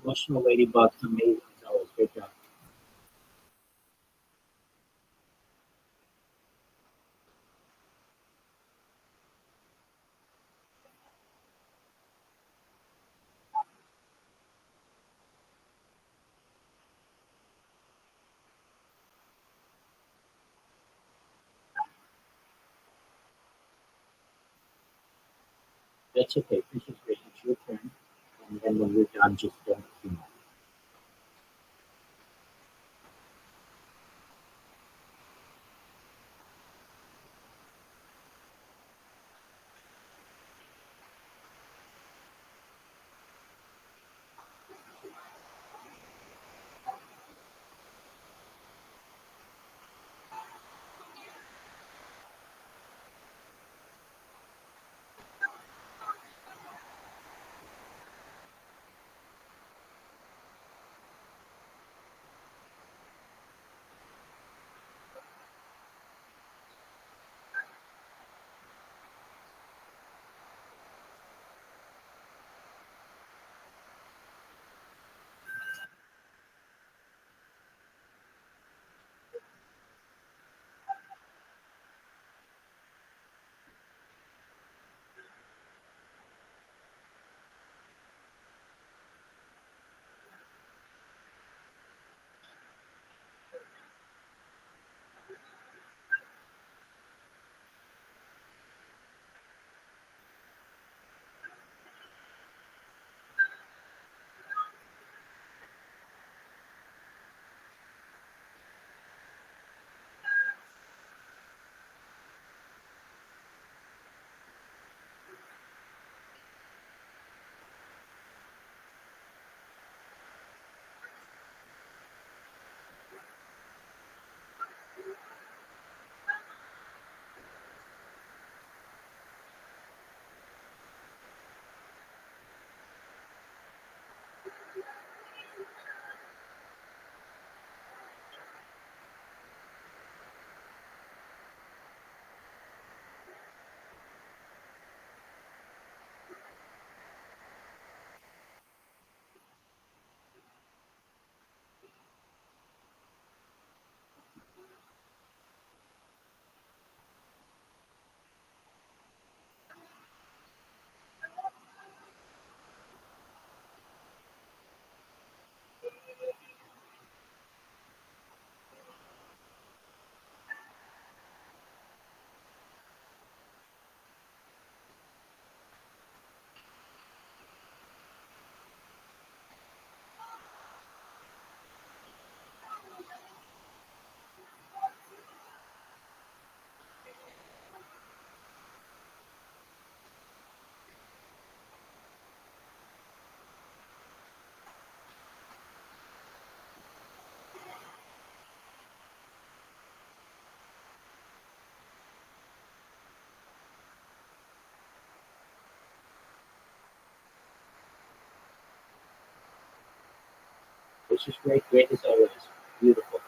Emotional Ladybug's amazing as always. Great job. That's okay. This is great. It's your turn. And then when you're done, just don't you know. This is great. Great as always. Beautiful.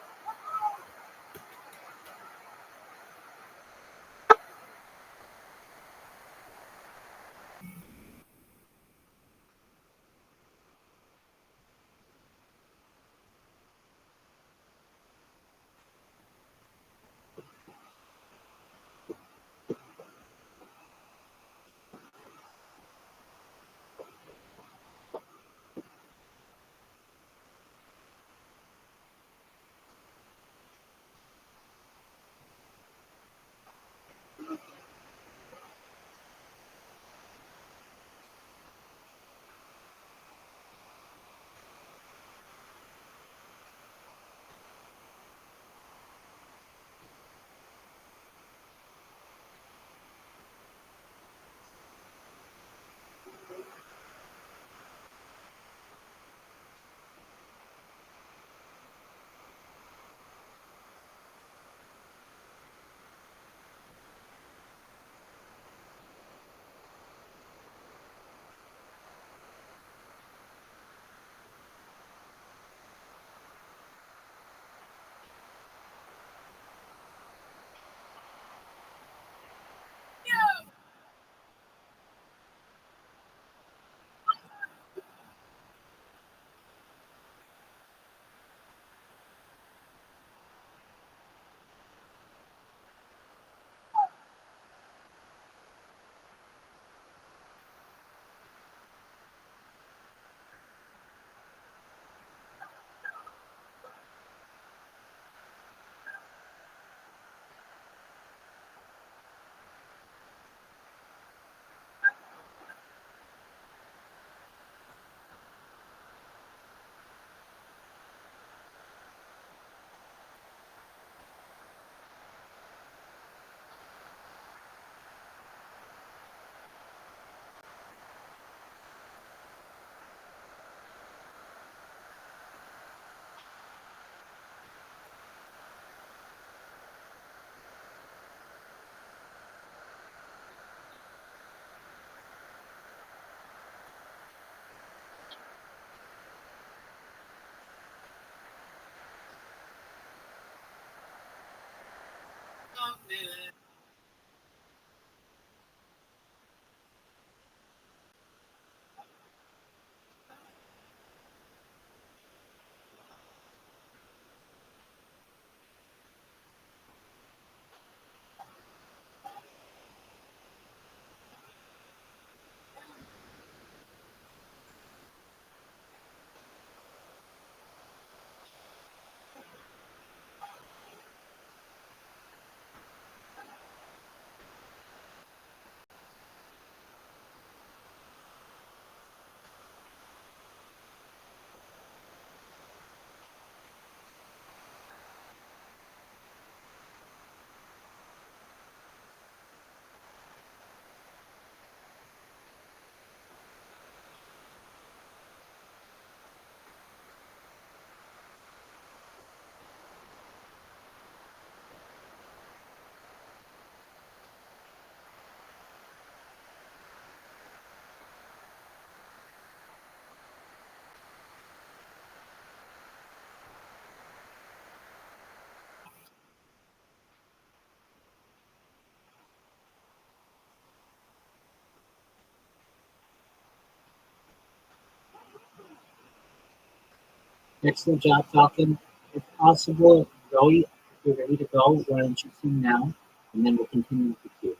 Excellent job, Falcon. If possible, Zoe, if you're ready to go, why don't you sing now, and then we'll continue with the cue.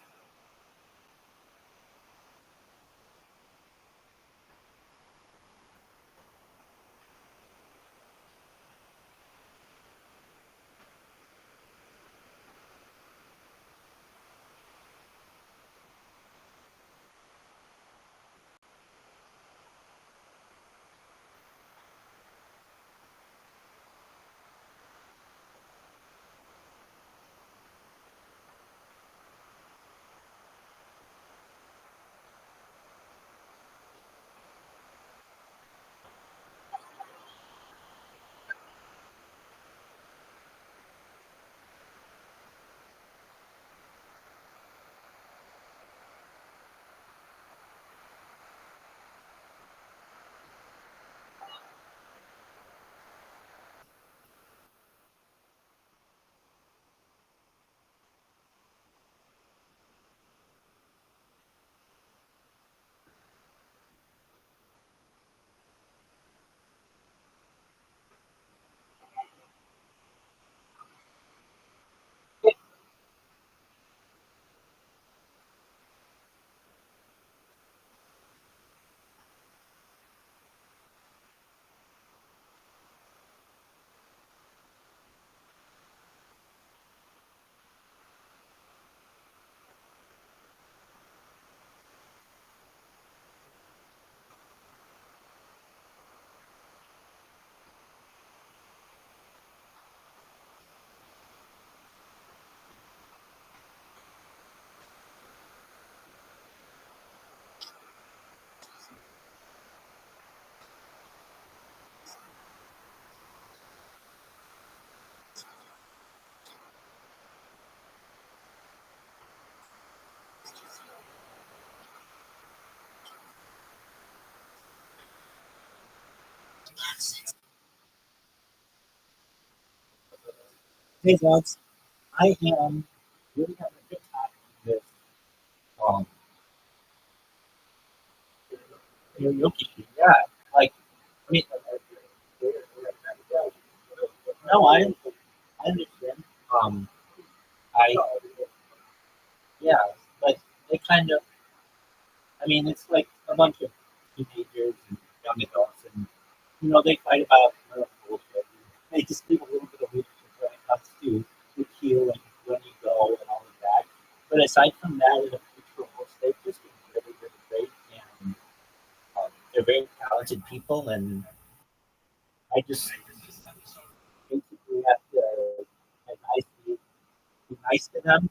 Hey guys, I am really having a good time with um karaoke. Yeah, like I mean, no, I understand. Um, I yeah, but they kind of. I mean, it's like a bunch of teenagers and young adults, and they fight about bullshit. They just give a little bit of leadership when it comes to queue and when you go and all of that. But aside from that, in the future roles, they've just been really, really great, and they're very talented people, and I just basically have to be nice to them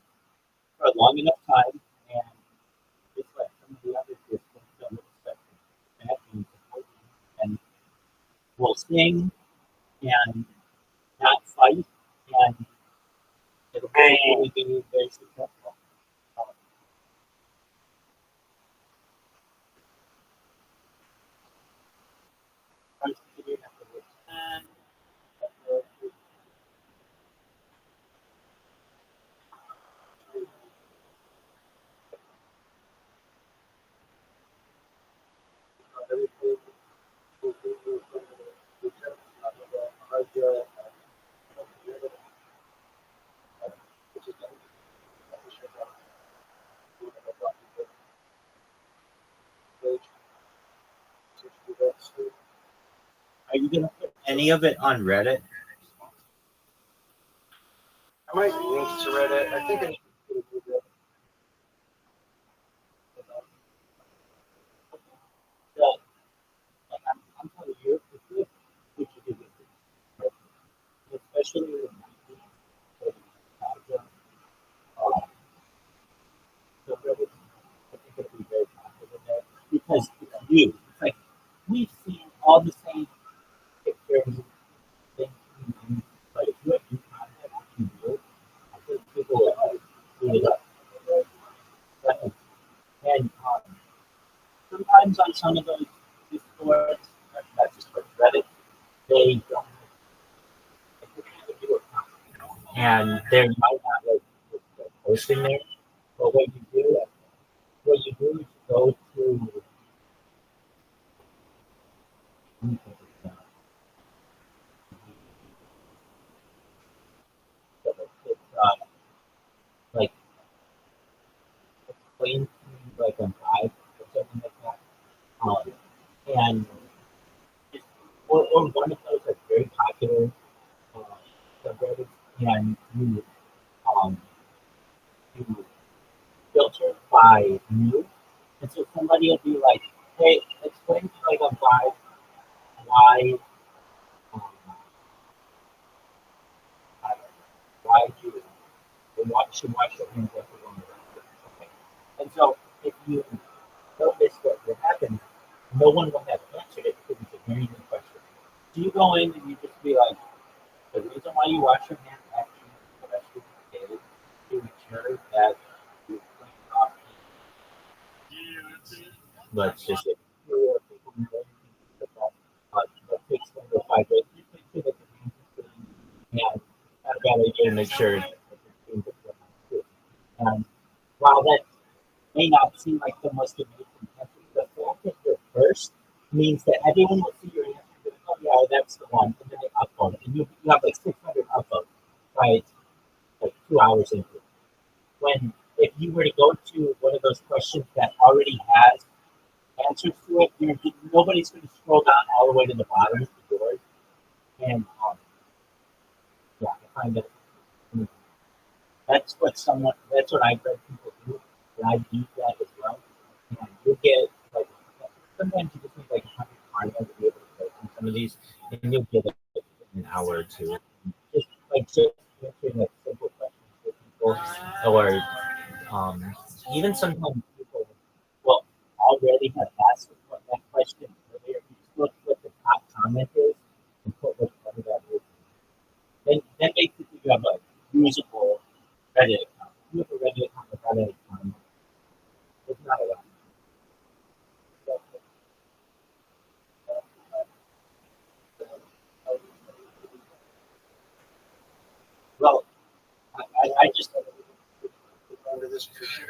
for a long enough time, and just let some of the others just don't look at and support me, and we'll sing and not fight, and it'll really be very successful. Um, I'm just gonna have to listen. Are you gonna put any of it on Reddit? I might link to Reddit. I think I should put it So, like, I'm telling you, if you what you do with it, especially with uh, the Reddit, I think it'll be very popular there because it's you. It's like we've seen all the same pictures, things, but if you have new content, you do. I think people will eat it up. But, and sometimes on some of those Discords, not Discord, Reddit, they don't have a new account. And they might not like posting there. But what you do is you go to it's like explain to me like a guide or something like that. Um, and or one of those that's very popular uh, subreddits, and um, you filter by new. And so somebody will be like, hey, explain to like a guide why um, I don't know, why you should wash your hands after going around. Okay. And so if you notice what happens, no one will have answered it because it's a very new question. So you go in and you just be like, the reason why you wash your hands after you brush your teeth is to ensure that you clean off. Let's just say, fewer people know about what takes 5 days. Just make sure that the hands are clean and not a bad idea to make sure that the team is clean. And while that may not seem like the most amazing answer, the fact that you're first means that everyone will see your answer. And go, oh, yeah, that's the one. And then they upload it. And you have like 600 upvotes, right? Like 2 hours into it. When if you were to go to one of those questions that already has answers to it, nobody's going to scroll down all the way to the bottom of the board. And yeah, I find that that's what I've read people do, and I do that as well. And you'll get like sometimes you just need like 100 cards to be able to play from some of these, and you'll get it in an hour or two. Just answering like simple questions for people, or um, even sometimes people will already have asked that question earlier. You just look what the top comment is and put whatever that is. Then basically you have a usable Reddit account. You have a Reddit account without any comment. It's not a lot. this picture.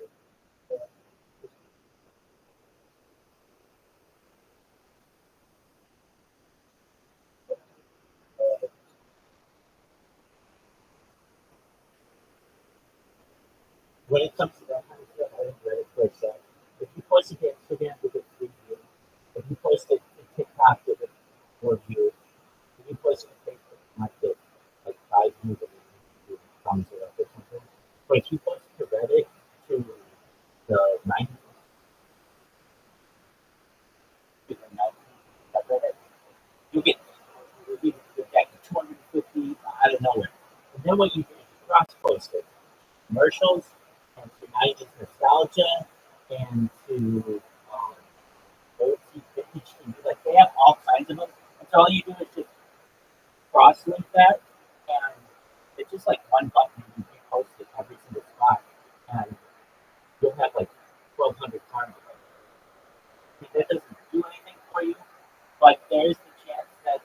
When it comes to that kind of stuff, I think Reddit works out. If you post it to Instagram, you get 3 views. If you post it to TikTok, you get 4 views. If you post it to Facebook, you might get like 5 views and it comes up or something. But if you post it to Reddit, to the 90 people that Reddit, you get 250 out of nowhere. And then what you do is you cross post it. Commercials and to 90s nostalgia and to old vintage TV. Like they have all kinds of them. And so all you do is just cross link that and it's just like one button and you post it every single spot. And you'll have like 1,200 times. I mean, that doesn't do anything for you, but there's the chance that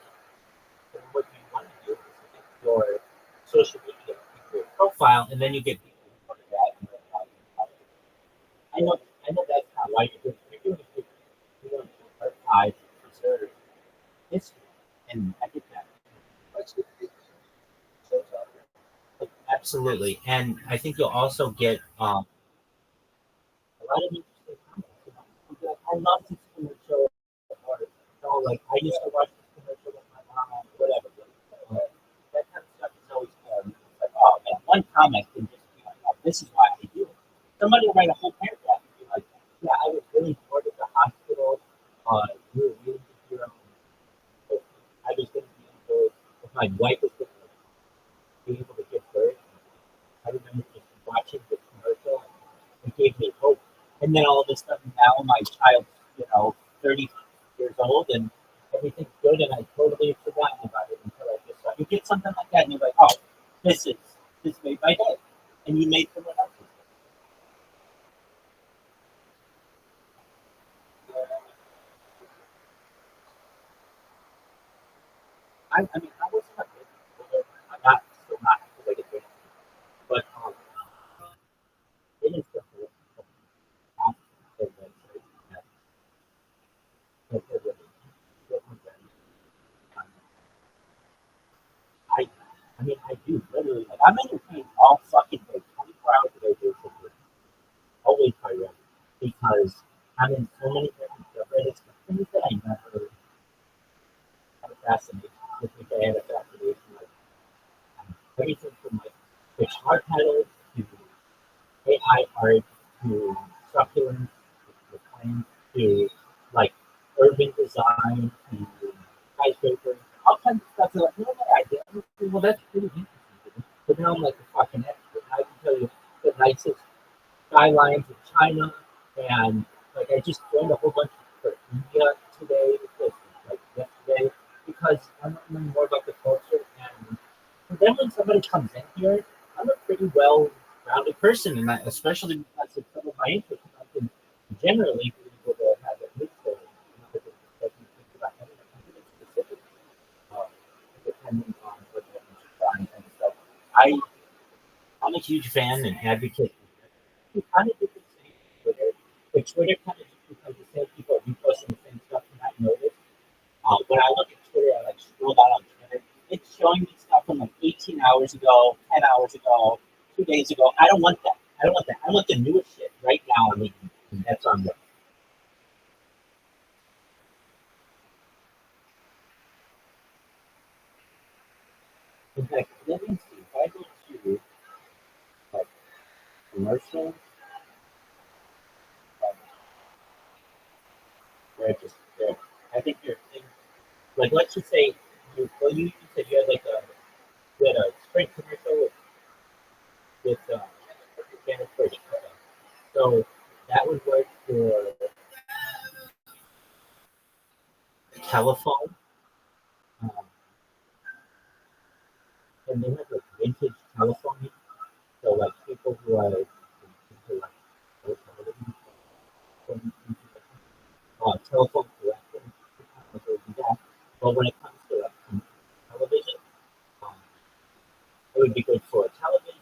what you want to do is link your social media into your profile and then you get people who go to that and I know that's not why you're doing it. You want to archive and preserve history, and I get that. That's good. Shows out here. Like, absolutely, and I think you'll also get a lot of interesting comments. Like, I love this commercial, or like I used to watch this commercial with my mom, whatever. That kind of stuff is always fun. It's like, oh man, one comment can just be like, oh, this is why I do it. Somebody will write a whole paragraph and be like, yeah, I was really bored at the hospital. We were really here. I was going to be able, if my wife was going to be able to give birth. I remember just watching the commercial. It gave me hope. And then all of a sudden now my child's, 30 years old and everything's good and I totally have forgotten about it until I just saw you get something like that and you're like, oh, this made my day. And you made someone else's day. I mean, I wasn't a big I'm not still not like a big, but it is the whole app of the website that they're really um, I I mean I do literally like I'm entertained all fucking day, 24 hours a day basically. Always by Reddit because I'm in so many different subreddits for things that I never had a fascination with which I had a fascination like everything from like guitar pedals to AI art to succulents to plants to like urban design to skyscrapers, all kinds of stuff. They're like, you know what idea? I'm like, well, that's pretty interesting. But now I'm like a fucking expert. I can tell you the nicest skylines of China, and like I just joined a whole bunch for India today, just like yesterday, because I'm learning more about the culture. And then when somebody comes in here, I'm a pretty well-rounded person, and especially because of some of my interests, I can generally be able to have at least that you think about anything specific, uh, depending on what you're trying and stuff. I I'm a huge fan and advocate. We kind of do the same with Twitter, but Twitter kind of just becomes the same people reposting the same stuff, and I notice when I look at Twitter, I like scroll down on Twitter. It's showing me stuff from like 18 hours ago, 10 hours ago, 2 days ago. I don't want that. I don't want that. I want the newest shit right now. I mean, that's on the. In fact, let me see. If I go to like commercials, like, where just there, I think there are things like let's just say you said you had like a spring commercial with Guinness. So that would work for telephone. Um, and they have like vintage telephone. So like people who are into like television, telephone collection, they do that. But when it comes to like television, um, it would be good for television.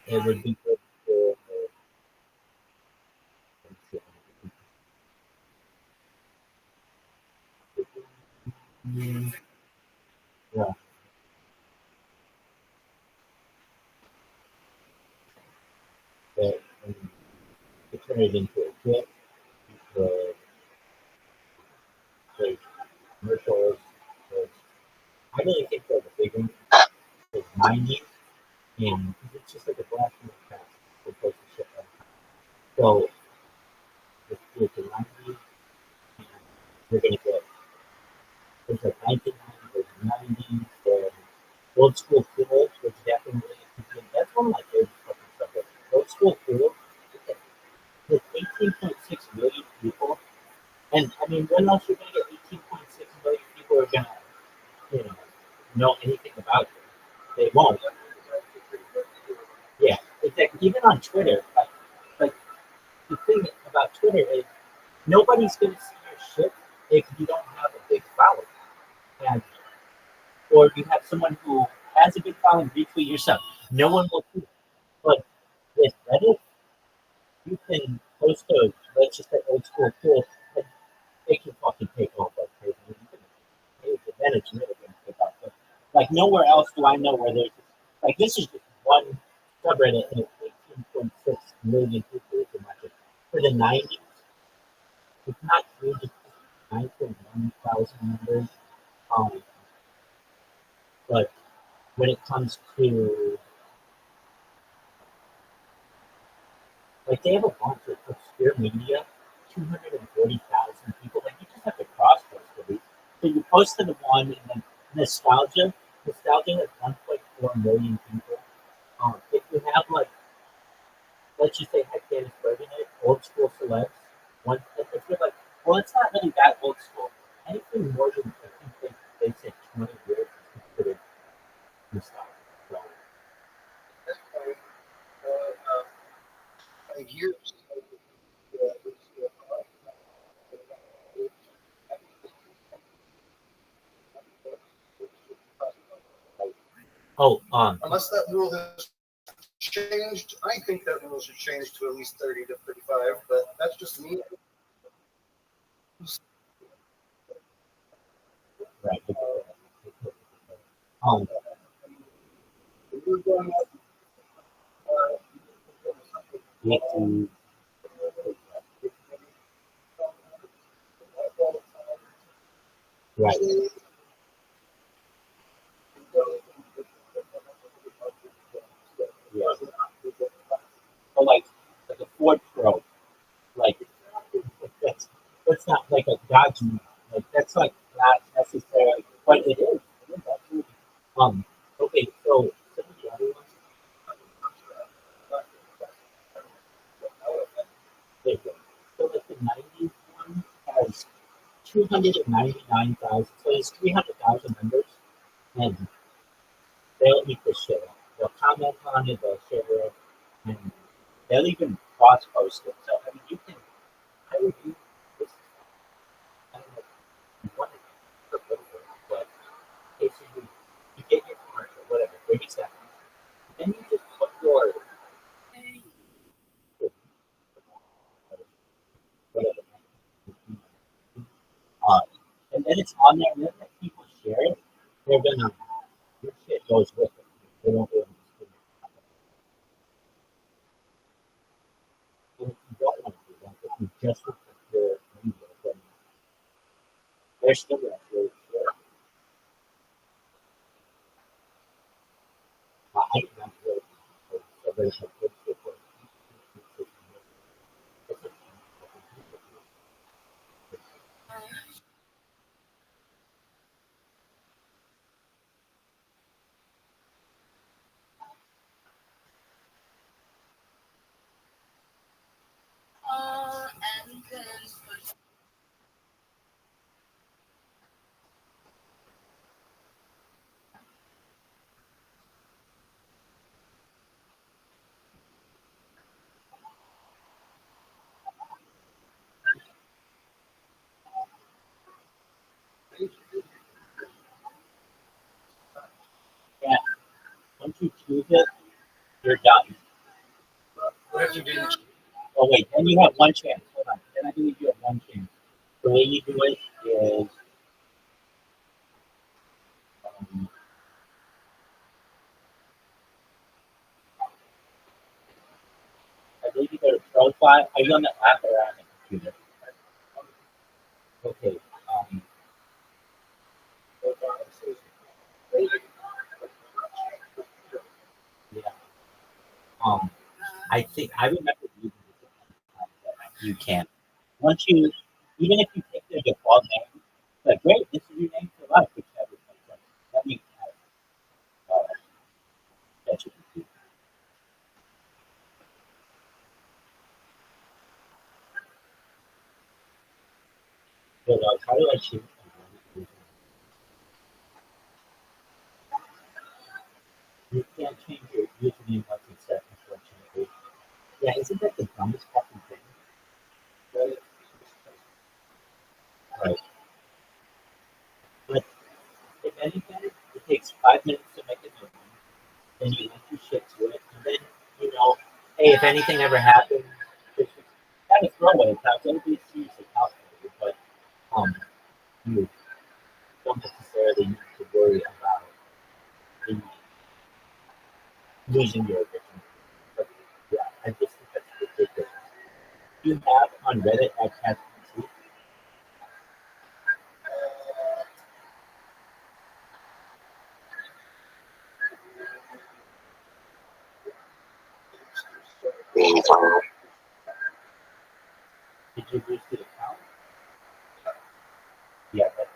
It would be good for that to turn it into a clip, the the commercials. The, I really think that the big one is 90s, and it's just like a blast from the past. They post the shit all the time. So it's the 90s, and you're gonna get things like 1990s, there's 90s, there's old school cool, which definitely that's one of my favorite fucking subjects. Old school cool, with 18.6 million people, and I mean, when else you're gonna get 18.6 million people are gonna, you know anything about it? They won't. Yeah, exactly. Even on Twitter, like the thing about Twitter is nobody's gonna see your shit if you don't have a big following, and or you have someone who has a big following retweet your stuff. No one will see it. But with Reddit, you can post a let's just say old school cool, and they can fucking take off like crazy. You can pay the advantage really gonna pick up. But like nowhere else do I know where there's like this is just one subreddit and it's 18.6 million people who can watch it. For the 90s, it's not huge. It's 9.1 thousand members. Um, but when it comes to like they have a bunch of obscure media, 240,000 people. Like you just have to cross post for these. So you post to the one and then nostalgia has 1.4 million people. If you have like let's just say had Candace Bergen in it, old school celebs, one if you're like, well it's not really that old school. Anything more than I think they said 20 years is considered nostalgia. So, Years. like, oh, Unless that rule has changed, I think that rule should change to at least 30 to 35, but that's just me. right. Um, you have to, right. Yeah. But like a Ford Pro, like that's that's not like a Dodge. Like that's like not necessarily, but it is. It is absolutely. Um. Okay. So some of the other ones, there you go. So like the '90s one has 299,000. So there's 300,000 members, and they'll eat the shit up. They'll comment on it. They'll share it, and they'll even cross post it. So I mean, you can. I would use this. I don't know if you want to but okay, so you get your commercial, whatever, 30 seconds. Then you just put your whatever. Uh, and then it's on there, and then if people share it, they're gonna your shit goes with it. They don't really and if you don't want to do that, if you just want to your media, then they're still gonna really share it. I think that's really so there's a good support. Yeah, once you choose it, you're done. What if you didn't? Oh wait, then you have one chance. Hold on. Then I believe you have one chance. The way you do it is um, file? Are you on the app or on the computer? Okay. Um, yeah. Um, I think I remember using this at the time, but you can. Once you, even if you take their default name, like, great, this is your name for life, whichever. Like, let me that you can do. But how do I change my name? You can't change your username once it's set, unfortunately. Yeah, isn't that the dumbest fucking thing? Right. Right. But if anything, it takes 5 minutes to make a new one. Then you let your shit to it, and then you know, hey, if anything ever happens, just kind of throwaway accounts. Everybody sees accounts for you, but you don't necessarily need to worry about the, losing your original. But yeah, I just think that's ridiculous. You have on Reddit at ChatGPT. Did you lose the account? Yeah, that's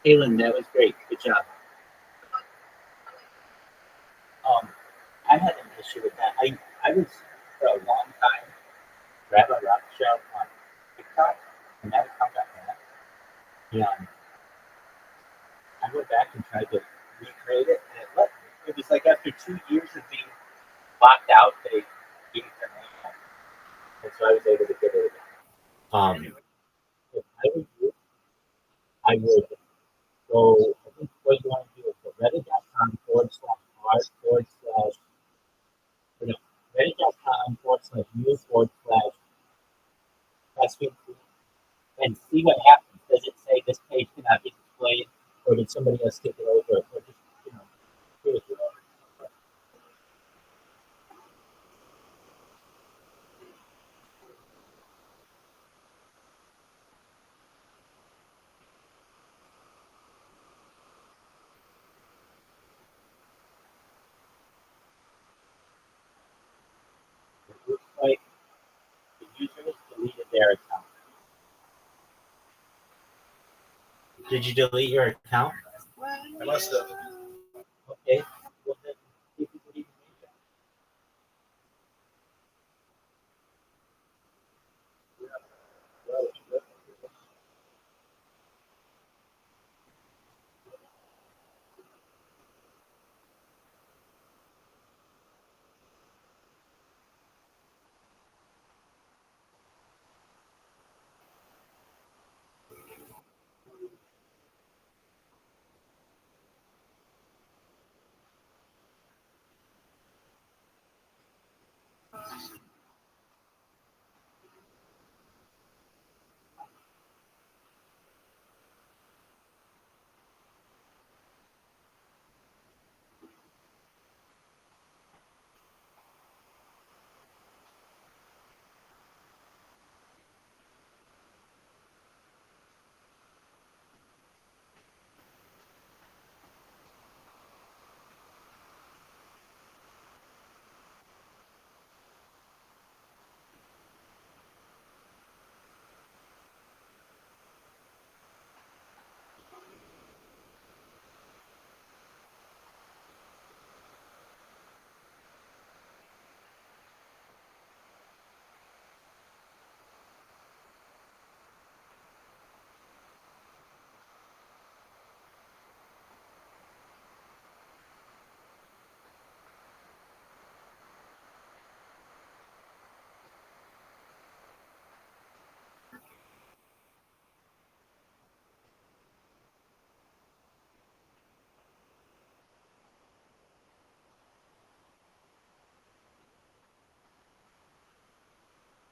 Kaylin, that was great. Good job. Um, I had an issue with that. I was for a long time Rabbi Rothschild on TikTok, and that account got hacked. And I went back and tried to recreate it, and it let me. It was like after 2 years of being locked out, they gave their name back. And so I was able to get it again. If I were you, I would go, I think what you want to do is go reddit.com /r no, reddit.com /news /breastfeed and see what happens. Does it say this page cannot be displayed, or did somebody else take it over, or just, you know, do it your own? It looks like the users deleted their account. Did you delete your account? I must have. Okay. Well, then, see if you can even make that.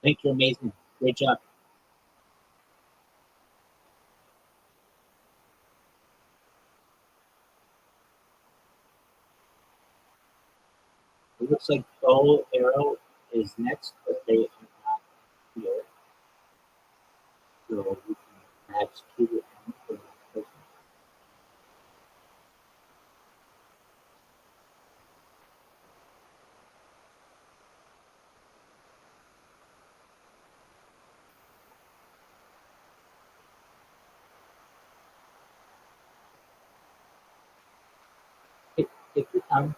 Thank you, amazing. Great job. looks like bow arrow is next, but they are not here. So we can perhaps keep it in for the next person. Take your time.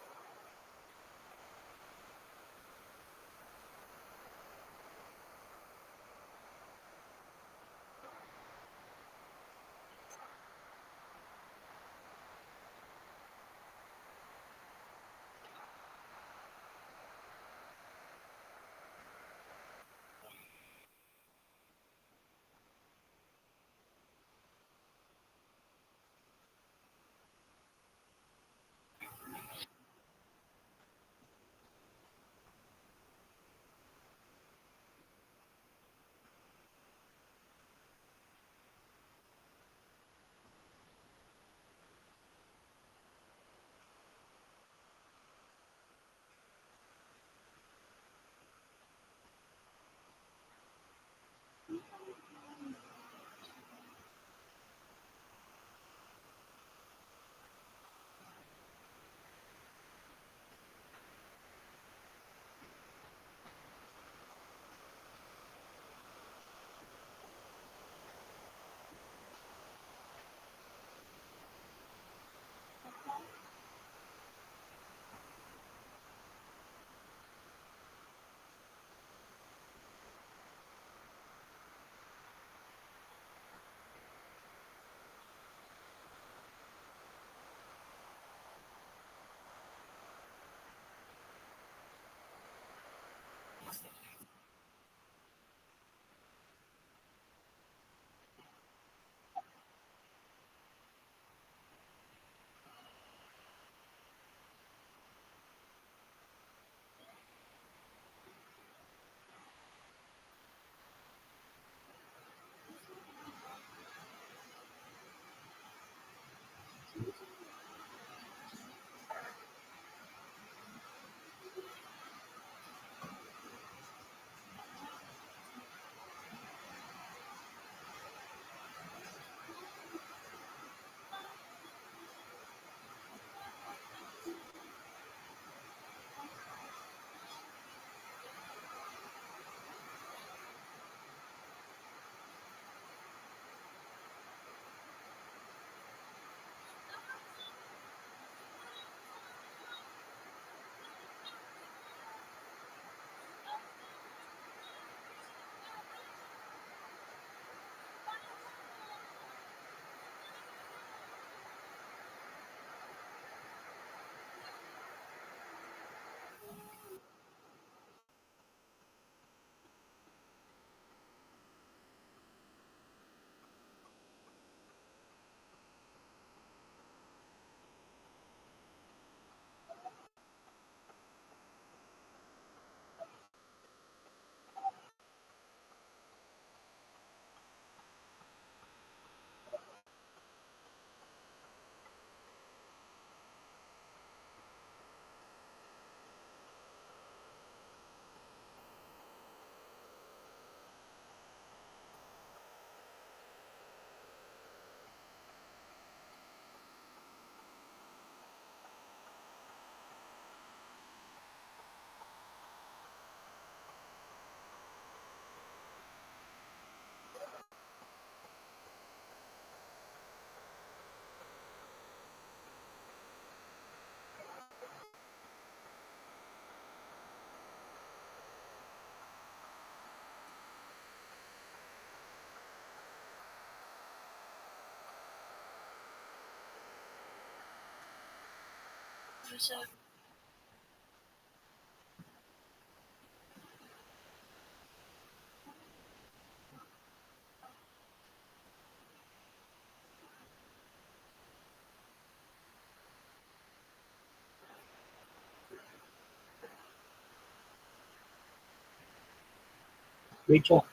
Great job.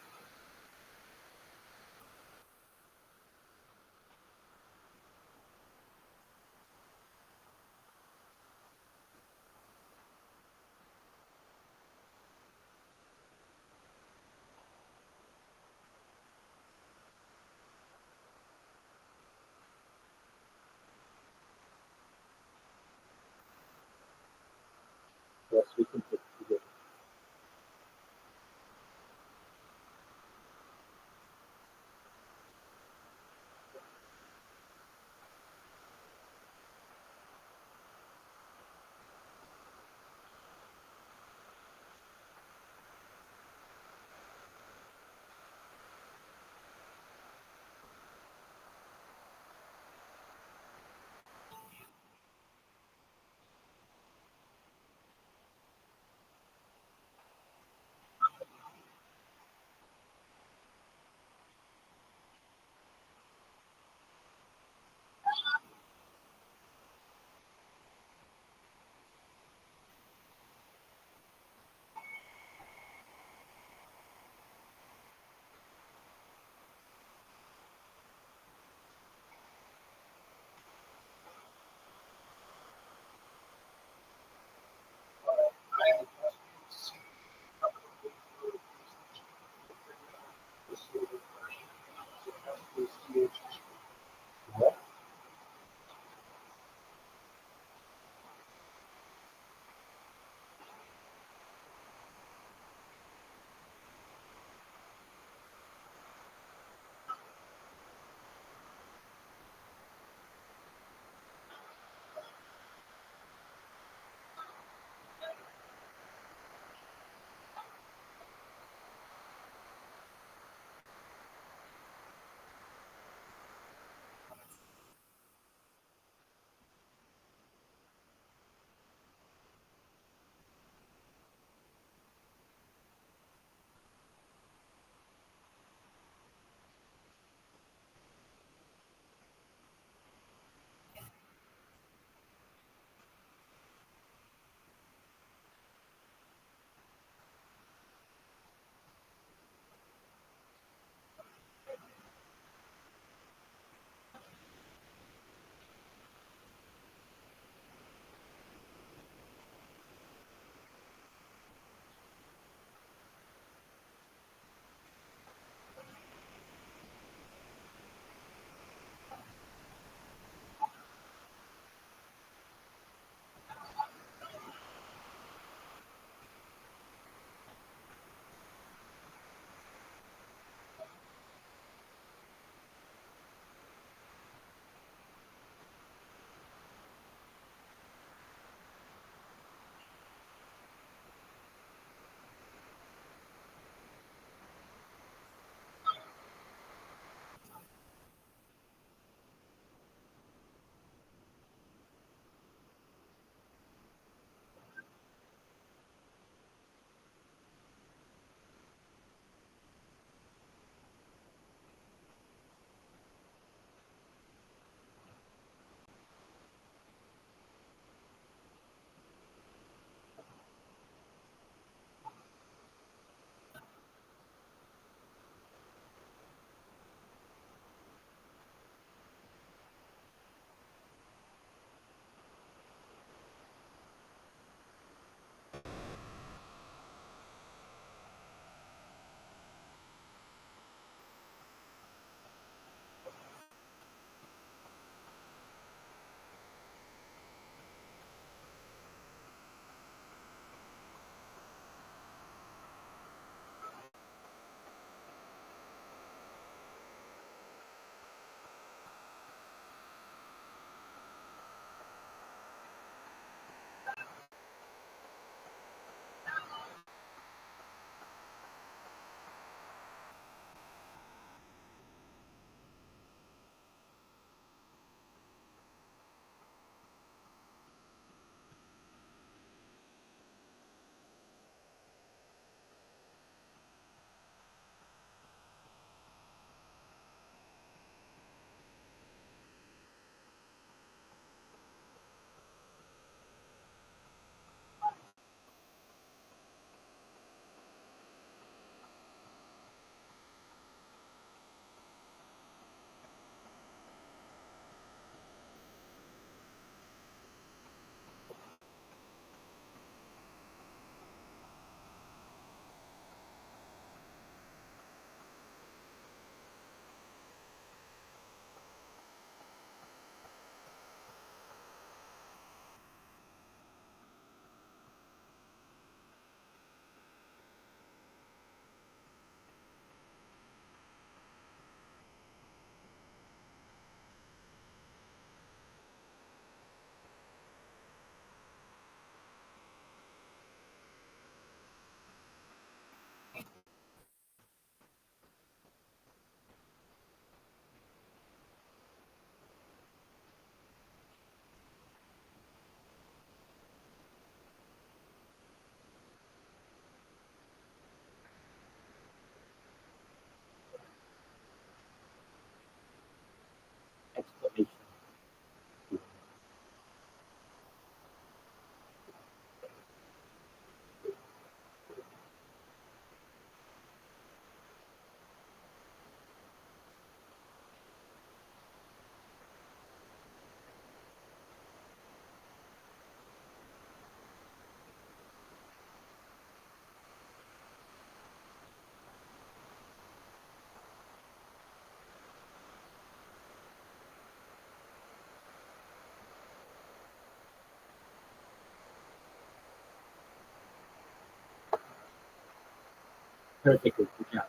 Perfectly. Good job.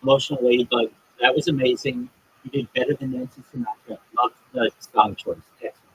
Emotionally, but that was amazing. You did better than Nancy Sinatra. Love the song choice. Excellent.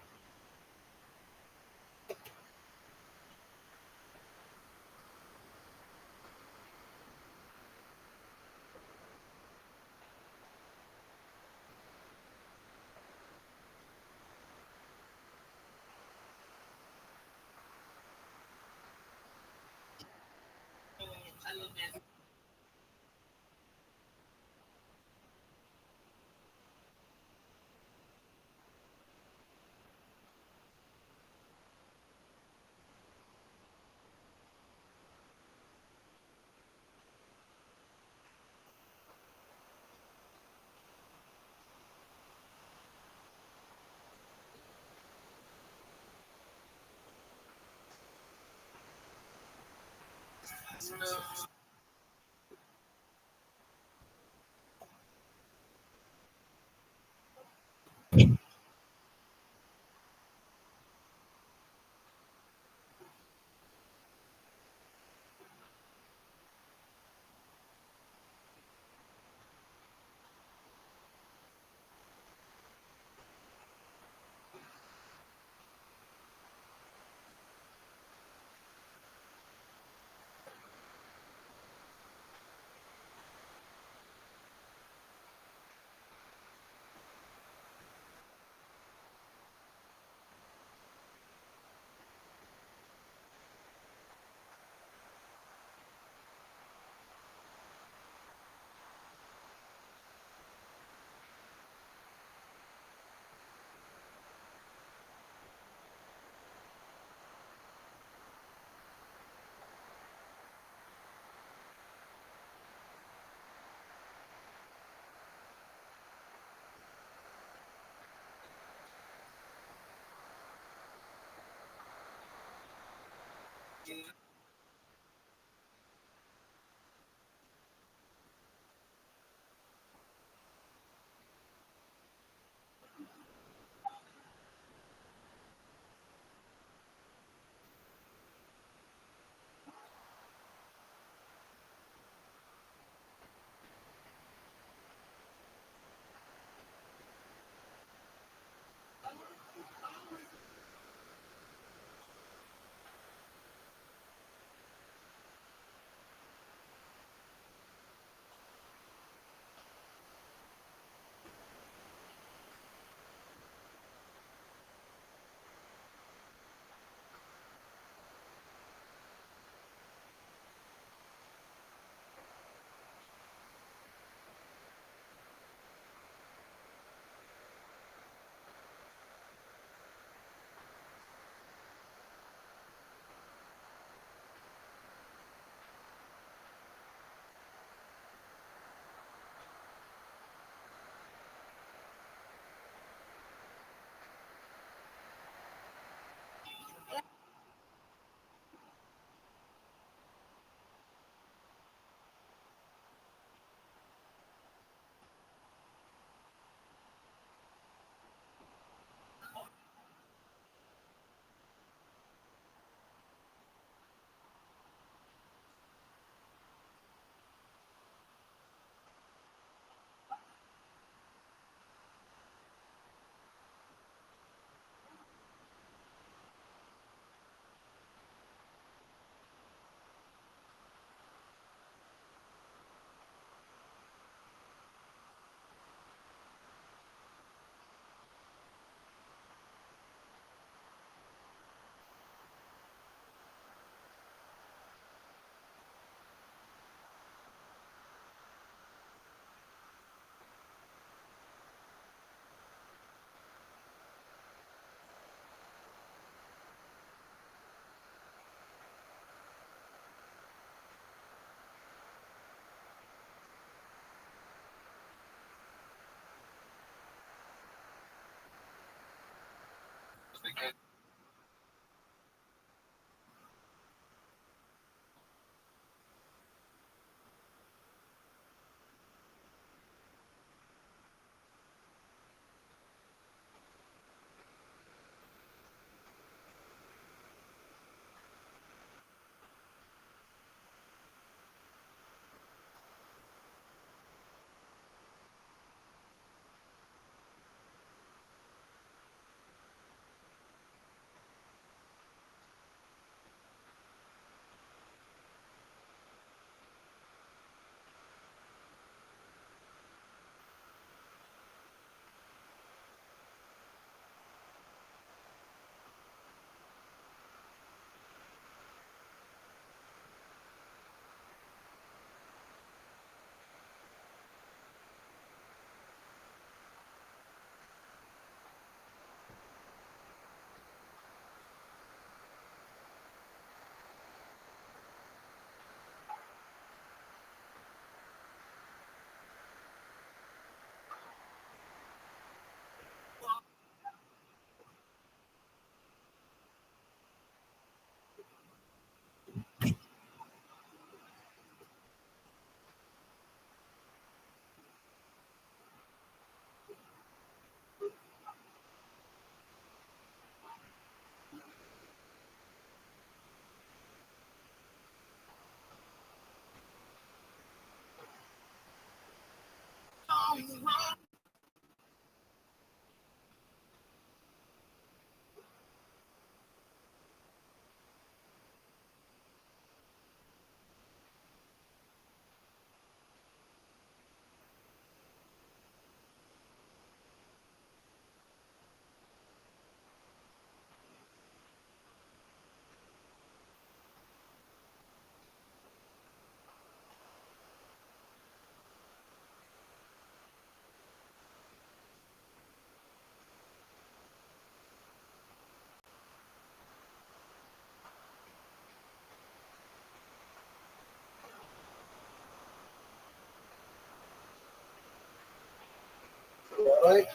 Right?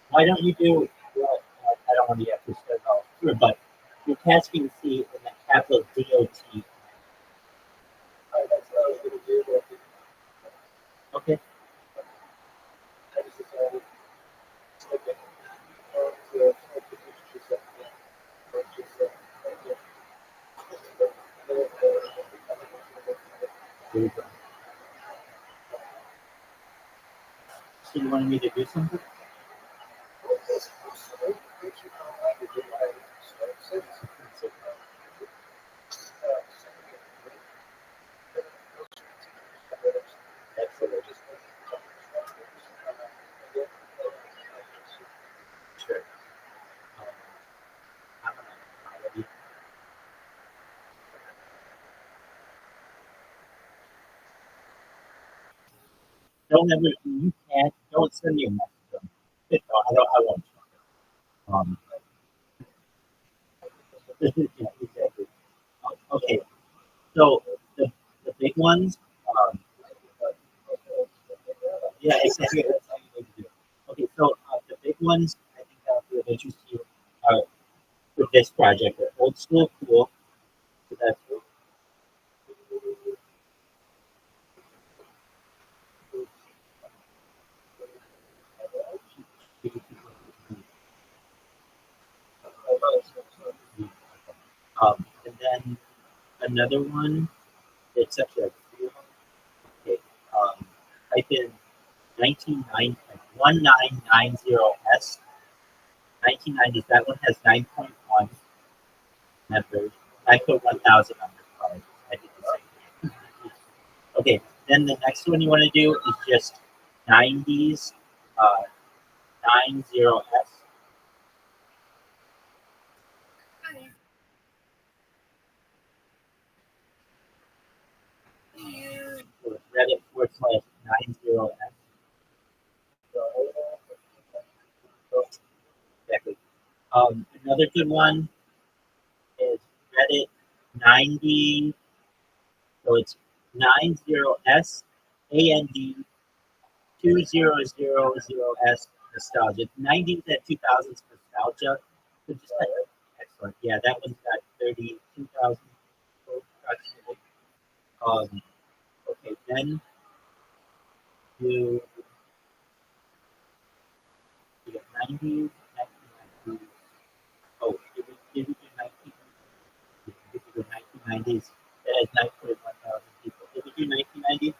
Why don't you do? Well, I don't want to have to start all through, but you're tasking C in the capital DOT. Okay. There you go. So you wanted me to do something? Excellent. Sure. Um, I'm gonna don't ever you can't don't send me a message. I won't. Um, yeah, exactly. Okay, so the big ones, um, yeah, exactly. That's how you need to do it. Okay, so the big ones I think that will be of interest to you are for this project are old school pool. So that's and then another one that's actually like three of them. Okay, type in 1990 S. 1990s. That one has 9.1 members. 9.1 thousand members. Sorry, I did the same thing. Okay, then the next one you want to do is just 90s. Uh, 90S. So it's Reddit /90S. Exactly. Another good one is Reddit 90. So it's 90s and 2000s nostalgia. 90s and 2000s nostalgia. So just like, excellent. Yeah, that one's got 32,000 approximately. Okay, then you, you get 90s, 1990s. Oh, did we do 19? Did we do 1990s? That has 9.1 thousand people. Did we do 1990s?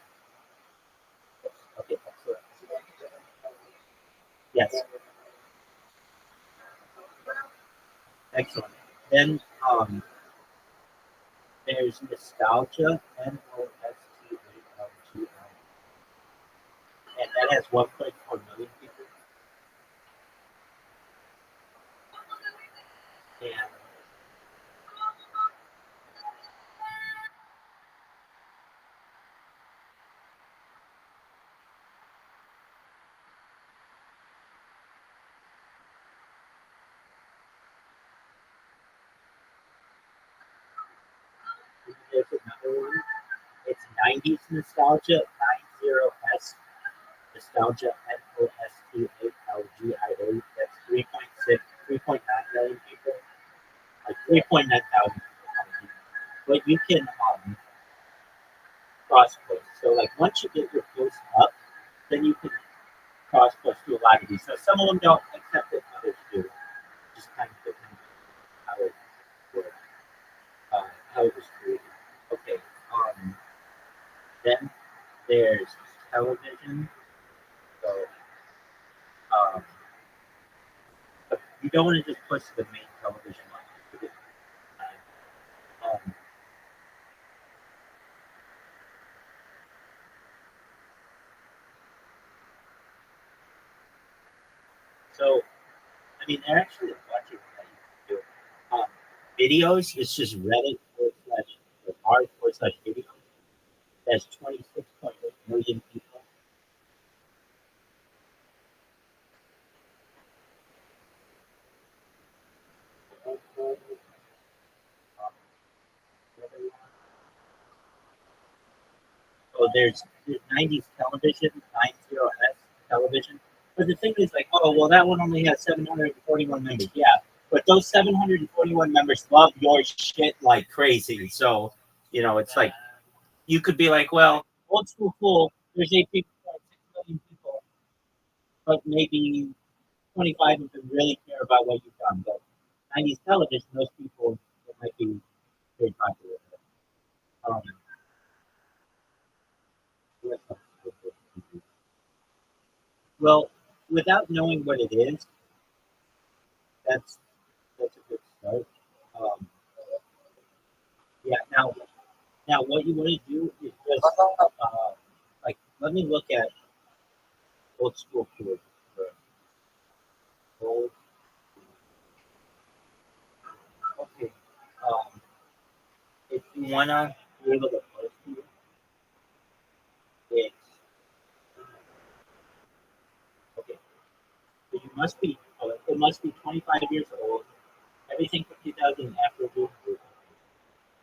Okay, excellent. Yes, excellent. Then there's nostalgia, NOSTALGI, and that has 1.4 million people. And there's another one. It's 90s nostalgia, 90s nostalgia, NOSTALGIA. That's 3.6, 3.9 million people, like 3.9 thousand people. But you can cross post. So like once you get your post up, then you can cross post to a lot of these. So some of them don't accept it, others do. Just kind of depends on how it works, how it was created. Okay. Then there's television. So um, but you don't want to just push the main television line. Um, so I mean, they're actually a bunch of that you can do. Videos, it's just Reddit forward slash or r forward slash videos. That's 26.8 million people. So there's 90s television, 90s television. But the thing is, like, oh, well, that one only has 741 members. Yeah, but those 741 members love your shit like crazy. So, it's like you could be like, well, old school cool, there's 6 million people, but maybe 25 of them really care about what you've done. But 90s television, those people that might be very popular. Um, well, without knowing what it is, that's that's a good start. Um, yeah. Now, what you want to do is just like let me look at old school food. Old, okay. Um, if you wanna be able to post it's okay. So you must be. It must be 25 years old. Everything from 2000 after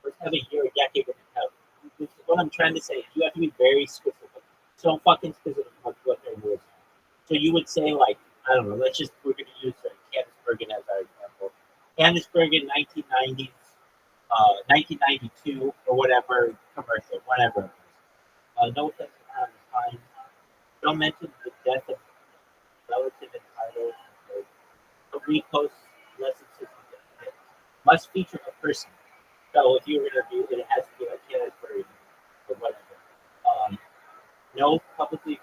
let's have a year, a decade, and a half. What I'm trying to say is you have to be very specific. So fucking specific about what their rules are. So you would say like, I don't know, we're gonna use Candice Bergen as our example. Candice Bergen 1990s, 1992 or whatever commercial, whatever. No offense on the time. Don't mention the death of relative entitled. A repost less than 60 days. Must feature a person. So if you were gonna do it, it has to be like Candice Bergen or whatever. Um, no publicity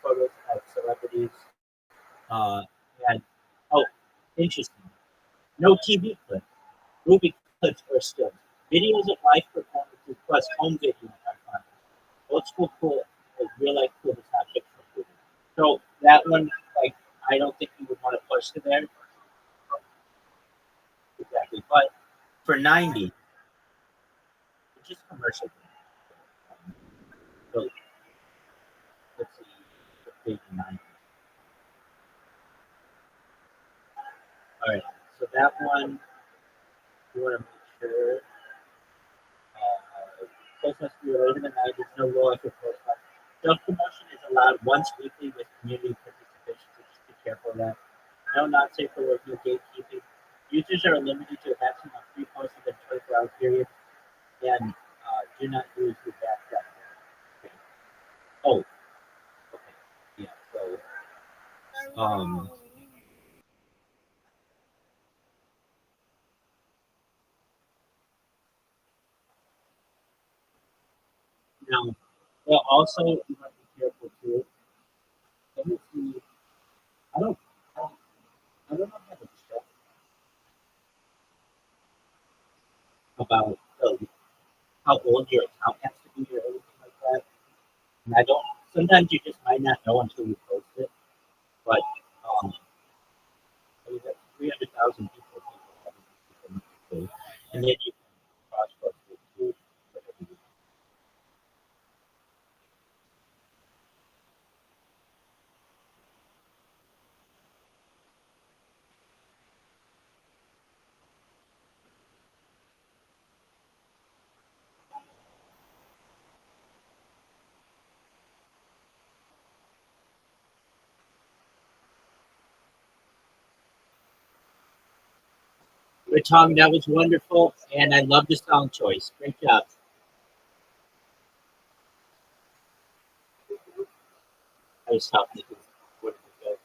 photos of celebrities. Uh, and oh, interesting. No TV clips, movie clips or stills. Videos of live performances plus home videos are fun. Old school cool is real life cool is not fictional cool. So that one, like, I don't think you would want to push to there exactly. But for 90, it's just commercial. So let's see, page 90. All right. So that one, you want to make sure post must be related to night. There's no law for post. Self promotion is allowed once weekly with community participation. So just be careful of that. No not safe for work, no gatekeeping. Users are limited to a maximum of 3 posts in a 24-hour period, and do not use the background. Okay. Oh, okay. Yeah. So, now, well, also you want to be careful too. Let me see. I don't. I don't, I don't know how to check about how old your account has to be or anything like that. And I don't. Sometimes you just might not know until you post it. But um, I mean, that's 300,000 people, and then you can cross post it to whatever you want. Tom, that was wonderful, and I love the song choice. Great job. I was stopping thinking, what did it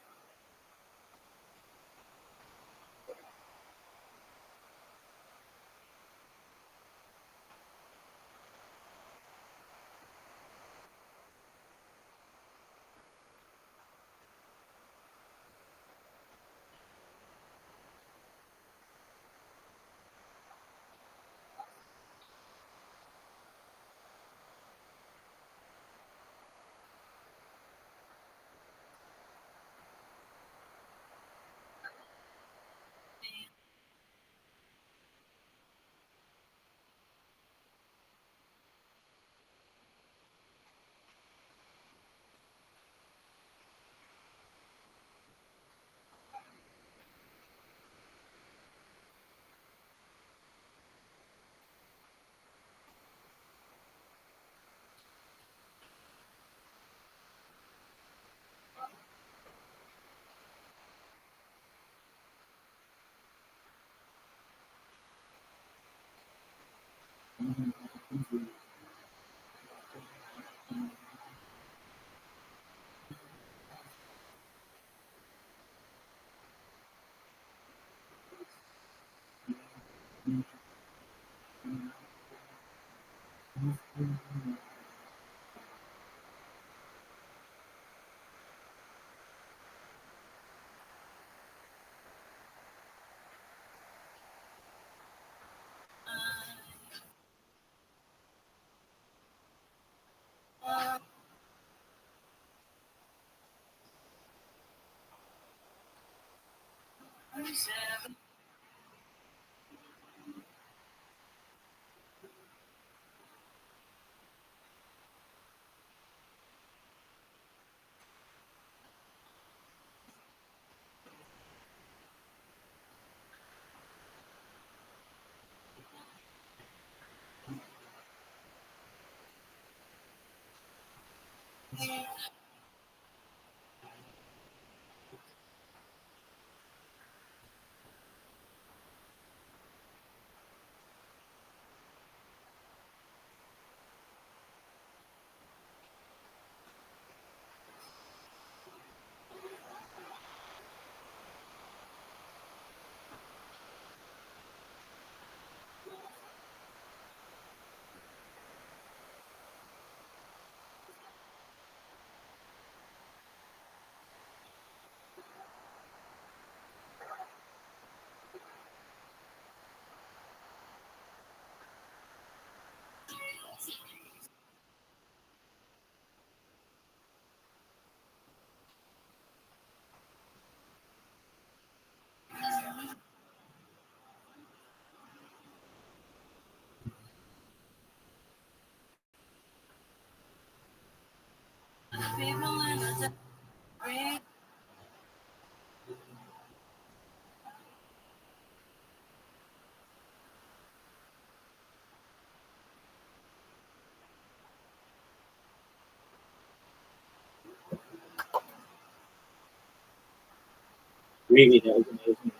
Really, that was amazing.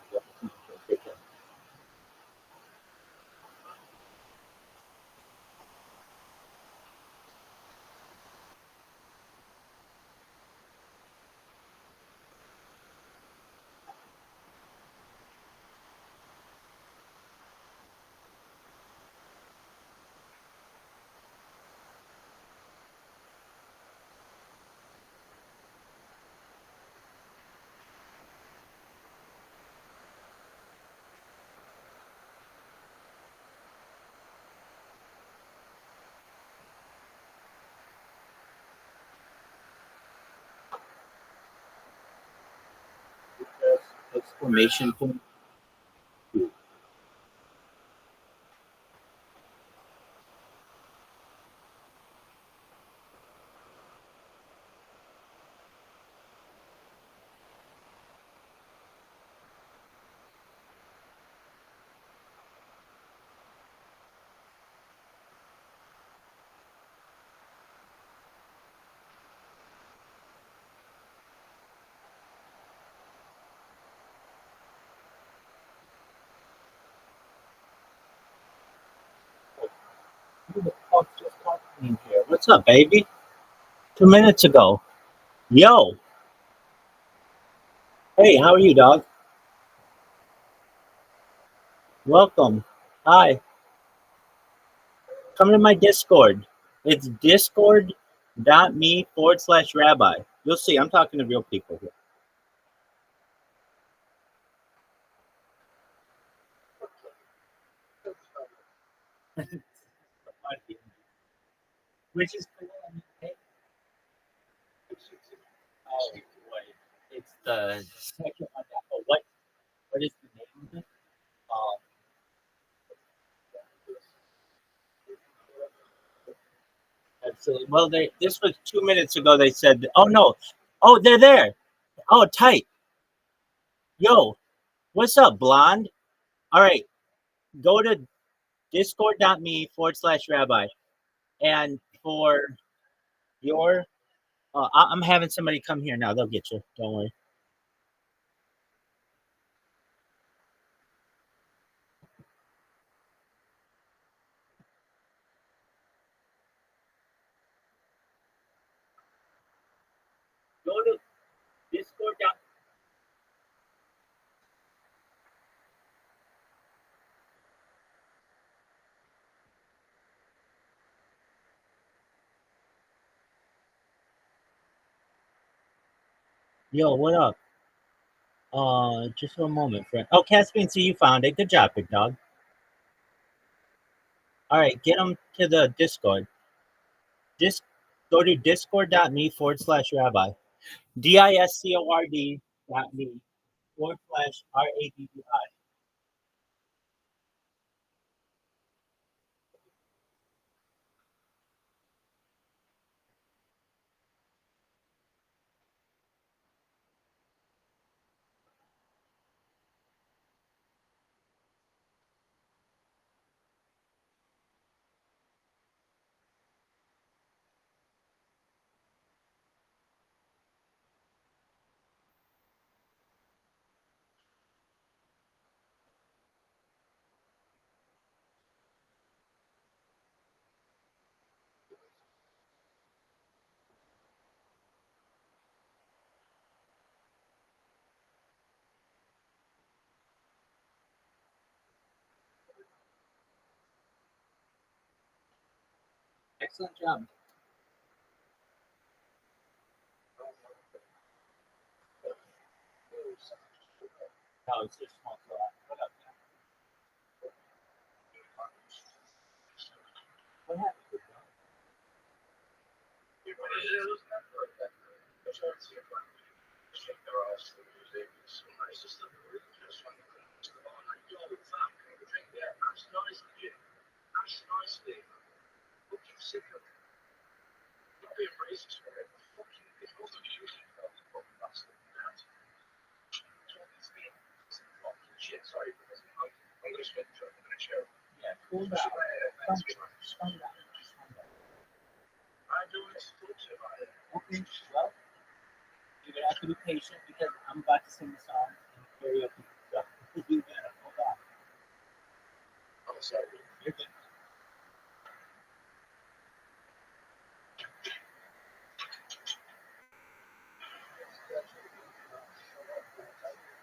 Exclamation point. Who the fuck just talking in here? What's up, baby? 2 minutes ago. Yo. Hey, how are you, dog? Welcome. Hi. Come to my Discord. It's discord.me/rabbi. You'll see, I'm talking to real people here. Which is cool. I mean, hey, oh boy. It's the second one. Oh, what is the name of it? Um, absolutely. Well, this was 2 minutes ago. They said, oh no, oh they're there. Oh, tight. Yo, what's up, blonde? All right, go to discord.me/rabbi, and for your, I'm having somebody come here now. They'll get you. Don't worry. Go to Discord. Yo, what up? Just one moment, friend. Oh, Caspian, so you found it. Good job, big dog. All right, get them to the Discord. Go to discord.me/rabbi. discord.me/RABBI. Excellent job. No, it's just small. What up? What happened? Yeah, cool down. Calm down. Okay, well, you're gonna have to be patient because I'm about to sing the song. karaoke stuff. You gotta hold on. Oh, sorry. You're good.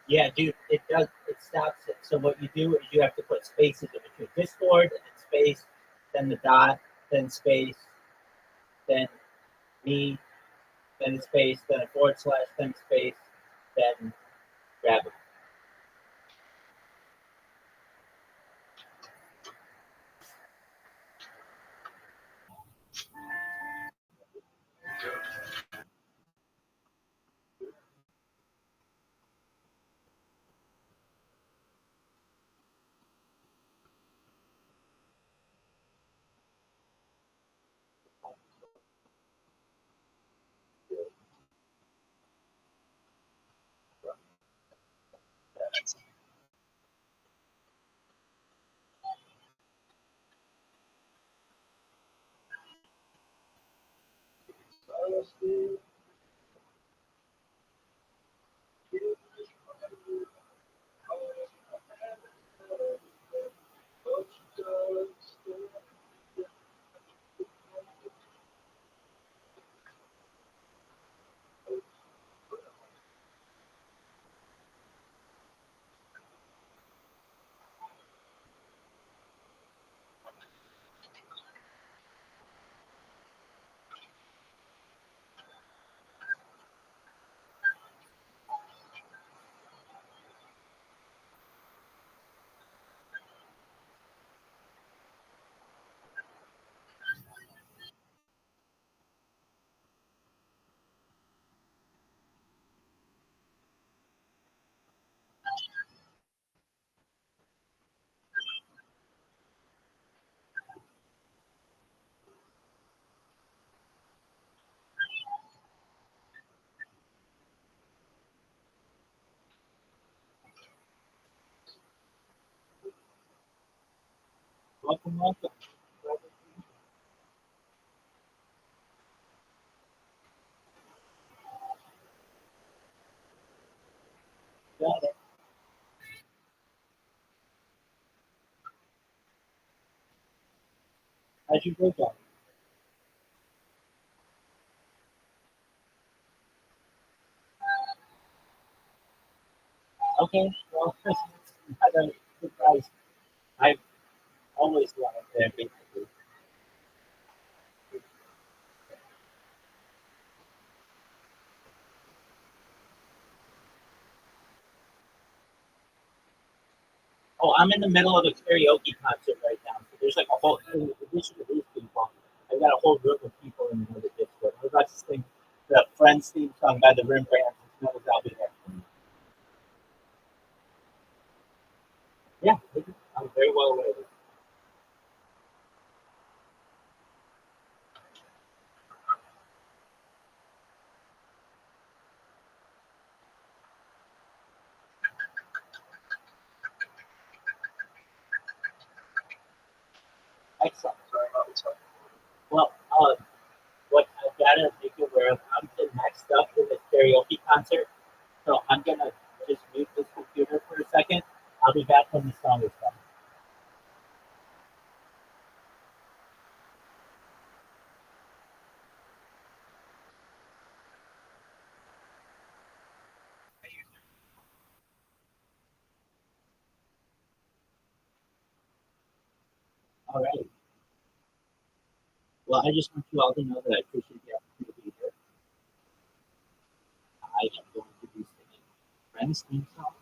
Yeah, dude, it does. It stops it. So what you do is you have to put spaces in between Discord and then space, then the dot, then space, then me, then space, then a forward slash, then space, then Rabbi. Welcome, welcome. Got it. How's your day going? Okay, well, not a surprise. I've always wanted to basically. Oh, I'm in the middle of a karaoke concert right now. So there's like a whole, in addition to these people, I've got a whole group of people in the Discord. We're about to sing the Friends theme song by the Rembrandts. As soon as I'll be there. Yeah, I'm very well aware. Excellent. Sorry about this. Well, what I've got to make you aware of, I'm the next up in this karaoke concert. So I'm going to just mute this computer for a second. I'll be back when the song is done. All right. Well, I just want you all to know that I appreciate the opportunity to be here. I am going to be singing Friends theme song.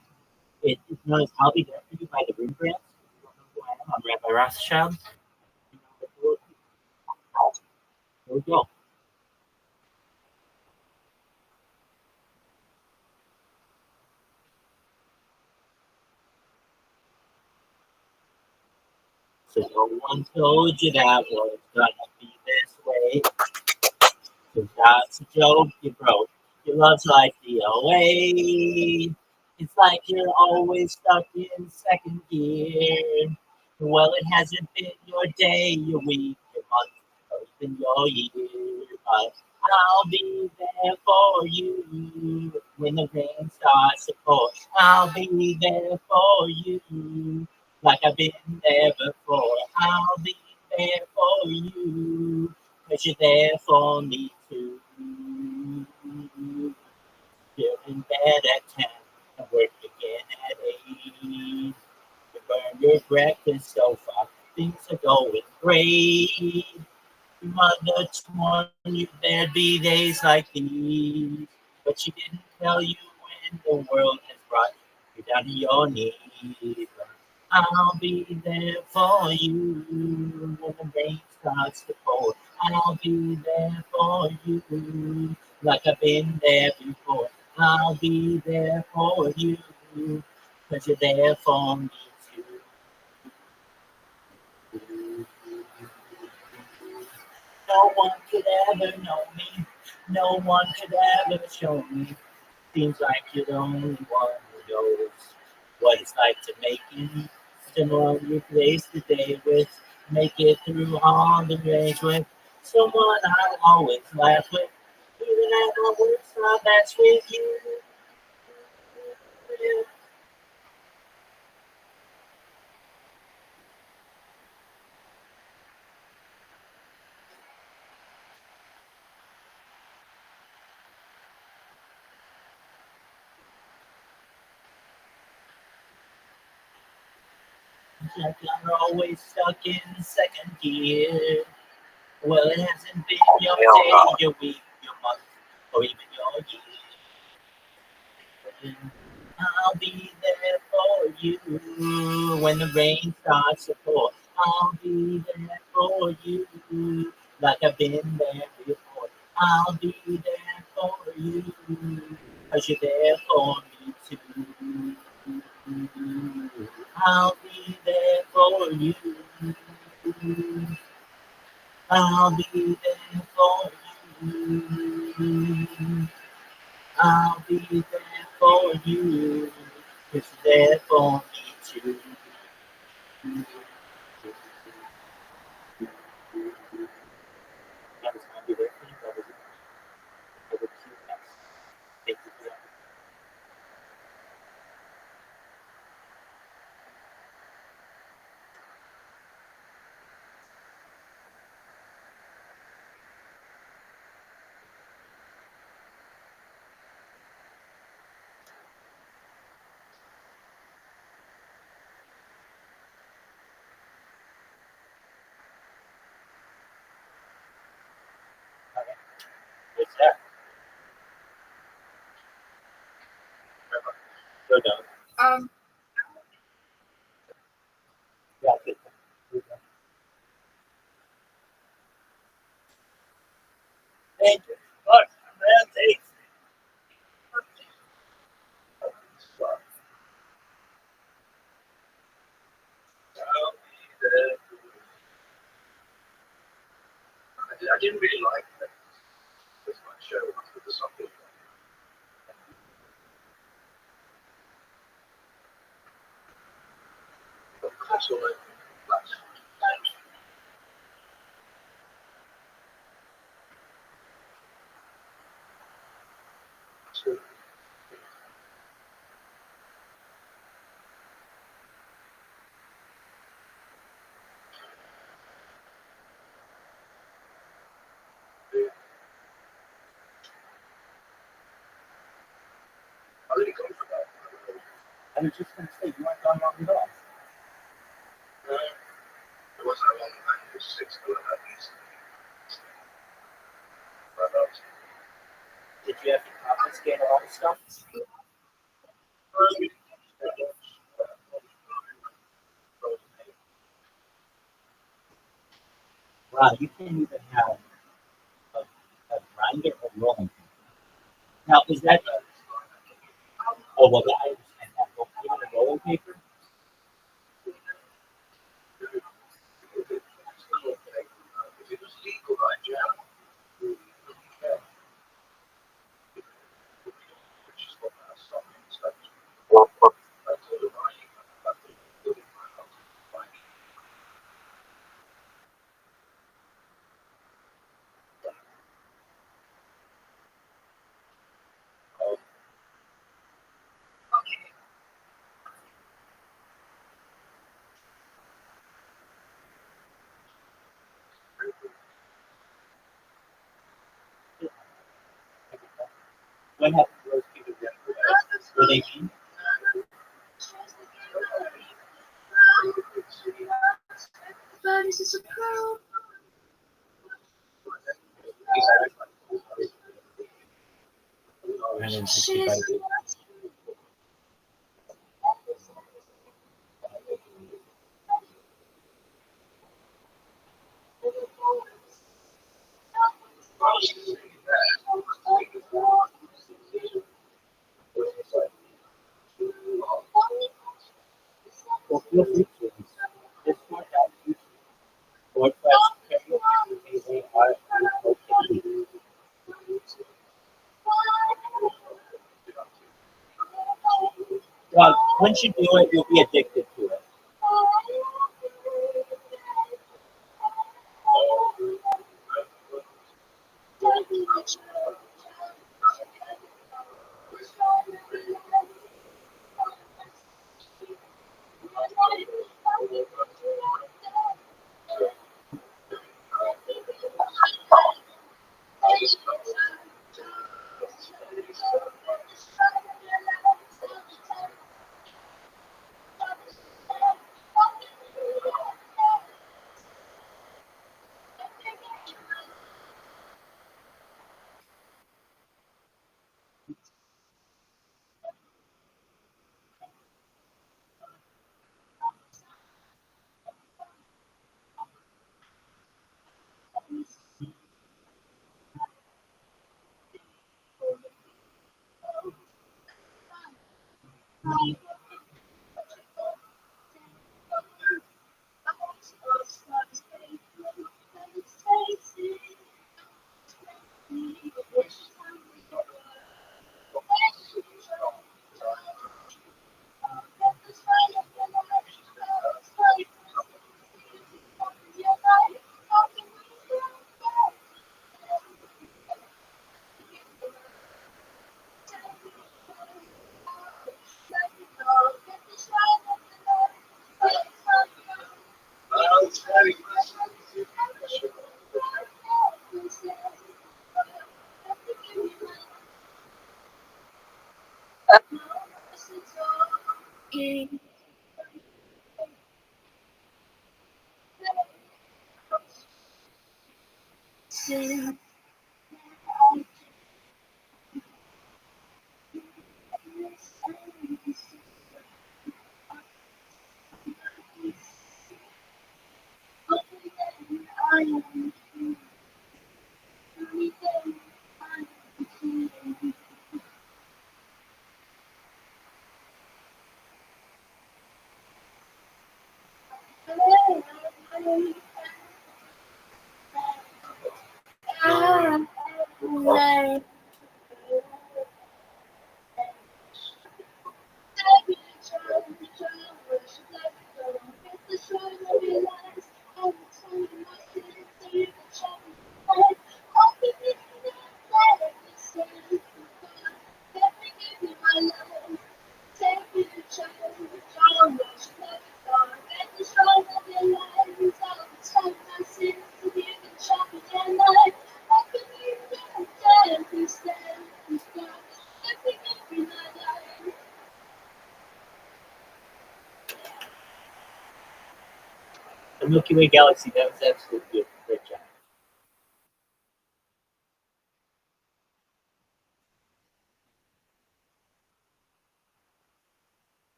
It is known as I'll Be There For You by the Rembrandts. If you don't know who I am, I'm Rabbi Rothschild. Here we go. So no one told you that was gonna be this way. So that's a joke you broke. Your love's like the away. It's like you're always stuck in second gear. Well, it hasn't been your day, your week, your month, or even your year. But I'll be there for you when the rain starts to pour. I'll be there for you like I've been there before. I'll be there for you 'cause you're there for me too. Feeling bad at 10 and work again at 8. You burn your breakfast so far, things are going great. Your mother told you there'd be days like these, but she didn't tell you when the world has brought you down to your knees. I'll be there for you when the rain starts to pour. I'll be there for you like I've been there before. I'll be there for you because you're there for me too. No one could ever know me. No one could ever show me. Seems like you're the only one who knows what it's like to make it. Someone you place the day with. Make it through all the days with. Someone I'll always laugh with. Even at my worst, that's with you. Like you're always stuck in second gear. Well, it hasn't been your day, your week, your month, or even your year. I'll be there for you when the rain starts to pour. I'll be there for you like I've been there before. I'll be there for you because you're there for me too. I'll be there for you. I'll be there for you. I'll be there for you. Cause you're there for me too. That was my birthday. That was cute. Thank you for that. Okay. What's that? So done. Yeah, good. Thank you. Look, man, thanks. I didn't really like this much show after the soccer. That's all it. That's good. I really go for that. I was just going to say, you weren't gone long at all. It wasn't that long. It was 6 to 11 East. But Did you have to confiscate all the stuff? Wow, you can't even have a grinder or rolling pin. Now, is that, oh, well, I understand that. But even a rolling paper? if it was legal, right, yeah, which is what I stopped and stuff. I told him, I building my house. Like, What happened to those people yesterday? Were they mean? Well, feel free to. Just find out what questions they are okay. Well, once you do it, you'll be addicted to it. The Milky Way galaxy, that was absolutely beautiful. Great job.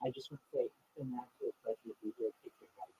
I just want to say, it's been an absolute pleasure to be here. Take care, guys.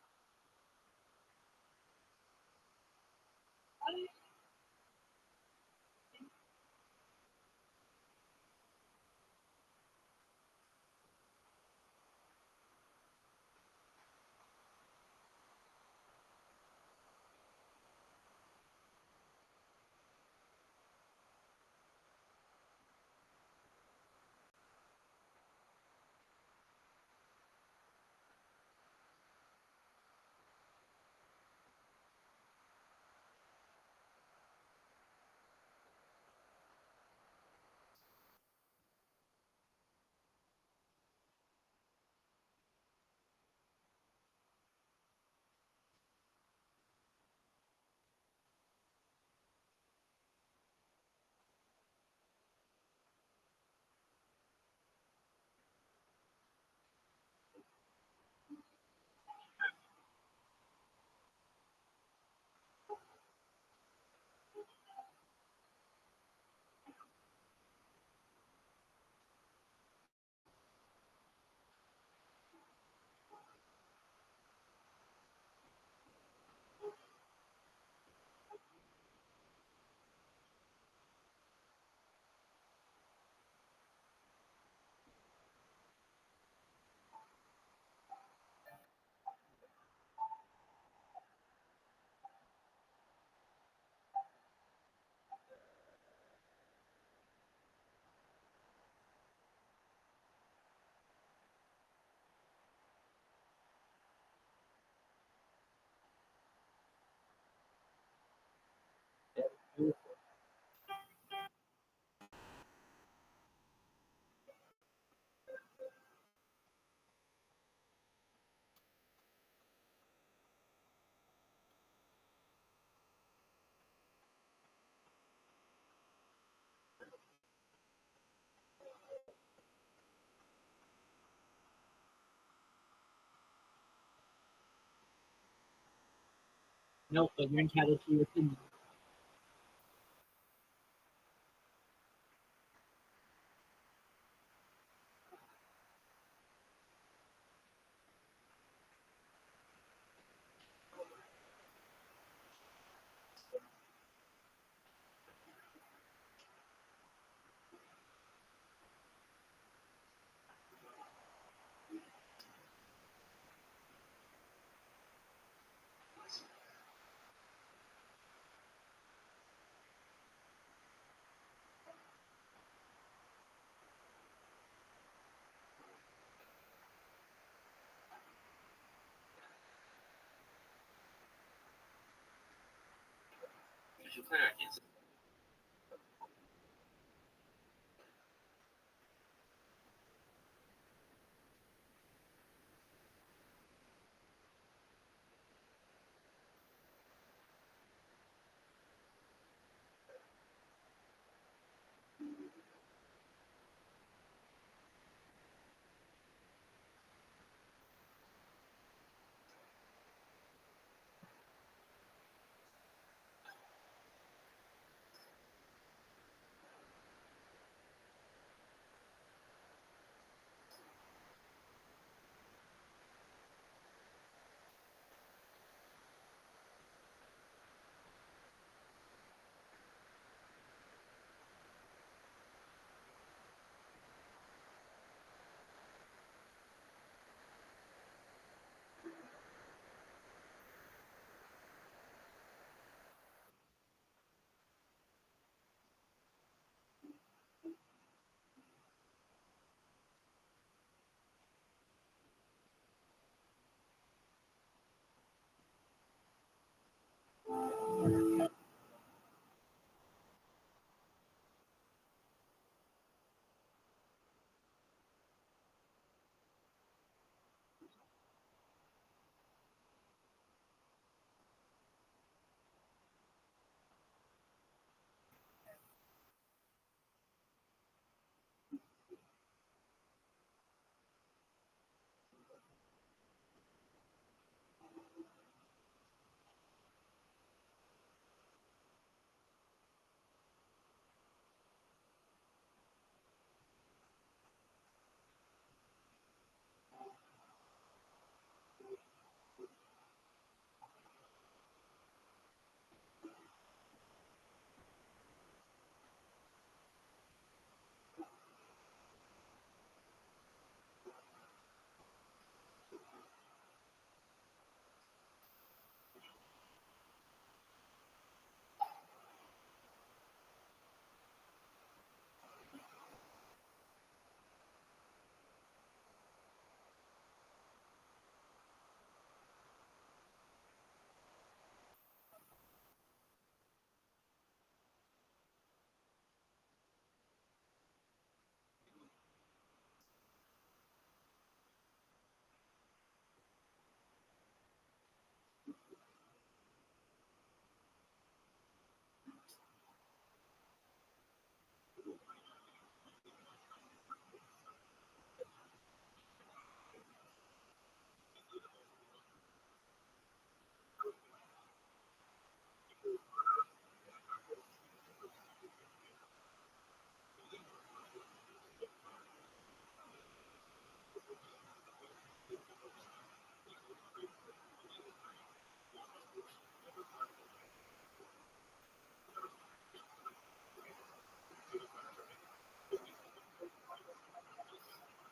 No, but you're entitled to your opinion.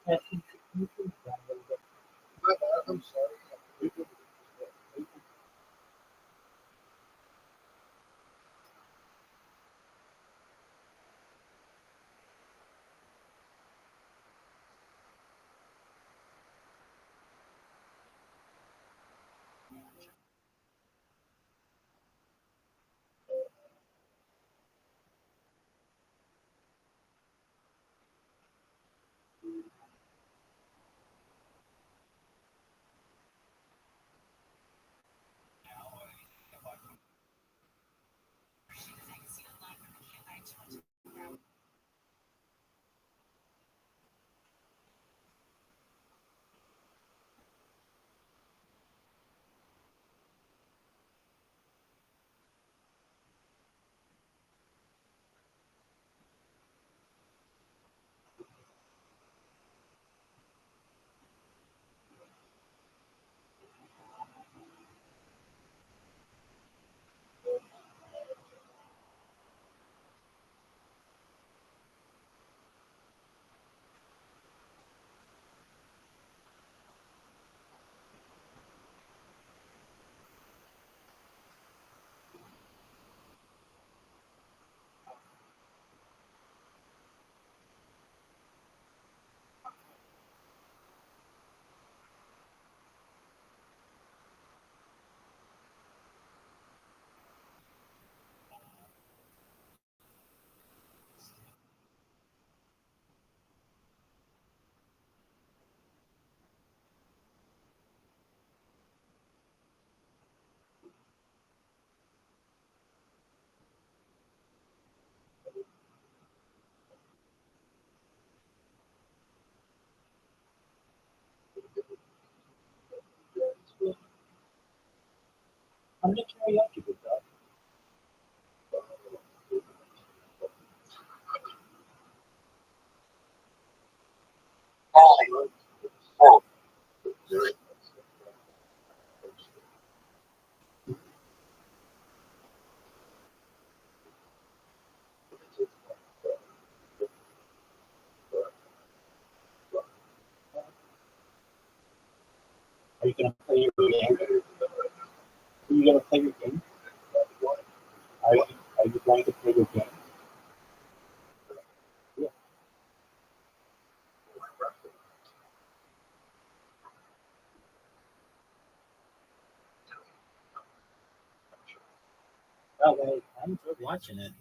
Question, can you please down a little bit? My bad, I'm sorry. I'm gonna karaoke with that. Are you gonna play your game? Are you gonna play your game? Are you, are you going to play your game? Yeah. Oh, well, I enjoyed watching it.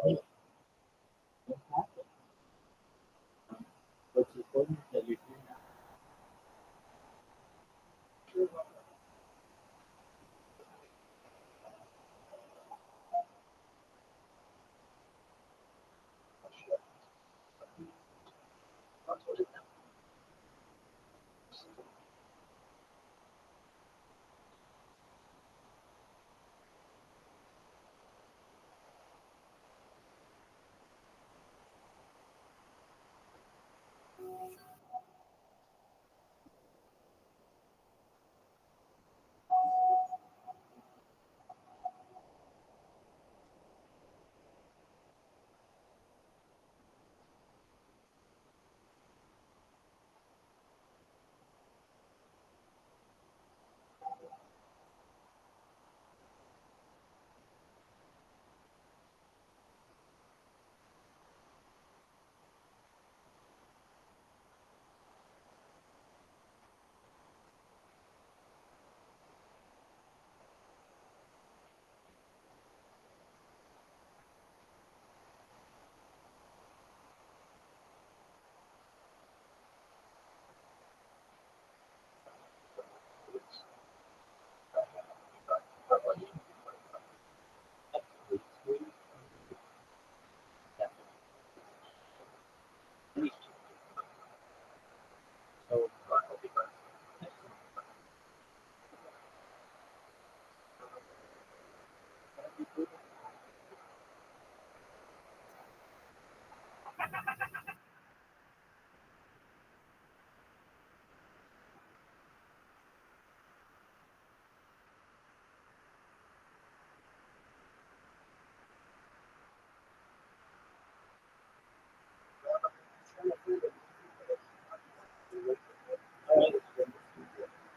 Yeah. What's important is that you're doing that. So, all right.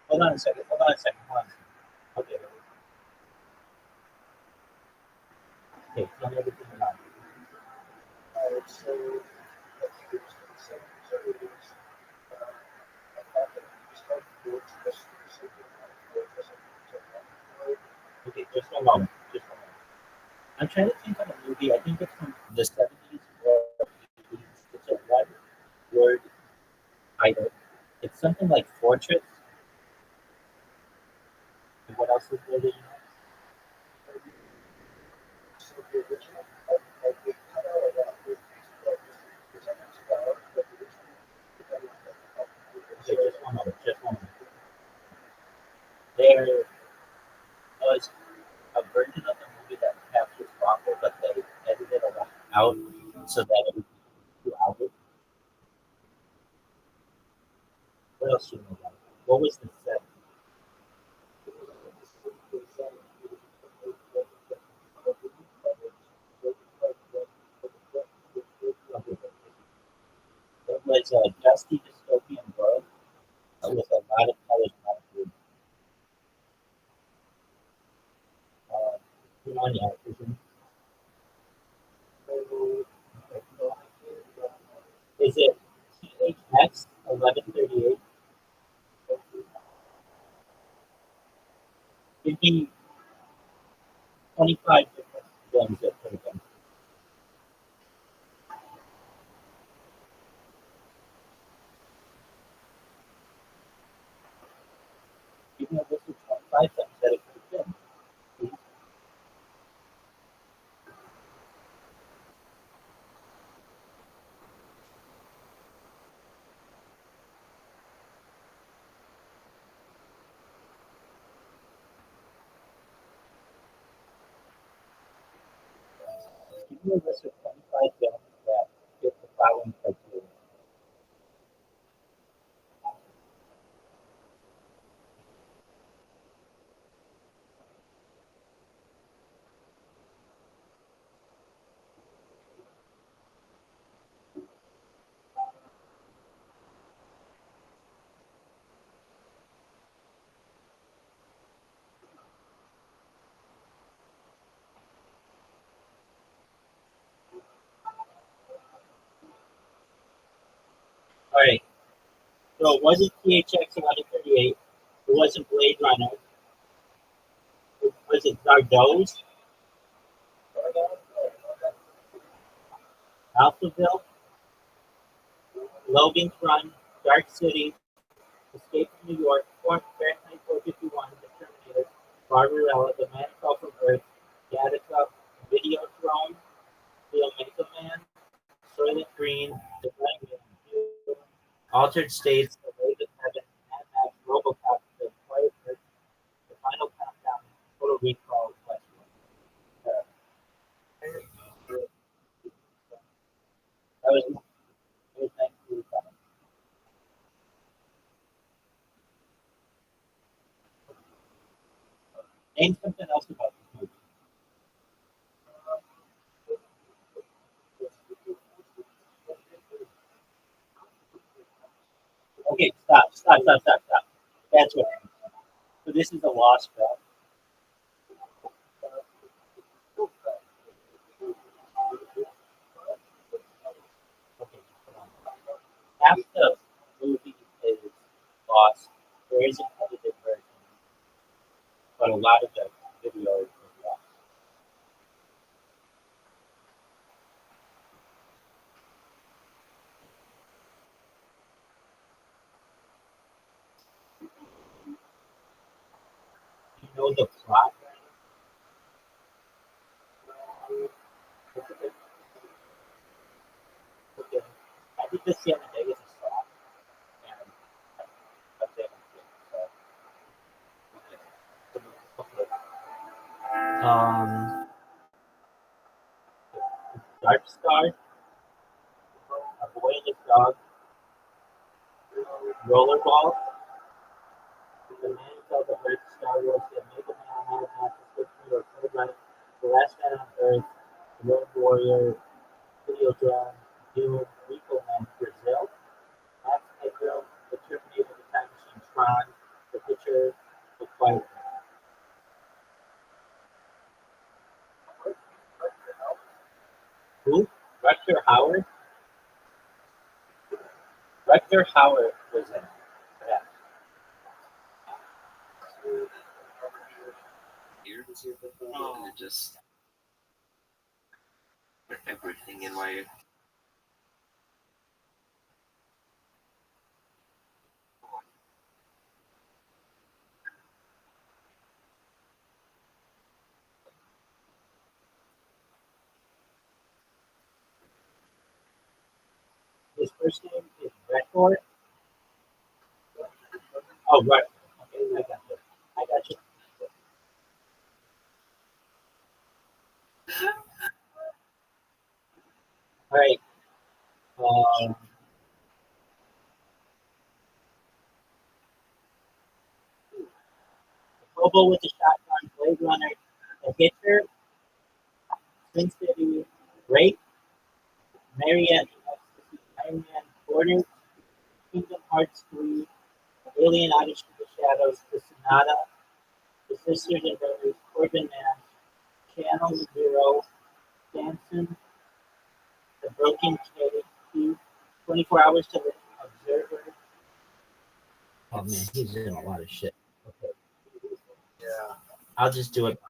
Hold on a second. Hold on a second. Hold on a second. Okay. Okay. Tell me everything about it. Okay. Just one moment. Just one moment. I'm trying to think of a movie. I think it's from the 70s or 80s. It's a one-word title. It's something like Fortress. And what else is there that you know? Okay. Just one moment. Just one moment. There was a version of the movie that captures Rocco, but they edited a lot out so that it would be 2 hours. What else do you know about it? What was the set? Okay. It was a dusty dystopian world with a lot of colors not good. You know any actors in it? 11:38. Give me 25 different gems that could have been. Give me a list of 25 gems that it could have been. Please. Give me a list of 25 gems that fit the following criteria. All right. So it wasn't THX 1138. It wasn't Blade Runner. Was it Zardoz? Alphaville? Logan's Run? Dark City? Escape from New York? Fahrenheit 451? The Terminator? Barbarella? The Man Fell from Earth? Gattaca? Videodrome? The Omega Man? Soylent Green? The Running Man? Altered States? The Ways of Heaven? Mad Max? Robocop? The Quiet Earth? The Final Countdown? Total Recall? Westworld. That was 1985. Name something else about this movie. Okay, stop. That's what it is. So this is a lost film. Okay, hold on. Half the movie is lost. There is an edited version, but a lot of the video is lost. You know the plot? Okay. I did this the other day as a slot, and I did so. Okay. Dark Star, A Boy and His Dog, Rollerball, The Man Who Fell from Earth, Star Wars, The Omega Man, Mad Max, Description or Code Red, The Last Man on Earth, The Road Warrior, Videodrome, Dune, Rico Man, Brazil, Max Headroom, The Terminator, The Time Machine, Tron, The Pitcher, The Quiet. Who? Rutger Hauer? Rutger Hauer was in it. Yeah. Here was your football, and it just put everything in my. His first name is Record. Oh, right. Okay, I got you. All right. Um, Hobo with the Shotgun, Blade Runner, The Hitcher, Sin City, Rape, Mariette, Iron Man, Borders, Kingdom Hearts 3, Alien Out of the Shadows, The Sonata, The Sisters and Brothers, Corbin Man, Channel Zero, Samson, The Broken Cave, 24 Hours to Live, Observer, Oh man, he's in a lot of shit. Okay, Yeah. I'll just do it.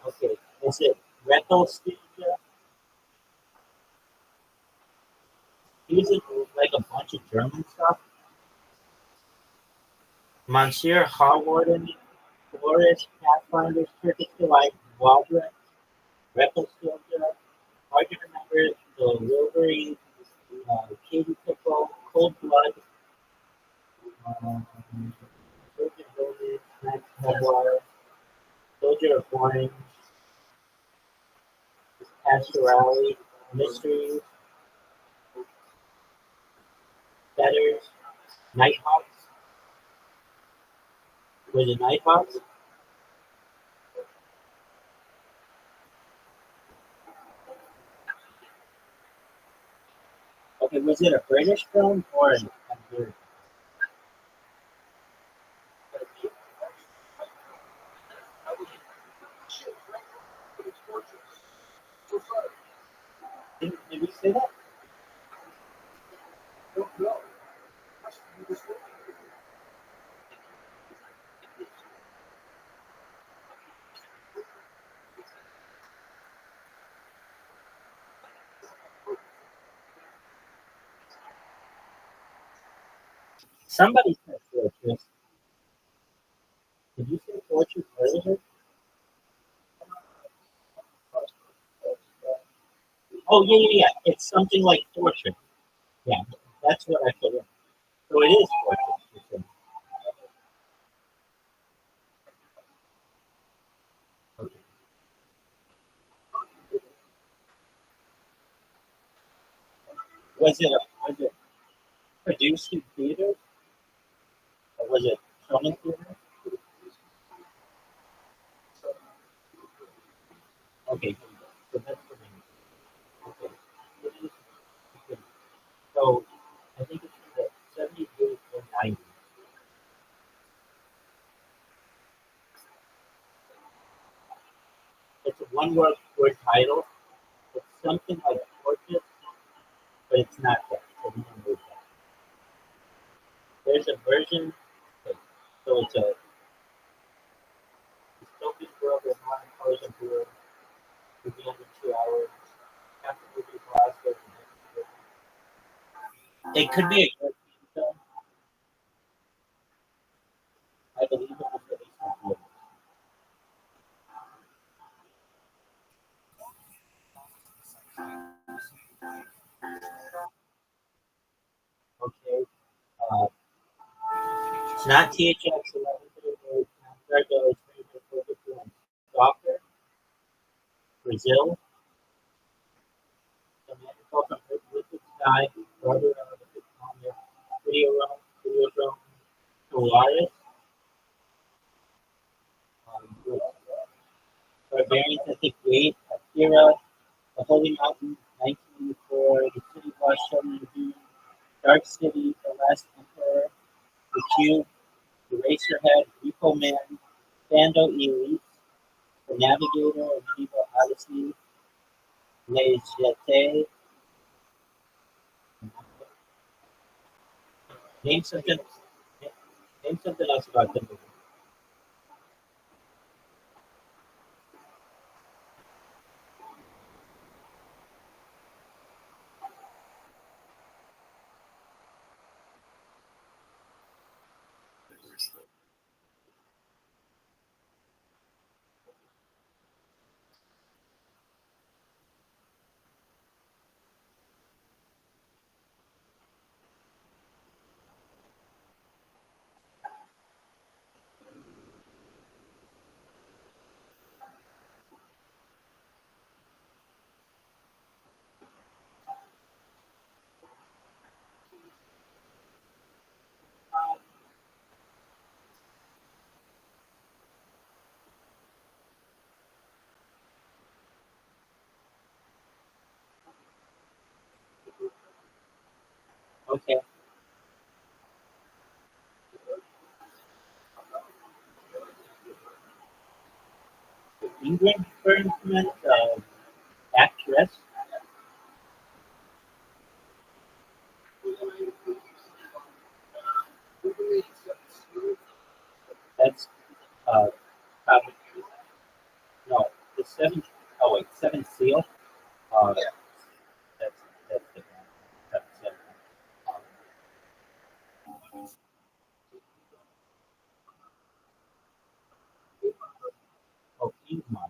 Okay, is it Rothschild? He's in like a bunch of German stuff. Monsieur Harwarden, Forest, Pathfinders, Turkish Delight, Waldron, Rothschild, hard to remember, the Wolverine, Katie Pickle, Cold Blood, um, Soldier Golden, Max Kevlar, Soldier of Orange, Pastorale, Mysteries, Fetters, Nighthawks. Was it Nighthawks? Okay, was it a British film or an American? Did we say that? Somebody said Fortress. Did you say Fortress earlier? Oh, yeah, yeah, yeah. It's something like Fortress. Yeah, that's what I put in. So it is Fortress. Okay. Was it produced in theaters or was it shown in theaters? Okay, so that's the name. Okay. Okay. So I think it's from the 78 or 90. It's a one word title. It's something like Fortress, but it's not that. So we don't move that. There's a version, okay, so it's a dystopian world where modern cars are brewed, could be under 2 hours. Half the movie Glasgow. It could be a European film. I believe it was released in theaters. Okay. Uh, it's not THX 1138. Drago is focused Stalker, Brazil, the man called from Liquid Sky, brother of the Victoria, Videodrome, Solaris, Barbarians at the Gate, Akira, The Holy Mountain, 1984, The City Boss Showing Doom, Dark City, The Last Emperor, The Cube, Eraserhead, Repo Man, Bando Elite, The Navigator, A Medieval Odyssey, Les Jetés. Name something. Name something else about the movie. Okay. Infringement of actress. That's uh, probably no. The seventh. Oh wait, seventh seal. Uh, Yeah. that's the one. Seven, seven. Oh, Ingman.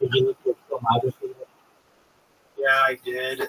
Did you look at filmography? Yeah, I did.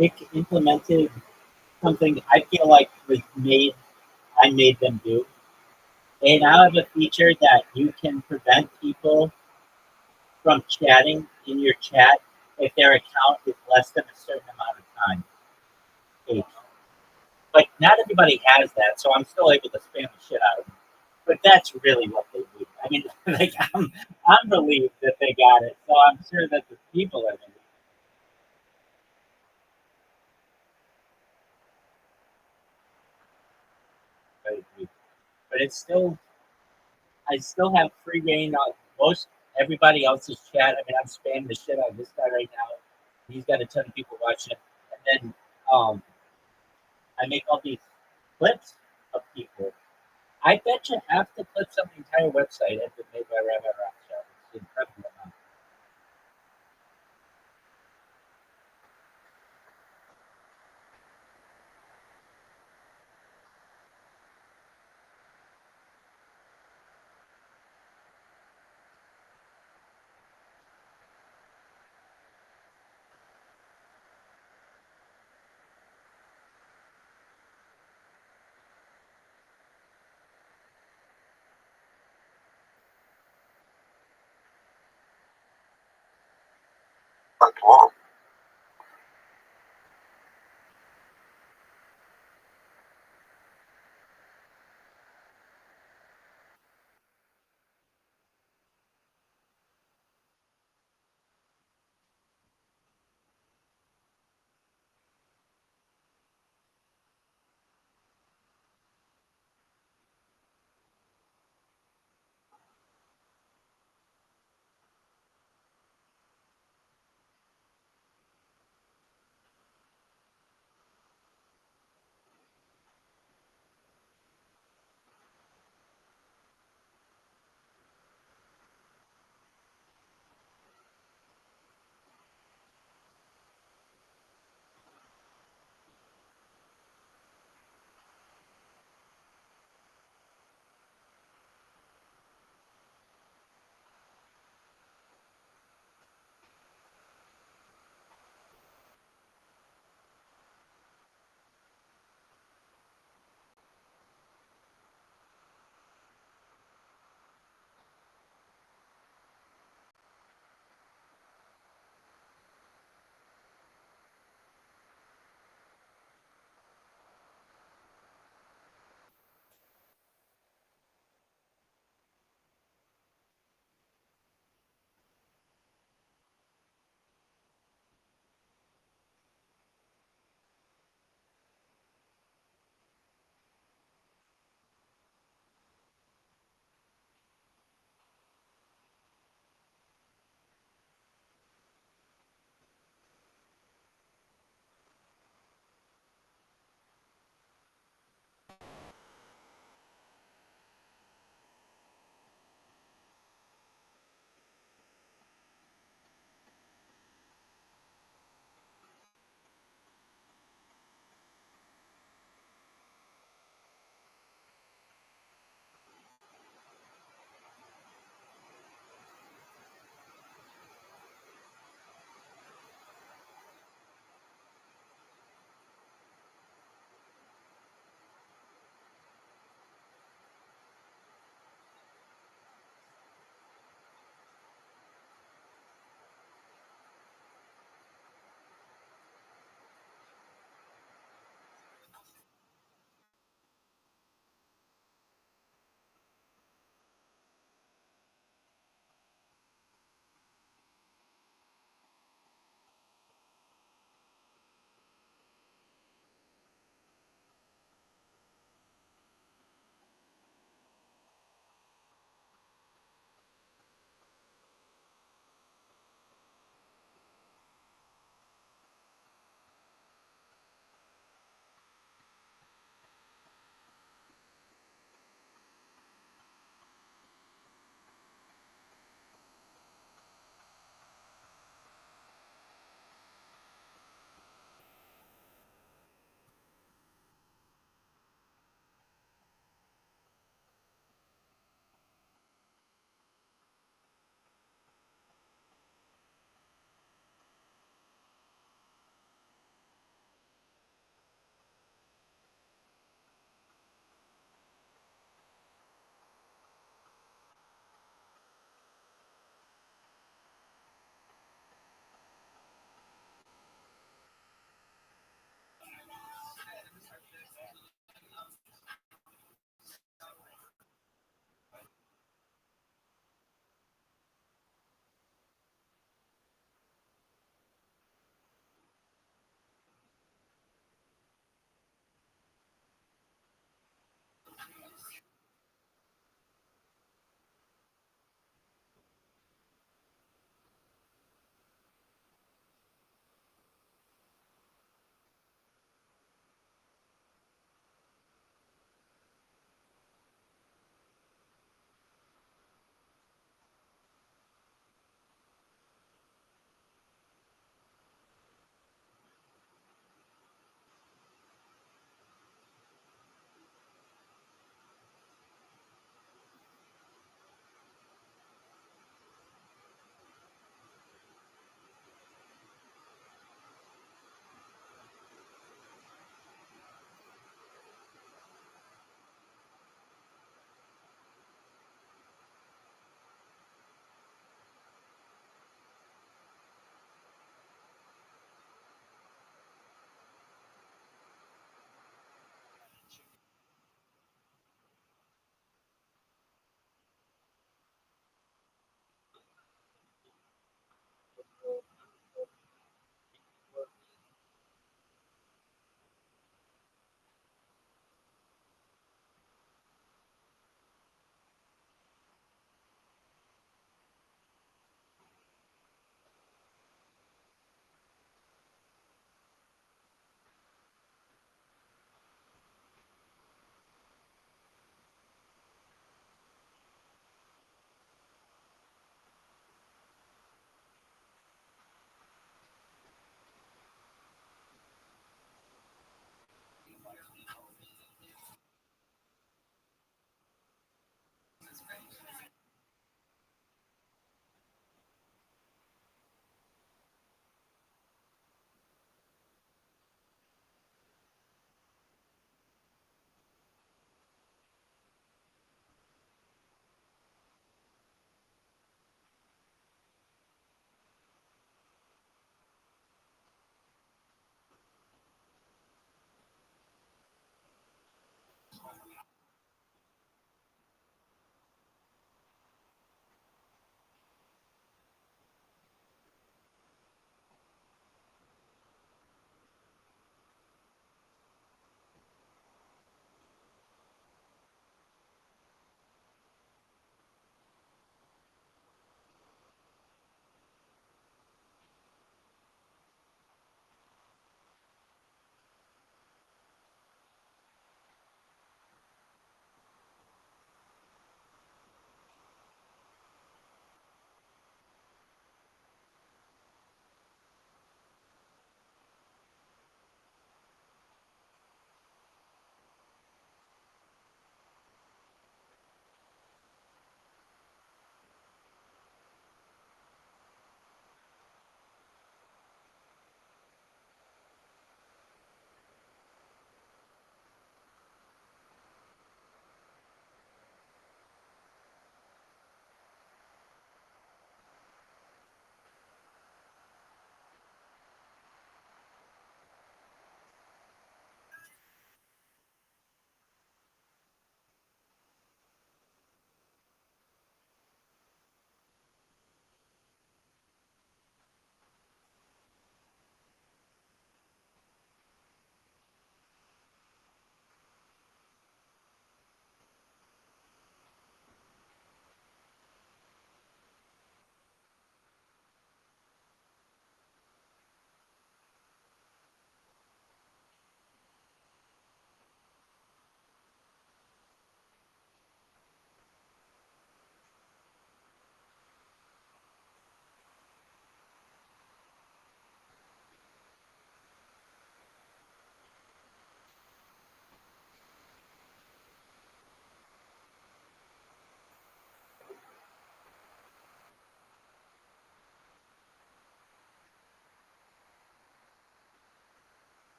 it implemented something I feel like I made them do. They now have a feature that you can prevent people from chatting in your chat if their account is less than a certain amount of time each. But not everybody has that, so I'm still able to spam the shit out of them. But that's really what they need. I mean, like I'm relieved that they got it, so I'm sure that the people are relieved. But it's still, I still have free reign on most everybody else's chat. I mean, I'm spamming the shit out of this guy right now. He's got a ton of people watching, and then um, I make all these clips of people. I bet you half the clips of the entire website have been made by Rabbi Rothschild. It's incredible amount.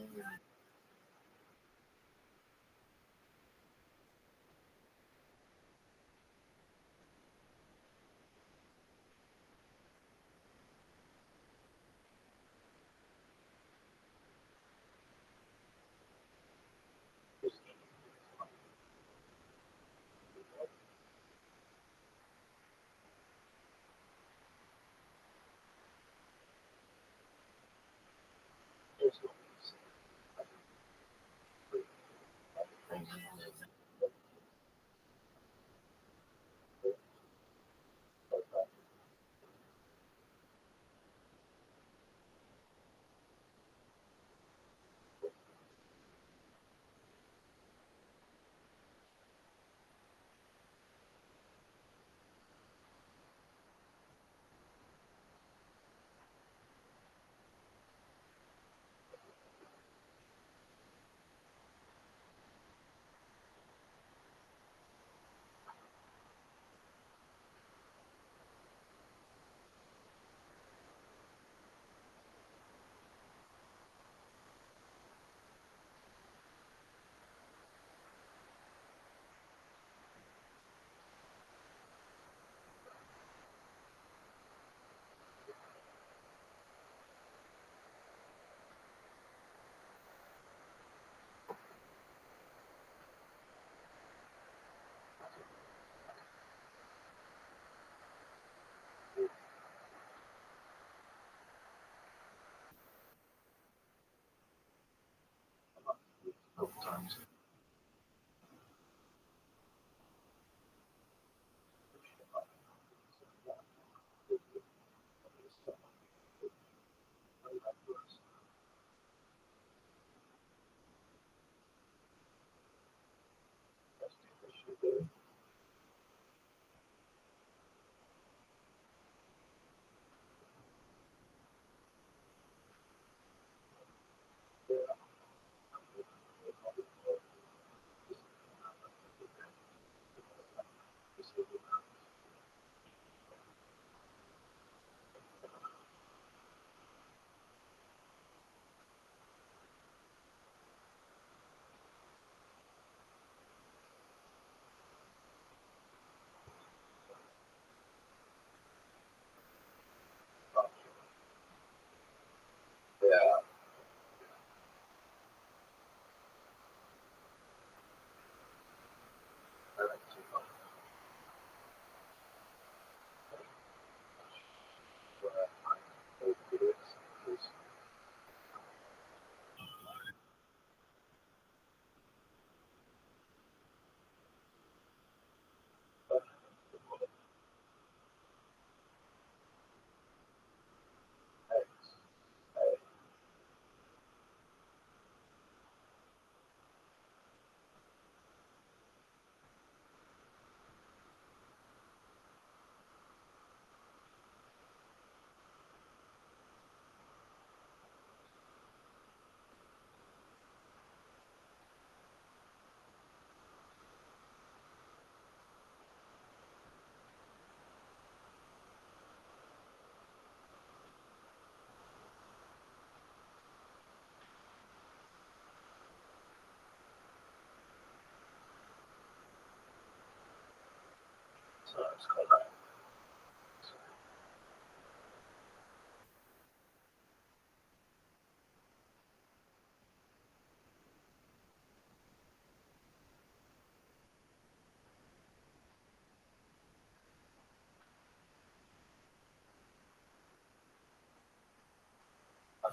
I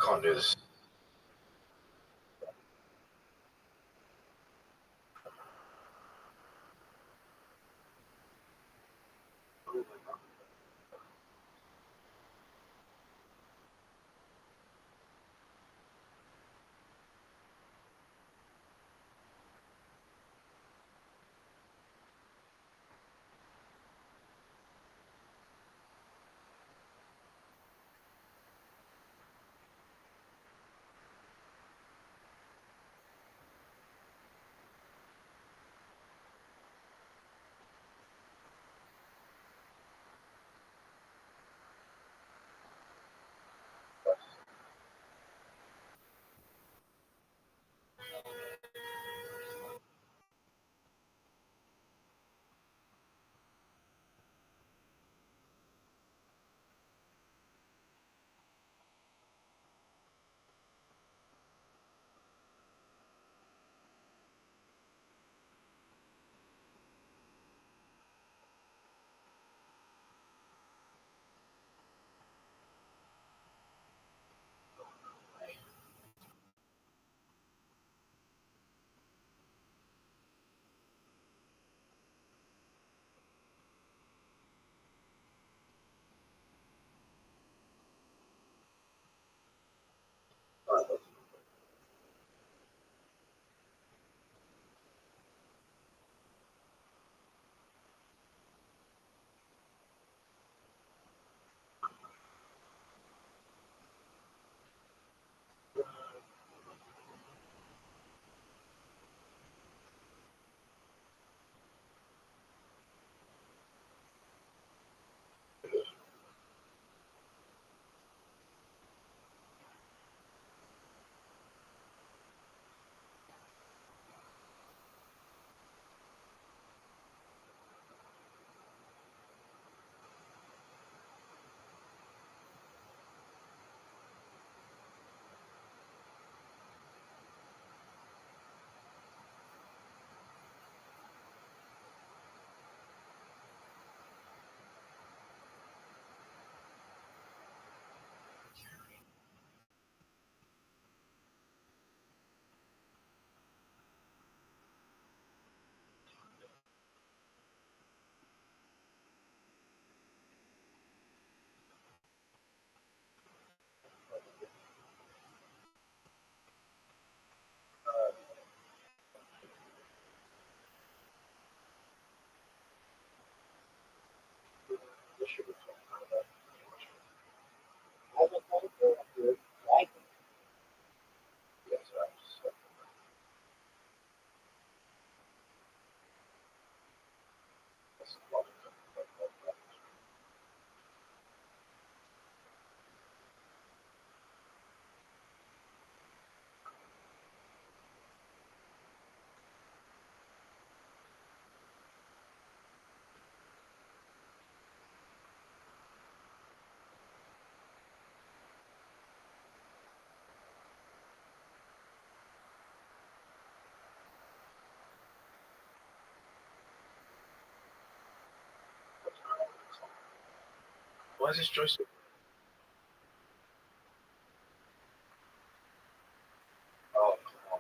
can't do this. Why is this joystick? Oh, come on.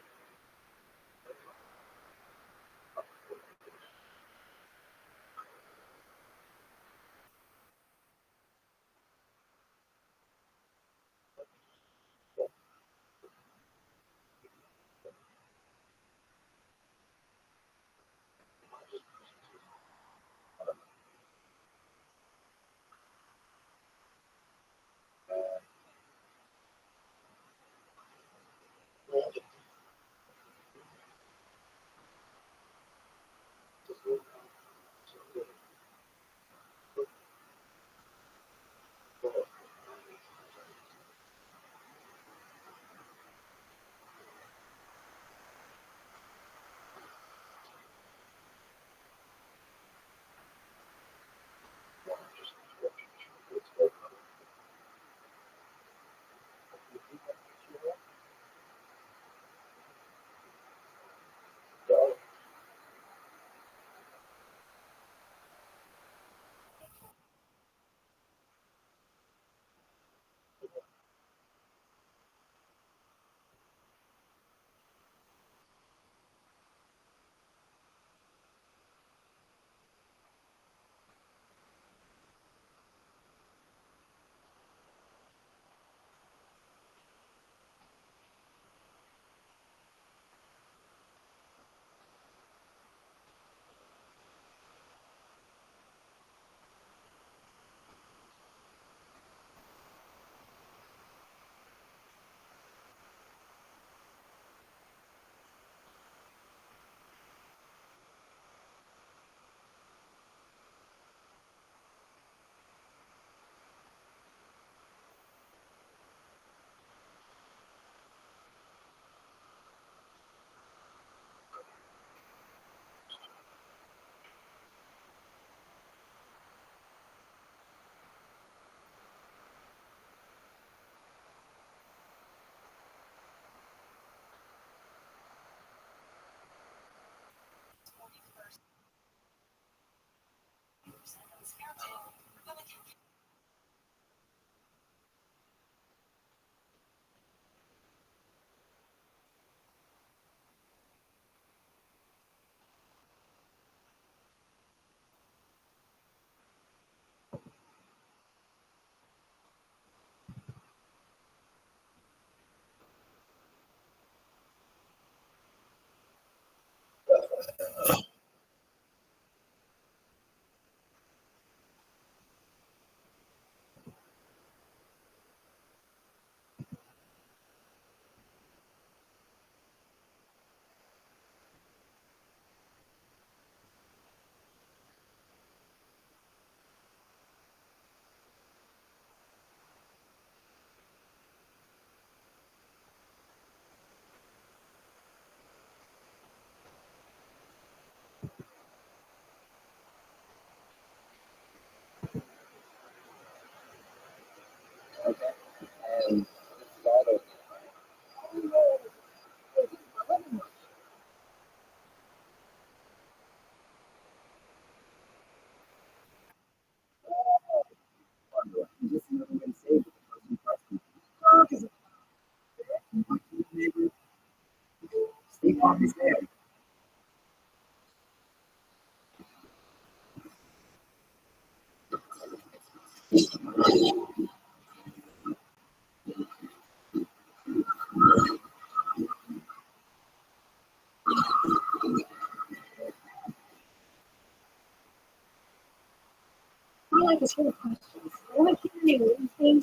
I like this sort of questions. I like hearing anything.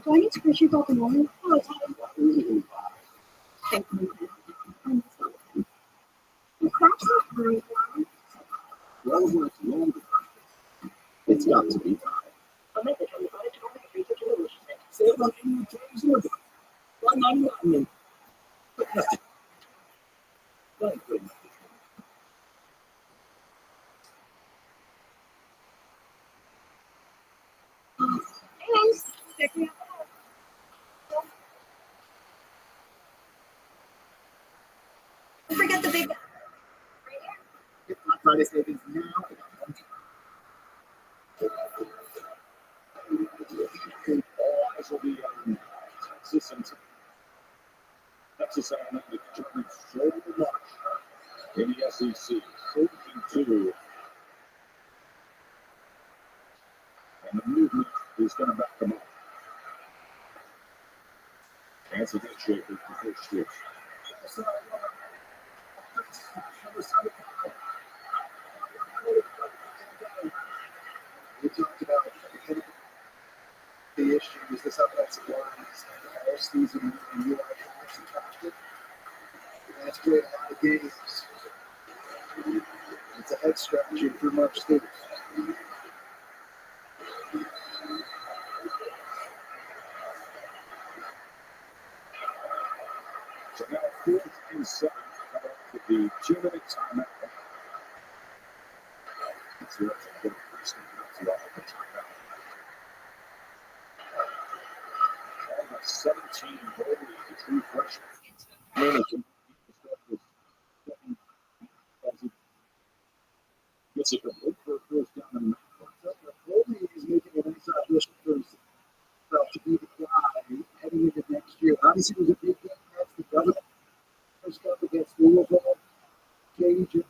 Do I need to push you about the morning? Oh, it's okay. The cracks are very long. It's got to be. I'll make it. Say it like any occasion. Why not? I mean, Don't forget the big. If I try to say this now, All eyes will be on Texas and Texas A&M to determine show the march in the SEC. 14-2. And the movement is going to back them up. That's a good shape for the first switch. We talked about the issues this offensive line has had all season in the UI contracted. That's played a lot of games. It's a head scratcher for Mark Stevens. So now 4th and 7 with the 2-minute timeout. So that's a good first thing off the timeout. On the 17 goal is the true freshman. Gets it complete for a first down and Colby is making a nice audition for himself to be the guy heading into next year. Obviously, it was a big game against the government. First up against Louisville, Cage, and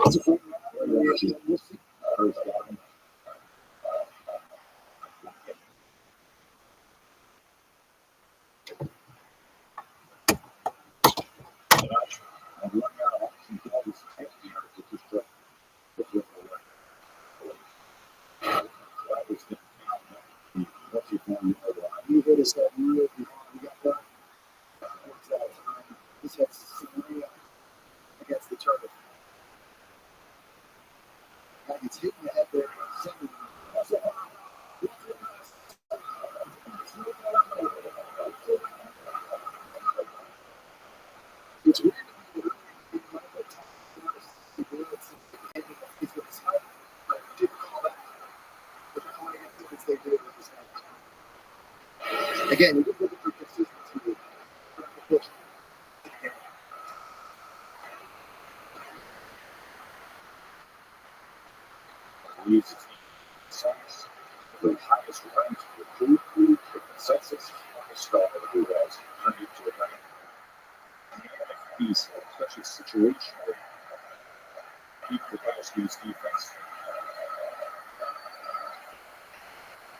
it's a fun round. We'll see. first down. And running out of options, all this 10 yards, which is just away. That was the count. What's your phone yard line? You hit us that real behind. We got that. What's that time? This has Samaria against the Turtle. Like it's hitting the head there. It's weird. Again, you just look at the consistency. Leads the team sacks, the highest ranked recruit, the consensus star who has turned into a dynamic piece, especially situationally. Keep the Bowski's defense.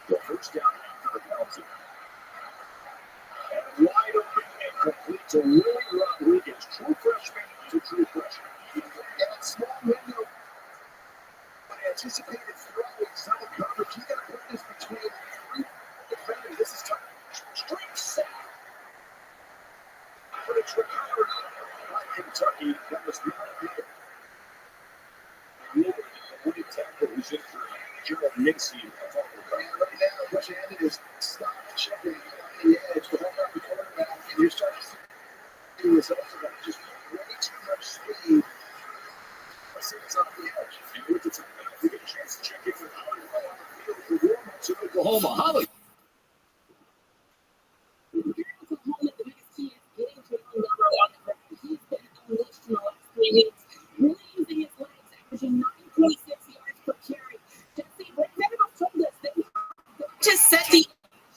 The first down for the penalty. And wide open and complete to Willie Rodriguez. True freshman to true freshman. And it's small window. Anticipated throw inside coverage. You got to put this between three defenders. This is tough. Straight set. But it's recovered by Kentucky. That was not good. The only tackle who's in for Gerald Mincy. Right now, what you ended is stop checking on the edge to hold up the quarterback, and you're starting to see the results of that. Just way too much speed. Let's see what's off the edge. And with the time, we get a chance to check in with Oklahoma to Oklahoma. Holly. Oklahoma, the biggest key is getting to the number on the ground. He's been unleashed in the last 3 weeks, really using his legs, averaging 9.6 yards per carry. Jesse, but Vanderbilt told us that he just set the edge.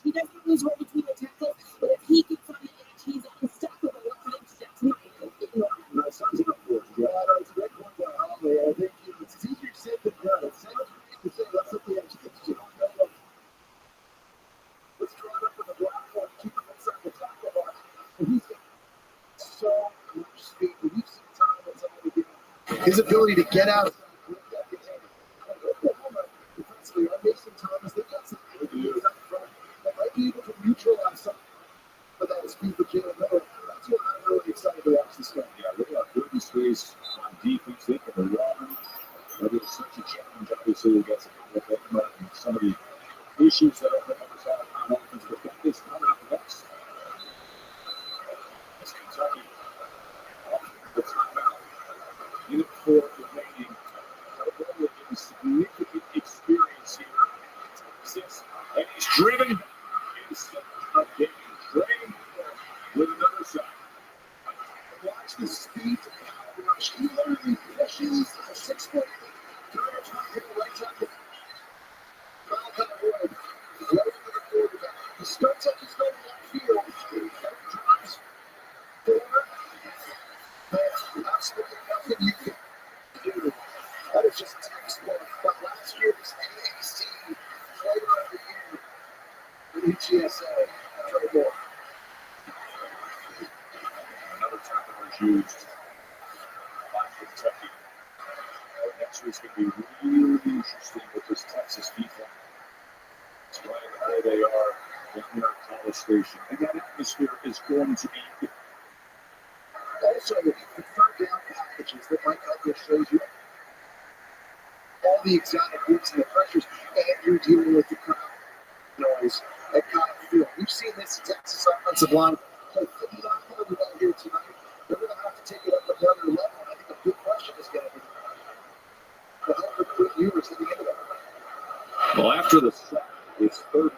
He doesn't lose roll between the tackles, but if he gets on the edge, he's unstoppable. What kind of steps tonight? That sounds enough for it. Yeah, that's a great point by Holly. I think it's easier said than done. It sounds great to say, let's look the edge. Let's draw it up with a block for keep him inside the tackle box. And he's got so much speed. When you've seen time that's all we do. His ability to get out. Oklahoma, defensively, on Mason Thomas, they've got some ideas up front that might be able to neutralize something. But that speed for Jalen Miller. That's what I'm really excited to watch this game. Yeah, look at Burton space on defense. They can run. But it's such a challenge, obviously, against Oklahoma and some of the issues that Oklahoma's had on offense. But that is not up next. As Kentucky off the timeout. Unit 4 remaining. Oklahoma getting significant experience here. Texas, and he's driven instead of getting trained with another shot. Watch the speed to power rush. He literally pushes a 6-foot Kentucky. Next week's going to be really interesting with this Texas defense. It's playing where they are in their college station. And that atmosphere is going to be. Also, the third down packages that Mike Elko shows you, all the exotic routes and the pressures, and you're dealing with the crowd noise at Cotton Field. We've seen this Texas offensive line play phenomenally well here tonight. They're going to have to take it up another level. I think a big question is going to be the help recruit viewers at the end of that. Well, after the sack, it's 30-42.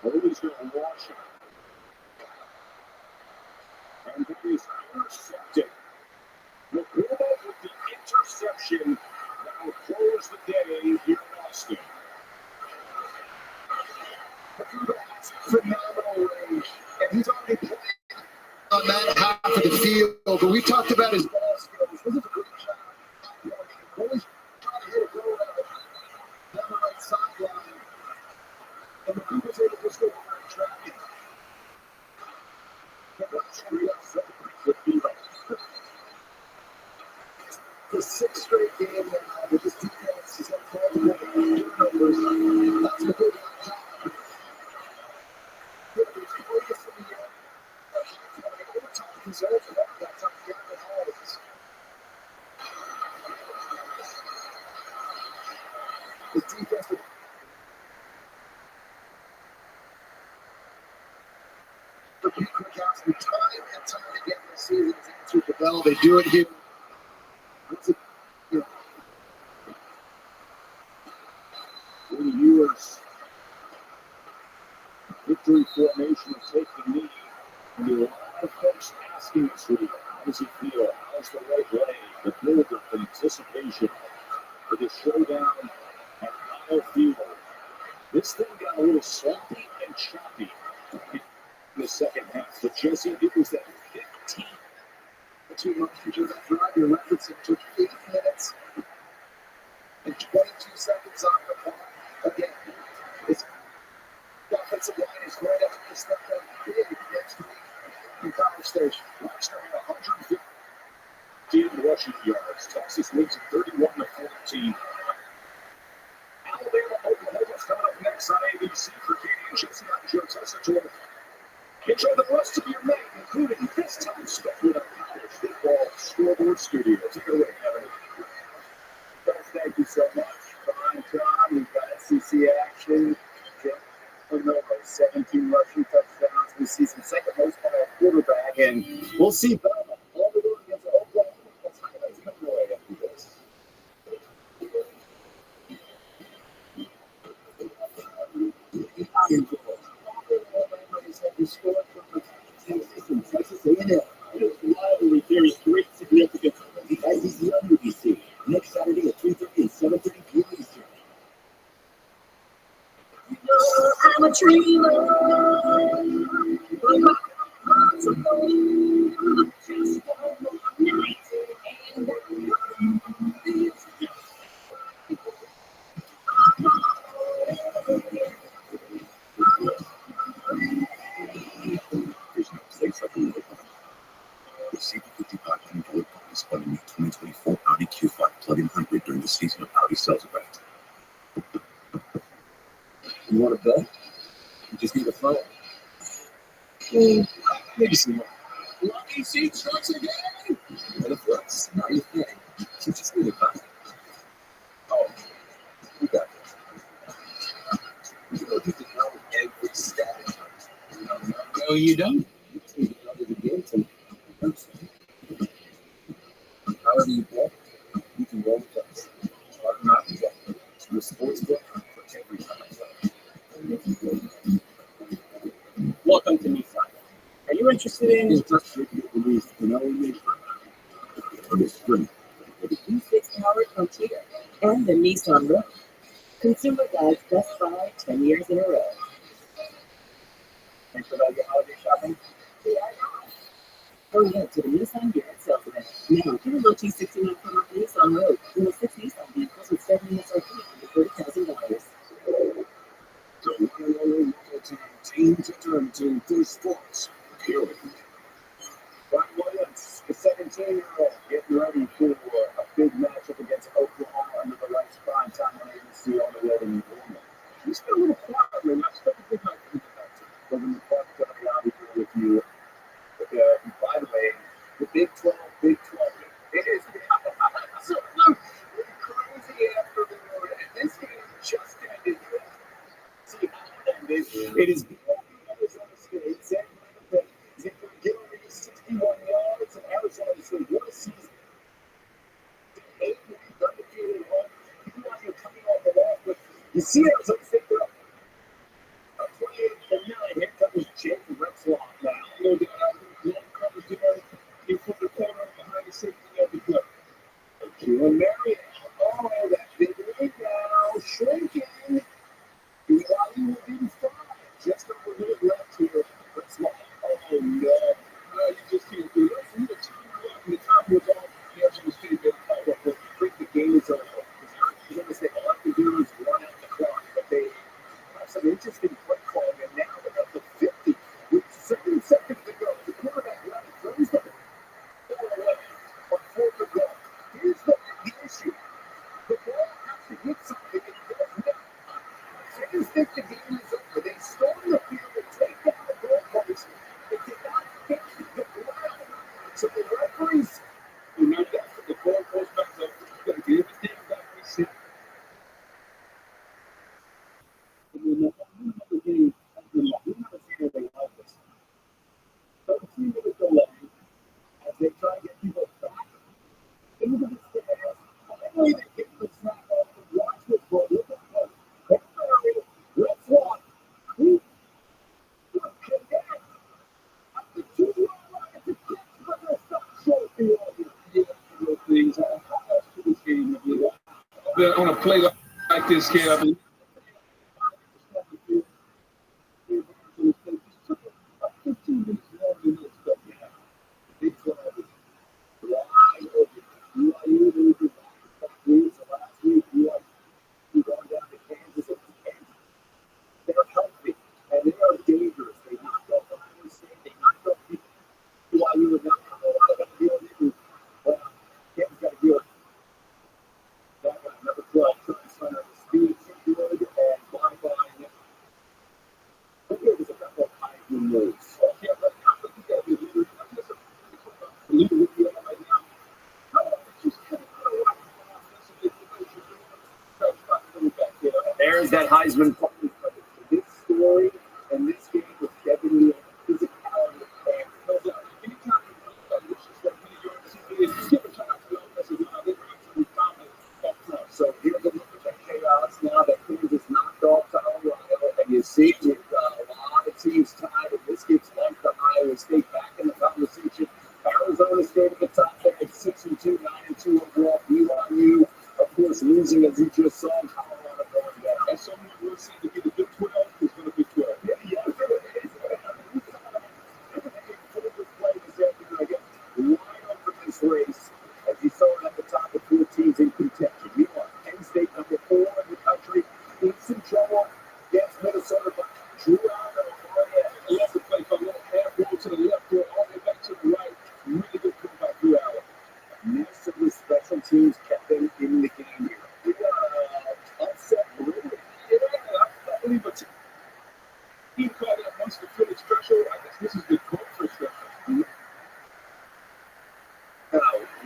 Nobody's going to watch it. And it is intercepted. The Bulldogs with the interception that will close the day here in Austin. Phenomenal range. And he's already playing on that half of the field. But we talked about his ball skills. This is a great shot. Always trying to hit a goal down the right sideline. And the Cougars able to just go over and track it. The sixth straight game now that this defense has had multiple turnovers. That's what they got. There's focus in the air. Overtime concerns and that time down the hallways. The defense with the Pete Kwiatkowski time and time again this season has answered the bell. They do it here. It's a, you know, 3 years. Victory formation is taking the knee. And a lot of folks asking us, how does he feel? How's the right leg? The build-up and anticipation for the showdown at Kyle Field. This thing got a little sloppy and choppy in the second half. But Jesse, it was that 15. the two monsters of that drive you're referencing took 8 minutes and 22 seconds off the clock. Again, this offensive line is going to have to step up big next week in College Station. Last night, 115 rushing yards. Texas leads at 31-14. Alabama, Oklahoma's coming up next on ABC for Katie and Jesse. I'm Joe Tessitore. Enjoy the rest of your night, including this time spent with our College Football Scoreboard Studio. Take it away, Kevin. Guys, thank you so much. Prime time, we've got SEC action. Over 17 rushing touchdowns. We see some second most by a quarterback, and we'll see Bama all the way against Oklahoma. That's highlights coming away after this. Texas and Texas A&M. It is rivalry carries great significance. The SEC WBC next Saturday at 3:30 and 7:30 p.m. Eastern. I'm a dreamer. Receive a 55 $100 bonus on the new 2024 Audi Q5 plug-in hybrid during the season of Audi sales event. You want to bet? You just need a phone. Maybe some more. Lucky seat starts again. And if that's not your thing, you just need a phone. Oh, you got this. You don't need to know every stat. No, you don't. You just need to know the games and however you bet, you can roll with us. Start not to bet. Your sports book for every time. Welcome to Nissan. Are you interested in Just released in only for the spring. The E6 powered Frontier and the Nissan Rogue. Consumer Guide's Best Buy 10 years in a row. Thanks for your holiday shopping. Hurry up to the Nissan Garrett sales event. Now, get a low T69 from the Nissan Rogue. One of 6 Nissan vehicles with 7 MSRP under $30,000. So, Teams enter into Food Sports. Period. Brian Williams, the 17-year-old, getting ready for a big matchup against Oklahoma under the lights prime time on ABC on the road in New Orleans. He's been a little quiet, man. That's been a big night for him tonight. But in the park, I'll be here with you. By the way, the Big 12, it is absolutely crazy afternoon. And this game just ended. See how it ended. It is Arizona State. San Diego State get over to 61 yards, and Arizona State, what a season. 8 weeks undefeated at home. People are coming off the loss, but you see Arizona State, they're up 28-9. Here comes Jake Retzloff now. Long coverage there in front of the corner behind the safety of the club. Jalen Marion. Oh, that big lead now. Shrinking. BYU within 5. Just over a minute left here. Retzloff. Oh, no. You just can't do that. You the time was off. Arizona State made a call up, but I think the game is over. Arizona State, all I can do is run out the clock, but they have some interesting play calling, and now they're up to 50 with 7 seconds to go. The quarterback throws the ball away on 4th to go. Here's the issue. The ball has to hit something. It does not. Fans think the game is over. They storm the field and take down the goalpost. It did not hit the ground. So the referees, you know, the goalpost back up. You got to give the game back to sit. We've never seen anything like this. 13-minute delay as they try to get people back into the stands. Finally, they get the snap off and watch this ball. Look at that. Let's walk. Who connect at the 2-yard line to catch, but they'll stop short field. Yeah, those things. How else could this game have been? Then on a play like this, Calvin. They're healthy and they are dangerous. They knocked off the Iowa State. They knocked off people. BYU was not coming out of that deal. Well, Cam's got to deal with that guy. Number 12, trying to sign up the speed, good, and qualifying. But there was a couple of Heisman moves. So I can't let you got to be a leader. I'm just a leader with you right now. No, just kind of there's that Heisman point. This story and this game was definitely physicality and anytime so here's a look at that chaos now that Kansas knocked off Colorado, and you see with a lot of teams tied, and this gets left to Iowa State back in the conversation. Arizona State at the top there at 6-2, 9-2 overall. BYU, of course, losing as you just saw. Colorado going down. And so many will seem to be the Big 12 is going to be 12. Yeah, wide open this race, as you saw at the top of 4 teams in contention. Meanwhile, Penn State number 4 in the country, in some trouble against Minnesota, but drew out of he has to play from a little half roll to the left or all the way back to the right. Really good comeback through Allen. Massively special teams kept them in the game here. We got upset really. I believe it's he called that once the Philly special. I guess this is the Gopher special.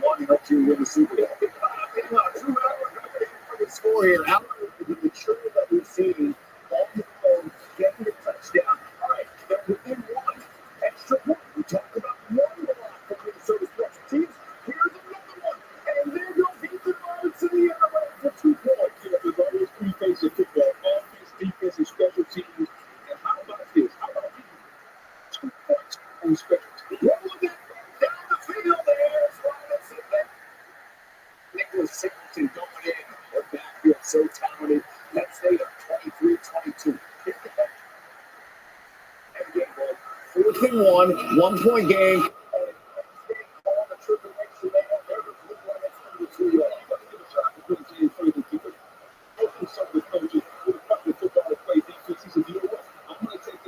One helped you win the Super Bowl. Drew Allen for the score here. Allen, the maturity that we've seen on the phone, getting a touchdown. All right, they're within 1 extra point. We talked about one block from Minnesota special teams. Here's another one, and there goes Ethan Roberts to the other way for 2 points. Yeah, there's always 3 phases of football: offense, defense, and special teams. And how about this? How about 2 points on special teams? What was that? Down the field there. Nicholas Singleton going in. Their backfield so talented. Let's say they're 23-22. And again, 4th and 1 point game. All the tribulation there. They're the blue one that's 2 yards. Let's give a shot to put it in for the keeper. Hopefully some of the coaches will probably football to play defense. He said, you know what? I'm going to take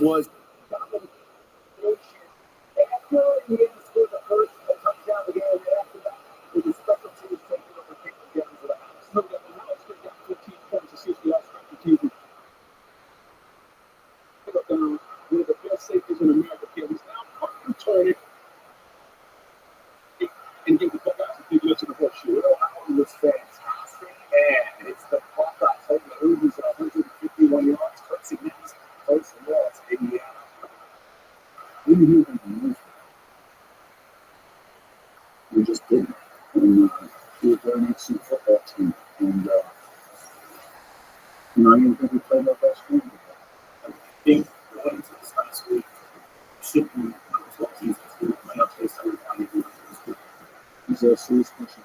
was dominant. After he had scored the first touchdown again, and after that, it was special teams taking over, kicking down to the house. Look at the house, they got 15 points to 60 yards special teams. One of the best safeties in America. He's now returning and give the Buckeyes a big lift to the horseshoe. Will Howard was fantastic, and it's the Buckeyes holding the Hoosiers at 151 yards. Clemson next, close and loss, Indiana. We knew we could lose. We just didn't. And we were very excellent football team. And, I didn't think we played our best game. I think going into this last week, should be what teams can do. My updates that we're finding good. Is there a serious question?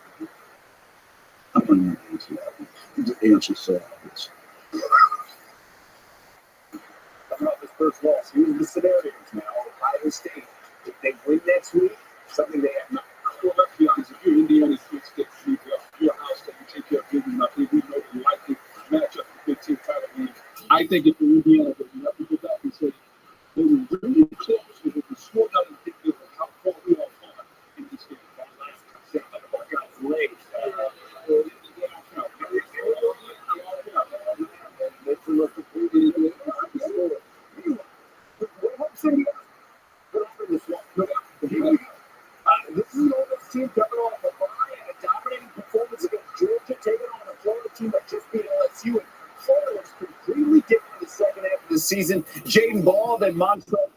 I'm not going to answer that. The answer so obvious. About this first loss, here's the scenarios now. Ohio State, if they win next week, something they have not. Well, let's be honest. If you're Indiana, you're Ohio State, you take care of business. I think we know the likely matchup for the Big Ten title game. I think if you're Indiana, you have to go back and say they were really close. If the score doesn't indicate how far we are far in this game. That last touchdown by the Buckeyes late. This is all this team coming off a bye and a dominating performance against Georgia, taking on a Florida team that just beat LSU. And Florida was completely different in the second half of the season. Jaden Ball, then Montrell.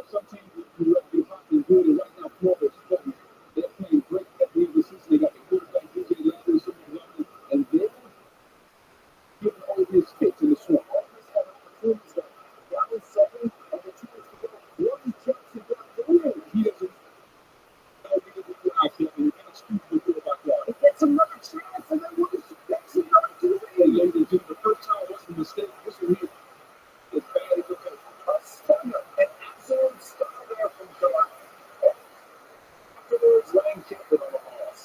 Some teams who are hot and good, and right now Florida's playing. They're playing great at the end of the season. They got the quarterback, DJ Landry, and they're getting all these hits in the swamp. All this had opportunities that down in seven, and the team was to get one Jackson got through. He doesn't. He gets another chance, and then what is another two? The first time wasn't a mistake. This one here is bad. It's okay. A stunner, an absolute stunner there from John. Afterwards, Lane kicked it on the loss.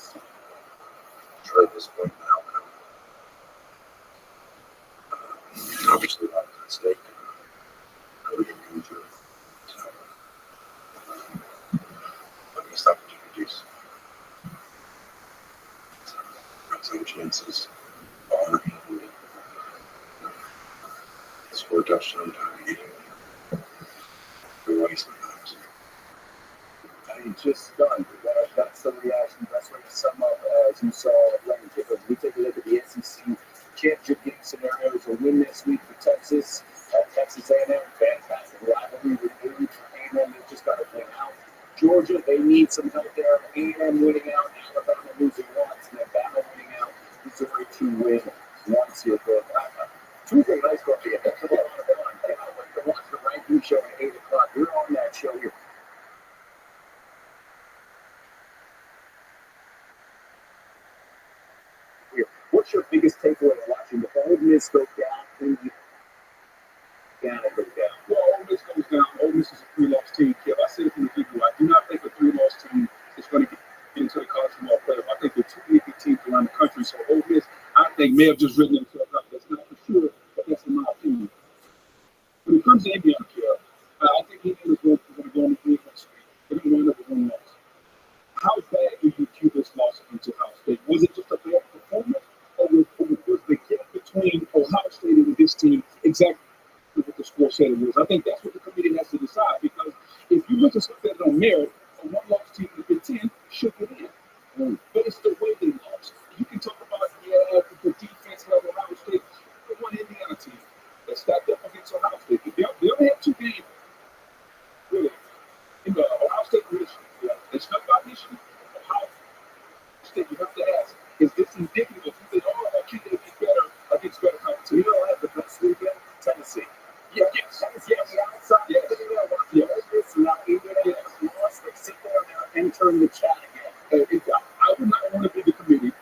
Try this point now. Obviously, that was a mistake. I would get into it. Missed opportunities. Some chances. Ball handling. Score a touchdown time. We're wasting times. I mean, just stunned. That's the reaction. That's what to sum up as you saw Lane kick. We take a look at the SEC championship game scenarios. A win this week for Texas. Texas A&M, fantastic rivalry with A&M. They just got to win out. Georgia, they need some help there. A&M winning out, Alabama losing once, and then Bama winning out. Missouri to win once here. Tuesday night's going to be a heck of a lot of fun. I can't wait to watch the ranking show at 8 o'clock. You're on that show here. What's your biggest takeaway watching the Ole Miss go down and down and go down? Well, Ole Miss goes down. Ole Miss is a three-loss team. Kev, I said it from the beginning. I do not think a three-loss team is going to get into the college football playoff. I think there are too many good teams around the country. So Ole Miss, I think, may have just written themselves out. That's not for sure, but that's in my opinion. When it comes to Indiana, Kev, I think Indiana is going to go on the 3-1 streak. They're going to wind up with one loss. How bad do you view this loss against Ohio State? Was it just a bad performance, or was the gap between Ohio State and this team exactly what the score said it was? I think that's what the committee has to decide, because if you look at something on merit, a one-loss team in the Big Ten should get in. But it's the way they lost. You can talk about the defense level of Ohio State, the one Indiana team that stacked up against Ohio State. They only had two games, really, in the Ohio State and Michigan. They stuck by Michigan. Ohio State, you have to ask, is this indicative of who they are, or can they be better against better competition? You don't have the best weekend, Tennessee. Yes. Tennessee on the outside. Yes. Yes. Now, even if they lost, they sit there now and turn the chat again. I would not want to be the committee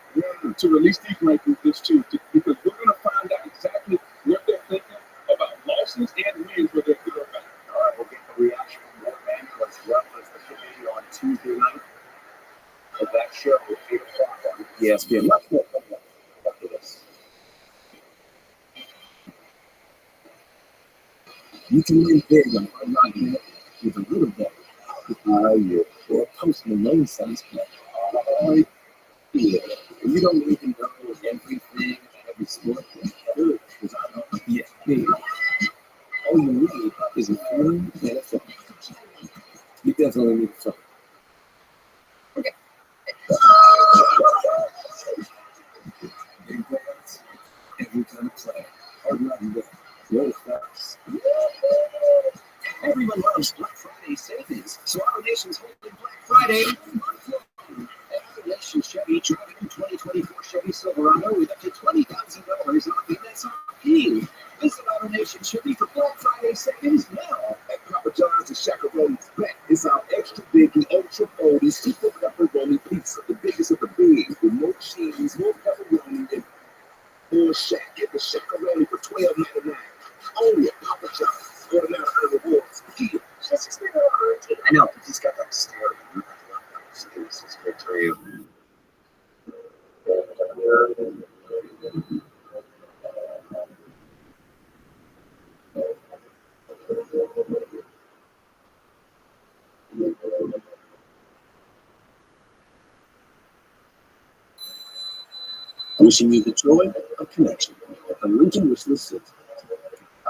to release these rankings this Tuesday, because we're going to find out exactly what they're thinking about losses and wins, where they're good or bad. All right, we'll get the reaction from Orlando as well as the committee on Tuesday night of that show at 8 o'clock on ESPN. Much more coming up after this. You can win big on Hard Bet with a little bet. Yeah. Or Post Malone size bet. Yeah. You don't even know everything, every sport. Good, because I don't. Yeah. Yeah. All you need is a full and a phone. You definitely need a phone. Big brands, every kind of play. Hard Bet. Roll fast. Everyone loves Black Friday savings, so our nation's holding Black Friday month long. Our nation Chevy driving in 2024 Chevy Silverado with up to $20,000 off MSRP. Visit our nation Chevy for Black Friday savings now. At Papa John's and Shakaroni's Bet is our extra big and ultra boldy super pepperoni pizza, the biggest of the big, with more cheese, more pepperoni, and more shack. Get the Shakaroni for $12.99. Only at Papa John's. Order now for rewards. Just explain what warranty. I know, but he's got that stare. This is good for you. Wishing you the joy of connection. A Lincoln wish list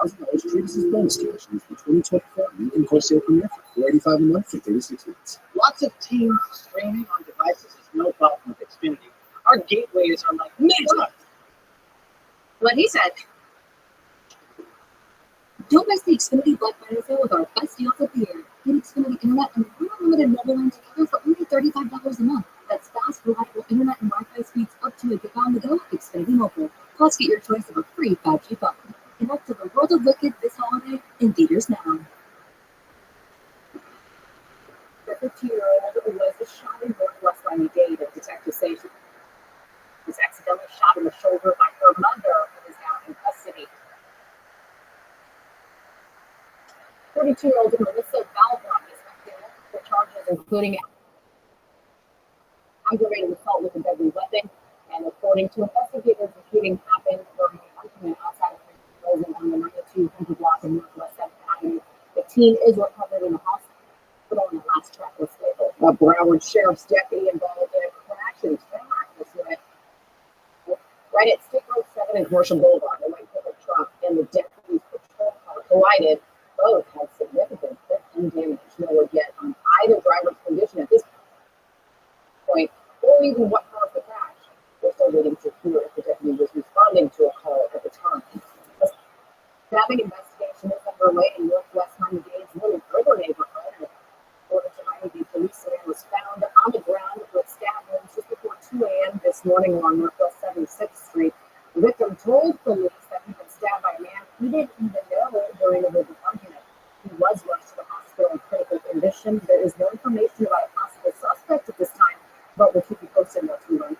$1,000 treats as bonus cash for 2024 Lincoln Corsair Premier for $485 a month for 36 weeks. Lots of teams streaming on devices is no problem with Xfinity. Our gateways are like major. What he said. Don't miss the Xfinity Black Friday sale with our best deals of the year. Get Xfinity Internet and unlimited mobile line together for only $35 a month. That's fast, reliable internet and Wi-Fi speeds up to a gig on the go. Xfinity Mobile. Plus, get your choice of a free 5G phone. Connect to the world of Wicked this holiday in theaters now. The 15-year-old was shot in Northwest Miami-Dade at Detective Station. He was accidentally shot in the shoulder by her mother and is now in custody. 32-year-old Melissa Valbron is acting for charges including aggravated assault with a deadly weapon, and according to investigators, the shooting happened during an argument outside of a building on the 9200 block in Northwest 7th Avenue. The teen is recovered in the hospital in the last track was labeled. A Broward Sheriff's deputy involved in a crash and track was right at State Road 7 and Commercial Boulevard. The white pickup truck and the deputy's patrol car collided. Both had significant theft and damage. No word yet on either driver's condition at this point, or even what caused the crash. We're still waiting to hear if the deputy was responding to a call at the time. A stabbing investigation is underway in Northwest Miami-Dade's Little River neighborhood. According to Miami-Dade police, a man was found on the ground with stab wounds just before 2 a.m. this morning along Northwest 76th Street. The victim told police that he'd been stabbed by a man he didn't even know during a verbal argument. He was rushed to the hospital in critical condition. There is no information about a possible suspect at this time, but we'll keep you posted once we learn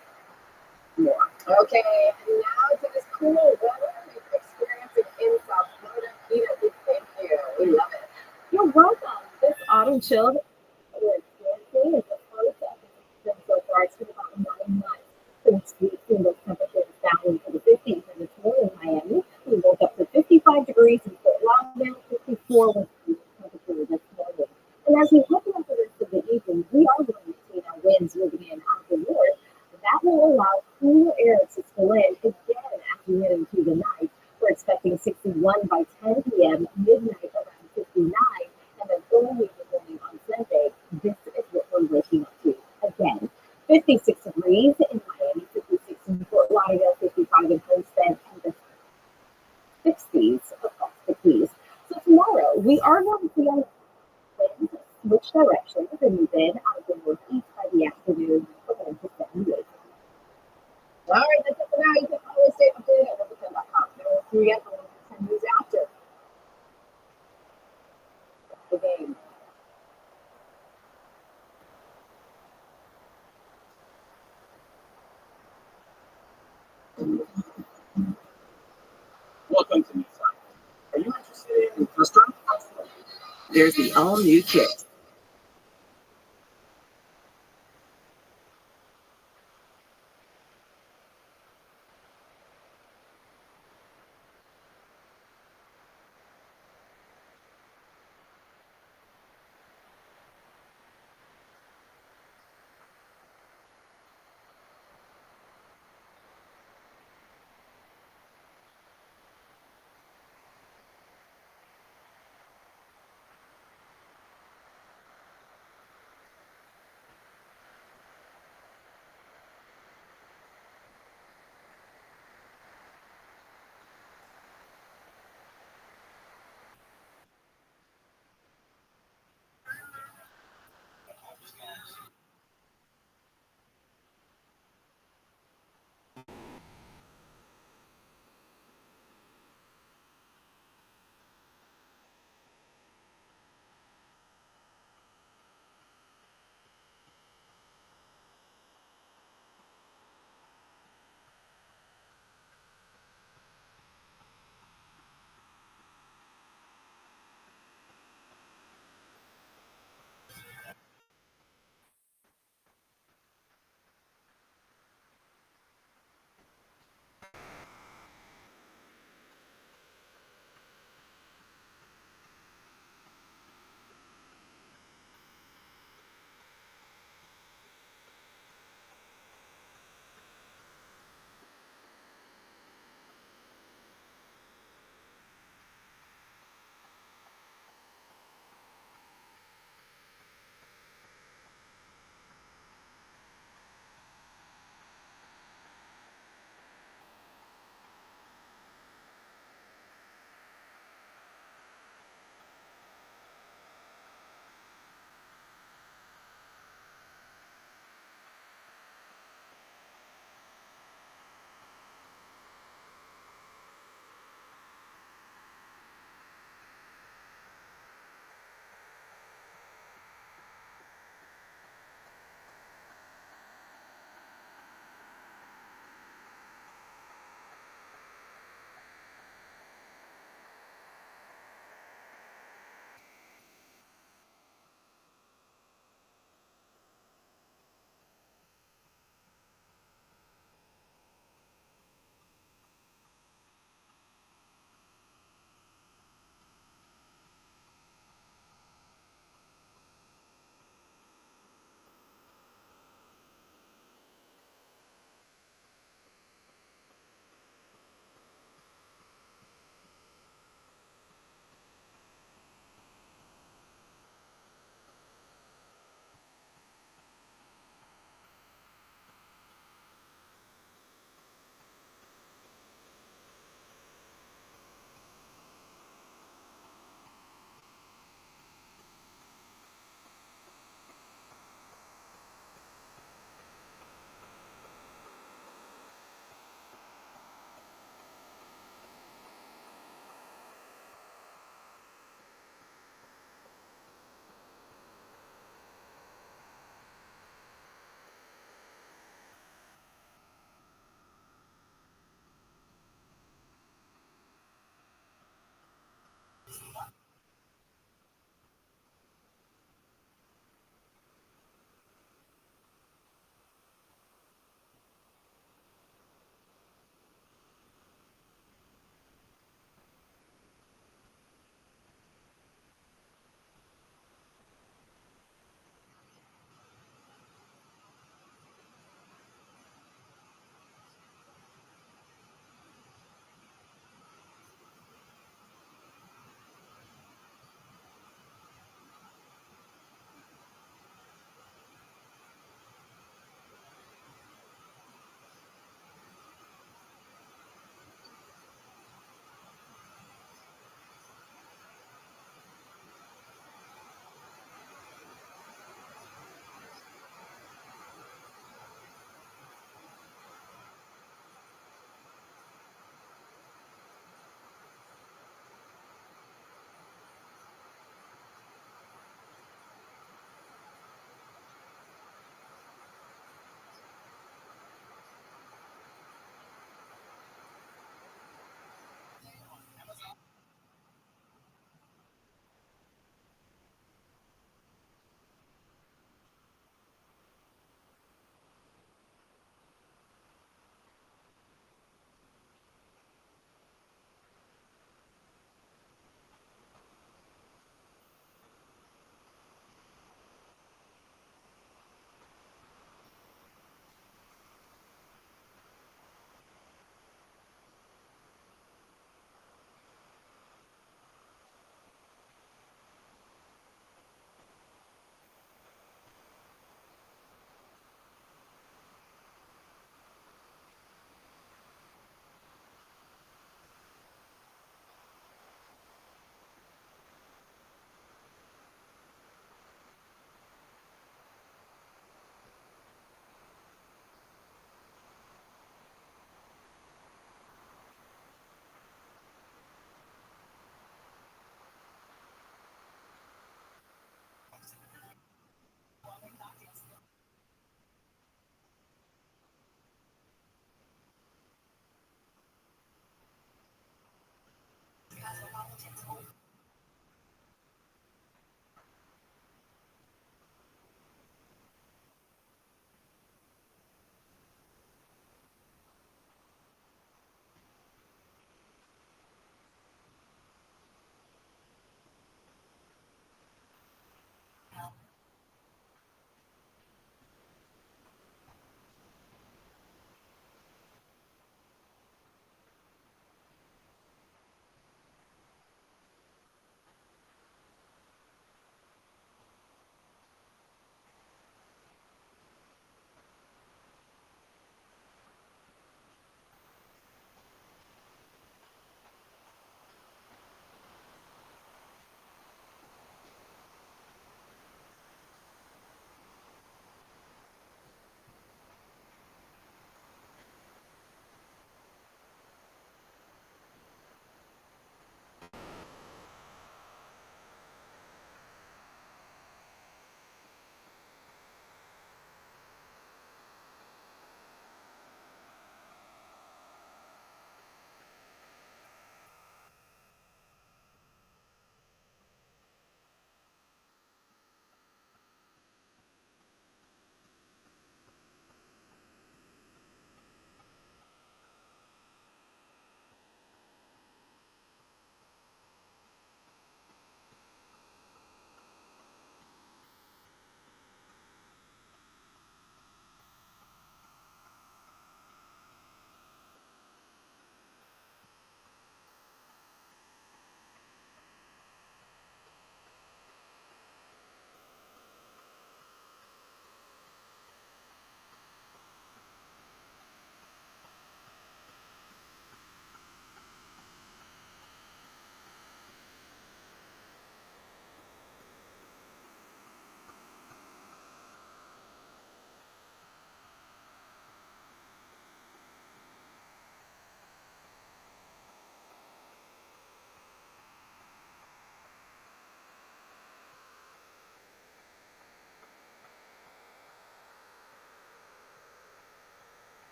more. Okay, and now to this cool weather we're experiencing in South Florida. Tina, thank you. We love it. You're welcome. This autumn chill is fancy. It's the first episode so far. It's been about 9 months since we've seen those temperatures down into the 50s. And this morning in Miami, we woke up to 55 degrees in Fort Lauderdale, 54 was the temperature this morning. And as we head into the rest of the evening, we are going to see now winds moving in out of the north. That will allow cooler air to spill in again as we head into the night. We're expecting 61 by 10 p.m., midnight around 59, and then early in the morning on Sunday, this is what we're waking up to. Again, 56 degrees in Miami, 56 in Fort Lauderdale, 55 in Homestead, and the 60s across the Keys. So tomorrow, we are going to see our winds switch directions and move in out of the northeast by the afternoon, according to 78. All right, that's it for now. You can always stay updated at RoboChem.com. We'll see you again for 10 news after the game. Welcome to New York. Are you interested in restaurant? There's the all-new kit.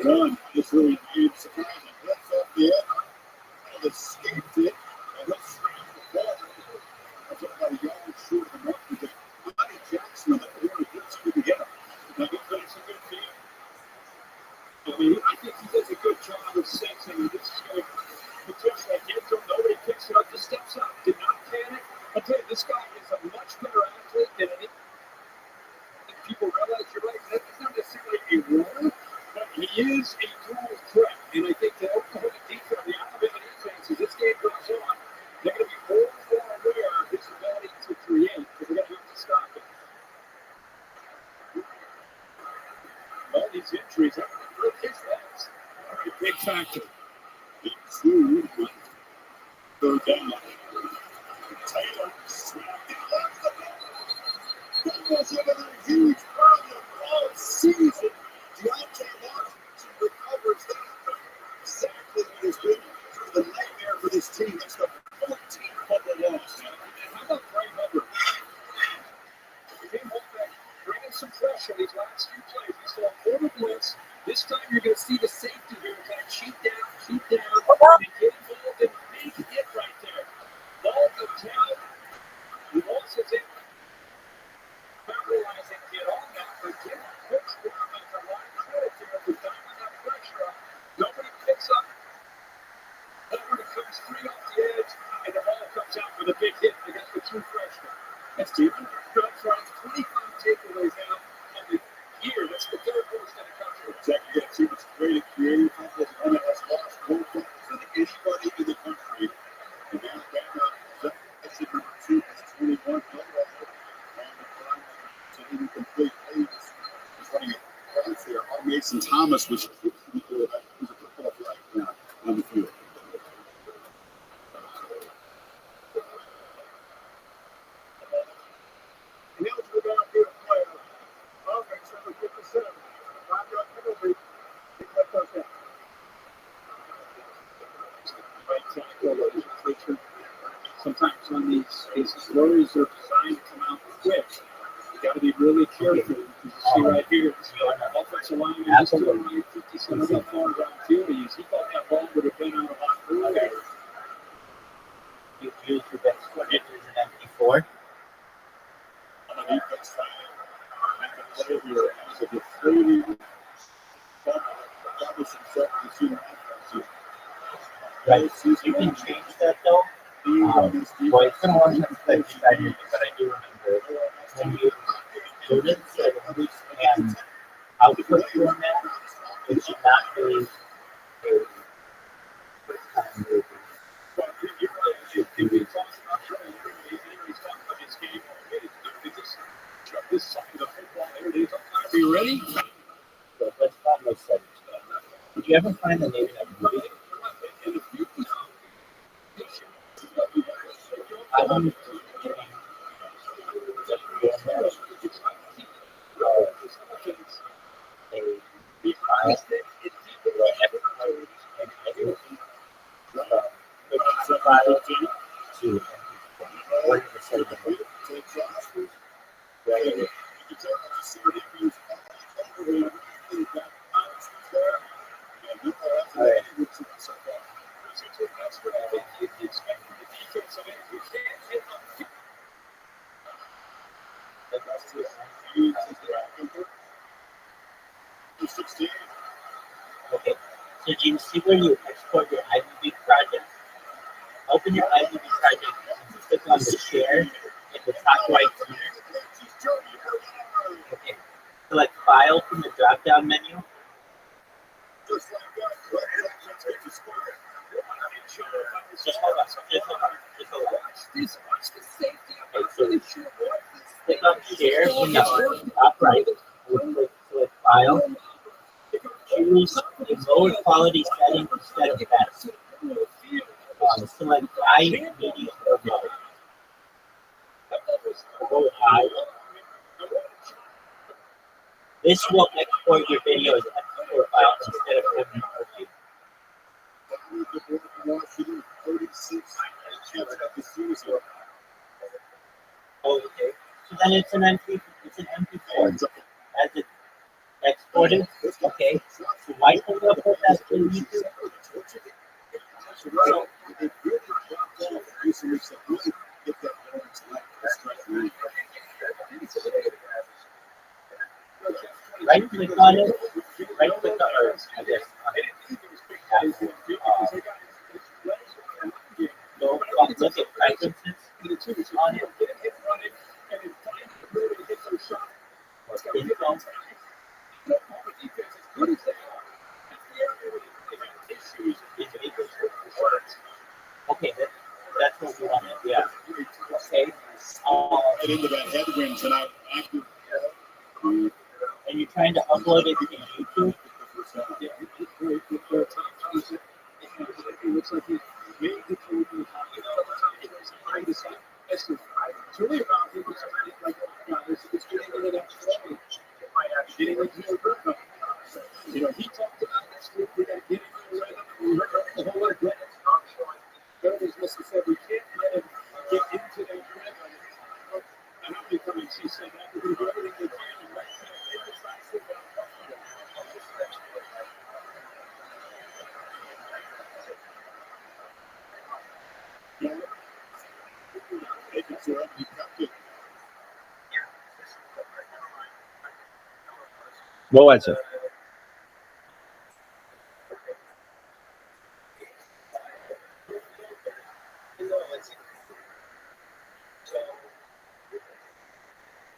run just really made surprising. That's off the edge. And escaped it. And he'll scramble the ball. That's about a yard short of the mark. But Monty Jackson on the corner gets good to get him. Now he plays a good team. I mean, I think he does a good job of sensing this is going to potentially get to him. Nobody picks it up, just steps up. Did not panic. I tell you, this guy is a much better athlete than any. People realize you're right. That's not necessarily a runner, but he is a dual threat. And I think the Oklahoma defense, the Alabama defense, as this game goes on, they're going to be more and more aware of his ability to create because they're going to have to stop it. All these injuries are going to hurt his legs. All right, big factor. Big two, third down. Taylor snapped it left the ball. Bengals have a huge problem all season. Deontay Washington recovers that. Exactly what has been sort of the nightmare for this team. That's the 14th fumble loss. And how about Bray Hubbard? He came home back, bringing some pressure these last few plays. He saw a quarter blitz. This time you're going to see the safety here kind of cheat down, and get involved and make it right there. Ball goes down. He loses it. Realizing get on that, but get quick square makes a lot of credit there for diving that pressure up. Nobody picks up. Hubbard comes straight off the edge, and the ball comes out with a big hit against the true freshman. That's Stephen Guthrie, 25 takeaways now on the year. That's the third worst in the country. Exactly. That team is great at creating offensive one that has lost more points than anybody in the country. And Alabama, that's the number 2, that's 21. Incomplete pace. He's running a pass there on Mason Thomas, which was a football flag now on the field. Eligible downfield player. Offense number 57. 5-yard penalty. Pick that touchdown. Right tackle. Sometimes on these stories are designed to come out quick. Got to be really careful. You see right here, offensive lineman just to around 57 yards downfield. He thought that ball would have been out a lot earlier. You use your best foot as an MP4. On the defense side, I can play here as a deflating establish himself in the senior offense. Right. You can change that though. Well, it's been a long time since I decided, but I do remember when you students and output format, it should not be a first-time movie. Are you ready? So let's not make sense. Did you ever find the name of that movie? I don't Okay, so do you see where you export your IMDb project? Open your IMDb project and click on the share in the top right corner. Okay, select File from the drop-down menu. Just hold on. Okay, so click on Share in the top right. Select File. Choose the lower quality setting instead of best. Select high, medium, or low. Go high. This will export your video as MP4 file instead of MP4. Oh, okay. So then it's an MP4. As it Exported? Okay. Why can you put that to YouTube? Well, it really dropped off recently, so really get that balance like this right now. Right click on it. Right click on it. I guess. Go look at preferences on it. Or info. Okay, that's what we wanted. Yeah. Okay. Get into that headwind tonight after. And you're trying to upload it to YouTube? It looks like he made the trade. It's really about people like, it's getting into that flow. Getting into the rhythm. He talked about this week. We got to get into the rhythm. We heard the whole lot of that. Everybody's listening said we can't let him get into that rhythm. And how many times he said that? We do everything we can and let him indecisive and uncomfortable. What was it?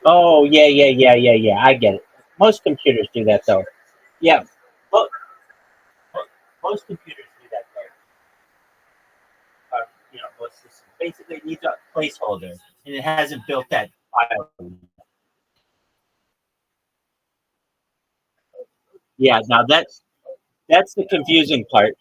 Oh, yeah. I get it. Most computers do that, though. Yeah. Most computers do that, though. Most systems. Basically, it needs a placeholder, and it hasn't built that file. Yeah, now that's the confusing part.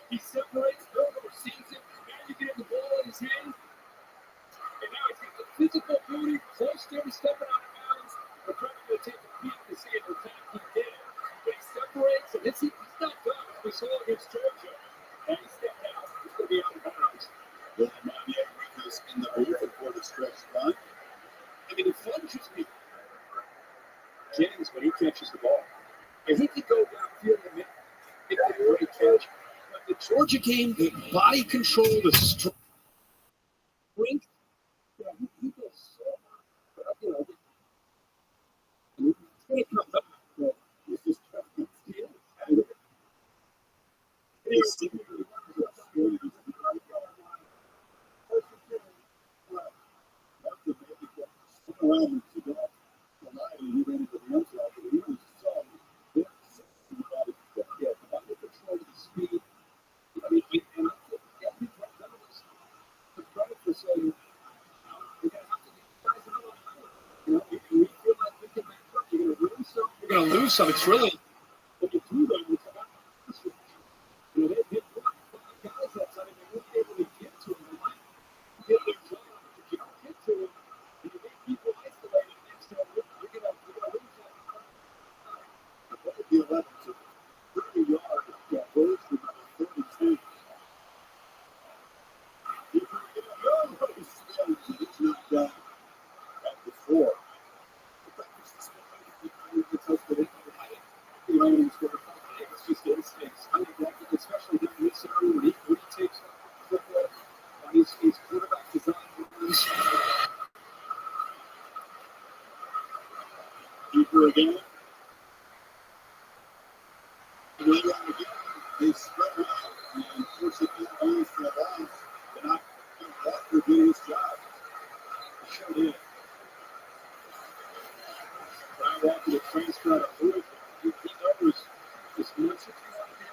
He separates, sees it, now you get the ball in his hand, and now he's got the physical beauty, close to him, stepping out of bounds. We're trying to take a peek to see if the time he did. But he separates, and he's not done. We saw against Georgia. And he stepped out. He's going to be out of bounds. Well, Rabbi Enriquez in the booth for the stretch run. I mean, he plunges me. Jennings, when he catches the ball, and he could go downfield and make a great catch. But the Georgia game, the body control, the strength, he goes so hard. When it comes up, it's just tough. You're going to lose some. It's really what you do that. They picked up 5 guys that time, and they weren't able to get to him. They might get their job, but if you don't get to him, and you make people isolated next to him, you're going to lose that. That would be 11 to 30 yards. Birds for number 32. It's not done at the 4.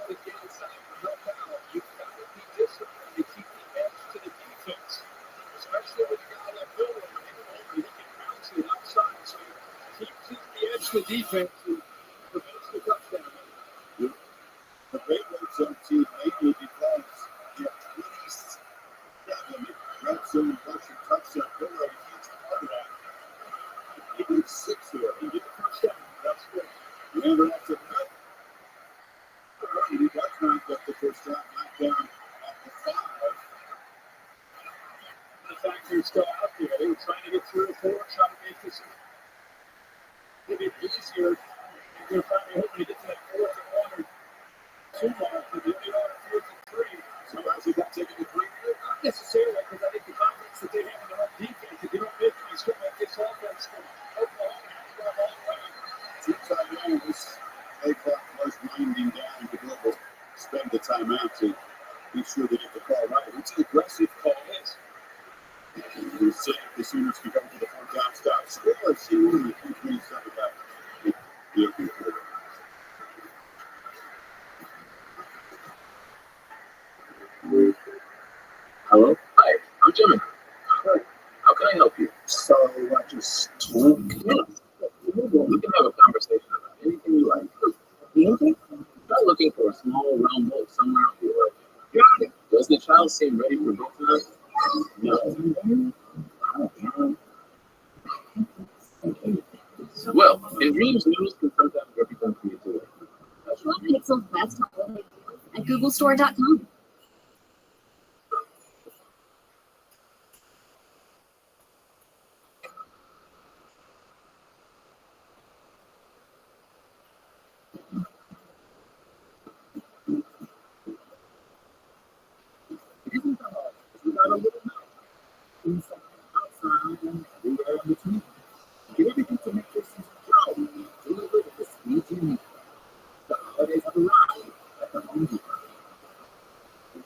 to get inside and help out. You've got to be disciplined to keep the edge to the defense, especially when you got that builder and he can bounce it outside. So keep the edge to the defense and prevents the touchdown. The great red zone team mainly because they're 27 red zone rushing touchdown. They're a huge part of that. He did 6 here. He did a touchdown. That's good. Remember, that's a good. He does not get the first down, knocked down at the 5. The factory's still out there. They were trying to get 3 or 4, trying to make this a bit easier. They're finally hoping to get to that 4th and 1 or 2 mark, but they only got 4th and 3. So as he got taken to 3, Not necessarily, because I think the confidence that they have in their own defense, if you don't make a mistake like this offense from Oklahoma, has gone a long way. 2 timeouts. Play clock was winding down. The Global spend the timeout to be sure they get the call right. It's an aggressive call. Yes. We say the Sooners can come to the 4th down stop. Score, see one of the 27 back. The open quarter. Hello? Hi, I'm Jimmy. How can I help you? So I just talk. Yeah. We can have a conversation about anything you like. Anything? I'm looking for a small round boat somewhere on the earth. Got it. Does the child seem ready for both of us? No. Well, in dreams, news can sometimes represent creativity. Shop Pixel's best holiday deals at googlestore.com. Isn't the heart? We got a little mouth. Inside, outside, and everywhere in between. Get everything to make your season flow. Deliver at the speed you need. The holidays have arrived at the Home Depot.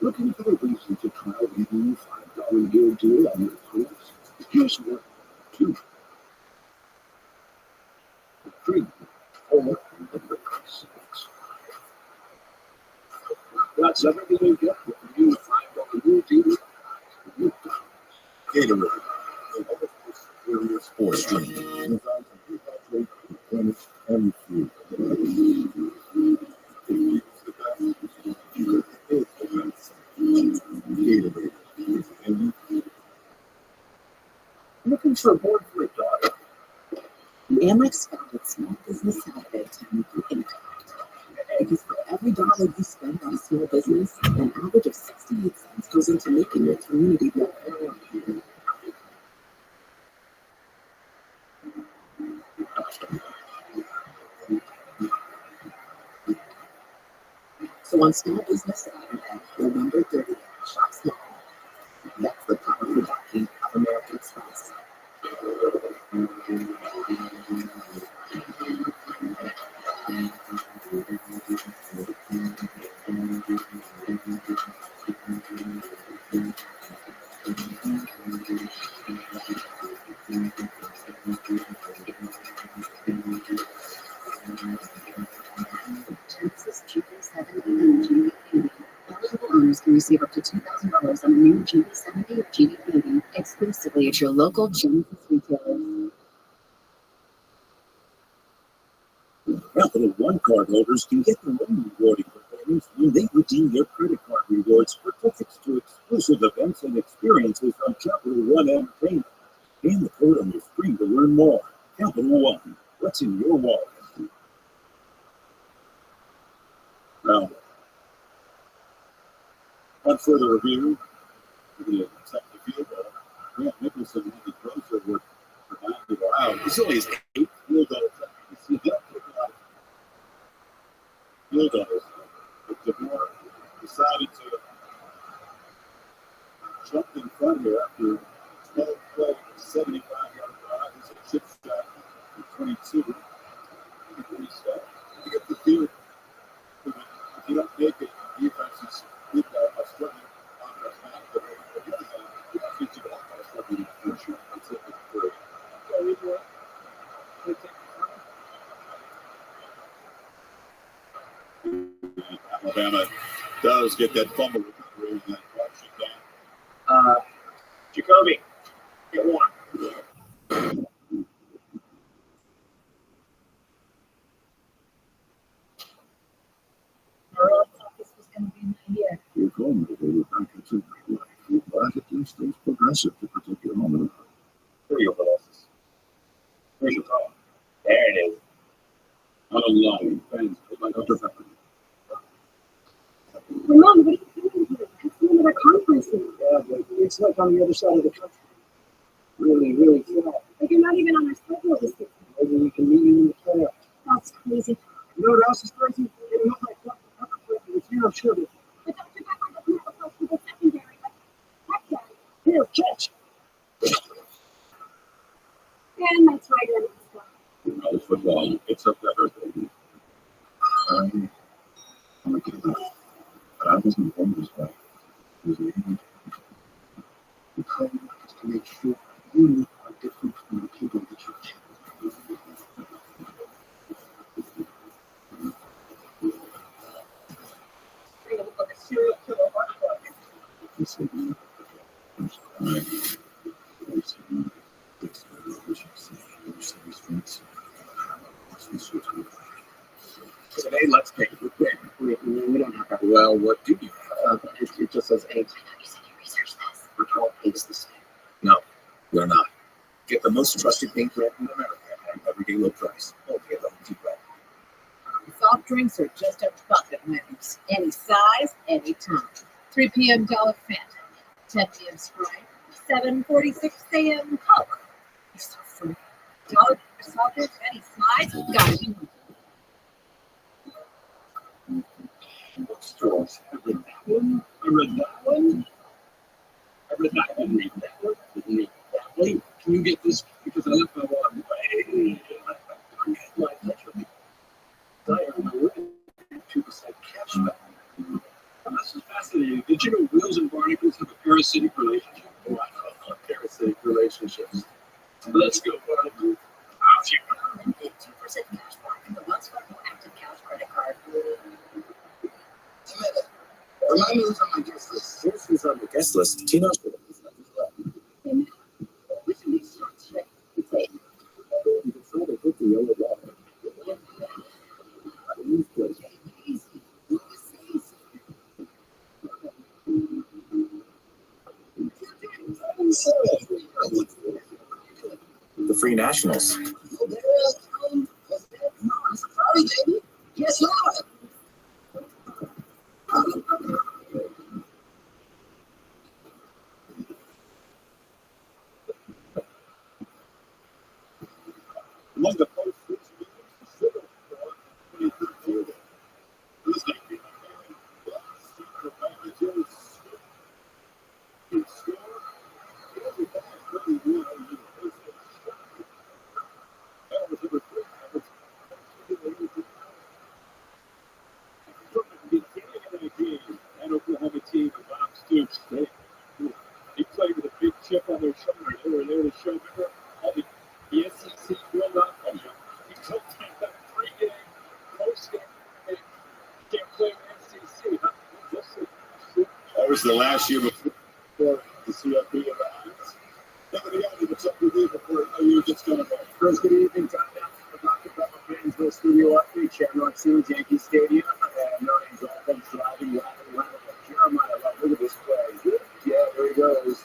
Looking for a reason to try the new $5 deal deal on your clothes? Here's one, 2, 3, 4, and the price of That's everything you get with the new $5 deal deal. Gatorade, the other superior sports drink, designed to rehydrate, replenish, and fuel. Gatorade, and looking for a board for a daughter. Amex founded Small Business Saturday to make an impact. Because for every dollar you spend on small business, an average of 68 cents goes into making your community better. So on Small Business Saturday, November 30th, shop small. That's the powerful backing of American Express. Texas GB70 and GB80. Eligible owners can receive up to $2,000 on a new GB70 or GB80 exclusively at your local Genesis retailer. Capital One card holders can get their own rewarding performance when they redeem their credit card rewards for tickets to exclusive events and experiences on Capital One Entertainment. Scan the code on your screen to learn more. Capital One, what's in your wallet? Now, on further review, the accept the field goal. Grant Nicholson and the closer were provided. Wow, this only is 8 field goals. You see that kick out. Field goals. But DeBoer decided to jump in front here after 12 play, 75-yard drive. It's a chip shot for 22. You get the field. If you don't make it, defense is good. A struggling offense back, but the offensive offense struggling in the future. It's a great. Alabama does get that fumble recovery and that watch it down. Jacoby, get one. I really thought this was going to be my year. You're going to be back into life. But at least it's progressive to protect your home. Where are your glasses? Where's your phone? There it is. How long, friends, with my daughter family. Mom, what are you doing here? That's the end of our conference. Yeah, but it's like on the other side of the country. Really, really far. Like you're not even on our schedule this week. Maybe we can meet you in the playoffs. That's crazy. You know what else is crazy? Getting up like that with you, I'm sure. But don't you back on the middle of people secondary, like heck yeah. Here, catch. And my tiger is gone. College football, it's up to everything. I'm a kid, but I wasn't born this way. It was me. The plan is to make sure you are different from the people that you can't. Today, let's take it. We don't have to. Well, what do you have? It just says 8. We're all 8s the same. No, we're not. Get the most trusted paint brand in America at everyday low price. Only at Home Depot. Soft drinks are just a bucket winners. Any size, any time. 3 p.m. Dollar Fanta. 10 p.m. Sprite. 7:46 a.m. Coke. It's so free. Dollar for soft drinks, any size, gotta be Bookstores. I read that one. I read that one. I read that one. Read that one. Didn't read that one. Can you get this? Because I left my wallet away. This is fascinating. Did you know whales and barnacles have a parasitic relationship? Oh, I don't know. Parasitic relationships. Let's go. Off you go. 2% cash back in the Wells Fargo Active Cash credit card. Remind me who's on my guest list. Since he's on the guest list, Tino's going to be stuff as well. Which of these shots should we take? You can try to hit the yellow ball. The Free Nationals. Yes, Lord. Among the first 6 meetings, the Civil War, 2013. This game being secret managers in score. Everybody really knew how to do it. That was number 3. That was from the beginning of that game, that Oklahoma team with Bob Stoops, they played with a big chip on their shoulder. They were there to show people all the SEC drilled up on you. You told them that pregame, postgame, you can't play with SEC. Huh? That was the last year before the CFP arrives. Nobody else even took the lead before a year gets going. First, good evening, Tom. About the Painesville studio update, Shamrock Series, Yankee Stadium. No names offense driving, Jeremiah, look at this play. Yeah, there he goes.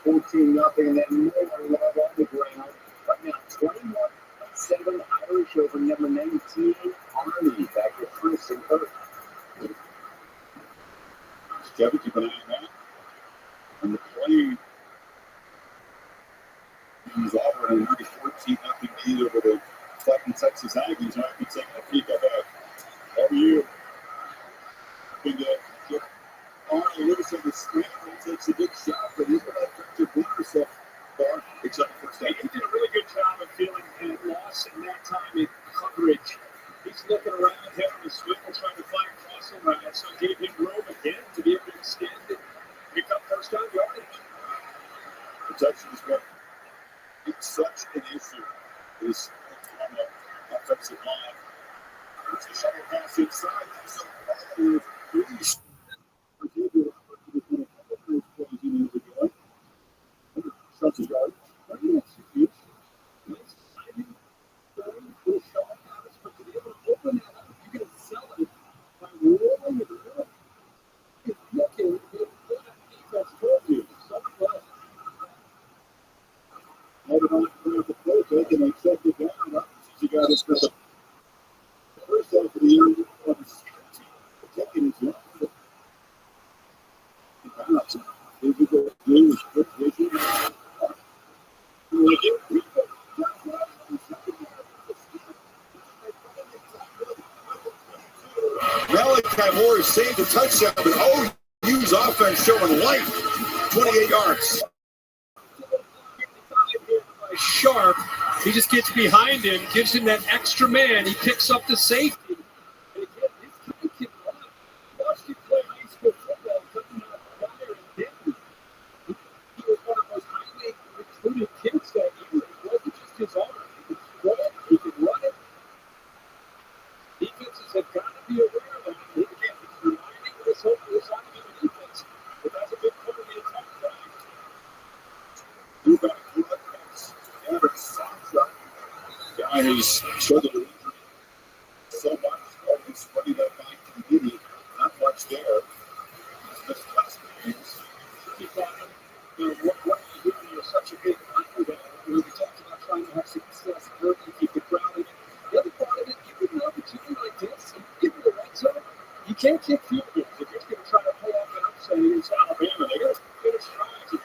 14-0, and then more love on the ground. Right now, 21-7 Irish over number 19, Army. Back to first and third. Kevin, keep an eye on that. And the play is offering a 14-0 lead over the Fucking Texas Aggies. I'll be taking a peek at that. How are you? Been get Arnie Lewis on the screen. He takes a good shot, but he's going to block himself far. Except for first down. He did a really good job of feeling at loss in that time in coverage. He's looking around him on the swivel, trying to find crossing routes. So gave him room again to be able to extend and pick up first down yardage. Protection is what it's such an issue. This offensive line. It's a shuttle pass inside. just got the first half of the year was taking his left. Physical game, quick vision. Malachi Moore saved a touchdown, but OU's offense showing life. 28 yards. Sharp, he just gets behind him, gives him that extra man. He picks up the safety. And again, this kid can run. Watched him play high school football coming out of fire and Denver. He was one of the most highly recruited kids that year. It wasn't just his arm. He could throw it, he could run it. Defenses have got to be aware of that. And again, it's reminding this whole side of the defense that that's a big part of the attack drive. You got a good pass. Guy who's struggled with injury so much. He's running that back committee. Not much there. He's missed the last few games. What do you do when you're such a big underdog? We talked about trying to have success early, keep the crowd in it. The other part of it, you get an opportunity like this, and you get in the red zone, you can't kick field goals. If you're going to try to pull off an upset against Alabama, they got to finish trying.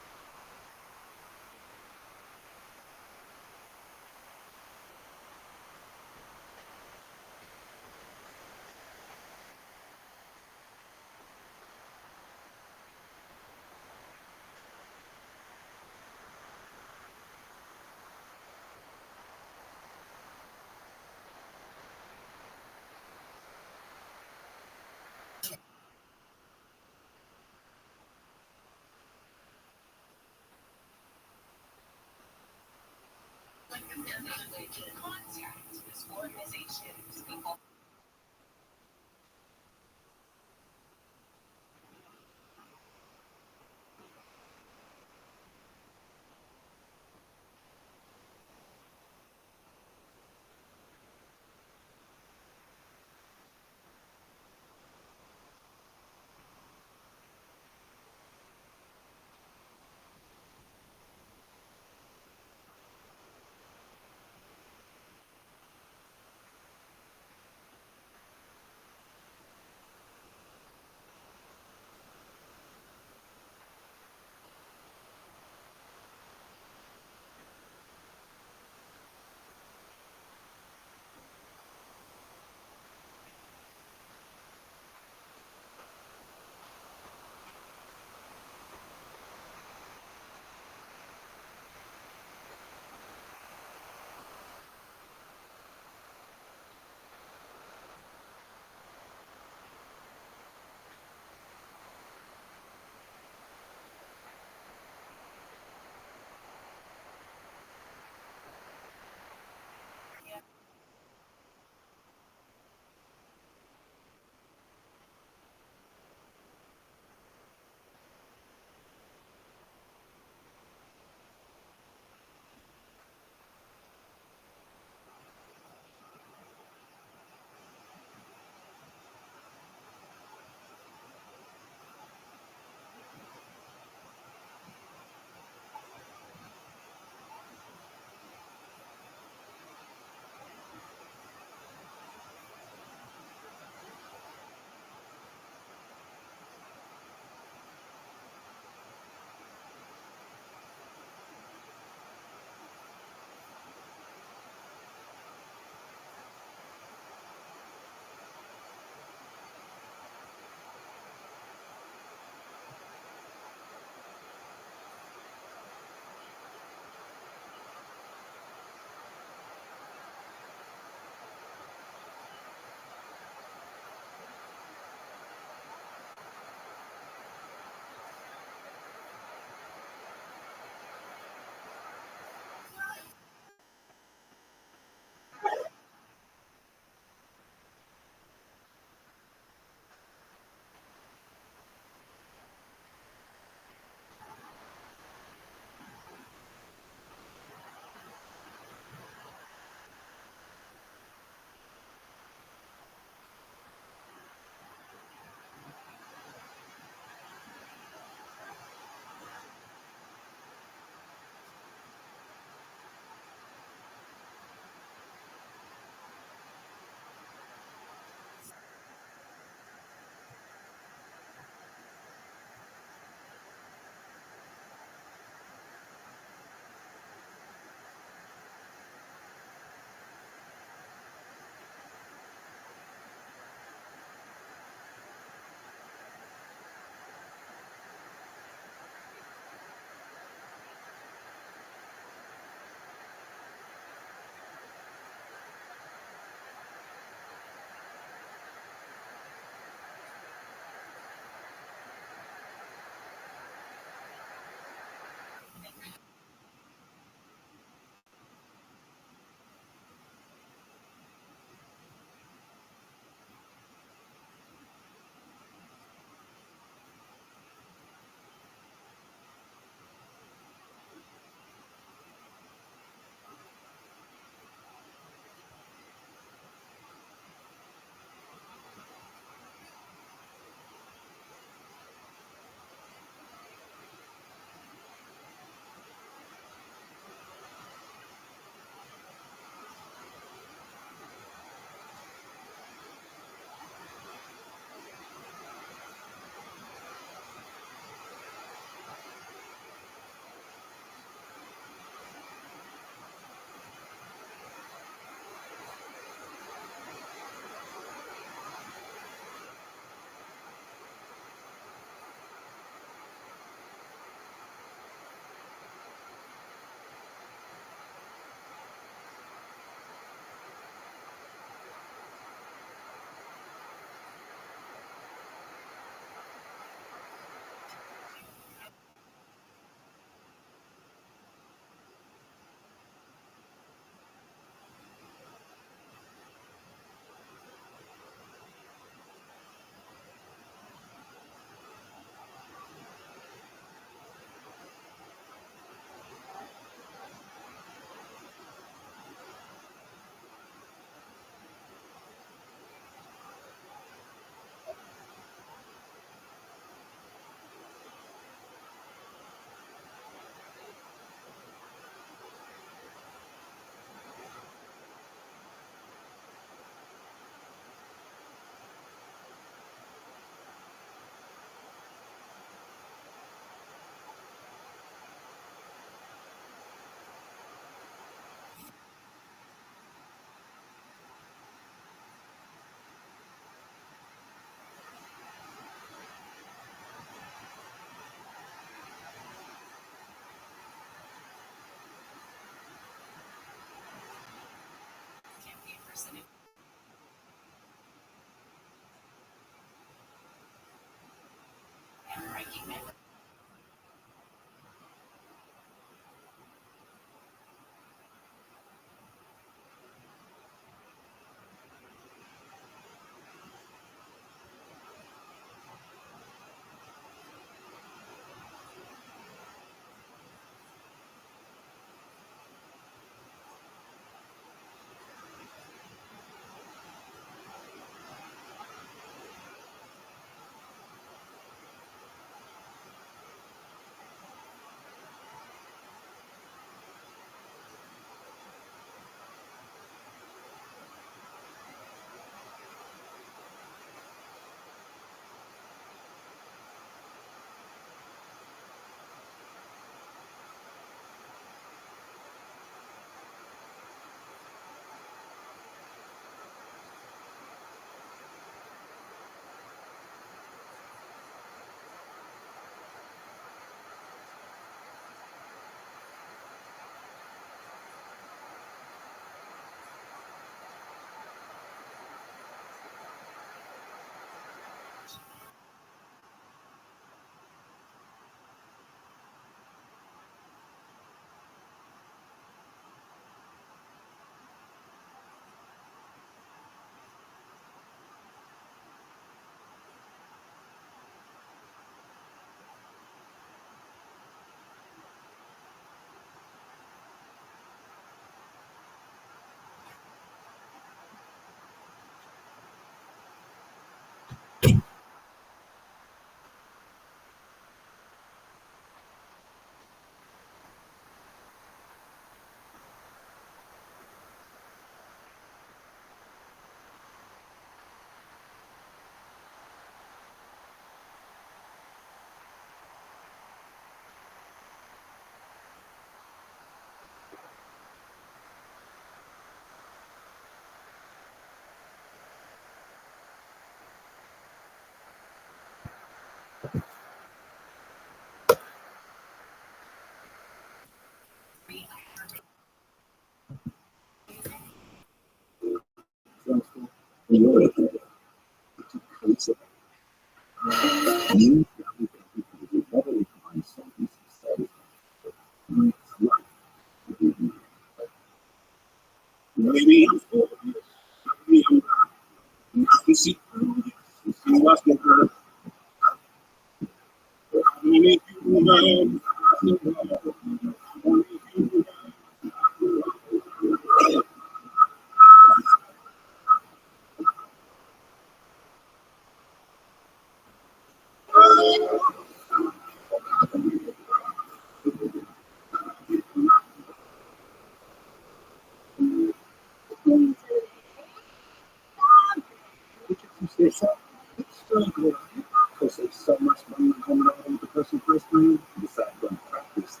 Because there's so much money coming out of the person first time, decide to practice.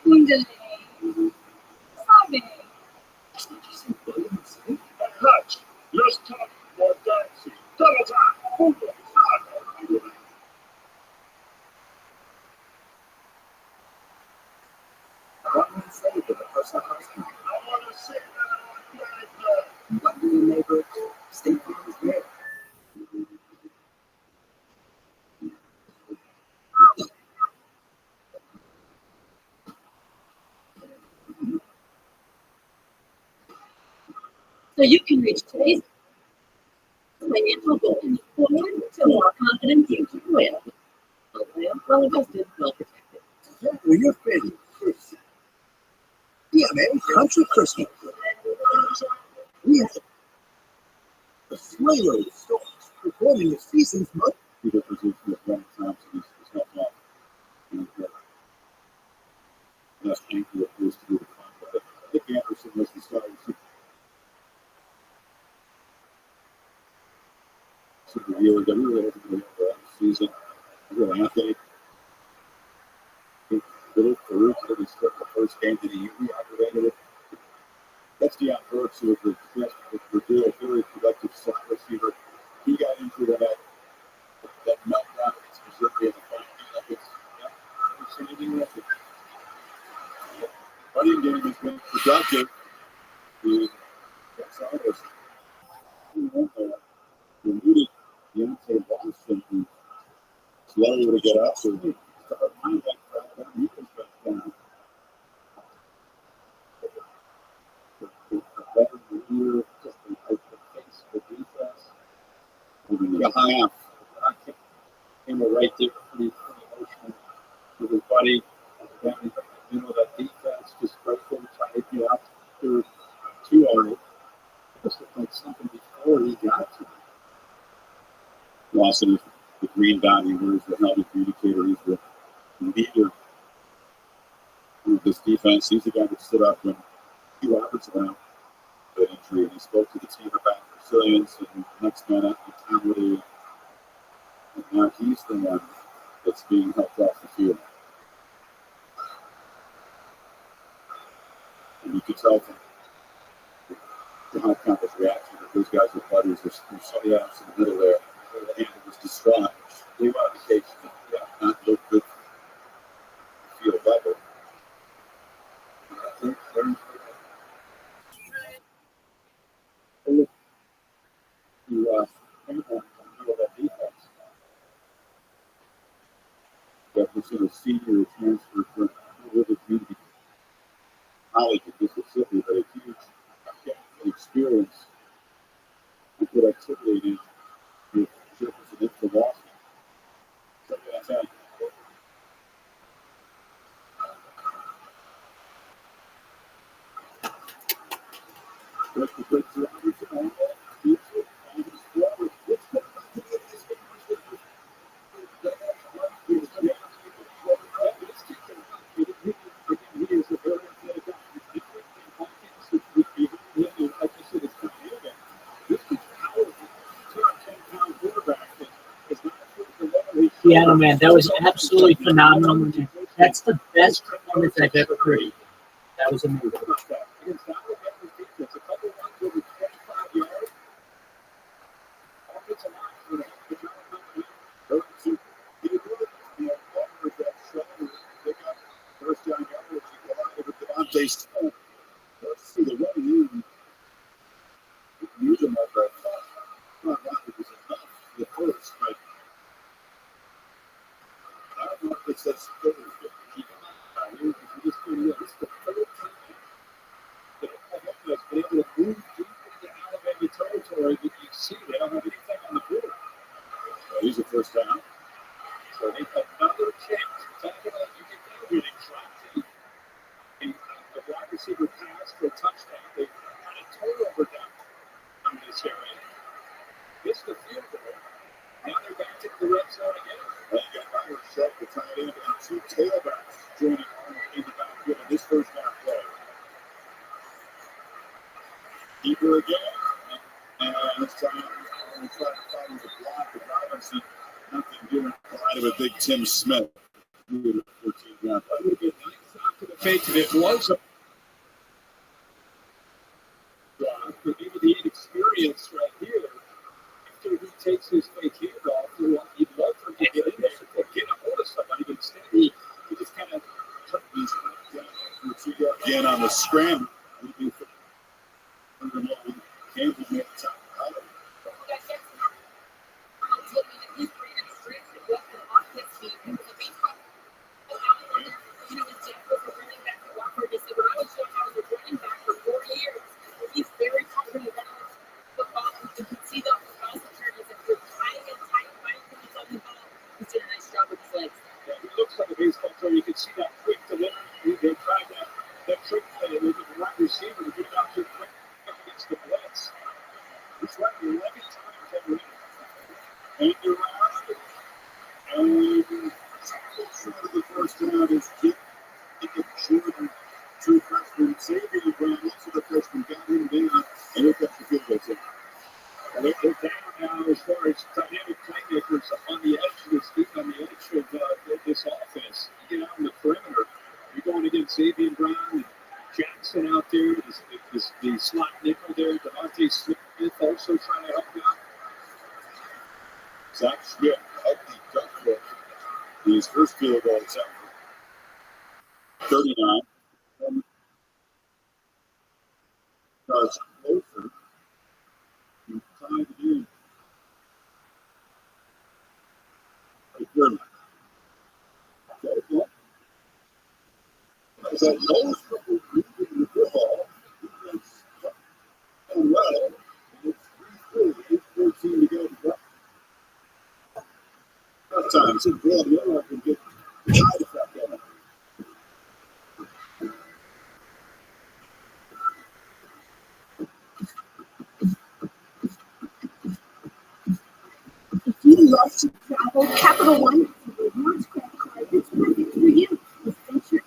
Kundalini. Sabe. Clutch. Let's talk more dancing. Double time. What do you say to the person first time? I want to say that. What do your neighbor State Farm is there? So you can reach today's financial goals forward to a more confident future with well invested, well protected. Yeah, well, you're pretty. Yeah, man, country Christmas. We have the Swalo stores performing the season's month. People presume that one time is not off. And that's anchor appears to be the conflict. I think Anderson was the star. Super year ago, we were able to go the season. We were an athlete. Little Farouk that he struck the first game of the year. We operated it. That's Deion Brooks, who was the best with Brazil, very productive slot receiver. He got into that meltdown specifically in the final game. I've seen anything like it. Running game has been productive. Gonzalez removed Deontay Boston, who's slow to get up. So they start finding that defense back down. The better year, just the face of the defense. The high half. Came right there, pretty emotional. Everybody, that defense just broke them, trying to get out there to Arnold. Just looked like something before he got to him. Lawson is the green dot. He wears the helmet communicator. He's the leader of this defense. He's the guy that stood up when Hugh Roberts went out the injury, and he spoke to the team about resilience and next man up mentality. And now he's the one that's being helped off the field. And you could tell from the high campus reaction that those guys are buddies. There's somebody else in the middle there. The hand was distraught. They wanted the case to not look good, feel better. I think they're that defense. Jefferson, a senior, transferred from River Community College in Mississippi, but a huge experience and productivity with Jefferson into Boston. So that's how Piano Man, that was absolutely phenomenal. That's the best performance I've ever heard. That was amazing. Let's see the running in. Use them at that It's that spirit that keep you just feel, yeah, this is the third time that Oklahoma has been able to move deep into Alabama territory that you see. They don't have anything on the board. Here's the first down. So they have another chance. Talking about you get that winning shot. The wide receiver pass for a touchdown. They had a turnover down on this area. Missed the field goal. Now they're back to the red zone again. Well, you got Rothschild, the tight end, and two tailbacks joining in the backfield in this first down play. Deeper again, and this time we try to find the block, but obviously nothing doing behind of a big Tim Smith. 14 yard. That would have been nice after the fake, and it was a but maybe the inexperience right here. After he takes his fake handoff, he'd love for him to get in there and get a hold of somebody, but instead he just kind of took these again on the scramble. He's very confident about football. You can see the positive as if you're tying it tight, right? He's on the ball. He's doing a nice job with his legs. Yeah, he looks like a baseball player. You can see that quick delivery. They tried that trick play with the right receiver to get it out too quick against the blitz. He's run 11 times already. And they're around. And short of the first down is Jim. Jordan, two freshmen, Xavier Brown, also the freshman, got him down, and he'll catch the field goal too. And they're down now as far as dynamic playmakers on the edge of this on the edge of this offense. You get out on the perimeter, you're going against Xavier Brown and Jackson out there, the slot nickel there, Devontae Smith also trying to help out. Zach Smith, healthy duck hook. His first field goal is out. 39. Because closer, you tied it in. Right there. Okay. As that nose couple reading the football, and well, and it's 3-14 to go. That time, it's a ball, the other one can get the side effect on it. If you love to travel, Capital One has a rewards credit card that's perfect for you. Adventure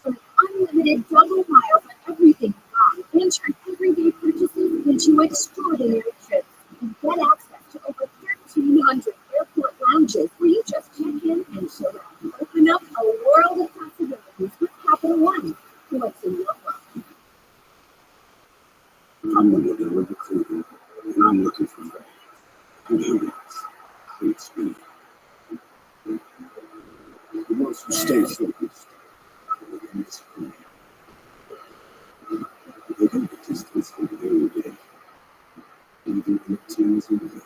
Expert, unlimited double miles on everything you buy, and turn everyday purchases into extraordinary trips. You get access to over 1,300 airport lounges where you just check in and show up. Open up a world of possibilities with Capital One. What's in your world? I'm going to deliver cleaning, and I'm looking for that. Convenience. It's me. The ones who stay focused. They go the distance every day. Even when it seems in the day.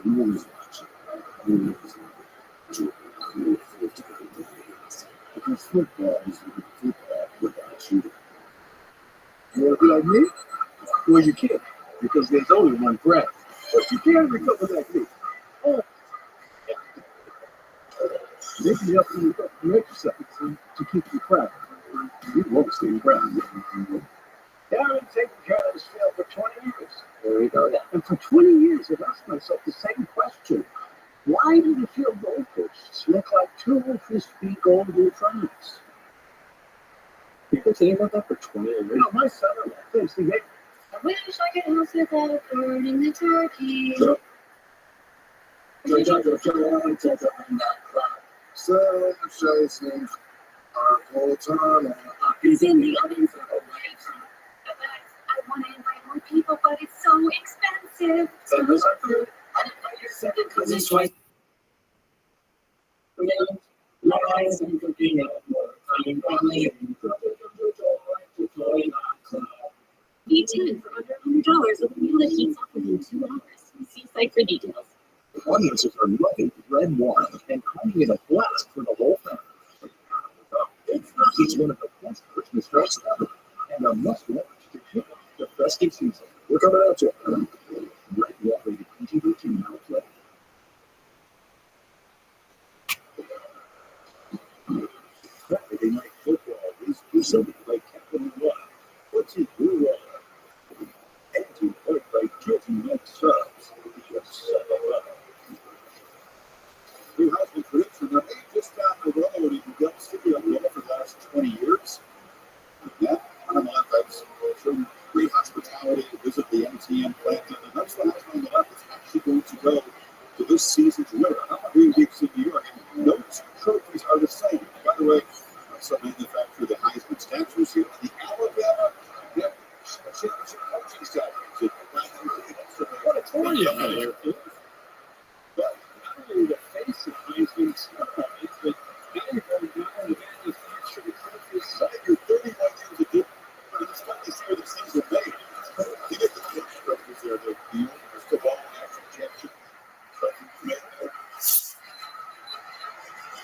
I'm always watching. I'm always watching. Cool 4-time days. Because football is football without you. You want to be like me? Well, you can't, because there's only one breath. But you can recover like me. Oh. They can help you exercise to keep you proud. You won't stay proud. I've been taking care of this field for 20 years. There you go. And for 20 years, I've asked myself the same question. Why do the field goalposts look like two crispy golden triangles? People think about that for 20 years. You know, my son-in-law thinks he gets. I wish I could house without burning the turkey. So, chasing our whole time. It's in the oven for a lifetime. I want to invite more people, but it's so expensive. So those are food. I don't know your second cousin's twice. My eyes and cooking up more. I'm family and Be tuned for under $100 with a meal that heats up within 2 hours. See site for details. Audiences are loving red wine and honey making it a blast for the whole family. It's one of the best Christmas cards ever, and a must-watch to kick off the festive season. We're coming out to Red Water PG-13 now play. Saturday Night Football is presented by Captain One. What's in your wallet? And to play by Guilty Neck Subs. Just set it up. New house been prediction that they just down the road in Gulf City, Oklahoma for the last 20 years. Yeah, on a month, I've shown great hospitality to visit the MTN plant. And that's the house on the left is actually going to go to this season's winner. I'm not Green Gates in New York, and no two trophies are the same. By the way, some manufacture the Heisman statues here. The Alabama championship coaching statues. What a tour you have here, too. But not only the face of Heisman statues, but now you're going down and manufacture the trophies. So you're 31 years of difference. But it's fun to see where these things are made. You get the coach trophies there, the Crystal Ball National Championship.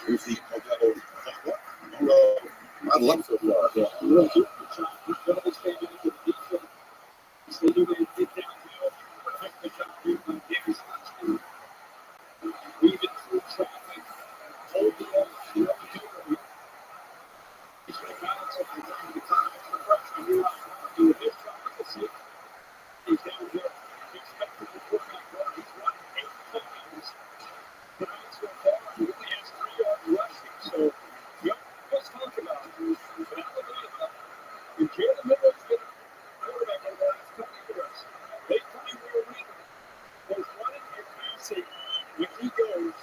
Here's the Modelo. I love it so far. Yeah. Really good.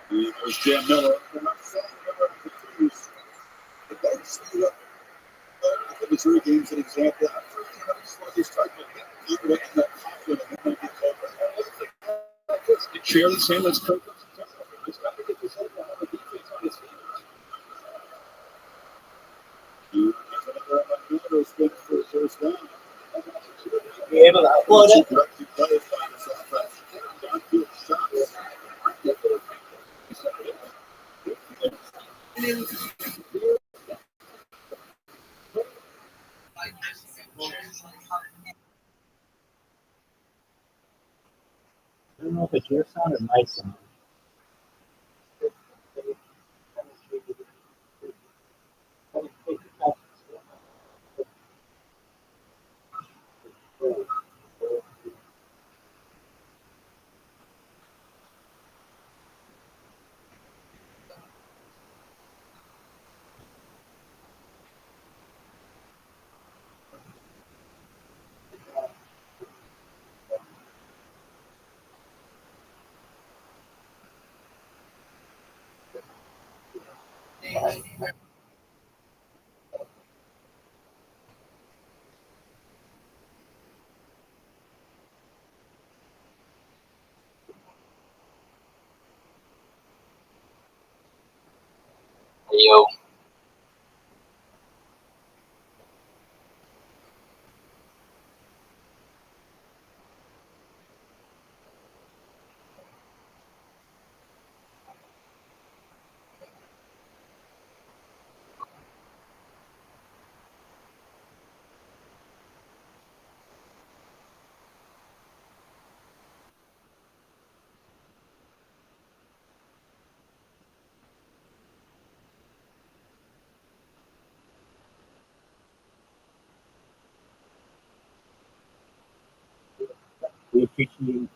There's Jam Miller. The Missouri game's an example. Share the same. Let's coach. It's got to get this Oklahoma defense on his feet. For first down. Be able to upload it. I don't know if it's your sound or my sound. Yo. We appreciate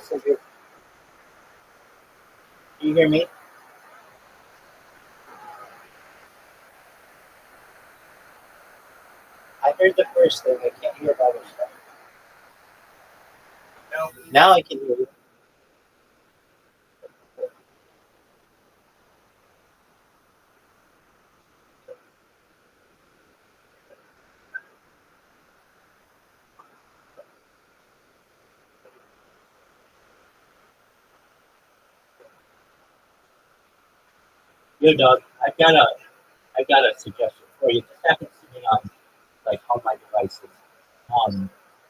still here. Can you hear me? I heard the first thing. I can't hear about it. Now I can hear you. Yo, dog. I got a suggestion for you. This happens to me on like all my devices.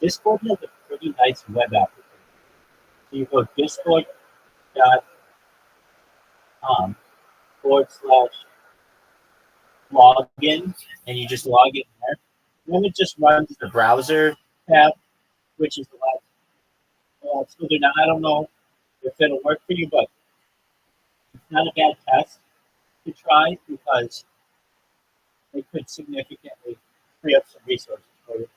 Discord has a pretty nice web application. So you go discord.com/login, and you just log in there. Then it just runs the browser tab, which is a lot smoother. Now I don't know if it'll work for you, but it's not a bad test to try because it could significantly free up some resources for you.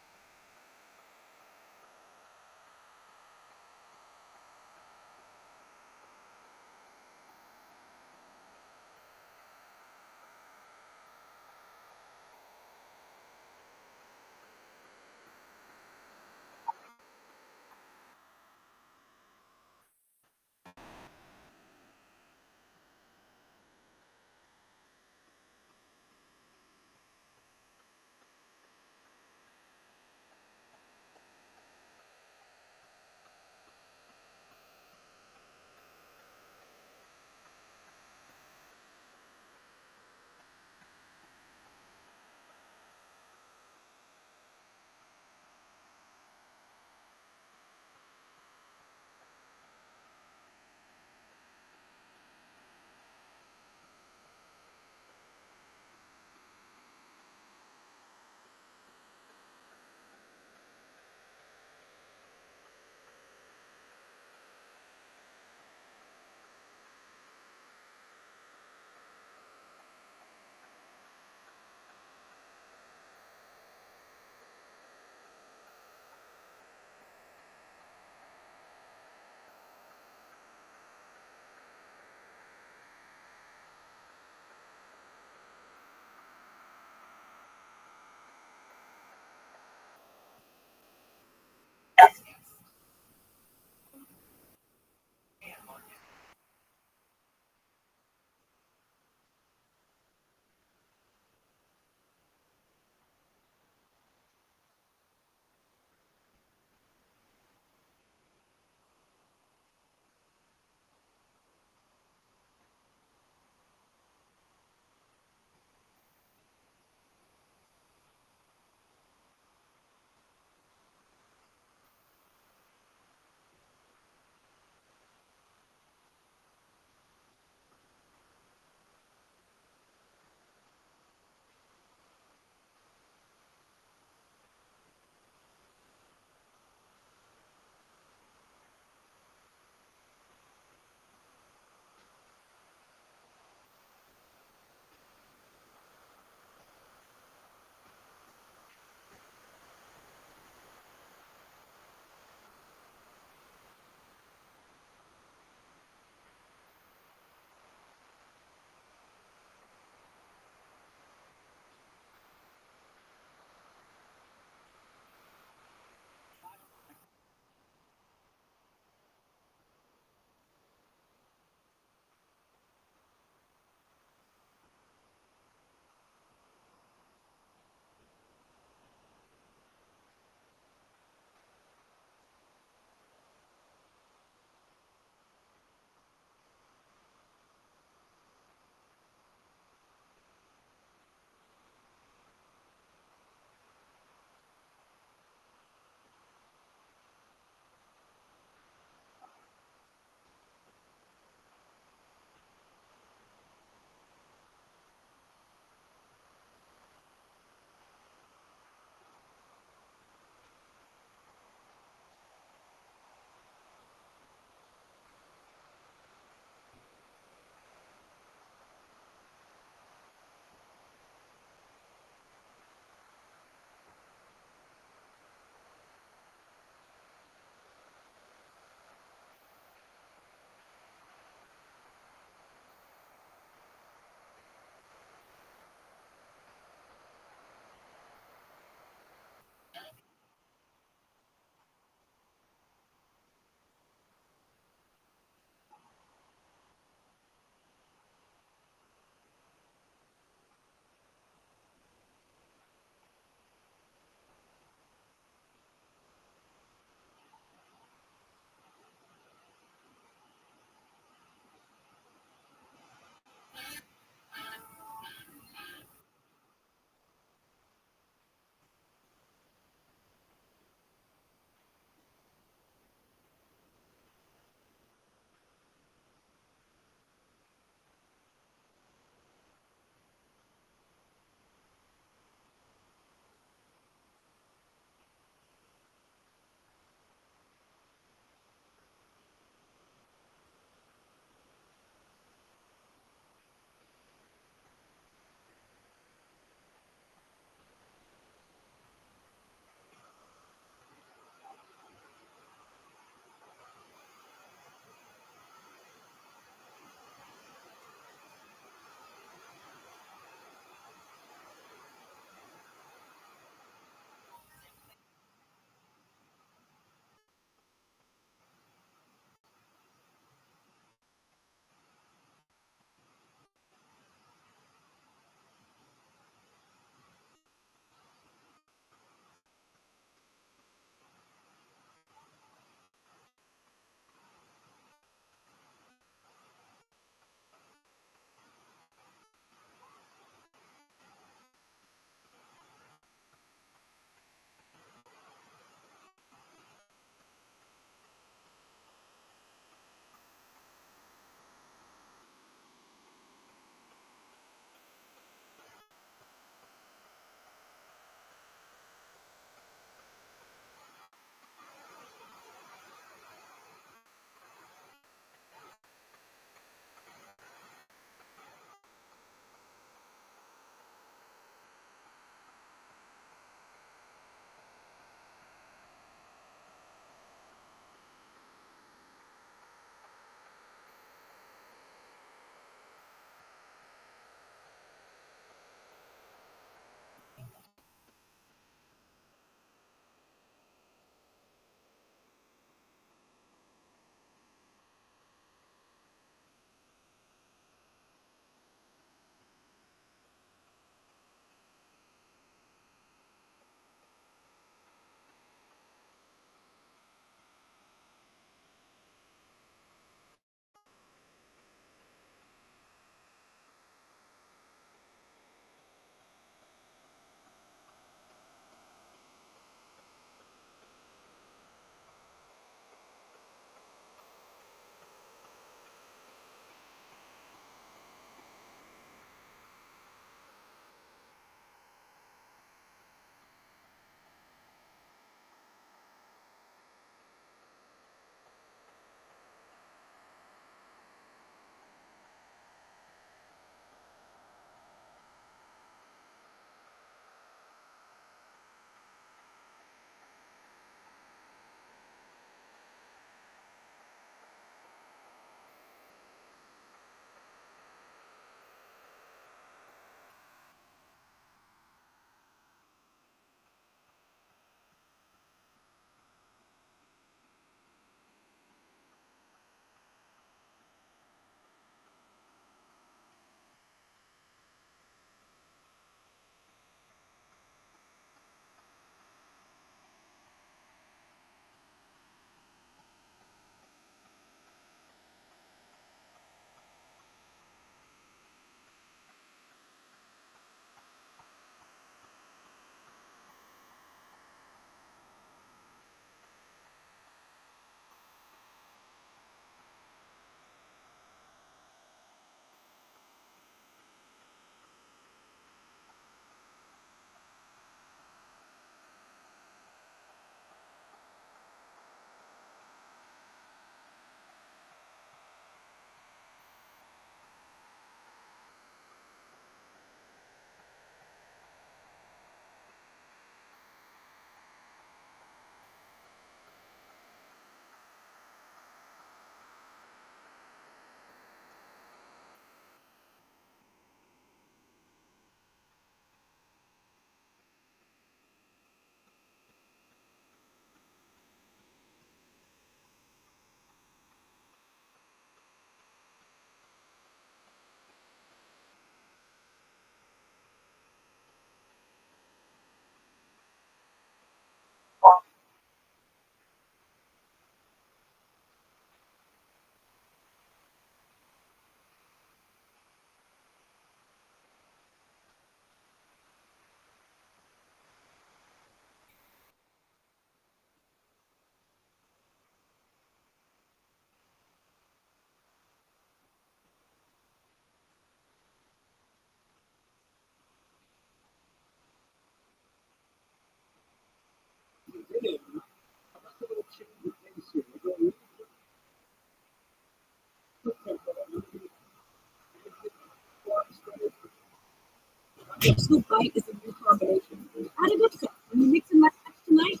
Scoop Bite is a new combination. Add a good stuff. When you mix and match tonight,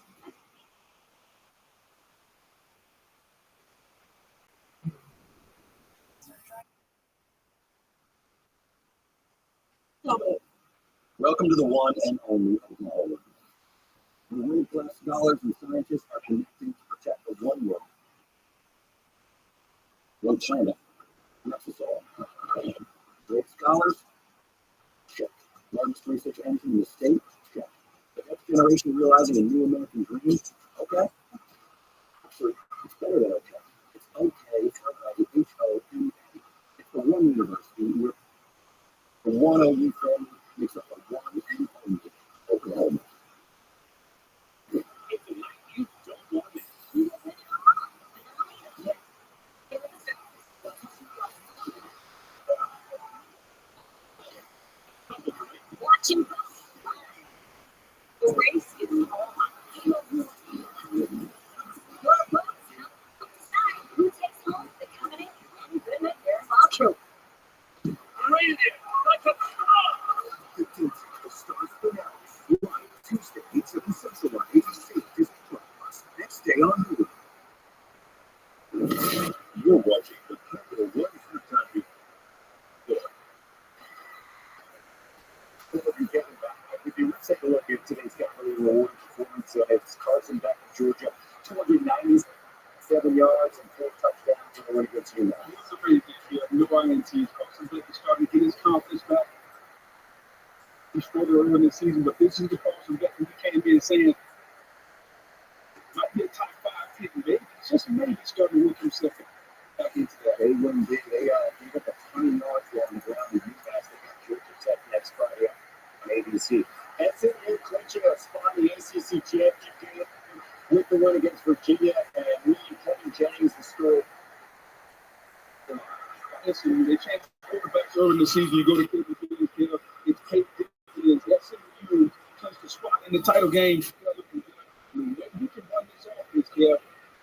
stop it. Welcome to the one and only Oklahoma. The world-class scholars and scientists are connecting to protect the one world. One China. That's us all. Great scholars? Check. Largest research engine in the state? Check. The next generation realizing a new American dream? Okay. Actually, it's better than okay. It's okay. It's H-O-M-A. It's the one university where the one OU family makes up the one and only Oklahoma. Watching the race is on. Who takes home the coveted and goodness Arizona trophy? Tuesday, 8/7 Central on ABC Disney Plus. Next day on Hulu. You're watching the Capital One Time. Let's take a look at today's Capital Award performance. It's Carson back in Georgia, 297 yards and 4 touchdowns. And what against you now? It's a pretty big deal. No INTs. Carson's like starting to get his confidence back. He struggled early in the season, but this is the Carson Beck we came in saying might be a top 5 pick, maybe just maybe starting to work himself back into that. They win big. They gave up 20 yards on the ground with UMass. They got Georgia Tech next Friday on ABC. SMU clinching a spot in the ACC championship game with the win against Virginia, and Kevin Jennings the story. Listen, they changed quarterbacks early in the season. You go to Cleveland, it's Kate Dickens. SMU clinched the spot in the title game. Maybe we can run this offense, yeah.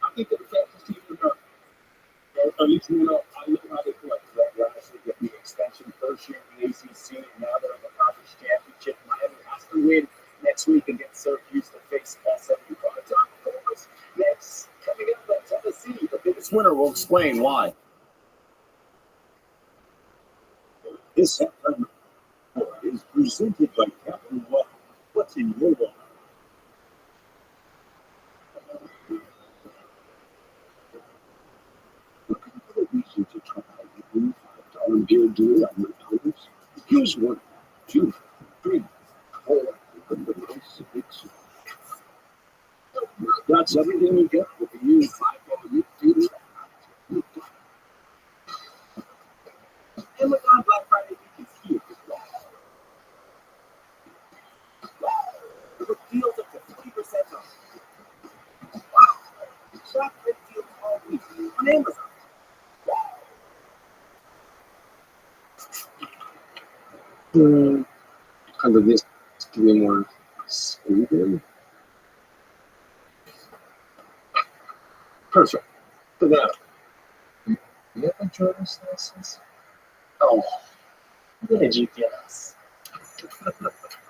I think that the fastest team in America. Or at least win up. I look how they play. Lastly, get the extension first year in the ACC, and now they're in the conference championship. Miami has to win next week against Syracuse to face SMU. Next, coming up at Tennessee, the biggest winner will explain why. This September is presented by Capital One. What's in your wallet? Looking for a reason to try the new $5 beer deal on your produce? Here's 1, 2, 3, 4. Open the nice big soup. That's everything you get with the new $5 deal. Amazon Black Friday week is here. With deals up to 50% off. Wow! Shop big deals all week on Amazon. Kind of this to be more stable. Perfect. For that. You have a driver's license? Oh, what did you get us?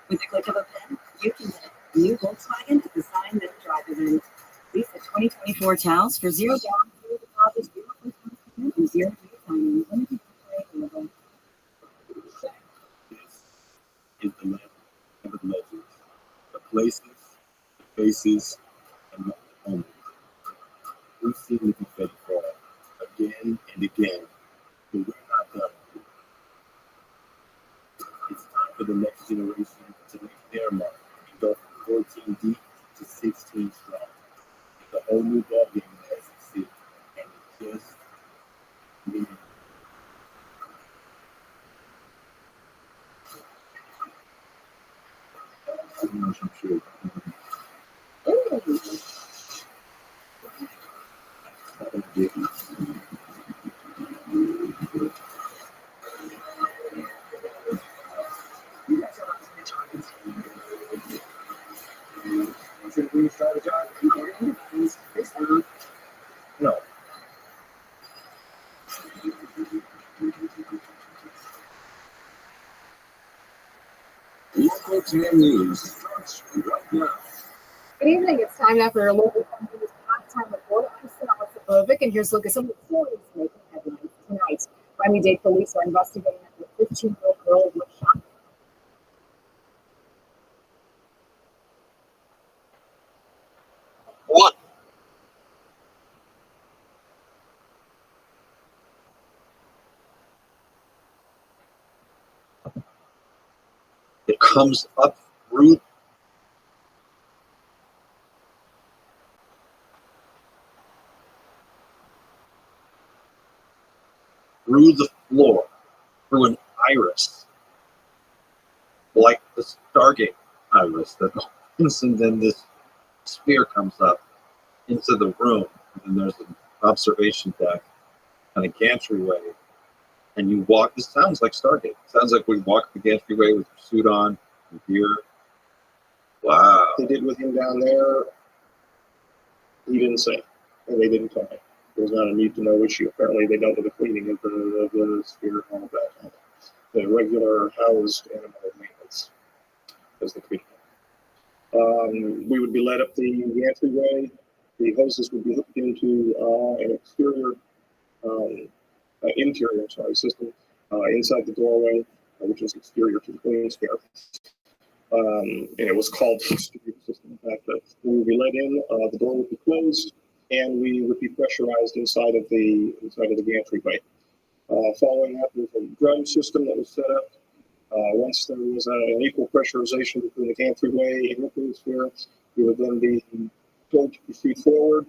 With the click of a pen, you can get a new Volkswagen at the sign that drives in. Lease the 2024 Taos for $0 zero deposit, 0% and 0 finance. Limited available. Is the land of the legends, the places, the faces, and the homes. We seem to be fed for again and again, but we're not done. It's time for the next generation to make their mark and go from 14 deep to 16 strong. It's a whole new ballgame in the SEC, and it's just me. I'm sure. Should we start a job? No. firsthand news starts right now. Good evening. It's time now for your local news halftime report. I'm Stella Sabovic, and here's a look at some of the stories making headlines tonight. Miami-Dade police are investigating a 15-year-old girl was shot. What? It comes up through the floor, through an iris, like the Stargate iris that opens, and then this sphere comes up into the room, and there's an observation deck and a gantry-way, and you walk. This sounds like Stargate. It sounds like we walk the gantry-way with your suit on, your gear. Wow. They did with him down there, he didn't say, and they didn't tell me. There was not a need to know issue. Apparently, they dealt with the cleaning of the sphere and all of that. The regular housed animal maintenance as the cleaning. We would be led up the entryway. The hoses would be hooked into an interior system inside the doorway, which is exterior to the cleaning sphere. And it was called the exterior system. In fact, we would be let in. The door would be closed, and we would be pressurized inside of the gantry-way. Following that was a drum system that was set up. Once there was an equal pressurization between the gantry-way and the cleaning sphere, we would then be told to proceed forward.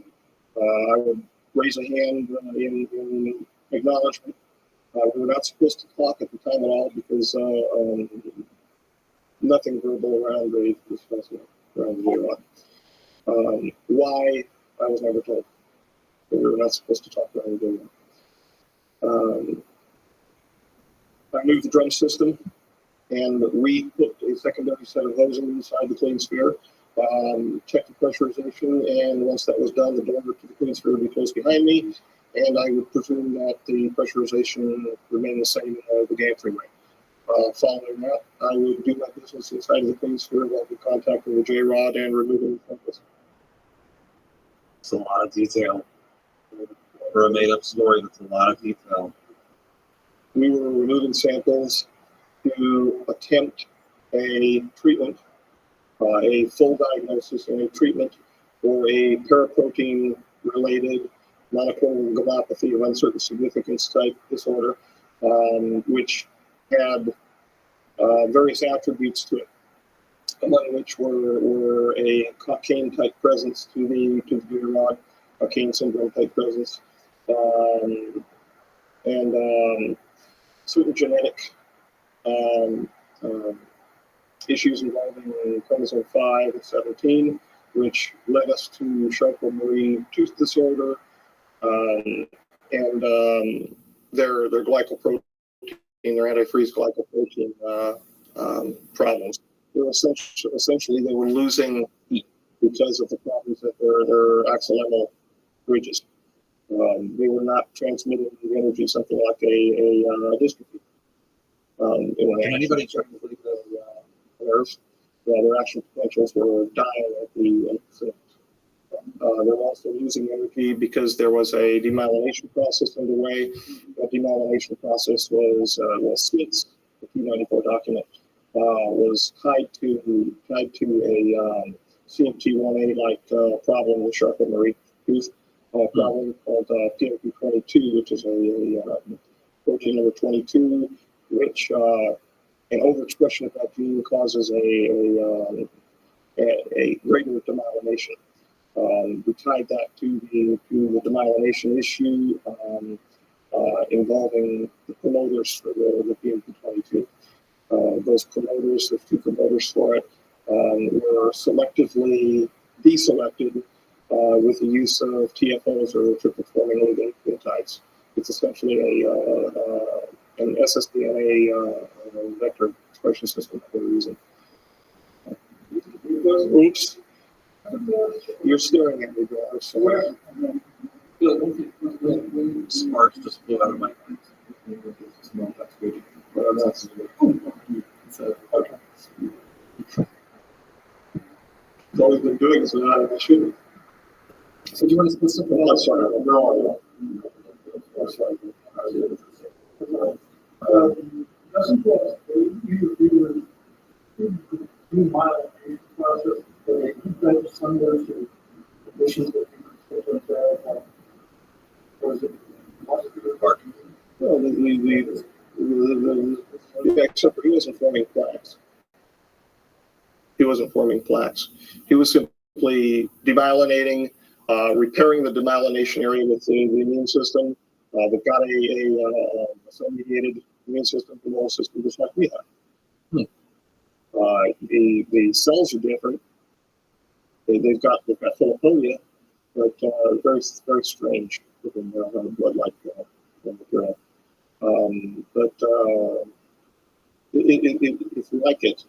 I would raise a hand in acknowledgement. We were not supposed to talk at the time at all because nothing verbal around the why, I was never told. But we were not supposed to talk around the I moved the drum system, and we put a secondary set of hoses inside the clean sphere, checked the pressurization, and once that was done, the door to the clean sphere would be closed behind me, and I would presume that the pressurization remained the same in the gantry-way. Following that, I would do my business inside of the clean sphere while we contacted the J-rod and removing the samples. It's a lot of detail. For a made-up story, that's a lot of detail. We were removing samples to attempt a treatment, a full diagnosis and a treatment for a paraprotein-related monoclonal gammopathy of uncertain significance type disorder, which had various attributes to it, among which were a cocaine type presence to the neuron, cocaine syndrome type presence, and certain genetic issues involving chromosome 5 and 17, which led us to Charcot-Marie tooth disorder, and their glycoprotein, their antifreeze glycoprotein problems. They were essentially they were losing heat because of the problems at their axonal bridges. They were not transmitting the energy, something like a dystrophy. Can anybody check the nerves? Their action potentials were dying at the synapse. They were also losing energy because there was a demyelination process underway. That demyelination process was Smith's, the P94 document, was tied to a CMT1A-like problem with Charcot-Marie tooth. Problem called PMP22, which is a protein number 22, which an overexpression of that gene causes a greater demyelination. We tied that to the demyelination issue involving the promoters for the PMP22. Those promoters, the two promoters for it, were selectively deselected with the use of TFOs or triple-forming oligonucleotides. It's essentially an ssDNA vector expression system that we're using. Oops. You're staring at me, brother. So sparks just flew out of my mind. okay. been doing is not an issue. So do you want to split something else? Sorry, no. Doesn't that you mild process you've got some of those conditions that you or is it Parking? Well, except for he wasn't forming plaques. He wasn't forming plaques. He was simply demyelinating, repairing the demyelination area with the immune system. They've got a cell-mediated immune system, immune system, just like we have. The cells are different. They've got Philipponia, but very very strange within their blood-like material. If you like it,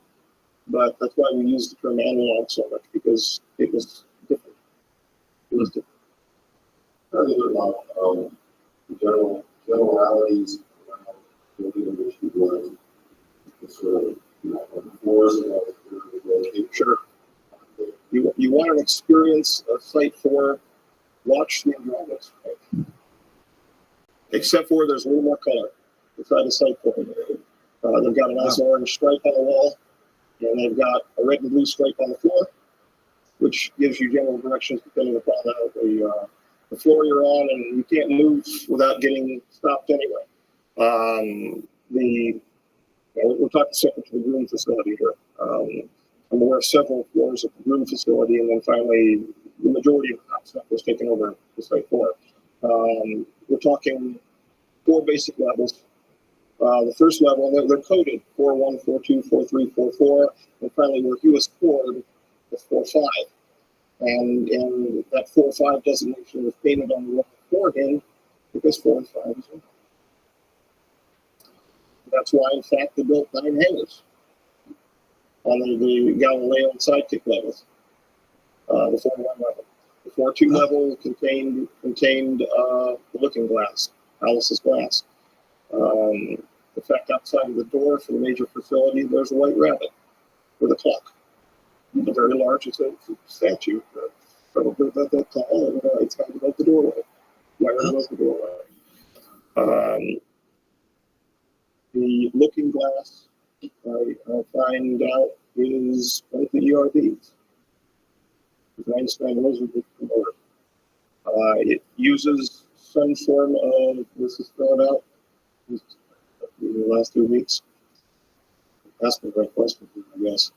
but that's why we use the term analog so much, because it was different. It was different. generalities around building in which you was sort of, floors and Sure. You want an experience of Site 4, watch the enrollments. Except for there's a little more color inside the Site 4. They've got a nice orange stripe on the wall, and they've got a red and blue stripe on the floor, which gives you general directions depending upon the floor you're on, and you can't move without getting stopped anyway. We're talking separate to the groom facility here. I'm aware of several floors of the groom facility, and then finally the majority of the stuff was taken over to Site 4. We're talking 4 basic levels. The first level, they're coded 4.1, 4.2, 4.3, 4.4, and finally where he was scored is 4.5. And that 4.5 designation was painted on the wall for him because 4 and 5 is one. That's why, in fact, they built 9 hangars on the Galileo and Sidekick levels. The 4.1 level. The 4.2 level contained the Looking Glass, Alice's glass. In fact, outside of the door for the major facility, there's a white rabbit with a clock. It's a very large, it's a statue, probably about that tall, and it's kind of above the doorway, right above the doorway. The Looking Glass, I find out, is one of the ERBs. Einstein was a big promoter. It uses some form of, this is thrown out in the last 2 weeks. Ask me the right question, I guess.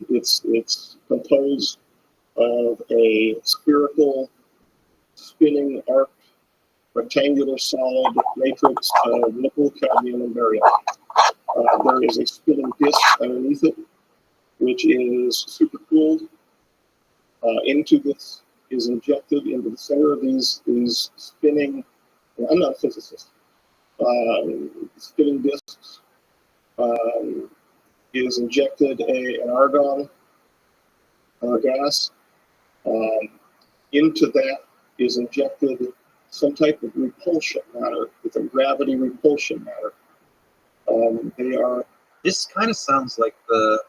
It's composed of a spherical spinning arc rectangular solid matrix of nickel, cadmium, and barium. There is a spinning disk underneath it, which is supercooled. Into this is injected into the center of these spinning. I'm not a physicist. Spinning disks. Is injected an argon gas. Into that is injected some type of repulsion matter. It's a gravity repulsion matter. They are. This kind of sounds like the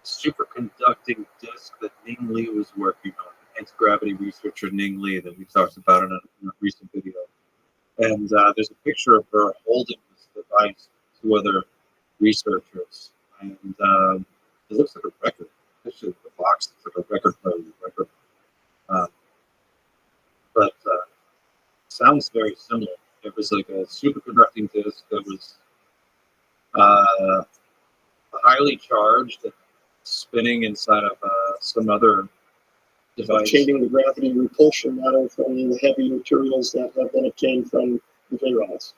superconducting disk that Ning Li was working on. Anti-gravity researcher Ning Li that we talked about in a recent video. And there's a picture of her holding this device to other researchers, and it looks like a record. Actually, the box looks like a record player. But sounds very similar. It was like a superconducting disk that was highly charged and spinning inside of some other device. Changing the gravity repulsion matter from the heavy materials that have been obtained from the J-rods,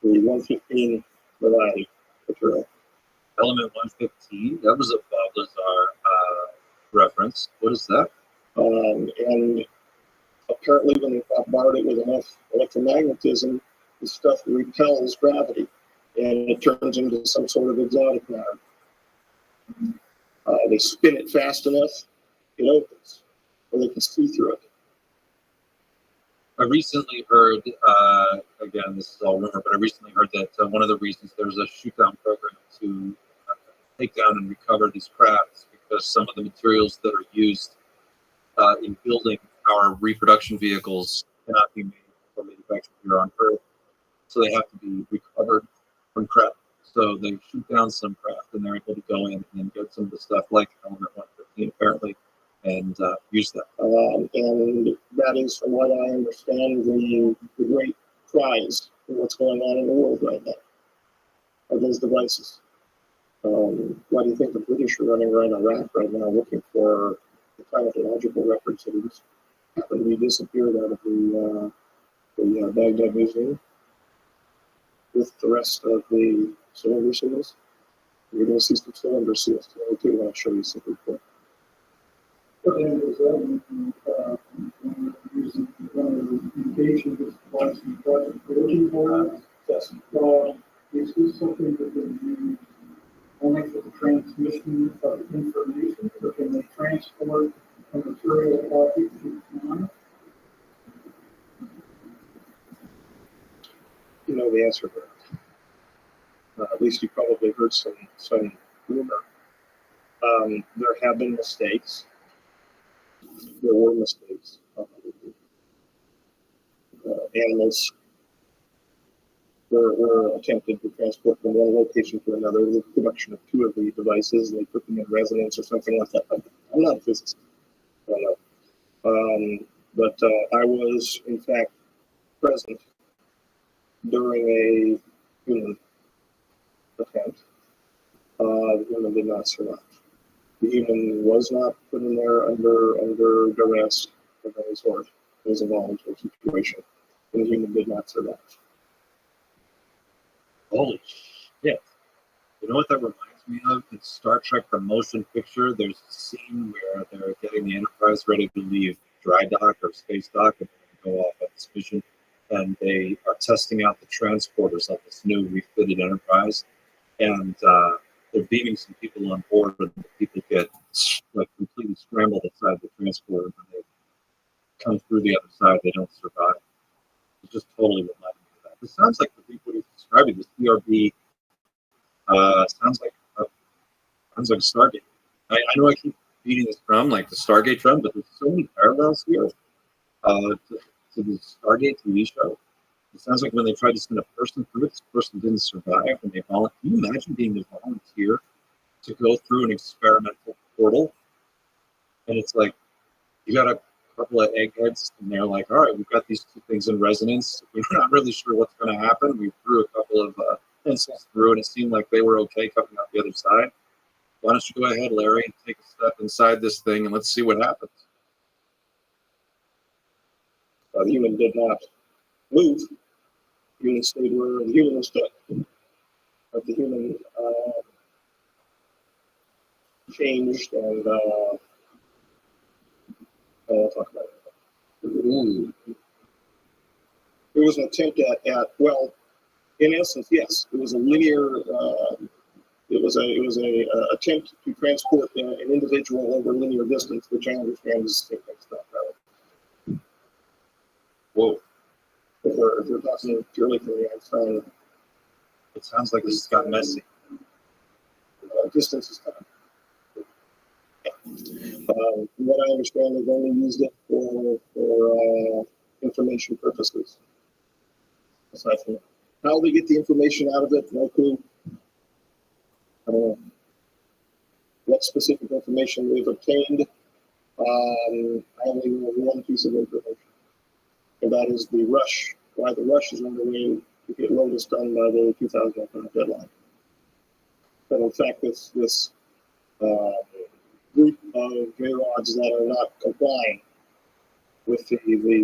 the 115 variety material. Element 115, that was a Bob Lazar reference. What is that? And apparently when they bombard it with enough electromagnetism, the stuff repels gravity, and it turns into some sort of exotic matter. They spin it fast enough, it opens, or they can see through it. I recently heard, again, this is all rumor, but I recently heard that one of the reasons there's a shoot-down program to take down and recover these crafts because some of the materials that are used in building our reproduction vehicles cannot be made or manufactured here on Earth, so they have to be recovered from craft. So they shoot down some craft, and they're able to go in and get some of the stuff like element 115 apparently, and use that. And that is, from what I understand, the great prize for what's going on in the world right now are those devices. Why do you think the British are running around Iraq right now looking for the climatological records that happened to be disappeared out of the Baghdad Museum with the rest of the cylinder seals? You're going to see some cylinder seals today too. I'll show you something quick. Using one of the indications is quantum protein boards. Is this something that they use only for the transmission of information, or can they transport a material copy to time? You know the answer to that. At least you probably heard some rumor. There have been mistakes. There were mistakes. Animals were attempted to transport from one location to another. The production of two of the devices, they put them in resonance or something like that. I'm not a physicist. I don't know. But I was, in fact, present during a human attempt. The human did not survive. The human was not put in there under duress of any sort. It was a voluntary situation. And the human did not survive. Holy shit. You know what that reminds me of? In Star Trek The Motion Picture, there's a scene where they're getting the Enterprise ready to leave dry dock or space dock and go off on this mission. And they are testing out the transporters of this new refitted Enterprise. And they're beaming some people on board, and the people get like completely scrambled inside the transporter. When they come through the other side, they don't survive. It just totally reminded me of that. This sounds like the people who's describing this ERB. Sounds like Stargate. I know I keep beating this drum, like the Stargate drum, but there's so many parallels here to the Stargate TV show. It sounds like when they tried to send a person through it, this person didn't survive, and they volunteered. Can you imagine being a volunteer to go through an experimental portal? And it's like, you got a couple of eggheads, and they're like, all right, we've got these two things in resonance. We're not really sure what's going to happen. We threw a couple of pencils through, and it seemed like they were okay coming out the other side. Why don't you go ahead, Larry, and take a step inside this thing, and let's see what happens. The human did not move. The human stayed where the human stood. But the human changed, and I'll talk about it. It was an attempt at well, in essence, yes, it was a linear. It was a attempt to transport an individual over linear distance, which I understand is the same stuff. Whoa. If we're talking purely from the outside, it sounds like this has got messy. Distance is time. From what I understand, they've only used it for information purposes. Aside from that. How they get the information out of it, no clue. I don't know what specific information they've obtained. I only know one piece of information, and that is the rush. Why the rush is underway to get Lotus done by the 2005 deadline. But in fact, this group of J-Rods that are not complying with the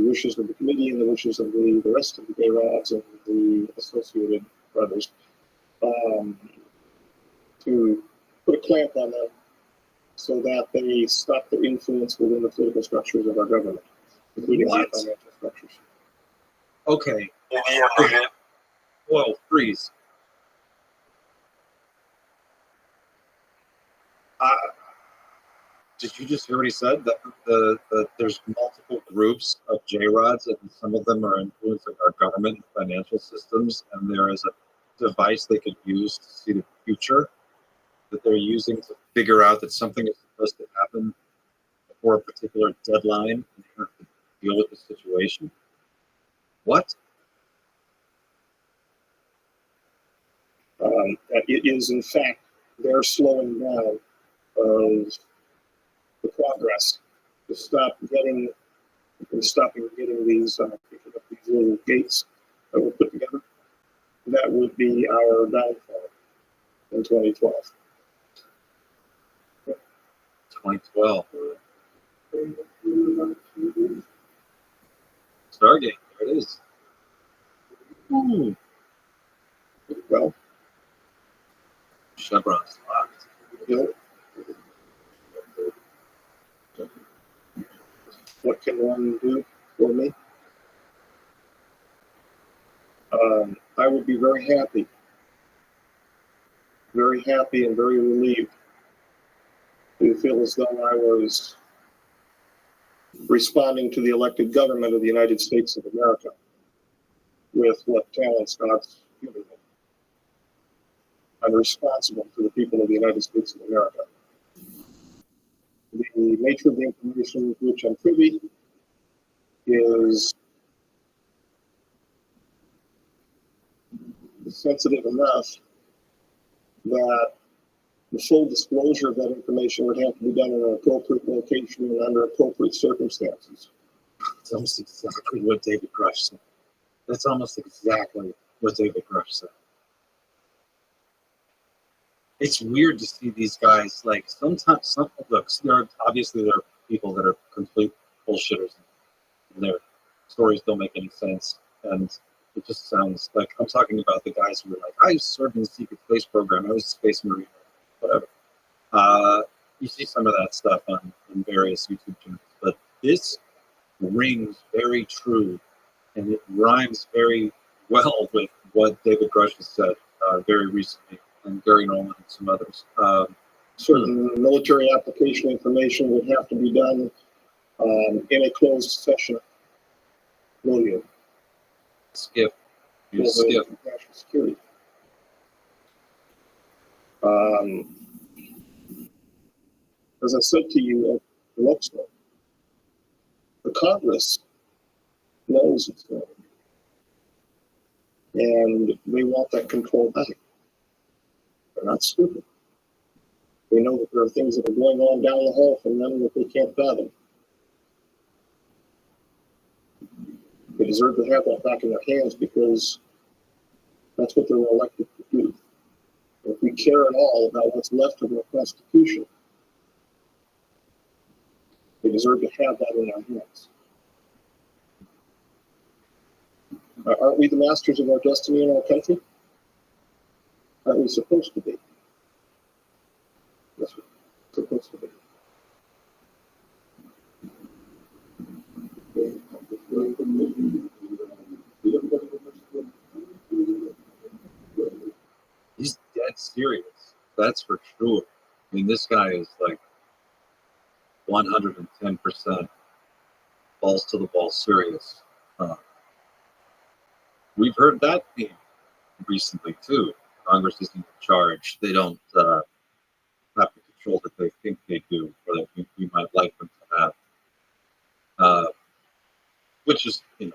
wishes of the committee and the wishes of the rest of the J-Rods and the associated brothers, to put a clamp on them so that they stop the influence within the political structures of our government, including the financial structures. Okay. Whoa, freeze. Did you just hear what he said? That there's multiple groups of J-Rods, and some of them are influencing our government and financial systems, and there is a device they could use to see the future that they're using to figure out that something is supposed to happen before a particular deadline and they have to deal with the situation. What? It is, in fact, their slowing down of the progress to stopping getting these picking up these little gates that were put together. That would be our downfall in 2012. 2012. Stargate, there it is. Ooh. Well, Chevron's locked. you know, what can one do for me? I would be very happy and very relieved to feel as though I was responding to the elected government of the United States of America with what talents God's given me. I'm responsible to the people of the United States of America. The nature of the information with which I'm privy is sensitive enough that the full disclosure of that information would have to be done in an appropriate location and under appropriate circumstances. That's almost exactly what David Grush said. That's almost exactly what David Grush said. It's weird to see these guys, like, sometimes, look, there are people that are complete bullshitters, and their stories don't make any sense, and it just sounds like, I'm talking about the guys who are like, I served in the secret space program, I was a space marine, whatever. You see some of that stuff on various YouTube channels, but this rings very true, and it rhymes very well with what David Grush has said very recently, and Gary Nolan and some others. Certain military application information would have to be done in a closed session. Will you? Skip. Skip. National security. As I said to you at Rothschild, the Congress knows it's going, and they want that control back. They're not stupid. They know that there are things that are going on down the hall from them that they can't fathom. They deserve to have that back in their hands because that's what they were elected to do. And if we care at all about what's left of our Constitution, they deserve to have that in our hands. Aren't we the masters of our destiny in our country? Aren't we supposed to be? That's what we're supposed to be. He's dead serious. That's for sure. I mean, this guy is like 110% balls to the wall serious. We've heard that theme recently too. Congress isn't in charge. They don't have the control that they think they do, or that we might like them to have. Which is, they're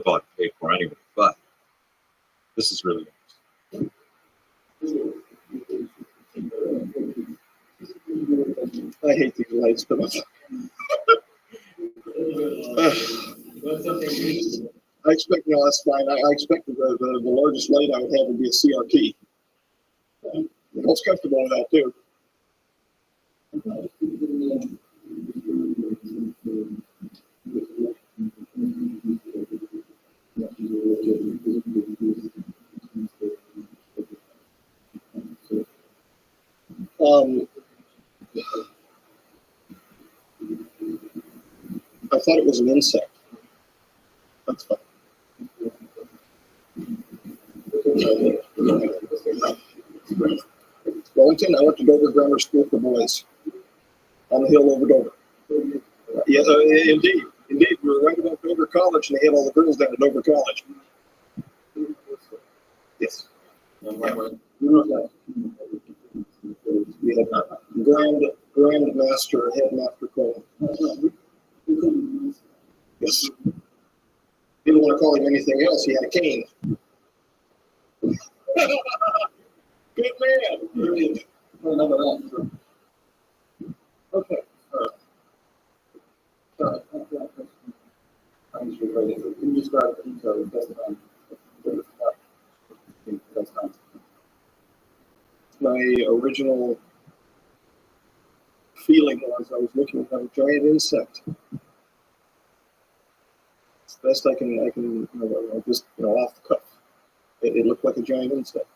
bought and paid for anyway. But this is really interesting. I hate these lights, but I expect, that's fine. I expect the largest light I would have would be a CRT. I was comfortable with that too. I thought it was an insect. That's fine. Wellington, I went to Dover Grammar School for Boys on the hill over Dover. Yeah, indeed. We were right about Dover College, and they had all the girls down at Dover College. Yes. We had Grandmaster, Headmaster Cole. Yes. Didn't want to call him anything else. He had a cane. Good man. Okay. Can you describe the detail of the best time? My original feeling was I was looking at a giant insect. It's the best I can just off the cuff. It looked like a giant insect.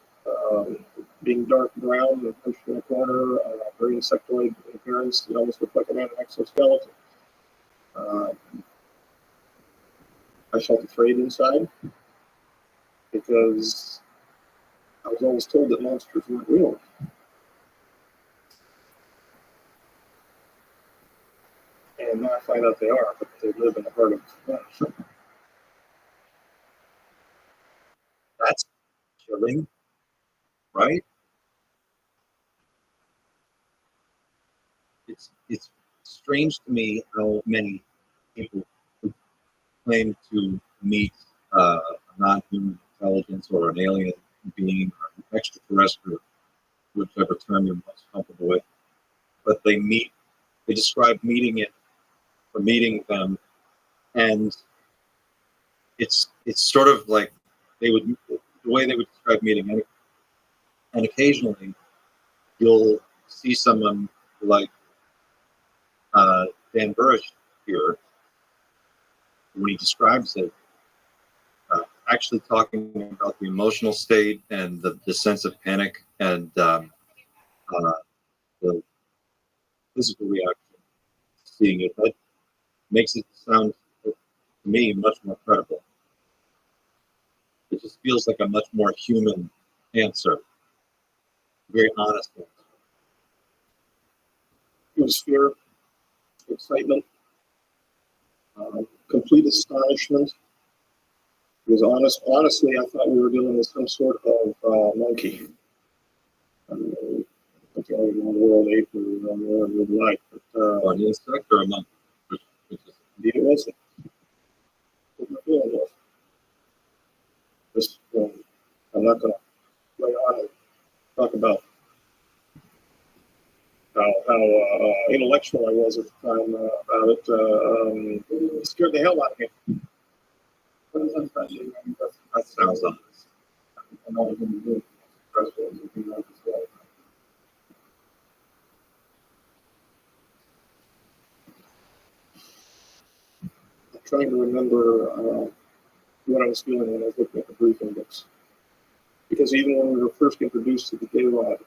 Being dark brown and pushed in a corner, very insectoid in appearance. It almost looked like an exoskeleton. I felt afraid inside because I was always told that monsters weren't real. And now I find out they are, but they live in the heart of flesh. That's chilling, right? It's strange to me how many people who claim to meet a non-human intelligence or an alien being or an extraterrestrial, whichever term you're most comfortable with, but they describe meeting them, and it's sort of like the way they would describe meeting it. And occasionally you'll see someone like Dan Burrish here, when he describes it, actually talking about the emotional state and the sense of panic and the physical reaction to seeing it. That makes it sound, to me, much more credible. It just feels like a much more human answer, very honest answer. It was fear, excitement, complete astonishment. It was honestly, I thought we were dealing with some sort of monkey. I don't know the world ape or the world would like, but or an insect or a monkey. Indeed it wasn't. What my feeling was. Just, I'm not going to lay on and talk about how intellectual I was at the time about it. It scared the hell out of me. That sounds honest. I know it's going to be good. I'm trying to remember what I was feeling when I was looking at the briefing books. Because even when we were first introduced to the gay lab,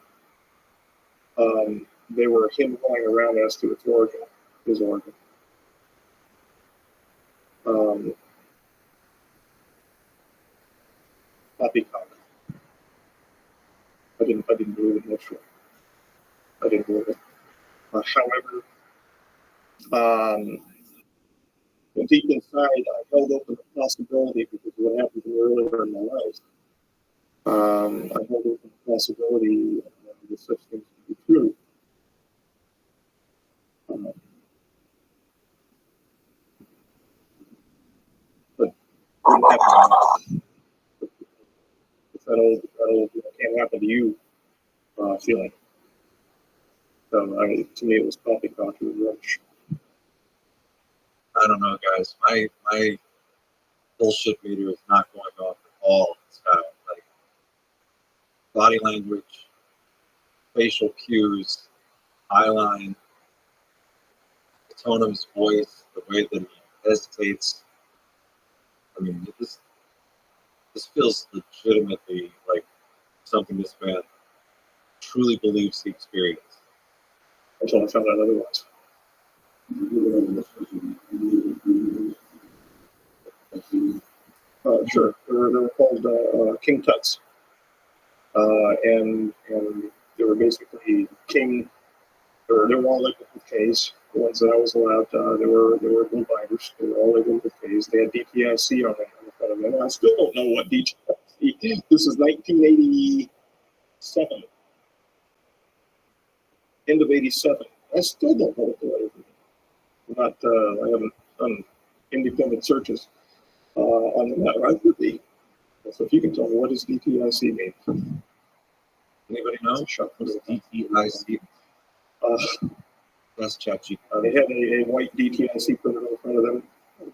they were him-hawing around as to its origin, his origin. Poppycock. I didn't believe it initially. I didn't believe it. However, deep inside, I held open the possibility because of what happened to me earlier in my life. I held open the possibility that such things could be true. But it didn't happen. It's that old can't happen to you feeling. So to me, it was poppycock and rubbish. I don't know, guys. My bullshit meter is not going off at all. It's like body language, facial cues, eyeline, the tone of his voice, the way that he hesitates. I mean, this feels legitimately like something this man truly believes he experienced. Until I found out otherwise. Sure, they were called King Tuts, and they were basically king. They were all labeled with K's. The ones that I was allowed, they were blue binders. They were all labeled with K's. They had DTIC on the front of them. And I still don't know what DTIC. This is 1987. end of '87. I still don't know what the letter means. I haven't done independent searches on the matter. I could be. So if you can tell me, what does DTIC mean? Anybody know? What does DTIC? That's ChatGPT. They had a white DTIC printed in front of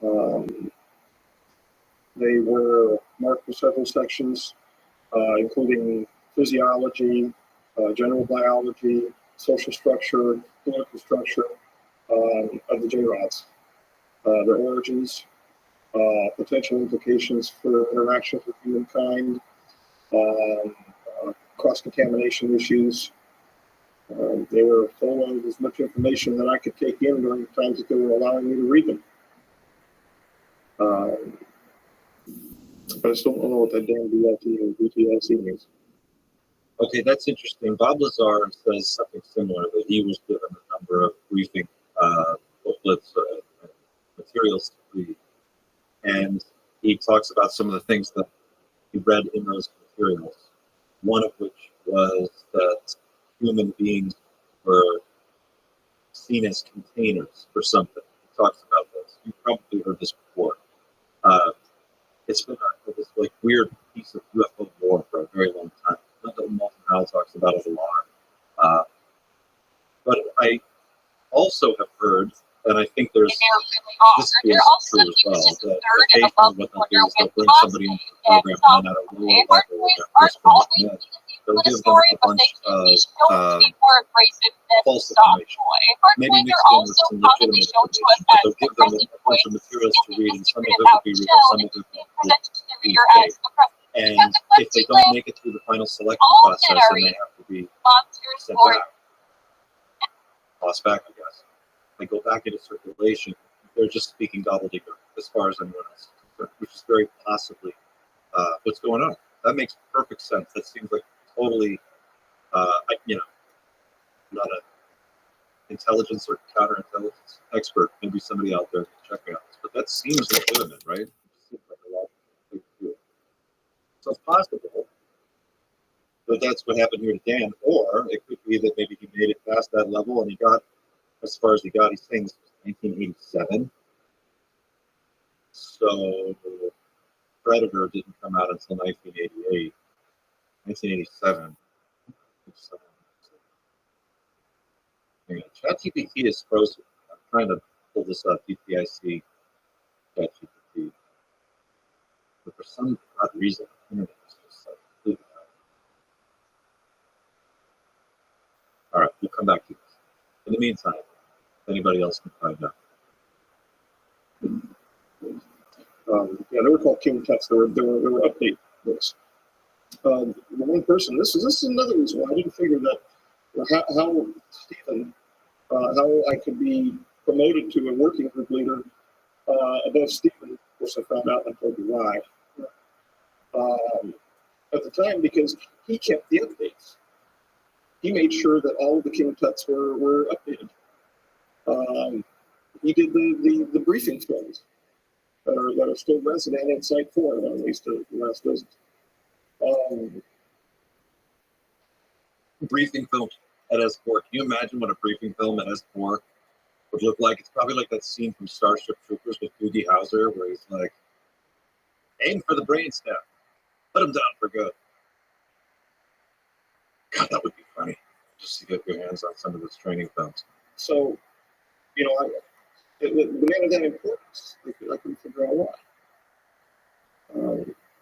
them. They were marked for several sections, including physiology, general biology, social structure, political structure of the J-rods, their origins, potential implications for interactions with humankind, cross-contamination issues. They were full of as much information that I could take in during the times that they were allowing me to read them. I just don't know what that damn BIT or BTIC means. Okay, that's interesting. Bob Lazar says something similar, that he was given a number of briefing booklets, materials to read. And he talks about some of the things that he read in those materials. One of which was that human beings were seen as containers for something. He talks about this. You've probably heard this before. It's been this like weird piece of UFO lore for a very long time. Not that Malcolm Howell talks about it a lot. But I also have heard, and I think there's this feels true as well, that occasionally what they'll do is they'll bring somebody into the program and then at a lower level with their first one, they'll give them a bunch of false information. Maybe mixed in with some legitimate information, but they'll give them a bunch of materials to read, and some of it will be real, some of it will be fake. And if they don't make it through the final selection process, then they have to be sent back. Tossed back, I guess. They go back into circulation. They're just speaking gobbledygook as far as anyone else, which is very possibly what's going on. That makes perfect sense. That seems like totally, not an intelligence or counterintelligence expert. Maybe somebody out there can check me out this, but that seems legitimate, right? It seems like a lot of things to do. So it's possible that that's what happened here to Dan, or it could be that maybe he made it past that level and he got as far as he got. He's saying this was 1987. So Predator didn't come out until 1988. 1987. ChatGPT is frozen. I'm trying to pull this up. DPIC ChatGPT. But for some odd reason, the internet is just like completely out. All right, we'll come back to this. In the meantime, if anybody else can find out. They were called King Tuts. They were update books. The one person. This is another reason why I didn't figure that how Stephen, how I could be promoted to a working group leader above Stephen. Of course, I found out and I told you why. At the time, because he kept the updates. He made sure that all of the King Tuts were updated. He did the briefing films that are still resident in Site 4, at least the last visit. Briefing film at S4. Can you imagine what a briefing film at S4 would look like? It's probably like that scene from Starship Troopers with Doogie Howser, where he's like, aim for the brainstem, let him down for good. God, that would be funny, just to get your hands on some of those training films. So, the man of that importance, I couldn't figure out why.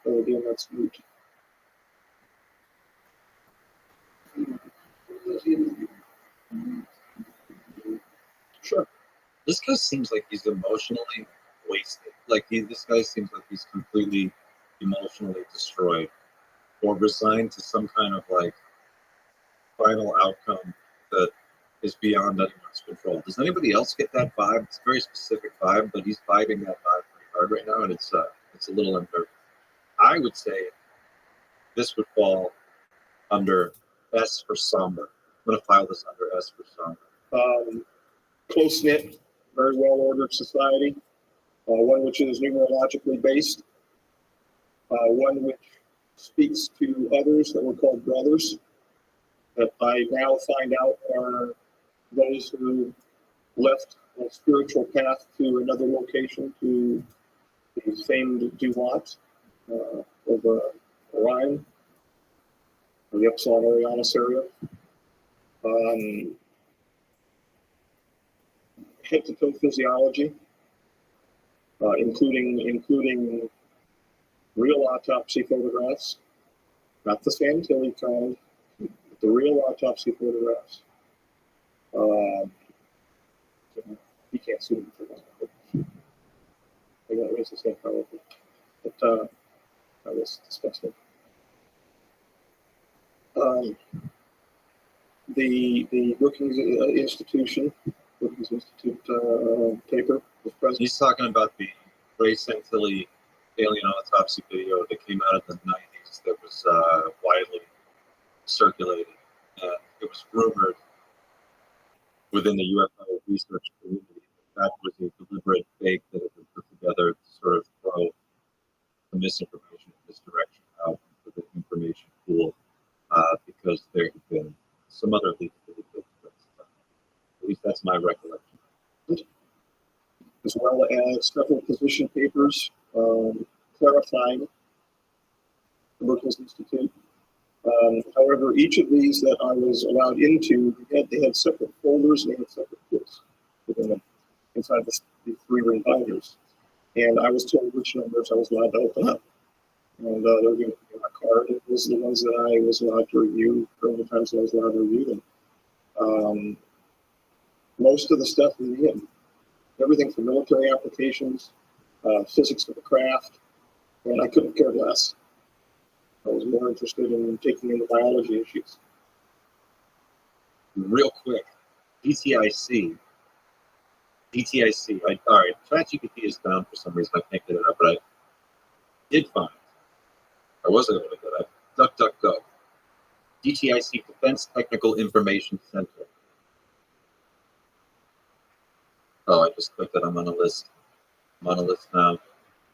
So again, that's moot. Sure. This guy seems like he's emotionally wasted. This guy seems like he's completely emotionally destroyed or resigned to some kind of final outcome that is beyond anyone's control. Does anybody else get that vibe? It's a very specific vibe, but he's vibing that vibe pretty hard right now, and it's a little unnerving. I would say this would fall under S for somber. I'm going to file this under S for somber. Close-knit, very well-ordered society, one which is numerologically based, one which speaks to others that were called brothers, that I now find out are those who left a spiritual path to another location, to the famed Duat over Orion, or the Epsilon Orionis area. Hepatophysiology, including real autopsy photographs, not the Santilli kind, but the real autopsy photographs. You can't sue them for that. They got raise the same probably. But that was disgusting. The Brookings Institute paper was present. He's talking about the Ray Santilli alien autopsy video that came out in the 90s that was widely circulated. And it was rumored within the UFO research community that was a deliberate fake that had been put together to sort of throw the misinformation in this direction out into the information pool because there had been some other leaks that had taken place. At least that's my recollection. As well as several position papers clarifying the Brookings Institute. However, each of these that I was allowed into, they had separate folders and they had separate kits within them, inside the 3-ring binders. And I was told which numbers I was allowed to open up. And they were going to give me my card. It was the ones that I was allowed to review during the times that I was allowed to review them. Most of the stuff was in. Everything from military applications, physics of the craft, and I couldn't care less. I was more interested in taking in the biology issues. Real quick, DTIC, all right, ChatGPT is down for some reason. I can't get it up, but I did find, I wasn't able to get it up, DuckDuckGo, DTIC Defense Technical Information Center. Oh, I just clicked that. I'm on a list. I'm on a list now.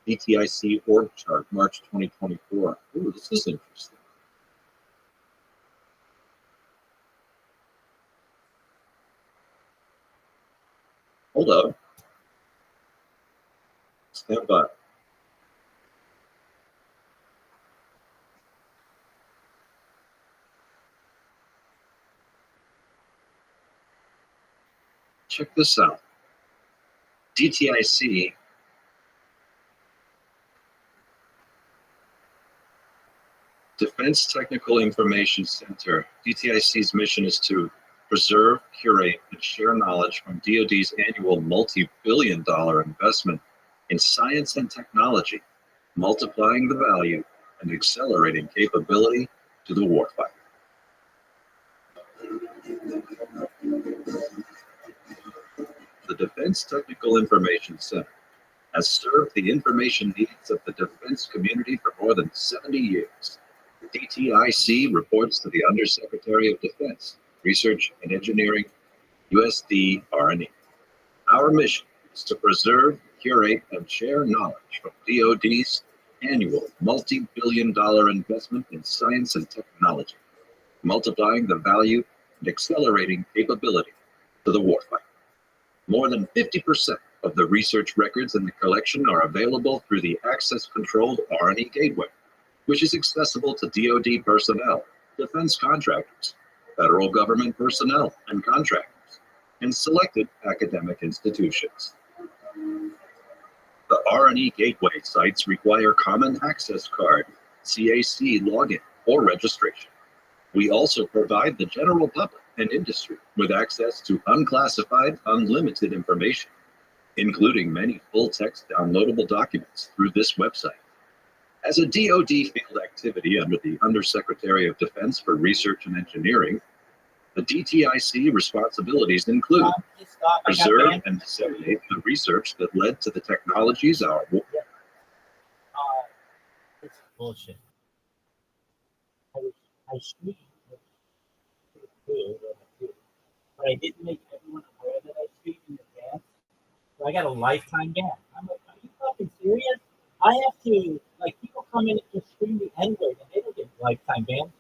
DTIC org chart, March 2024. Ooh, this is interesting. Hold up. Stand by. Check this out. DTIC Defense Technical Information Center. DTIC's mission is to preserve, curate, and share knowledge from DoD's annual multi-billion-dollar investment in science and technology, multiplying the value and accelerating capability to the warfighter. The Defense Technical Information Center has served the information needs of the defense community for more than 70 years. DTIC reports to the Undersecretary of Defense, Research and Engineering, USD R&E. Our mission is to preserve, curate, and share knowledge from DoD's annual multi-billion-dollar investment in science and technology, multiplying the value and accelerating capability to the warfighter. More than 50% of the research records in the collection are available through the access-controlled R&E gateway, which is accessible to DoD personnel, defense contractors, federal government personnel and contractors, and selected academic institutions. The R&E gateway sites require Common Access Card, CAC login, or registration. We also provide the general public and industry with access to unclassified, unlimited information, including many full-text downloadable documents through this website. As a DoD field activity under the Undersecretary of Defense for Research and Engineering, the DTIC responsibilities include preserve and disseminate the research that led to the technologies our It's bullshit. I screened but I didn't make everyone aware that I screened in advance. So I got a lifetime ban. I'm like, are you fucking serious? I have to, like, people come in and just scream the N-word and they don't get lifetime ban.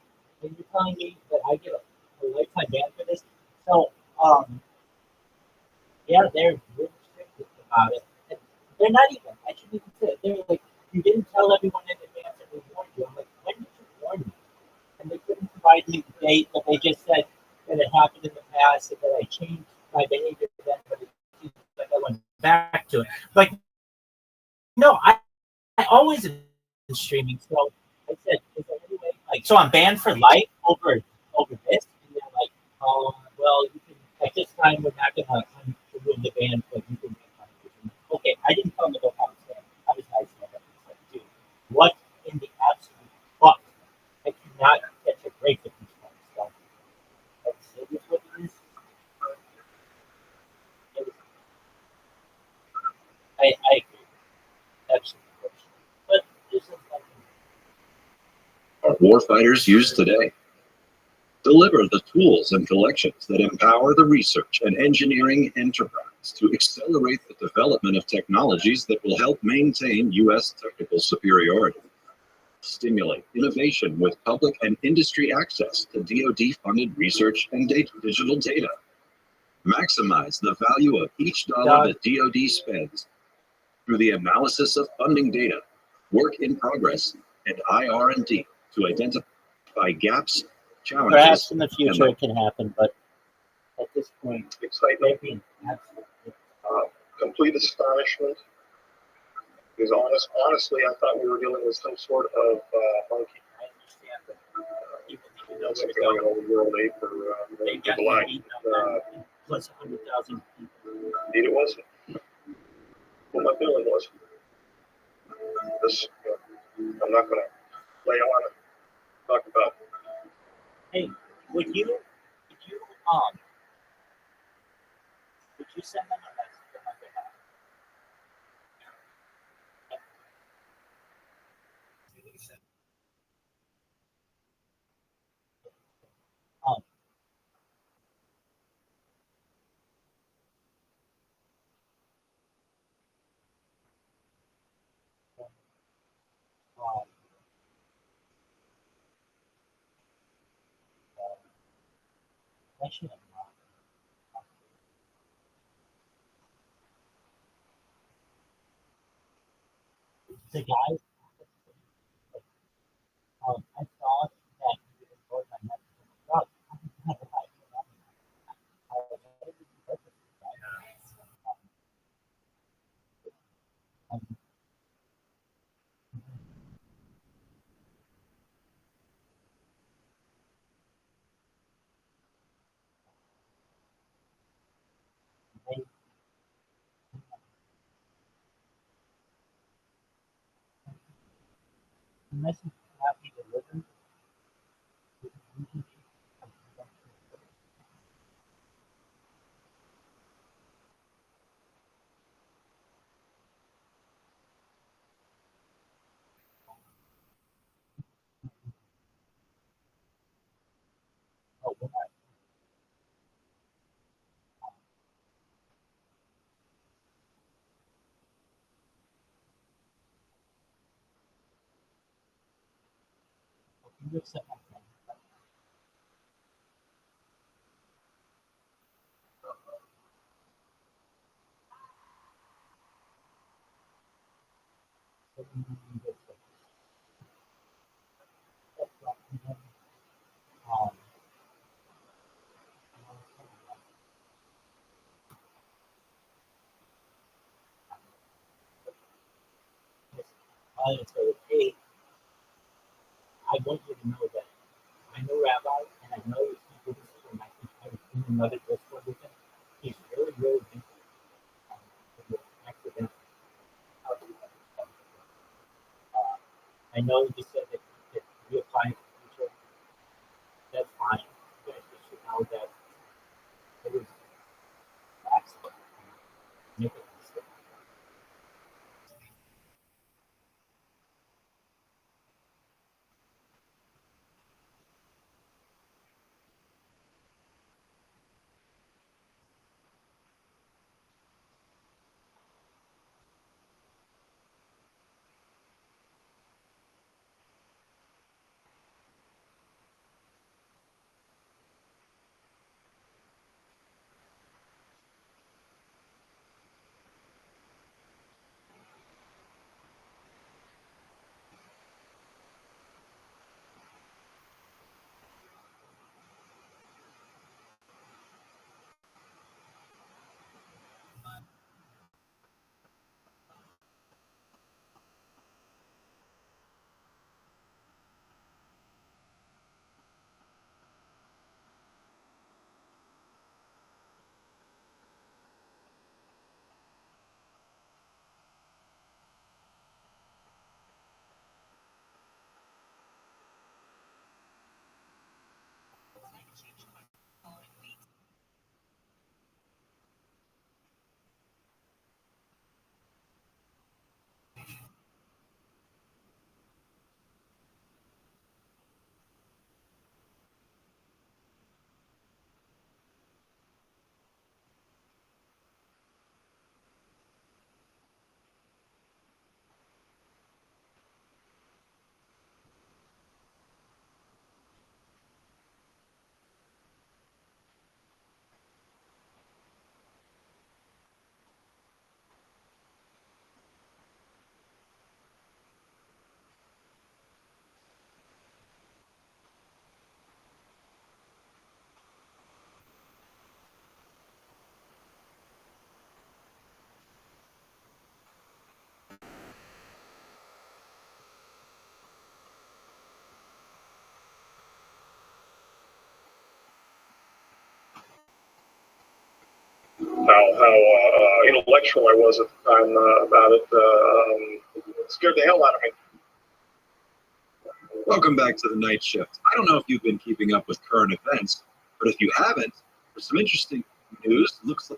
And you're telling me that I get a widely debate, but they just said that it happened in the past and that I changed my behavior then, but it seems like I went back to it. Like, no, I always been streaming. So I said, is there any way, like, so I'm banned for life over this? And they're like, oh, well, you can, at this time, we're not going to remove the ban, but you can make money. Okay, I didn't tell them to go pound sand. I was nice enough to say, dude, what in the absolute fuck? I cannot catch a break with these kind of stuff. That's it is what it is. It is I agree. Absolutely. But this is like, Our warfighters use today. Deliver the tools and collections that empower the research and engineering enterprise to accelerate the development of technologies that will help maintain U.S. technical superiority. Stimulate innovation with public and industry access to DoD-funded research and digital data. Maximize the value of each dollar that DoD spends through the analysis of funding data, work in progress, and IR&D to identify gaps, challenges. perhaps in the future it can happen, but at this point, Excitement, they've been absolutely. complete astonishment. Because honestly, I thought we were dealing with some sort of monkey. I understand that people need to know That's where to going go. on World Aid for They got July. beaten up plus 100,000 people. Indeed, it was. What my feeling was. This, I'm not going to lay on and talk about. Hey, would you send them a message on my behalf? Um, um, actually, the guy, I thought that he ignored my message. God, I don't know why. I was like, purpose, right? Um, they, the message cannot be delivered. Oh, when I you accept my friend, so you get that's what um, I say, hey, I want you to know that I know Rabbi, and I know people this is when I was in another Discord with him. He's really, really good. With accident. I know you said that we apply in the future. That's fine. You guys just should know that it was an accident. Make a mistake. how intellectual I was at the time about it. It scared the hell out of me. Welcome back to the night shift. I don't know if you've been keeping up with current events, but if you haven't, there's some interesting news. Looks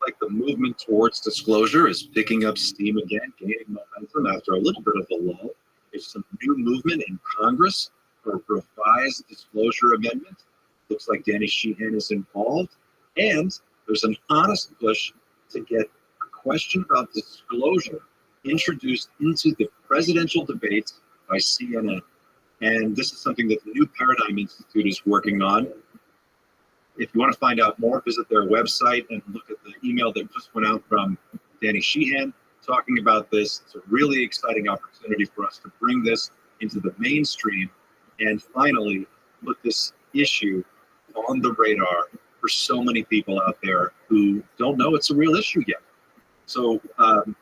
like the movement towards disclosure is picking up steam again, gaining momentum after a little bit of a lull. There's some new movement in Congress for a revised disclosure amendment. Looks like Danny Sheehan is involved. And there's an honest push to get a question about disclosure introduced into the presidential debates by CNN. And this is something that the New Paradigm Institute is working on. If you want to find out more, visit their website and look at the email that just went out from Danny Sheehan talking about this. It's a really exciting opportunity for us to bring this into the mainstream and finally put this issue on the radar for so many people out there who don't know it's a real issue yet. So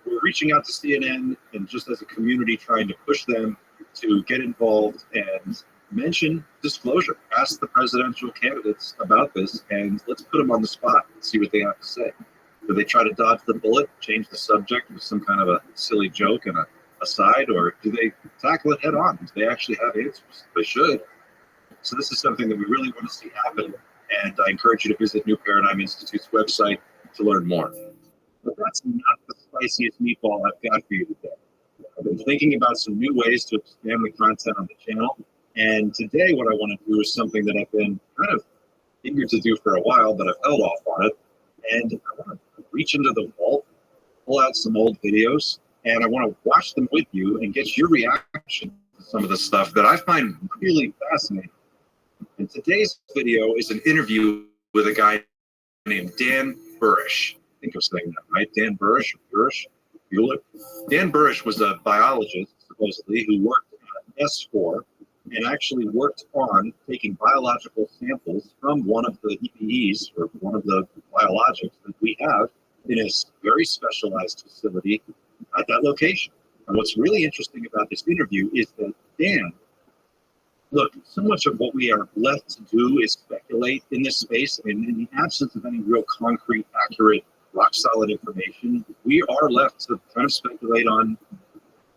we're reaching out to CNN and just as a community trying to push them to get involved and mention disclosure. Ask the presidential candidates about this and let's put them on the spot and see what they have to say. Do they try to dodge the bullet, change the subject with some kind of a silly joke and a aside, or do they tackle it head on? Do they actually have answers? They should. So this is something that we really want to see happen, and I encourage you to visit New Paradigm Institute's website to learn more. But that's not the spiciest meatball I've got for you today. I've been thinking about some new ways to expand the content on the channel, and today what I want to do is something that I've been kind of eager to do for a while, but I've held off on it. And I want to reach into the vault, pull out some old videos, and I want to watch them with you and get your reaction to some of the stuff that I find really fascinating. And today's video is an interview with a guy named Dan Burish. I think I'm saying that right. Dan Burish, Bueller. Dan Burish was a biologist, supposedly, who worked at S4 and actually worked on taking biological samples from one of the EPEs, or one of the biologics that we have in a very specialized facility at that location. And what's really interesting about this interview is that Dan, look, so much of what we are left to do is speculate in this space, and in the absence of any real concrete, accurate, rock-solid information, we are left to kind of speculate on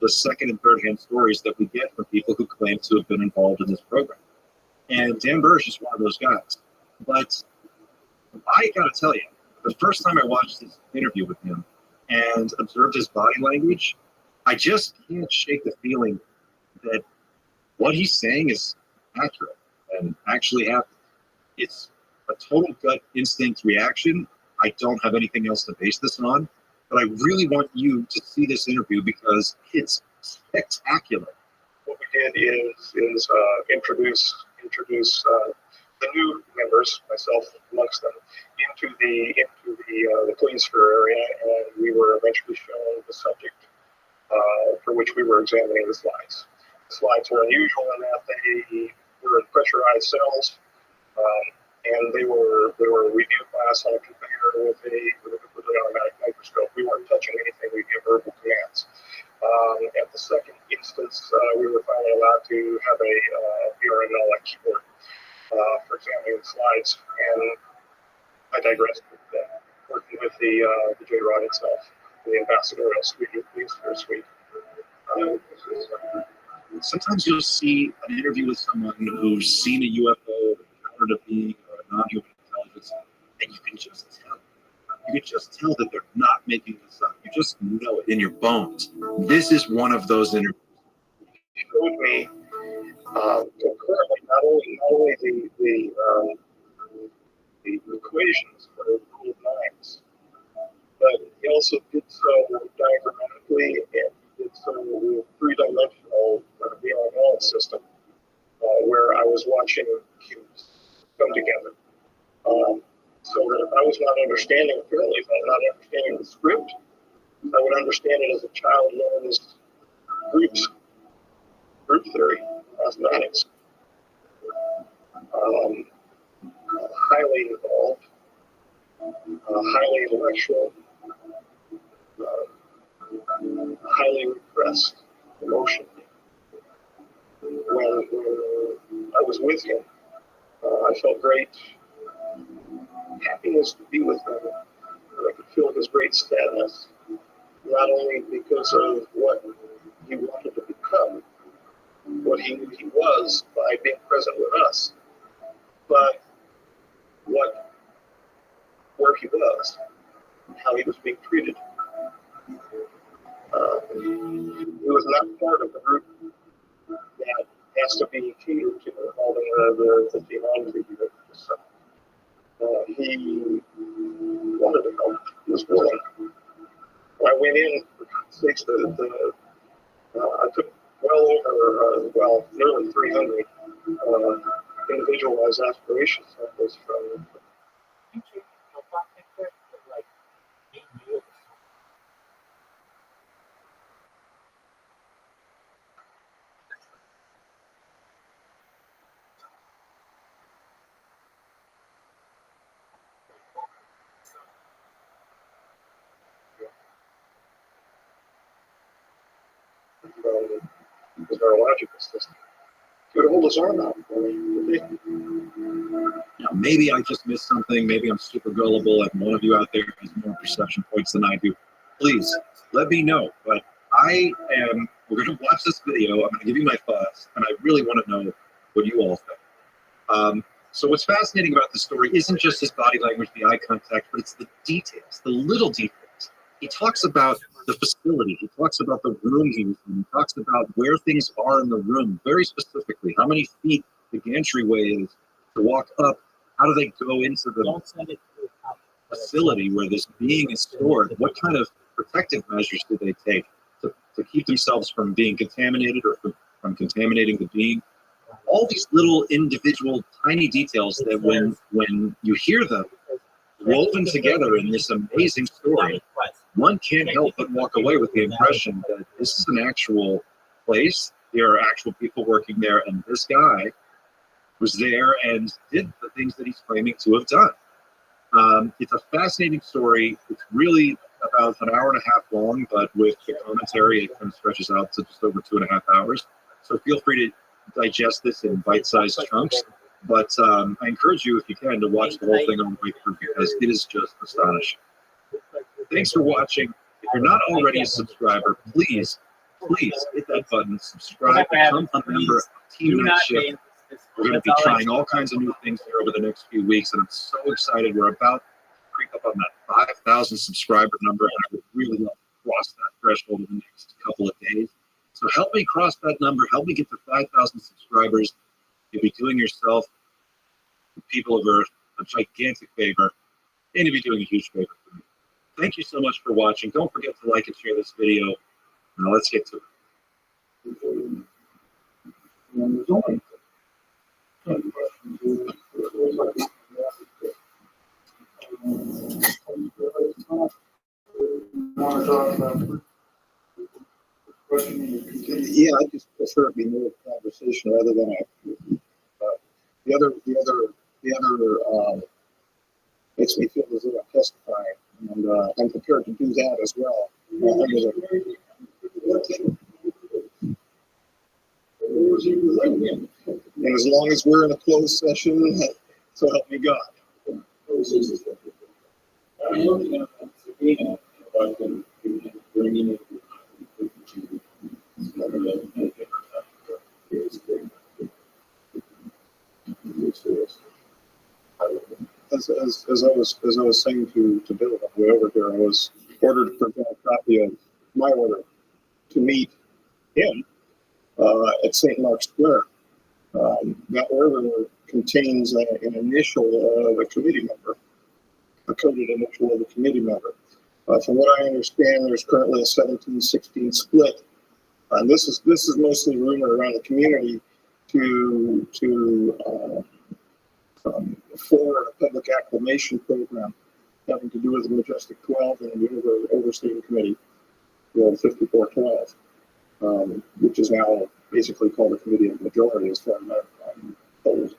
the second and third hand stories that we get from people who claim to have been involved in this program. And Dan Burish is one of those guys. But I gotta tell you, the first time I watched this interview with him and observed his body language, I just can't shake the feeling that what he's saying is accurate and actually happened. It's a total gut instinct reaction. I don't have anything else to base this on. But I really want you to see this interview because it's spectacular. What we did is introduce the new members, myself amongst them, into the clean sphere area, and we were eventually shown the subject for which we were examining the slides. The slides were unusual in that they were in pressurized cells, and they were review class on a conveyor with an automatic microscope. We weren't touching anything. We gave verbal commands. At the second instance, we were finally allowed to have a VRML like keyboard for examining the slides, and I digressed with that. Working with the J-Rod itself, the ambassadorial suite, the Sphere suite. Sometimes you'll see an interview with someone who's seen a UFO, encountered a being, or a non-human intelligence, and you can just tell. You can just tell that they're not making this up. You just know it in your bones. This is one of those interviews. It showed me concurrently not only the equations for rule of nines, but he also did so diagrammatically, and he did so with three-dimensional VRML system, where I was watching cubes come together. So that if I was not understanding, apparently if I'm not understanding the script, I would understand it as a child learns group theory, mathematics. Highly involved, highly intellectual, highly repressed emotionally. When I was with him, I felt great happiness to be with him, fulfill his great status, not only because of what he wanted to become, what he knew he was by being present with us, but where he was, and how he was being treated. He was not part of the group that has to be catered to involving the genealogy. He wanted to help. He was willing. When I went in, I took nearly 300 individualized aspiration samples from. The neurological system. He would hold his arm out for me. Maybe I just missed something. Maybe I'm super gullible, and one of you out there has more perception points than I do. Please let me know. But we're going to watch this video. I'm going to give you my thoughts, and I really want to know what you all think. So what's fascinating about this story isn't just his body language, the eye contact, but it's the details, the little details. He talks about the facility. He talks about the room he was in. He talks about where things are in the room, very specifically. How many feet the entryway is to walk up. How do they go into the facility where this being is stored? What kind of protective measures do they take to keep themselves from being contaminated or from contaminating the being? All these little individual tiny details that when you hear them woven together in this amazing story, one can't help but walk away with the impression that this is an actual place. There are actual people working there, and this guy was there and did the things that he's claiming to have done. It's a fascinating story. It's really about an hour and a half long, but with the commentary, it kind of stretches out to just over 2.5 hours. So feel free to digest this in bite-sized chunks. But I encourage you, if you can, to watch the whole thing on the way through, because it is just astonishing. Thanks for watching. If you're not already a subscriber, please hit that button, subscribe, become a member of Team Nightship. We're going to be trying all kinds of new things here over the next few weeks, and I'm so excited. We're about to creep up on that 5,000 subscriber number, and I would really love to cross that threshold in the next couple of days. So help me cross that number. Help me get to 5,000 subscribers. You'll be doing yourself, the people of Earth, a gigantic favor, and you'll be doing a huge favor for me. Thank you so much for watching. Don't forget to like and share this video. Now let's get to it. Yeah, I just prefer it be more conversation rather than the other makes me feel as though I'm testifying, and I'm prepared to do that as well. And as long as we're in a closed session, so help me God. As I was saying to Bill on the way over here, I was ordered to print a copy of my order to meet him at St. Mark's Square. That order contains an initial of a committee member, a coded initial of a committee member. From what I understand, there's currently a 17-16 split. And this is mostly rumor around the community for a public acclamation program having to do with the Majestic 12 and the Overseeing Committee, Rule 5412, which is now basically called the Committee of Majority, as far as I'm told.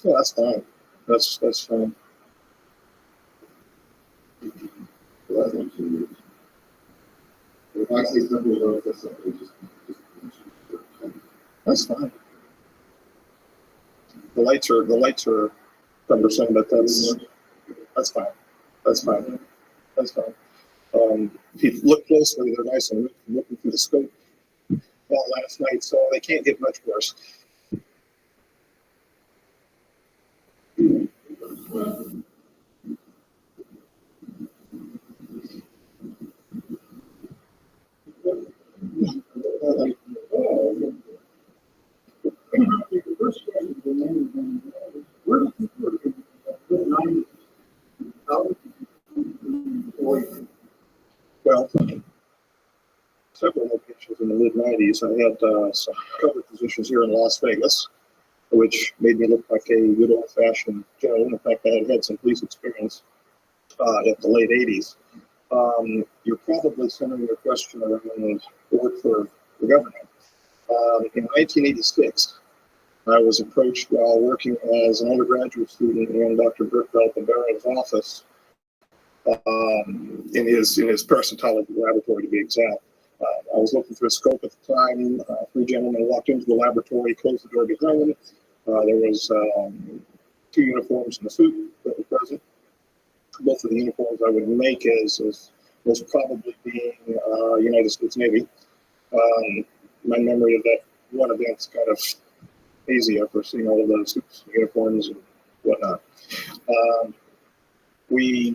Yeah, that's fine. That's fine. That's fine. The lights are cumbersome, but that's That's fine. That's fine. That's fine. If you look closely, they're nice and looking through the scope all last night, so they can't get much worse. Well, several locations in the mid-90s. I had some cover positions here in Las Vegas, which made me look like a good old-fashioned gentleman. In fact, I had some police experience at the late 80s. You're probably centering your question around work for the government. In 1986, I was approached while working as an undergraduate student in Dr. Bert Barron's office in his parasitology laboratory, to be exact. I was looking for a scope at the time. Three gentlemen walked into the laboratory, closed the door behind them. There was 2 uniforms and a suit that were present. Both of the uniforms I would make as was probably being United States Navy. My memory of that one event's kind of hazy after seeing all of those suits, uniforms, and whatnot. We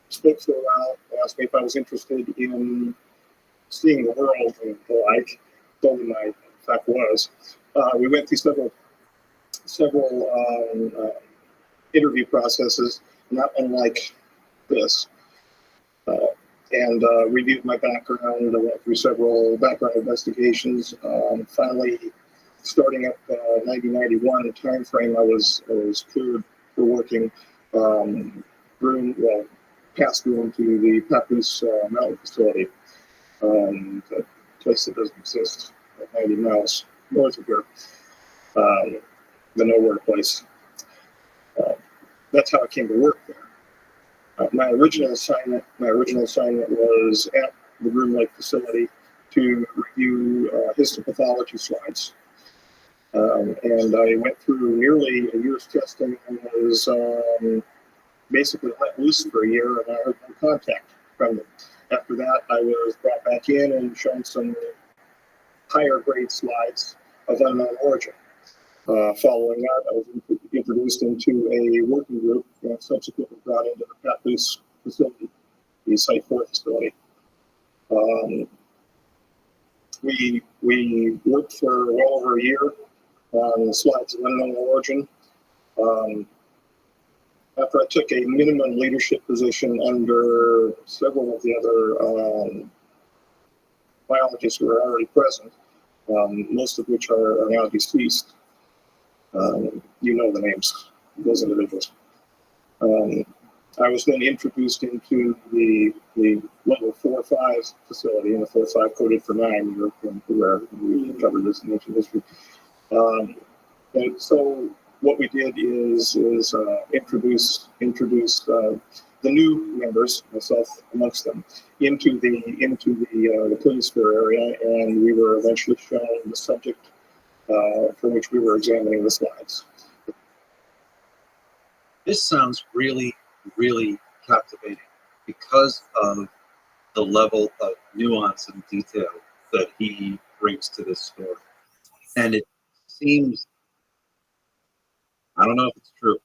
spoke for a while, asked me if I was interested in seeing the world and the like. Told him I, in fact, was. We went through several interview processes, not unlike this, and reviewed my background. I went through several background investigations. Finally, starting up 1991 timeframe, I was cleared for working past room to the Papoose Mountain facility, a place that doesn't exist at 90 miles north of here, the nowhere place. That's how I came to work there. My original assignment was at the Groom Lake facility to review histopathology slides. And I went through nearly a year's testing and was basically let loose for a year, and I heard no contact from them. After that, I was brought back in and shown some higher grade slides of unknown origin. Following that, I was introduced into a working group and subsequently brought into the Papoose facility, the Site 4 facility. We worked for well over a year on slides of unknown origin. After I took a minimum leadership position under several of the other biologists who were already present, most of which are now deceased. You know the names of those individuals. I was then introduced into the level 4-5 facility, and the 4-5 coded for 9 European, where we covered this in ancient history. And so what we did is introduce the new members, myself amongst them, into the pliosphere area, and we were eventually shown the subject for which we were examining the slides. This sounds really, really captivating because of the level of nuance and detail that he brings to this story. And it seems, I don't know if it's true,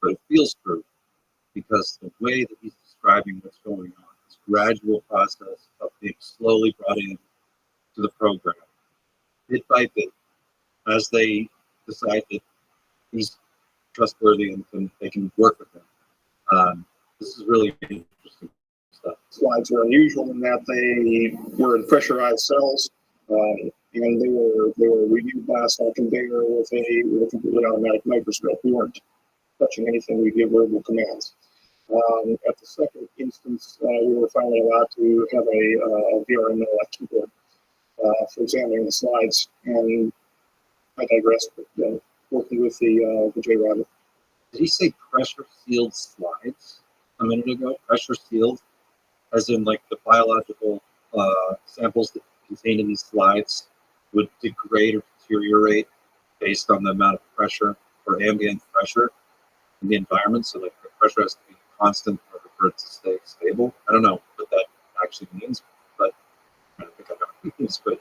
but it feels true because the way that he's describing what's going on, this gradual process of being slowly brought in to the program, bit by bit, as they decide that he's trustworthy and they can work with him. This is really interesting stuff. Slides were unusual in that they were in pressurized cells, and they were reviewed by us on a conveyor with a completely automatic microscope. We weren't touching anything. We gave verbal commands. At the second instance, we were finally allowed to have a VRML keyboard for examining the slides, and I digress, but working with the J-Rabbit. Did he say pressure sealed slides a minute ago? Pressure sealed, as in like the biological samples that contained in these slides would degrade or deteriorate based on the amount of pressure or ambient pressure in the environment. So like the pressure has to be constant in order for it to stay stable. I don't know what that actually means, but I don't think I know what it means, but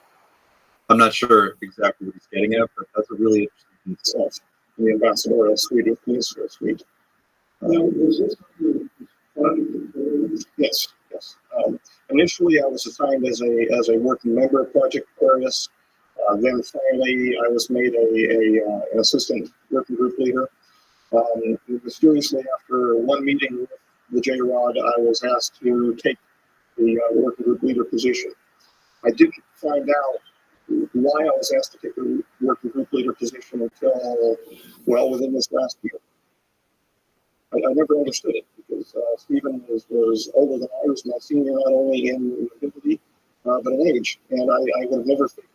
I'm not sure exactly what he's getting at, but that's a really interesting detail. The ambassadorial suite of ministerial suite. Yes, yes. Initially, I was assigned as a working member of Project Aquarius. Then finally, I was made an assistant working group leader. Mysteriously, after one meeting with the J-Rod, I was asked to take the working group leader position. I didn't find out why I was asked to take the working group leader position until, well, within this last year. I never understood it because Stephen was older than I was, my senior not only in ability but in age, and I would have never figured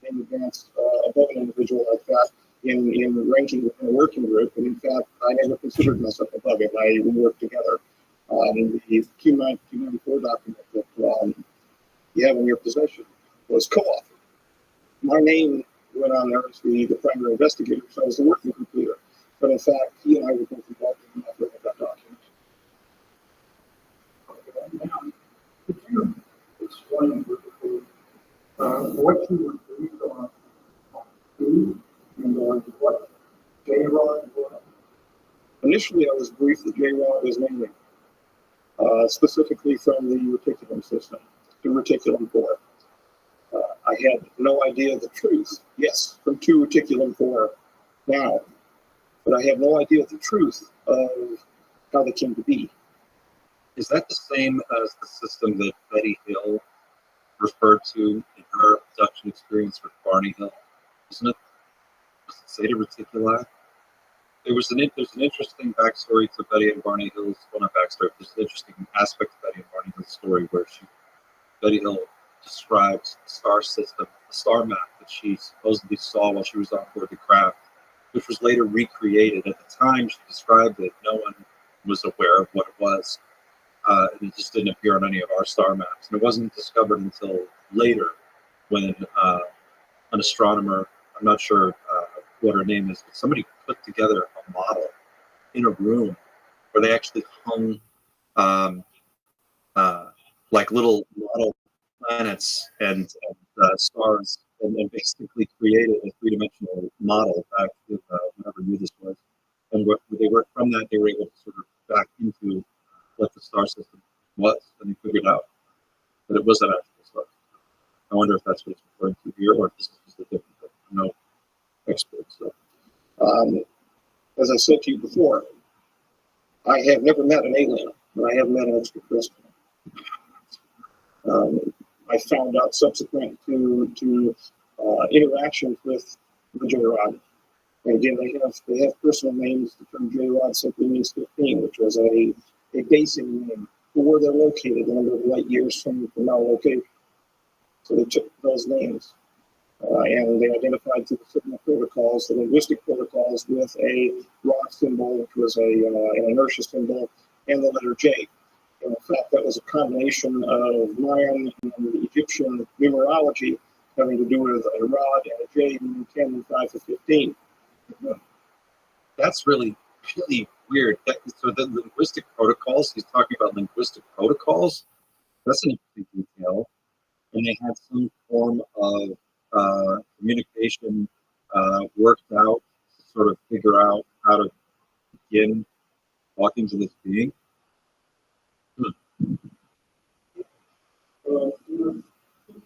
in advance above an individual like that in ranking within a working group, and in fact, I never considered myself above him. We worked together. The Q94 document that you have in your possession was co-authored. My name went on there as the primary investigator, so I was the working group leader. But in fact, he and I were both involved in the matter of that document. Now, could you explain briefly what you were briefed on who and what J-Rod was? Initially, I was briefed that J-Rod was naming, specifically from the reticulum system, the reticulum core. I had no idea the truth. Yes, from 2 reticulum core now. But I have no idea the truth of how they came to be. Is that the same as the system that Betty Hill referred to in her abduction experience with Barney Hill? Isn't it? Was it Zeta Reticuli? There's an interesting backstory to Betty and Barney Hill's, well, not backstory, there's an interesting aspect of Betty and Barney Hill's story where Betty Hill describes the star system, the star map that she supposedly saw while she was on board the craft, which was later recreated. At the time she described it, no one was aware of what it was. And it just didn't appear on any of our star maps. And it wasn't discovered until later when an astronomer, I'm not sure what her name is, but somebody put together a model in a room where they actually hung like little model planets and stars and basically created a three-dimensional model back with whatever year this was. And from that, they were able to sort of back into what the star system was, and they figured out that it was an actual star. I wonder if that's what it's referring to here, or if this is just a different thing. I'm no expert. So, as I said to you before, I have never met an alien, but I have met an extraterrestrial. I found out subsequent to interactions with the J-Rod. And again, they have personal names. The term J-Rod simply means 15, which was a basing name for where they're located, a number of light years from our location. So they took those names and they identified through the signal protocols, the linguistic protocols, with a rock symbol, which was an inertia symbol, and the letter J. And in fact, that was a combination of Mayan and Egyptian numerology having to do with a rod and a J, meaning 10 and 5 to 15. That's really, really weird. So the linguistic protocols, he's talking about linguistic protocols. That's an interesting detail. And they had some form of communication worked out to sort of figure out how to begin talking to this being.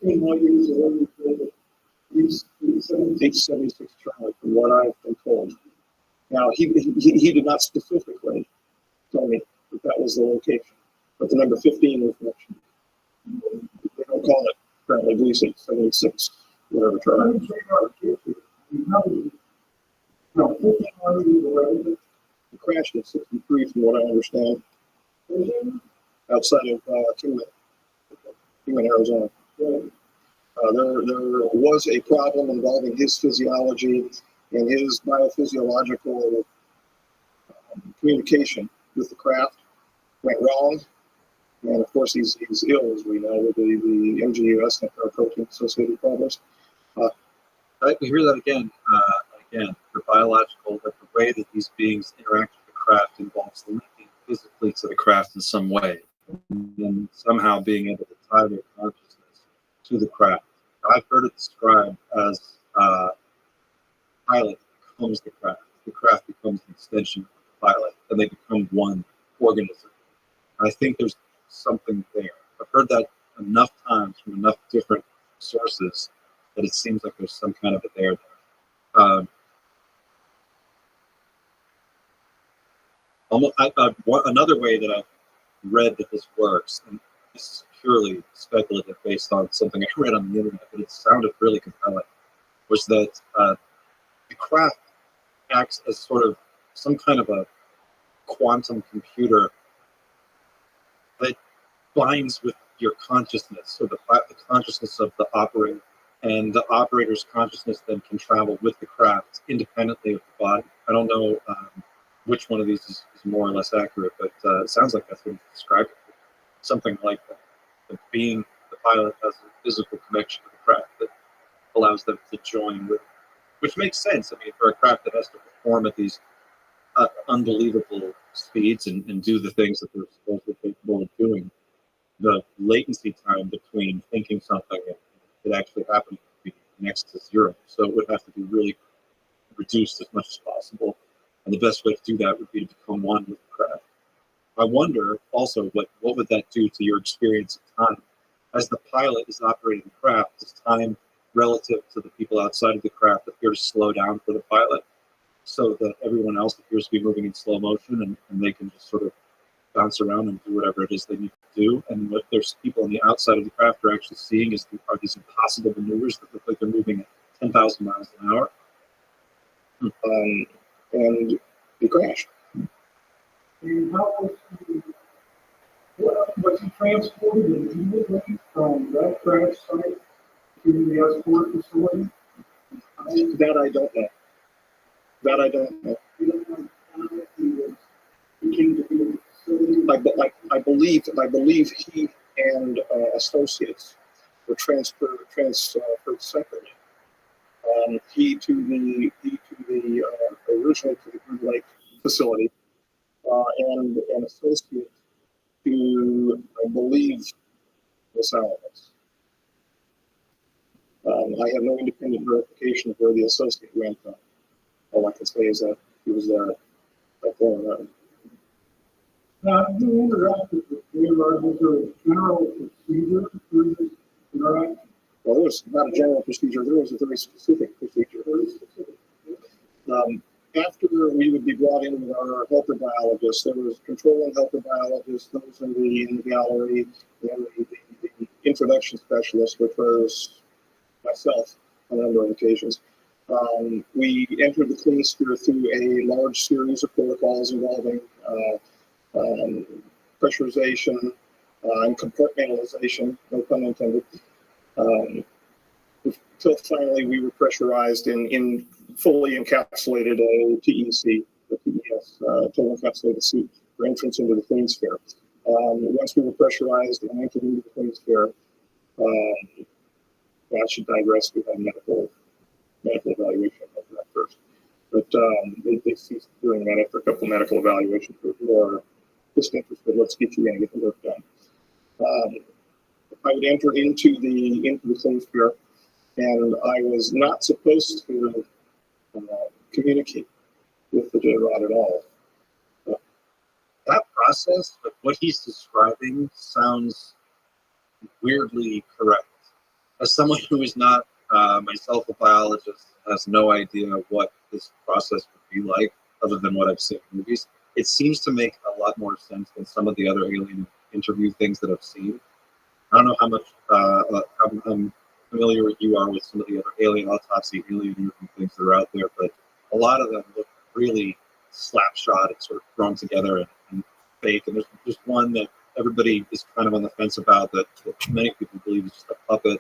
876 Charlie, from what I've been told. Now, he did not specifically tell me that was the location, but the number 15 was mentioned. They don't call it apparently V676, whatever Charlie. It crashed in 63, from what I understand, outside of Kingman, Arizona. There was a problem involving his physiology and his biophysiological communication with the craft went wrong. And of course, he's ill, as we know, with the MGUS and protein associated problems. We hear that again, the biological, that the way that these beings interact with the craft involves linking physically to the craft in some way, and somehow being able to tie their consciousness to the craft. I've heard it described as pilot becomes the craft becomes an extension of the pilot, and they become one organism. I think there's something there. I've heard that enough times from enough different sources that it seems like there's some kind of a there. Another way that I've read that this works, and this is purely speculative based on something I read on the internet, but it sounded really compelling, was that the craft acts as sort of some kind of a quantum computer that binds with your consciousness, or the consciousness of the operator, and the operator's consciousness then can travel with the craft independently of the body. I don't know which one of these is more or less accurate, but it sounds like that's what you described it. Something like that. That being the pilot has a physical connection to the craft that allows them to join with, which makes sense. I mean, for a craft that has to perform at these unbelievable speeds and do the things that they're supposedly capable of doing, the latency time between thinking something and it actually happening would be next to zero. So it would have to be really reduced as much as possible. And the best way to do that would be to become one with the craft. I wonder also what would that do to your experience of time? As the pilot is operating the craft, does time relative to the people outside of the craft appear to slow down for the pilot so that everyone else appears to be moving in slow motion and they can just sort of bounce around and do whatever it is they need to do? And what there's people on the outside of the craft are actually seeing are these impossible maneuvers that look like they're moving at 10,000 miles an hour. And he crashed. And how was he transported immediately from that crash site to the escort facility? That I don't know. You don't know how he came to be in the facility? I believe he and associates were transferred separately. He to the originally to the Green Lake facility, and an associate to, I believe, Los Alamos. I have no independent verification of where the associate went. All I can say is that he was there by phone. Now, you interacted with Rabbi. Was there a general procedure for this interaction? Well, there was not a general procedure. There was a very specific procedure. After we would be brought in with our helper biologists, there was controlling helper biologists, those in the gallery, and the introduction specialist, which was myself on a number of occasions. We entered the clean sphere through a large series of protocols involving pressurization and compartmentalization, no pun intended. Until finally we were pressurized in fully encapsulated TEC, the TES, total encapsulated suit for entrance into the clean sphere. Once we were pressurized and entered into the clean sphere, I should digress. We had medical evaluation of that first, but they ceased doing that after a couple of medical evaluations. More just interested. Let's get you in and get the work done. I would enter into the clean sphere, and I was not supposed to communicate with the J-Rod at all. That process, like what he's describing, sounds weirdly correct. As someone who is not myself a biologist, has no idea what this process would be like, other than what I've seen in movies, it seems to make a lot more sense than some of the other alien interview things that I've seen. I don't know how much how familiar you are with some of the other alien autopsy, alien interview things that are out there, but a lot of them look really slapshot and sort of thrown together and fake. And there's one that everybody is kind of on the fence about that many people believe is just a puppet.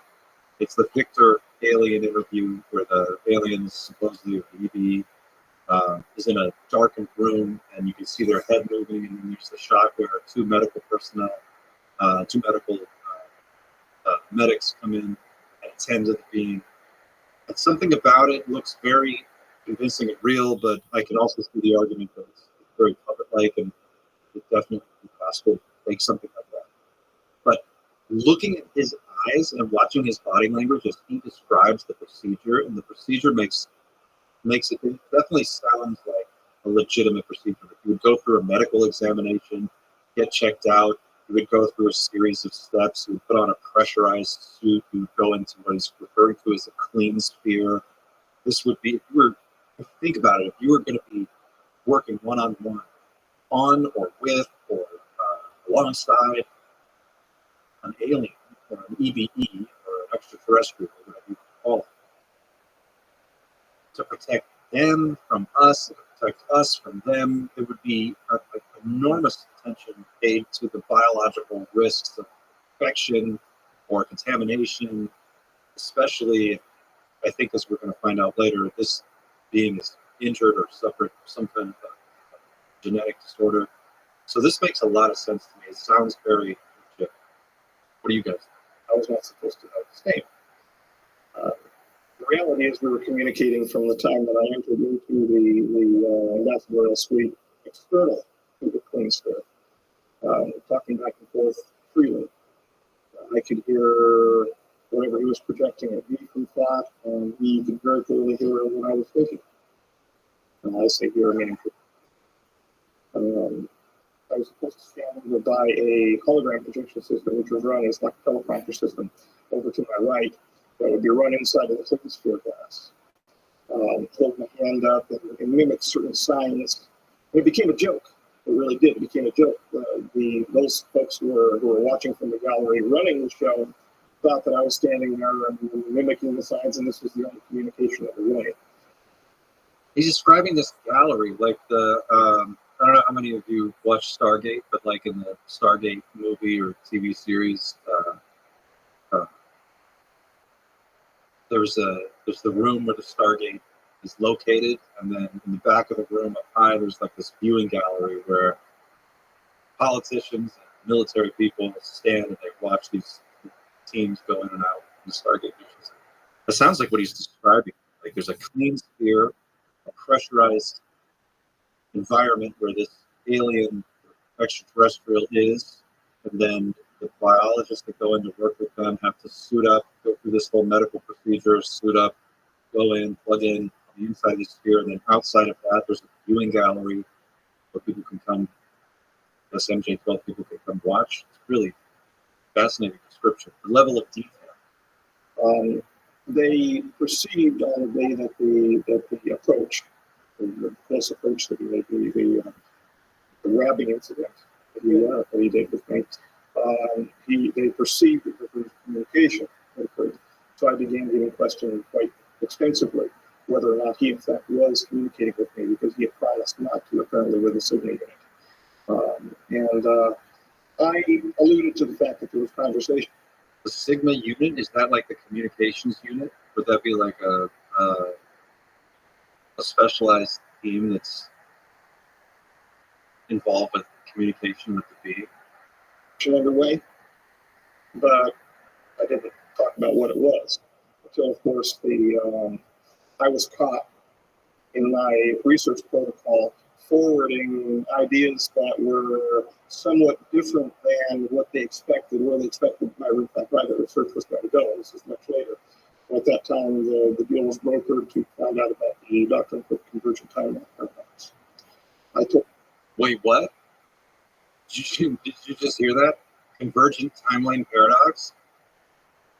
It's the Victor alien interview where the aliens, supposedly EB, is in a darkened room and you can see their head moving, and then there's the shot where two medical medics come in and attend to the being. And something about it looks very convincing and real, but I can also see the argument that it's very puppet-like, and it definitely be possible to make something like that. But looking at his eyes and watching his body language as he describes the procedure, and the procedure makes it definitely sounds like a legitimate procedure. You would go through a medical examination, get checked out. You would go through a series of steps. You would put on a pressurized suit. You would go into what he's referring to as a clean sphere. This would be, think about it, if you were going to be working one-on-one on or with or alongside an alien or an EBE or an extraterrestrial, whatever you call it, to protect them from us, to protect us from them, it would be an enormous attention paid to the biological risks of infection or contamination, especially, I think, as we're going to find out later, this being is injured or suffered some kind of genetic disorder. So this makes a lot of sense to me. It sounds very legit. What do you guys think? I was not supposed to know his name. The reality is we were communicating from the time that I entered into the ambassadorial suite external to the clean sphere, talking back and forth freely. I could hear whatever he was projecting at me from thought, and he could very clearly hear what I was thinking. And I say hear, meaning I was supposed to stand over by a hologram projection system, which was run as like a teleprompter system over to my right, that would be run inside of the clean sphere glass. Hold my hand up and mimic certain signs. And it became a joke. It really did. It became a joke. Those folks who were watching from the gallery running the show thought that I was standing there and mimicking the signs, and this was the only communication of the way. He's describing this gallery like I don't know how many of you watch Stargate, but like in the Stargate movie or TV series, there's the room where the Stargate is located, and then in the back of the room up high, there's like this viewing gallery where politicians and military people stand and they watch these teams go in and out in the Stargate missions. That sounds like what he's describing. Like there's a clean sphere, a pressurized environment where this alien extraterrestrial is, and then the biologists that go in to work with them have to suit up, go through this whole medical procedure, suit up, go in, plug in on the inside of the sphere, and then outside of that, there's a viewing gallery where people can come, this MJ-12 people can come watch. It's really fascinating description. The level of detail. They perceived on the day that the approach, the close approach that we made, the Rabbi incident that he did with me, they perceived that there was communication that occurred. So I began getting questioned quite extensively whether or not he in fact was communicating with me, because he had promised not to, apparently, with the Sigma unit. I alluded to the fact that there was conversation. The Sigma unit, is that like the communications unit? Would that be like a specialized team that's involved with communication with the being? Underway, but I didn't talk about what it was until, of course, I was caught in my research protocol forwarding ideas that were somewhat different than what they expected, where they expected my private research was going to go. This is much later. At that time, the deal was brokered to find out about the doctrine of convergent timeline paradox. Wait, what? Did you just hear that? Convergent timeline paradox?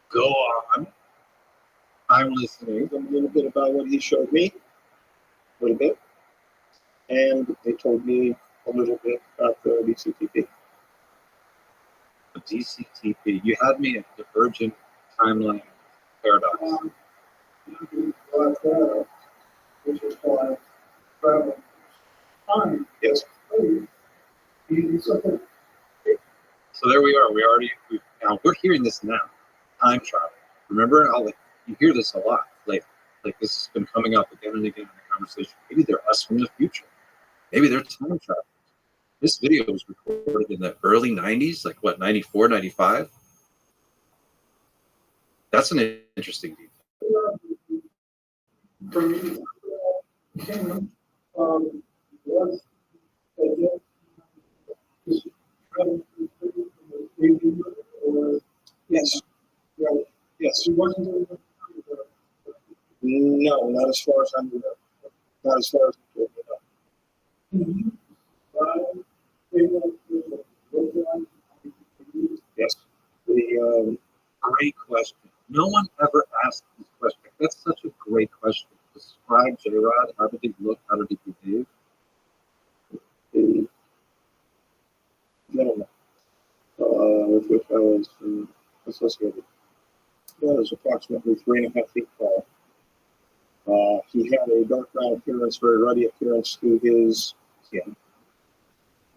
Go on. I'm listening. A little bit about what he showed me, a little bit, and they told me a little bit about the DCTP. The DCTP. You had me at divergent timeline paradox. Which is why travel time. Yes. So there we are. Now we're hearing this now. Time travel. Remember how you hear this a lot. Like this has been coming up again and again in the conversation. Maybe they're us from the future. Maybe they're time travel. This video was recorded in the early 90s, like what, 94, 95? That's an interesting detail. Yes. Well, yes. No, not as far as I'm aware. Not as far as I'm aware. Yes. Great question. No one ever asked this question. That's such a great question. Describe J-Rod. How did he look? How did he behave? The gentleman with which I was associated was approximately 3.5 feet tall. He had a dark brown appearance, very ruddy appearance to his skin.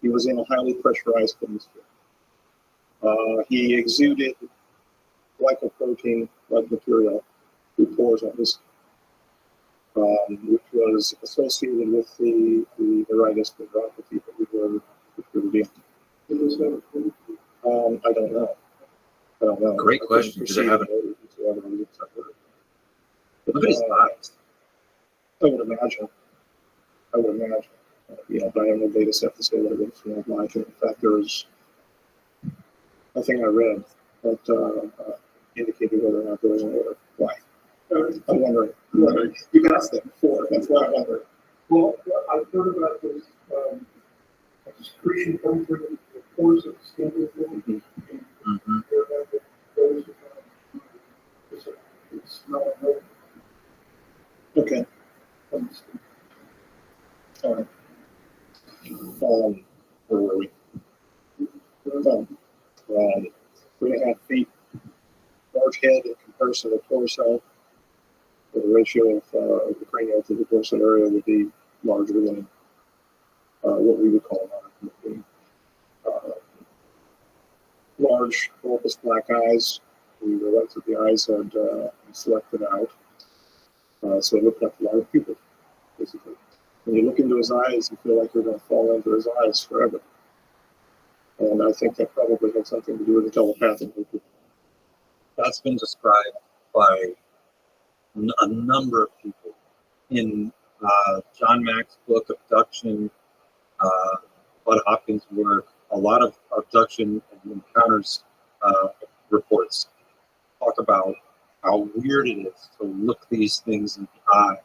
He was in a highly pressurized atmosphere. He exuded glycoprotein-like material through pores on his which was associated with the neuritis, the neuropathy that we were dealing with. I don't know. Great question. Did it have Look at his eyes. I would imagine. But I have no data set to say that it was like. In fact, there was nothing I read that indicated whether or not there was an order. Why? I'm wondering. You've asked that before. That's why I'm wondering. Well, I've heard about this excretion coming through the pores of the skin. It's not okay. All right. Where were we? 3.5 feet, large head in comparison to the torso. The ratio of the cranial to the dorsal area would be larger than what we would call an large, bulbous black eyes. The whites of the eyes had selected out. So it looked like a lot of pupils, basically. When you look into his eyes, you feel like you're going to fall into his eyes forever. And I think that probably had something to do with the telepathic. That's been described by a number of people in John Mack's book, Abduction, Bud Hopkins' work. A lot of abduction and encounters reports talk about how weird it is to look these things in the eye,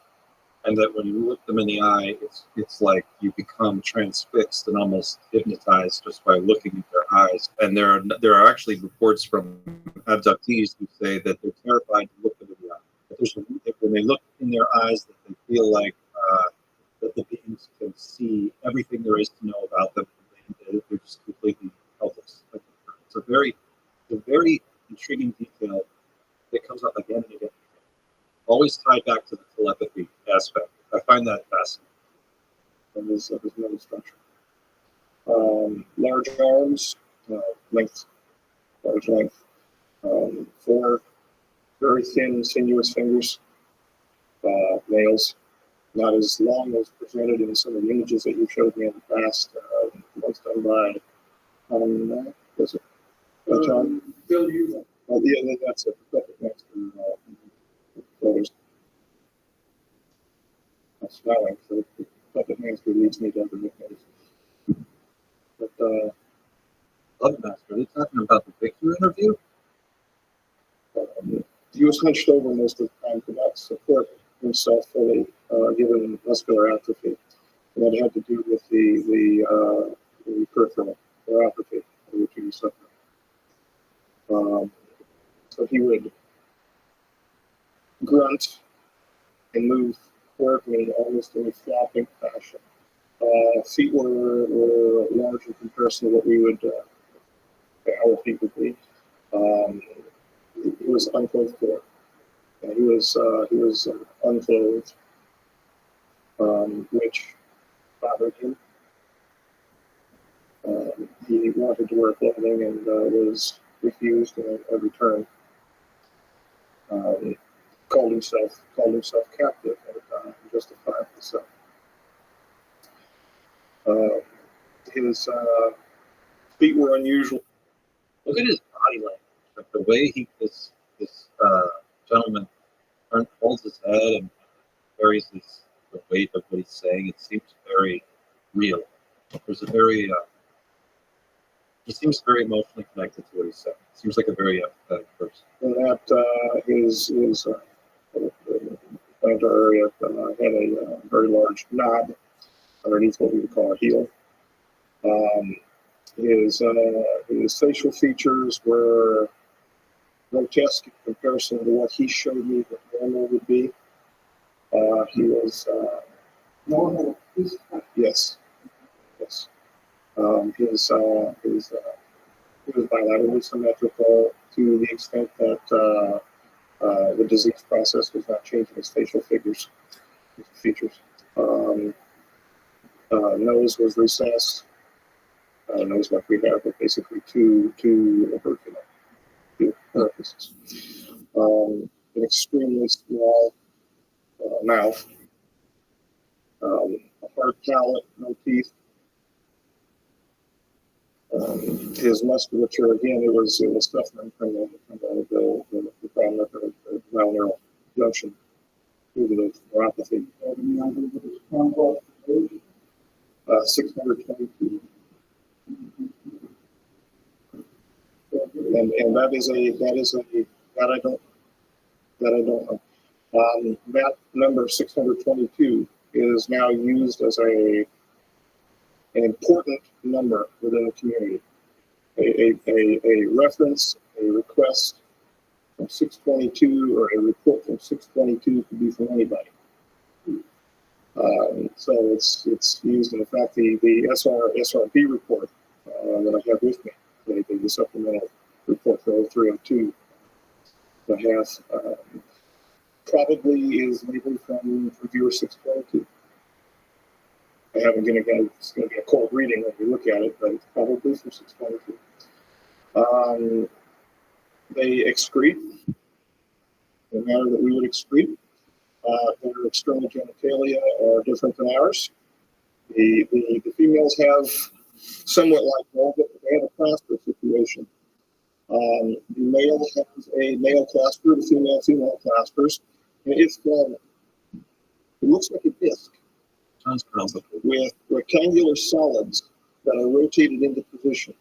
and that when you look them in the eye, it's like you become transfixed and almost hypnotized just by looking at their eyes. And there are actually reports from abductees who say that they're terrified to look into the eye. That when they look in their eyes, that they feel like that the beings can see everything there is to know about them. They're just completely helpless. It's a very intriguing detail that comes up again and again. Always tied back to the telepathy aspect. I find that fascinating. And his mental structure. Large arms, large length. 4 very thin, sinuous fingers. Nails, not as long as presented in some of the images that you showed me in the past. Once done by, was it? John? Bill Hughes. Oh, yeah, that's it. Next to photos. I'm smiling, so the puppet master leads me down the nicknames. But, Puppet Master, are they talking about the Victor interview? He was hunched over most of the time, could not support himself fully, given muscular atrophy. And that had to do with the peripheral neuropathy, which he was suffering. So he would grunt and move forwardly almost in a flopping fashion. Feet were large in comparison to what we would, our feet would be. He was unclothed for. He was unclothed, which bothered him. He wanted to wear clothing and was refused at every turn. Called himself captive at a time, justified himself. His feet were unusual. Look at his body language, like the way this gentleman holds his head and carries the weight of what he's saying. It seems very real. There's a very He seems very emotionally connected to what he said. Seems like a very empathetic person. And that his plantar area had a very large knob underneath what we would call a heel. His facial features were grotesque in comparison to what he showed me that normal would be. He was Normal. yes. He was bilaterally symmetrical to the extent that the disease process was not changing his facial features. Nose was recessed. Nose like we have, but basically two orifices. An extremely small mouth. A hard palate, no teeth. His musculature, again, it was suffering from the problem of the malneural junction due to the neuropathy. 622. And that I don't know. That number 622 is now used as an important number within the community. A reference, a request from 622 or a report from 622 could be from anybody. So it's used, in fact, the SRB report that I have with me, the supplemental report for 0302, that has probably is labeled from reviewer 622. I haven't given again, it's going to be a cold reading when you look at it, but it's probably from 622. They excrete in the manner that we would excrete. Their external genitalia are different than ours. The females have somewhat like vulva, but they have a clasper situation. The male has a male clasper, the female claspers, and it's long. It looks like a disc. Sounds complicated. With rectangular solids that are rotated into position.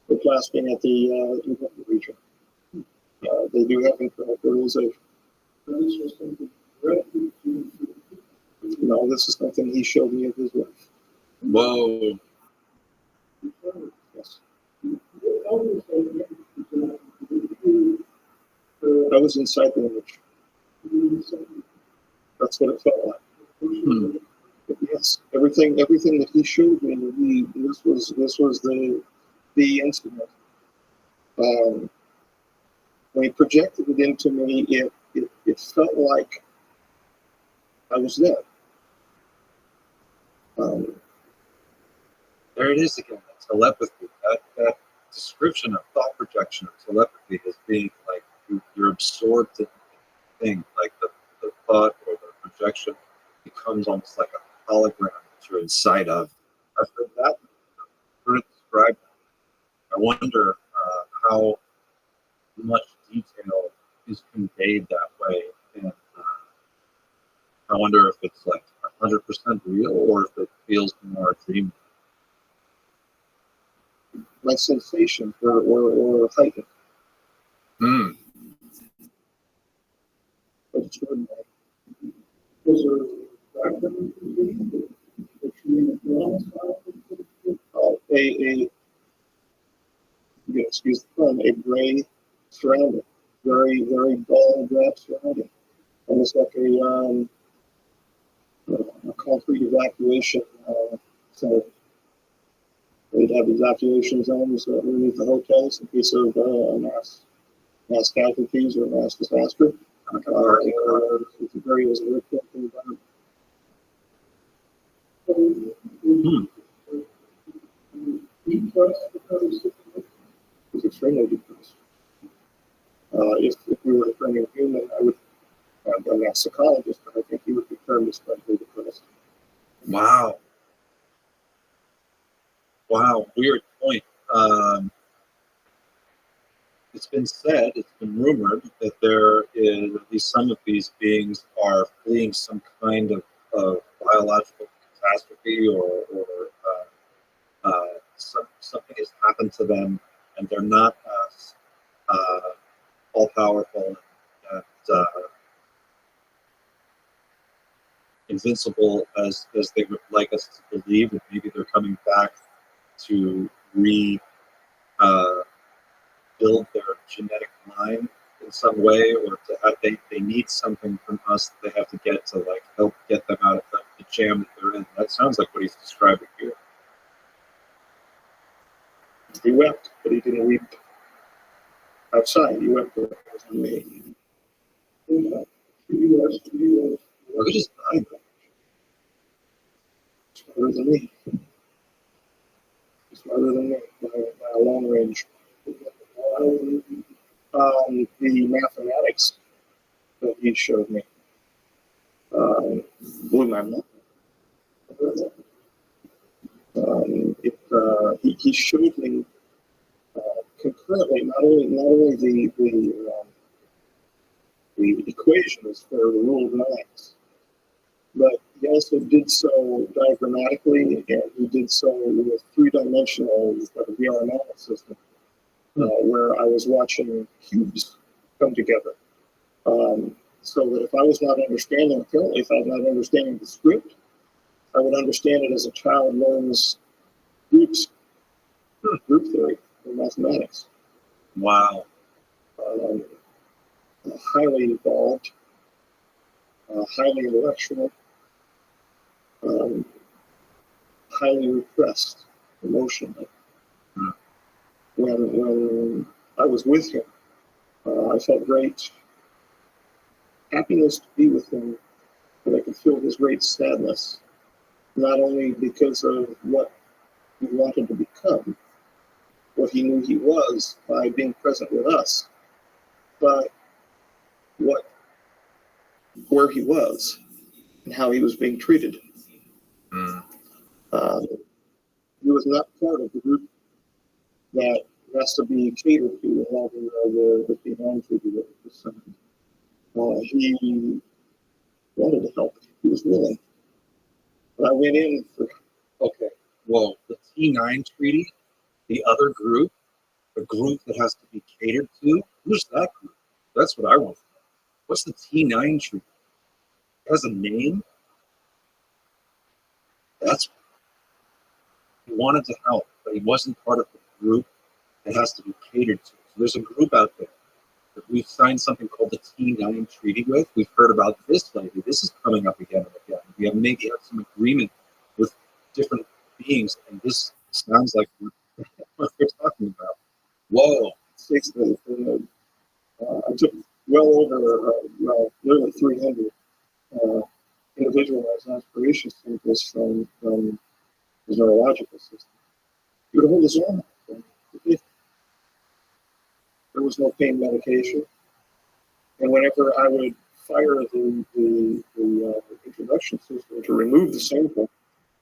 They're clasping at the region. They do have internal fertilization. No, this is something he showed me of his wife. Whoa. Yes. I was inside the image. That's what it felt like. But yes, everything that he showed me, this was the instrument. When he projected it into me, it felt like I was there. There it is again. Telepathy. That description of thought projection of telepathy as being like you're absorbed in the thing, like the thought or the projection becomes almost like a hologram that you're inside of. I've heard that. I've heard it described. I wonder how much detail is conveyed that way, and I wonder if it's like 100% real or if it feels more dreamy. My sensations were heightened. Extraordinary. Excuse the term, a gray surrounding, very, very dull black surrounding, almost like a concrete evacuation. So they'd have evacuation zones underneath the hotels in case of mass casualties or mass disaster. If the area was an earthquake environment. It's extremely depressed. If we were determining human, I would. I'm not a psychologist, but I think he would be termed as clinically depressed. Wow. Weird point. It's been said, it's been rumored that there is, at least some of these beings are fleeing some kind of biological catastrophe or something is happening happen to them, and they're not all powerful and invincible as they would like us to believe, that maybe they're coming back to build their genetic line in some way, or to have, they need something from us that they have to get to like help get them out of the jam that they're in. That sounds like what he's describing here. He wept, but he didn't weep outside. He wept because of me. Or just dying. Smarter than me. Smarter than me by a long range. The mathematics that he showed me blew my mind. He showed me concurrently not only the equations for the rule of nines, but he also did so diagrammatically, and he did so with three-dimensional VRML system, where I was watching cubes come together. So that if I was not understanding, apparently if I was not understanding the script, I would understand it as a child learns group theory in mathematics. Wow. Highly evolved, highly intellectual, highly repressed emotionally. When I was with him, I felt great happiness to be with him, but I could feel his great sadness, not only because of what he wanted to become, what he knew he was by being present with us, but where he was and how he was being treated. He was not part of the group that has to be catered to in all the P9 treaty that was signed. He wanted to help. He was willing. But I went in for... Okay, well, the T9 treaty, the other group, the group that has to be catered to, who's that group? That's what I want to know. What's the T9 treaty? It has a name? That's... He wanted to help, but he wasn't part of the group that has to be catered to. So there's a group out there that we've signed something called the T9 treaty with. We've heard about this lately. This is coming up again and again. We have maybe have some agreement with different beings, and this sounds like what they're talking about. Whoa. I took well over, nearly 300 individualized aspiration samples from his neurological system. He would hold his arm. There was no pain medication. And whenever I would fire the introduction system to remove the sample,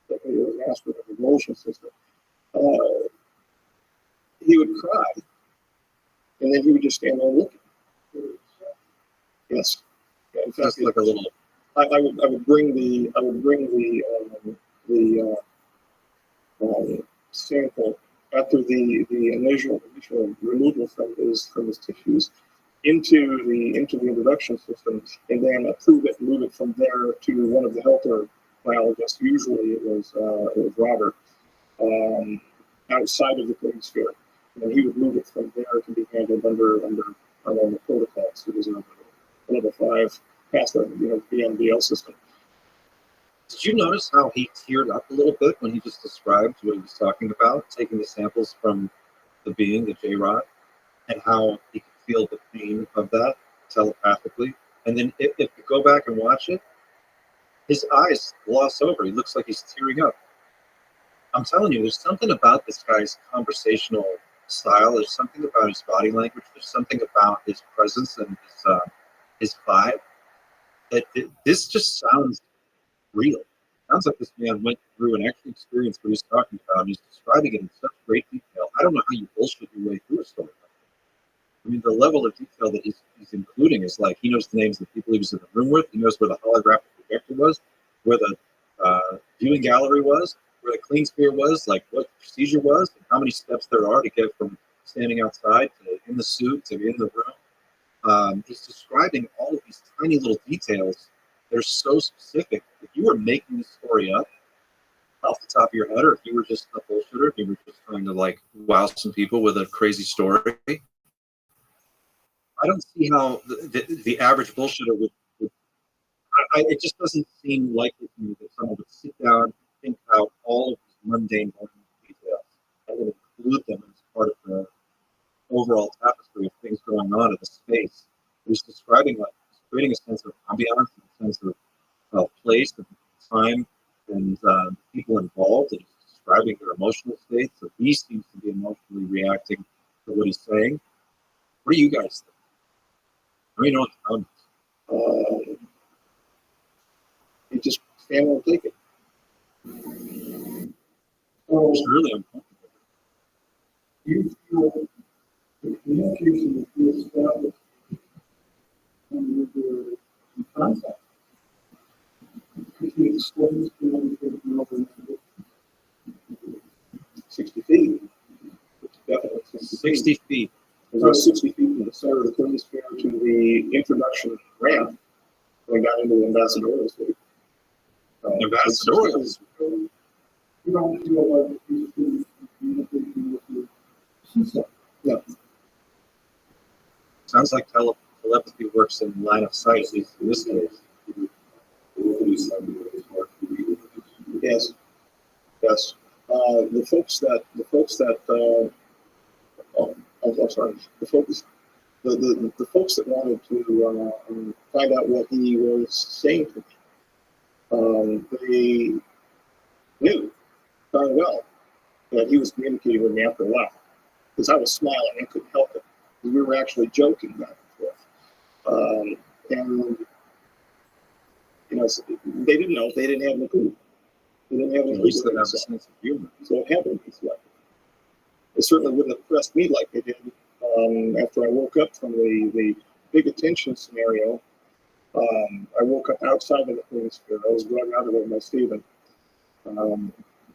that was an aspirate emulsion system, he would cry. And then he would just stand there looking. Yes. Yeah, in fact, like a little... I would bring the sample after the initial removal from his tissues into the introduction system, and then approve it and move it from there to one of the helper biologists. Usually it was Robert, outside of the clean sphere, and he would move it from there to be handled under the protocols. It was a level 5 past the BMDL system. Did you notice how he teared up a little bit when he just described what he was talking about, taking the samples from the being, the J-Rod, and how he could feel the pain of that telepathically? And then if you go back and watch it, his eyes gloss over. He looks like he's tearing up. I'm telling you, there's something about this guy's conversational style. There's something about his body language. There's something about his presence and his vibe. This just sounds real. Sounds like this man went through and actually experienced what he's talking about, and he's describing it in such great detail. I don't know how you bullshit your way through a story like that. I mean, the level of detail that he's including is like, he knows the names of the people he was in the room with, he knows where the holographic projector was, where the viewing gallery was, where the clean spear was, like what the procedure was, and how many steps there are to get from standing outside to in the suit to in the room. He's describing all of these tiny little details. They're so specific. If you were making this story up off the top of your head, or if you were just a bullshitter, if you were just trying to like wow some people with a crazy story, I don't see how the average bullshitter would it just doesn't seem likely to me that someone would sit down and think out all of these mundane details and would include them as part of the overall tapestry of things going on in the space. He's describing like creating a sense of ambiance, a sense of place and time and people involved, and he's describing their emotional states. So he seems to be emotionally reacting to what he's saying. What do you guys think? Let me know what the comments. You just stand and take it. It's really uncomfortable. You feel the communication is established and you're in contact. Between students and over 60 feet. Definitely 60 feet. There's about 60 feet from the center of the Queen's Fair to the introduction ramp going down into the Ambassadorial Suite. Ambassadorial. you don't feel like these students communicating with you. Yeah. Sounds like telepathy works in line of sight, at least in this case. Yes. Yes. The folks that I'm sorry. The folks that wanted to find out what he was saying to me, they knew darn well that he was communicating with me after a while, because I was smiling and couldn't help it. We were actually joking back and forth, and you know, they didn't know. They didn't have any clue. They didn't have any clue. At least they have a sense of humor. So it happened this way. It certainly wouldn't have impressed me like they did after I woke up from the big attention scenario. I woke up outside of the Queen's Fair. I was run out of it by Stephen.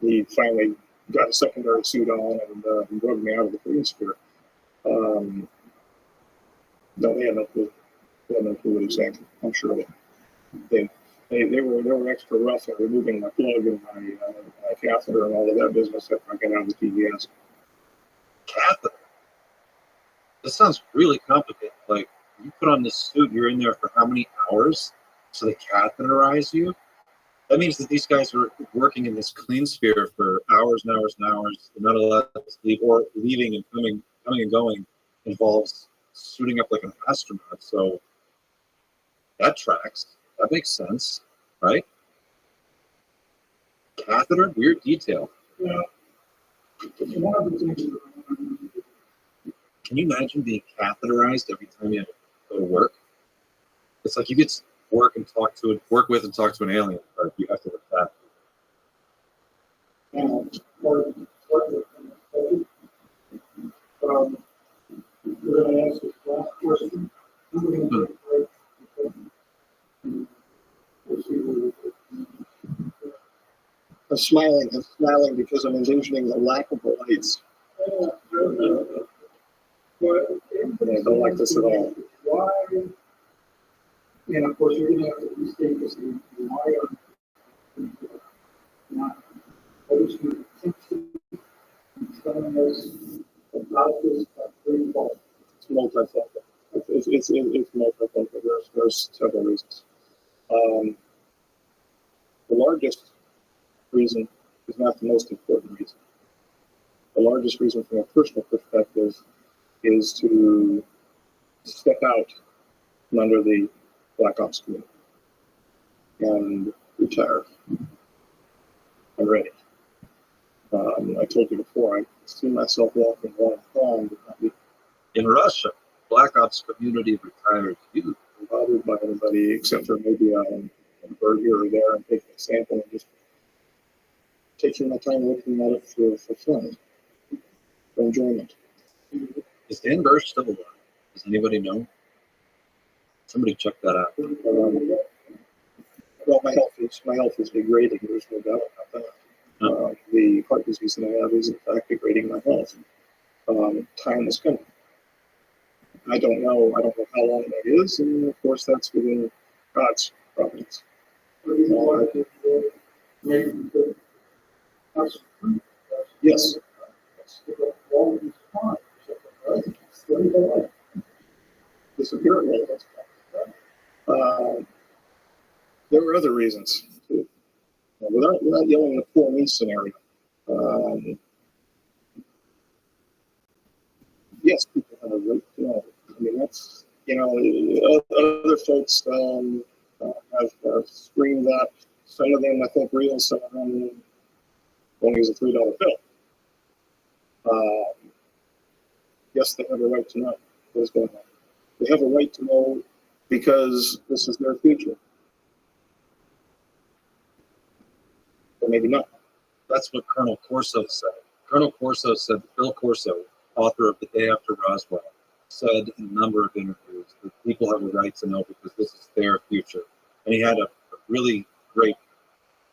He finally got a secondary suit on and drug me out of the Queen's Fair. No, they had no clue. They had no clue what he was saying. I'm sure they were extra rough at removing my plug and my catheter and all of that business after I got out of the TBS. Catheter? This sounds really complicated. Like, you put on this suit, you're in there for how many hours? So they catheterize you? That means that these guys are working in this clean sphere for hours and hours and hours. They're not allowed to leave, or leaving and coming and going involves suiting up like an astronaut. So that tracks. That makes sense, right? Catheter? Weird detail. Yeah. One of the things Can you imagine being catheterized every time you go to work? It's like you get to work with and talk to an alien, but you have to look that. we're going to ask this last question. I'm smiling because I'm envisioning the lack of lights. I don't like this at all. Why? And of course, you're going to have to restate this. Why are not obviously telling us about this rainfall? It's multifocal. It's multifocal. There's several reasons. The largest reason is not the most important reason. The largest reason from a personal perspective is to step out from under the Black Ops community and retire. I'm ready. I told you before, I see myself walking along the pond. In Russia, Black Ops community retires you. I'm bothered by anybody except for maybe a bird here or there and taking a sample and just taking my time looking at it for fun, for enjoyment. Is Dan Burr still alive? Does anybody know? Somebody check that out. Well, my health is degrading. There's no doubt about that. The heart disease that I have is in fact degrading my health. Time is coming. I don't know how long that is, and of course that's within God's providence. Yes. Disappearing. There were other reasons too. Without yelling the poor me scenario. Yes, people have a right to know. I mean, that's, other folks have screamed that. Some of them, I think, real. Some of them only use a $3 bill. Yes, they have a right to know what's going on. They have a right to know because this is their future. Or maybe not. That's what Colonel Corso said. Colonel Corso said, Bill Corso, author of The Day After Roswell, said in a number of interviews that people have a right to know because this is their future. And he had a really great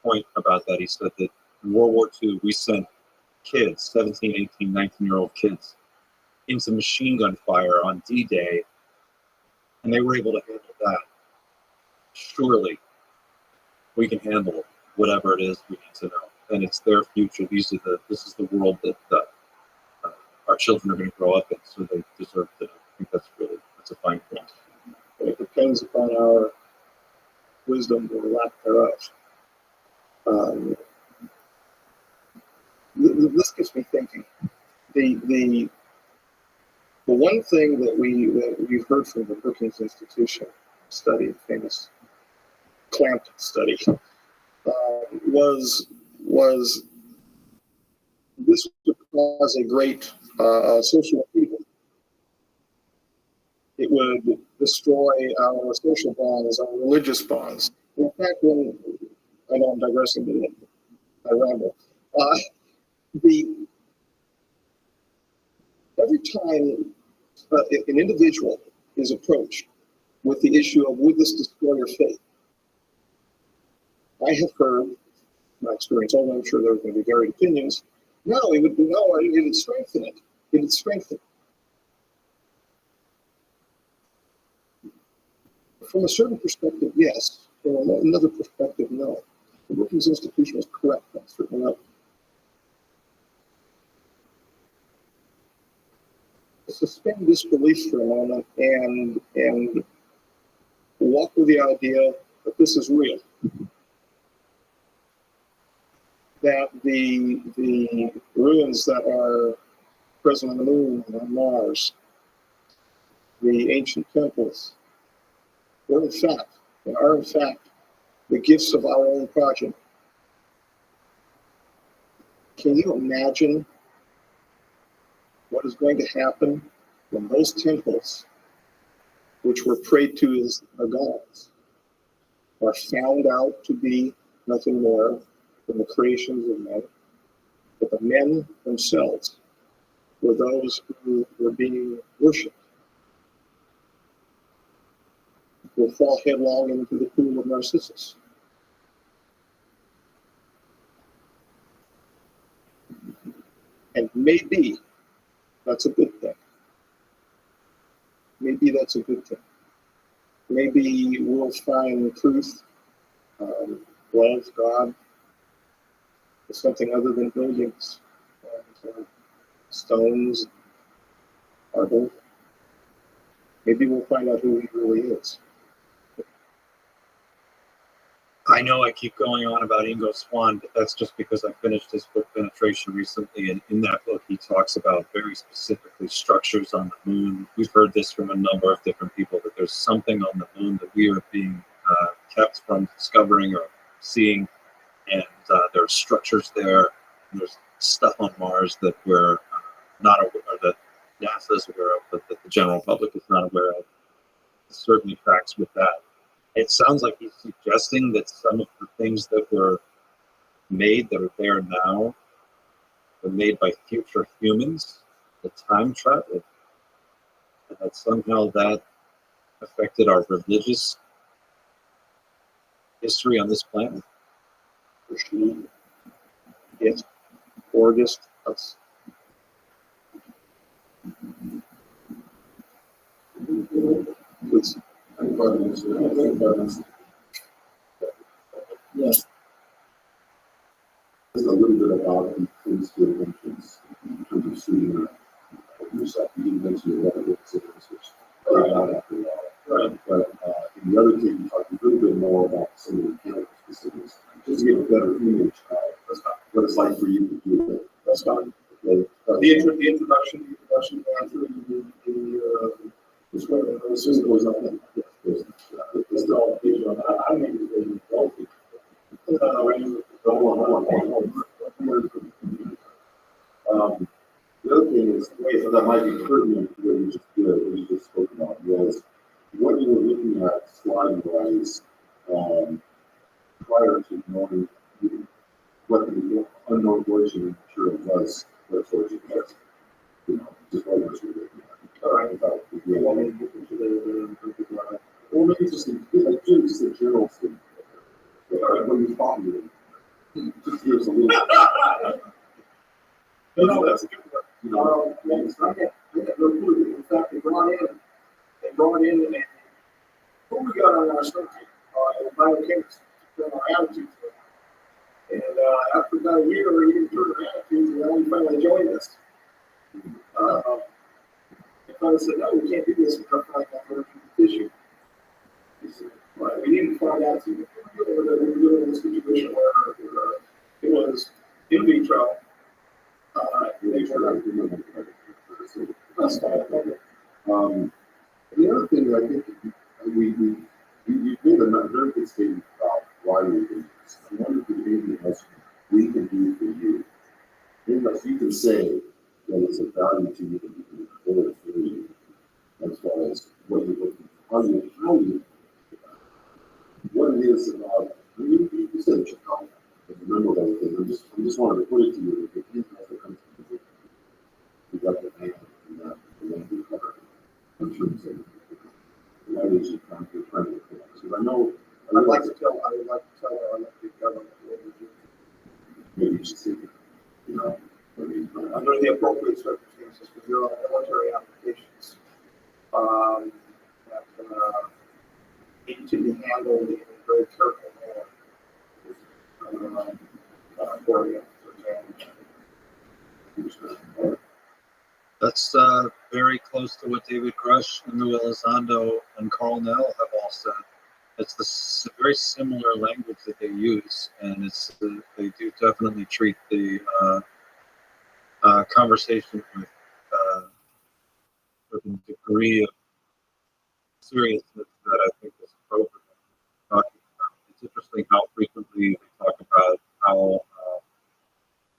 point about that. He said that in World War II, we sent kids, 17, 18, 19-year-old kids, into machine gun fire on D-Day, and they were able to handle that. Surely we can handle whatever it is we need to know. And it's their future. This is the world that our children are going to grow up in, so they deserve to know. I think that's a fine point. It depends upon our wisdom or lack thereof. This gets me thinking. The one thing that we've heard from the Brookings Institution study, famous Clampton study, was this would cause a great social upheaval. It would destroy our social bonds, our religious bonds. In fact, I know I'm digressing, but I ramble. Every time an individual is approached with the issue of would this destroy your faith, I have heard, my experience, although I'm sure there are going to be varied opinions, it would strengthen it. It would strengthen it. From a certain perspective, yes. From another perspective, no. The Brookings Institution is correct on a certain level. Suspend disbelief for a moment and walk with the idea that this is real. That the ruins that are present on the moon and on Mars, the ancient temples, are in fact the gifts of our own progeny. Can you imagine what is going to happen when those temples, which were prayed to as the gods, are found out to be nothing more than the creations of men, but the men themselves were those who were being worshipped, will fall headlong into the pool of Narcissus. And maybe that's a good thing. Maybe that's a good thing. Maybe we'll find truth, love, God, is something other than buildings, and stones, marble. Maybe we'll find out who he really is. I know I keep going on about Ingo Swann, but that's just because I finished his book Penetration recently, and in that book he talks about very specifically structures on the moon. We've heard this from a number of different people, that there's something on the moon that we are being kept from discovering or seeing, and there are structures there, and there's stuff on Mars that we're not aware of, that NASA is aware of, but that the general public is not aware of. There's certainly facts with that. It sounds like he's suggesting that some of the things that were made that are there now were made by future humans, the time travel, and that somehow that affected our religious history on this planet. Yeah, Yes. August. That's it's Yes. There's a little bit about things to mentions in terms of shooting yourself. You didn't mention a lot of incidents, which are not after all. Right. But in the other thing, you talked a little bit more about some of the mechanical specifics, just to get a better image of what it's like for you to do it. That's fine. Okay. The introduction through the square, as soon as it goes up, it's all visual. I think it's really healthy. The other thing is, that might be pertinent to what you just spoke about, was what you were looking at slide-wise prior to knowing what the unknown origin material was, what its origin was. Just what you were looking at. All right, about the or maybe just a general thing. When you thought you just gives a little. No, that's a good one. I had no clue. In fact, they brought in and who we got on our study team? Biochemistry, on our attitudes. And after about a year, he didn't turn our attitudes, and then he finally joined us. They finally said, no, we can't do this. We can't find that tissue. He said, well, we need to find out. We were doing this situation where it was in vitro. That's fine. The other thing that I think you made a very good statement about why we're doing this. I wonder if there's anything else we can do for you. Anything else you can say that is of value to you or for you, as far as what you're looking for, what it is about. You said Chicago. Remember those things. I just wanted to put it to you that you got the name and that in terms of why is you trying to because I know I'd like to tell our elected government what we're doing. Maybe you should say that, under the appropriate circumstances, because there are military applications that need to be handled in a very careful manner. That's very close to what David Grush, Lou Elizondo, and Carl Nell have all said. It's the very similar language that they use, and they do definitely treat the conversation with a degree of seriousness that I think is appropriate. Talking about. It's interesting how frequently they talk about how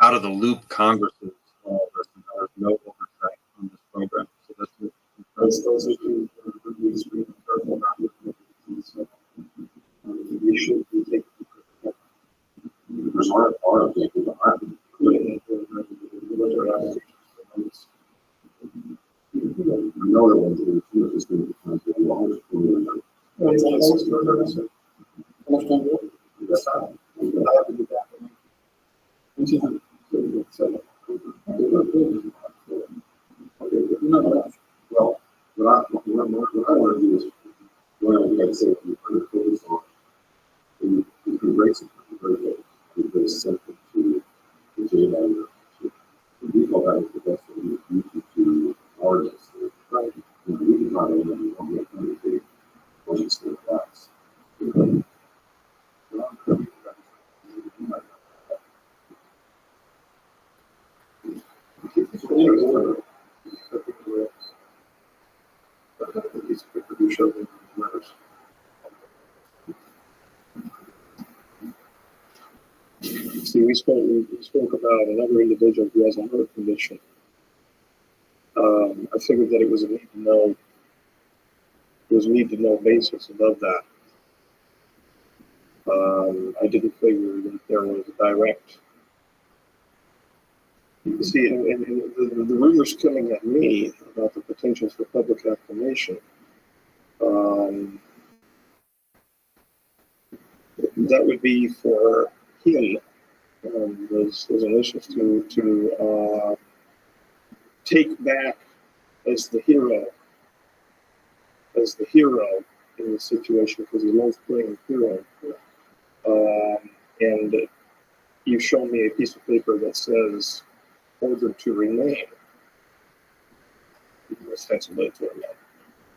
out of the loop Congress is all this, and there's no oversight on this program. So that's those are two extremely careful about it. We should be taking there's our objective, including military applications. I know that one's going to is going to be trying to do all this. I have to do that. Well, what I want to do is, what I would like to say, if you put a focus on, you can break something very good. It's very simple to the J-Line. We call that the best way to artists. Right? We can find out when we get big projects for class. See, we spoke about another individual who has a heart condition. I figured that it was a need to know basis above that. I didn't figure that there was a direct. See, and the rumors coming at me about the potential for public acclamation, that would be for him was anxious to take back as the hero in the situation, because he loves playing hero. And you show me a piece of paper that says ordered to remain. Ostensibly to remain.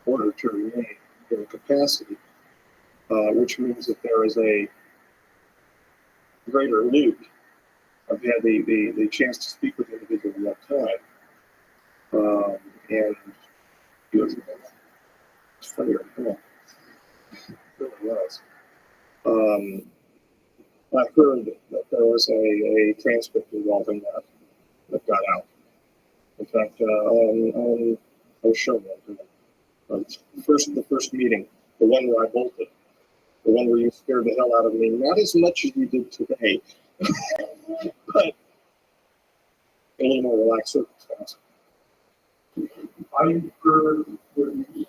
Ordered to remain in capacity, which means that there is a greater loop. I've had the chance to speak with the individual at one time, and he was funny or not. It really was. I heard that there was a transcript involving that got out. In fact, I'll show you. The first meeting, the one where I bolted, the one where you scared the hell out of me, not as much as you did today, but a little more relaxed circumstance. I heard what you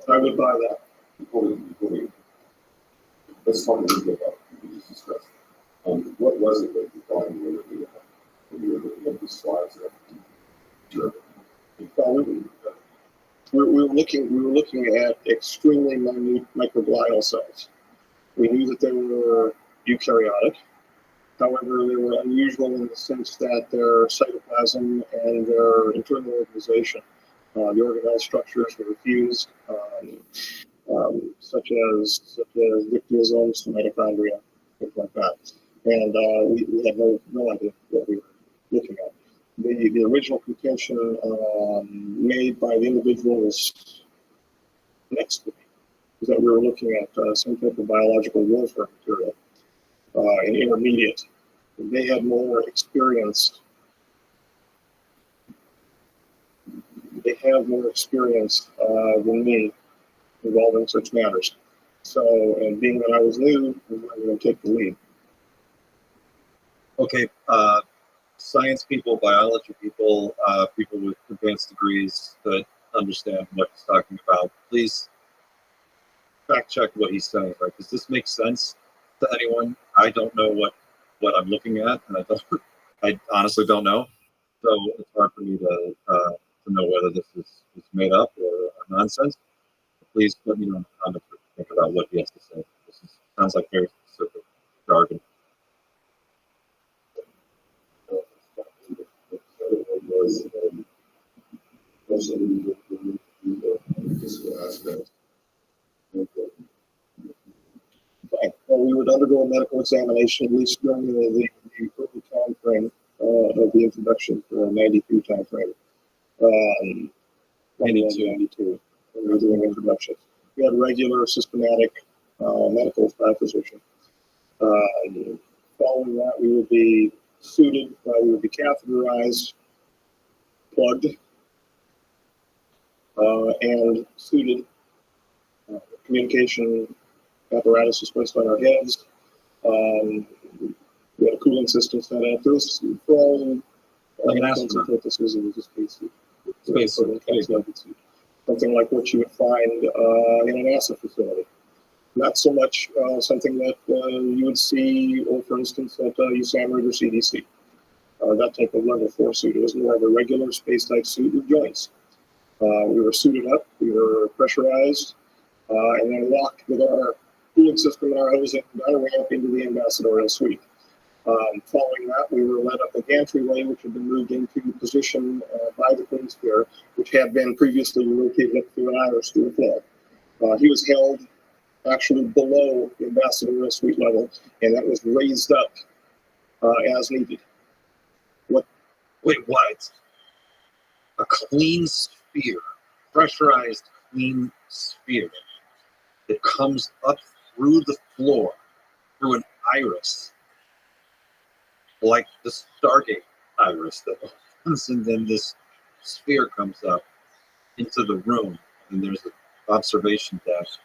I would buy that. Let's talk a little bit about what you just discussed. What was it that you thought you were looking at when you were looking at these slides? We were looking at extremely minute microglial cells. We knew that they were eukaryotic. However, they were unusual in the sense that their cytoplasm and their internal organization, the organelle structures were fused, such as nucleosomes, mitochondria, things like that. And we had no idea what we were looking at. The original contention made by the individuals next to me is that we were looking at some type of biological warfare material, an intermediate. They had more experience. They have more experience than me involving such matters. So, and being that I was new, I'm going to take the lead. Okay, science people, biology people, people with advanced degrees that understand what he's talking about, please fact check what he's saying, right? Does this make sense to anyone? I don't know what I'm looking at, and I honestly don't know. So it's hard for me to know whether this is made up or nonsense. Please let me know in the comments what you think about what he has to say. Sounds like very specific jargon. Well, we would undergo a medical examination at least during the early time frame of the introduction for a 92 time frame. 92. When we were doing introductions. We had regular, systematic medical physician. Following that, we would be suited, we would be catheterized, plugged, and suited. Communication apparatus was placed on our heads. We had a cooling system set up. There was, for all intents and purposes, it was a spacesuit. Something like what you would find in a NASA facility. Not so much something that you would see, or for instance, at USAMRIID or CDC. That type of level 4 suit. It was more of a regular space-type suit with joints. We were suited up, we were pressurized, and then walked with our cooling system and our hosing down a ramp into the ambassadorial suite. Following that, we were led up a gantry-way, which had been moved into position by the Queen Sphere, which had been previously rotated up through an iris through the floor. He was held actually below the ambassadorial suite level, and that was raised up as needed. Wait, what? A clean sphere, pressurized clean sphere that comes up through the floor, through an iris, like the Stargate iris that opens, and then this sphere comes up into the room, and there's an observation desk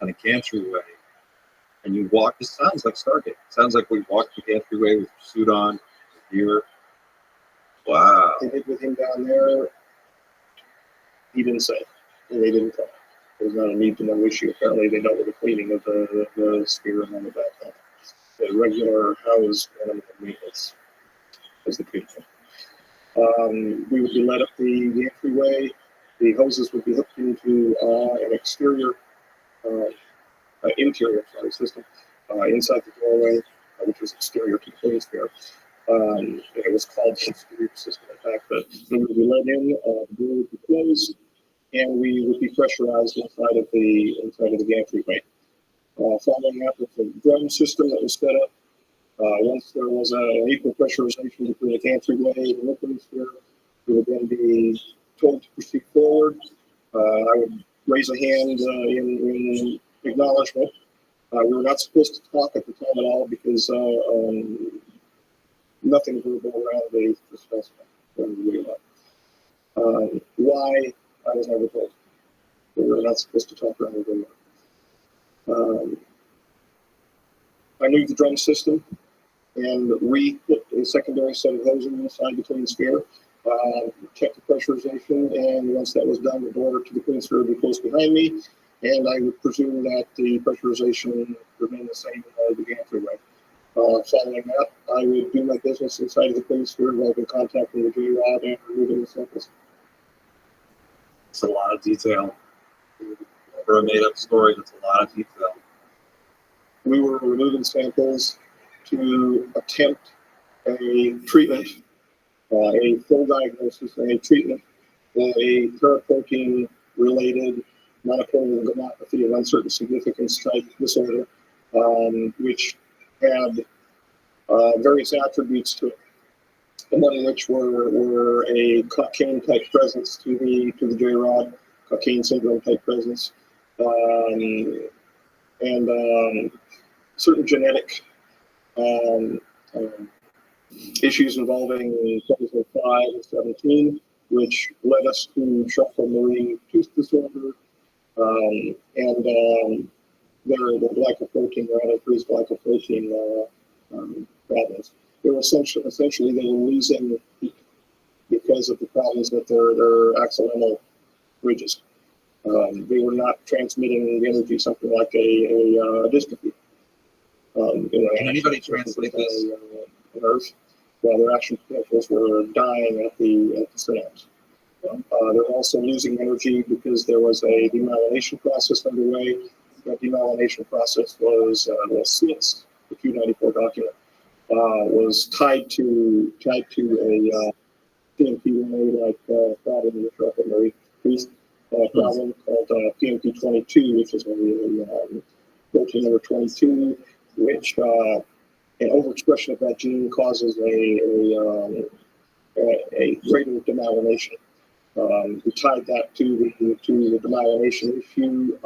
and a gantry-way, And you walk, it sounds like Stargate. It sounds like we walked the entryway with your suit on, gear. Wow. They did with him down there. He didn't say, and they didn't tell. There's not a need to know issue. Apparently, they dealt with the cleaning of the sphere and on the back. The regular house animal maintenance is the treatment. We would be led up the entryway. The hoses would be hooked into an interior system inside the doorway, which was exterior to the clean sphere. It was called the exterior system, in fact, but we would be let in, the door would be closed, and we would be pressurized inside of the entryway. Following that with the drum system that was set up, once there was an equal pressurization between the entryway and the clean sphere, we would then be told to proceed forward. I would raise a hand in acknowledgement. We were not supposed to talk at the time at all because nothing verbal around the suspect. Why? I was never told. We were not supposed to talk around the way. I knew the drum system and re-put a secondary set of hoses inside the clean sphere, checked the pressurization, and once that was done, the door to the clean sphere would be closed behind me, and I would presume that the pressurization remained the same in the entryway. Following that, I would do my business inside of the clean sphere while I've been contacting the J-Rod and removing the samples. It's a lot of detail. For a made-up story, that's a lot of detail. We were removing samples to attempt a treatment, a full diagnosis and a treatment for a paraprotein-related monoclonal gammopathy of uncertain significance type disorder, which had various attributes to it, among which were a cocaine type presence to the J-Rod, cocaine syndrome type presence, and certain genetic issues involving 705 and 17, which led us to Charcot Marie tooth disorder, and their glycoprotein, their antifreeze glycoprotein problems. They were essentially they were losing heat because of the problems with their axonal ridges. They were not transmitting the energy, something like a dystrophy. Can anybody translate this? Nerves. Well, their action potentials were dying at the synapse. They're also losing energy because there was a demyelination process underway. That demyelination process was SNITS, the Q94 document, was tied to a PMP1A like problem in the Charcot Marie tooth problem called PMP22, which is a protein number 22, which an overexpression of that gene causes a greater demyelination. We tied that to the demyelination issue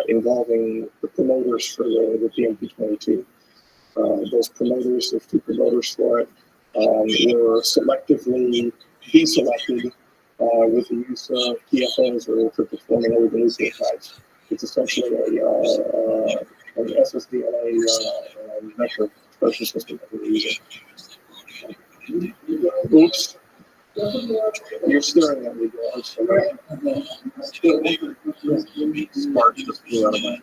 involving the promoters for the PMP22. Those promoters, there's two promoters for it, were selectively deselected with the use of TFOs or triple-forming oligonucleotides. It's essentially an SSDNA vector expression system that we're using. Oops. You're staring at me, guys. Spark just blew out of my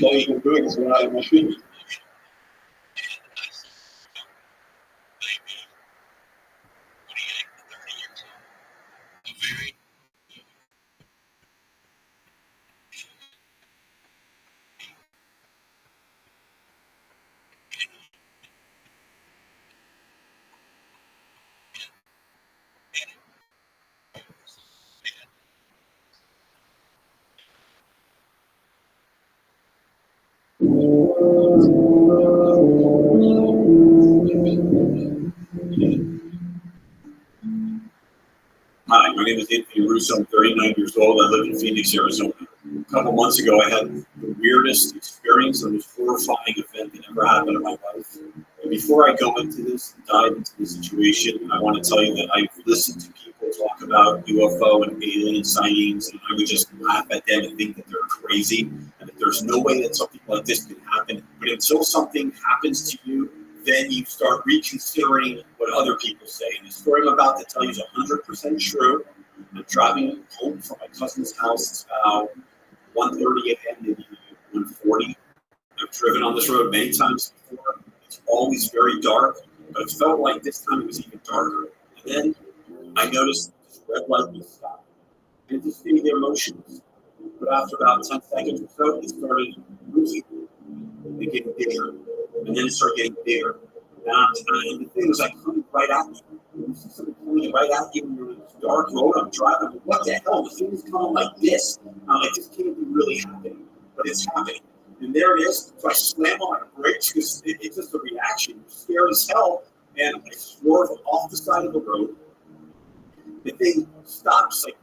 All you've been doing is out of my feet. Hi, my name is Anthony Russo. I'm 39 years old. I live in Phoenix, Arizona. A couple months ago, I had the weirdest experience, the most horrifying event that ever happened in my life. And before I go into this and dive into the situation, I want to tell you that I've listened to people talk about UFO and alien sightings, and I would just laugh at them and think that they're crazy and that there's no way that something like this could happen. But until something happens to you, then you start reconsidering what other people say. And the story I'm about to tell you is 100% true. I'm driving home from my cousin's house. It's about 1:30 a.m., maybe 1:40. I've driven on this road many times before. It's always very dark, but it felt like this time it was even darker. And then I noticed this red light was stopped. And it just stayed there motionless. But after about 10 seconds or so, it started moving. It getting bigger. And then it started getting bigger. And the thing was like coming right at me. You see something coming right at you when you're in this dark road. I'm driving. I'm like, what the hell? The thing is coming like this. I'm like, this can't be really happening. But it's happening. And there it is. So I slam on the brakes because it's just a reaction. I'm scared as hell. And I swerve off the side of the road. The thing stops like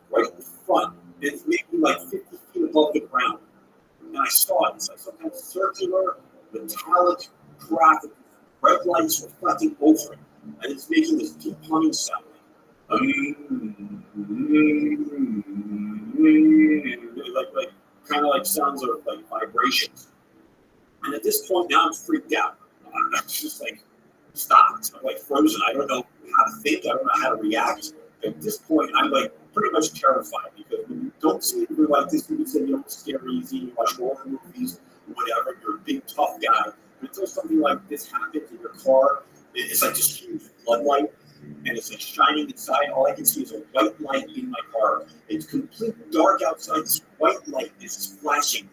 right in front. It's maybe like 50 feet above the ground. And I saw it. It's like some kind of circular, metallic craft with red lights reflecting over it. And it's making this deep humming sound. Like kind of like sounds of like vibrations. And at this point now I'm freaked out. I'm just like stopped. I'm like frozen. I don't know how to think. I don't know how to react. At this point I'm like pretty much terrified because when you don't see anything like this, you say you don't scare easy, you watch horror movies, whatever, you're a big tough guy. But until something like this happens in your car, it's like this huge floodlight. And it's like shining inside. All I can see is a white light in my car. It's completely dark outside. This white light is flashing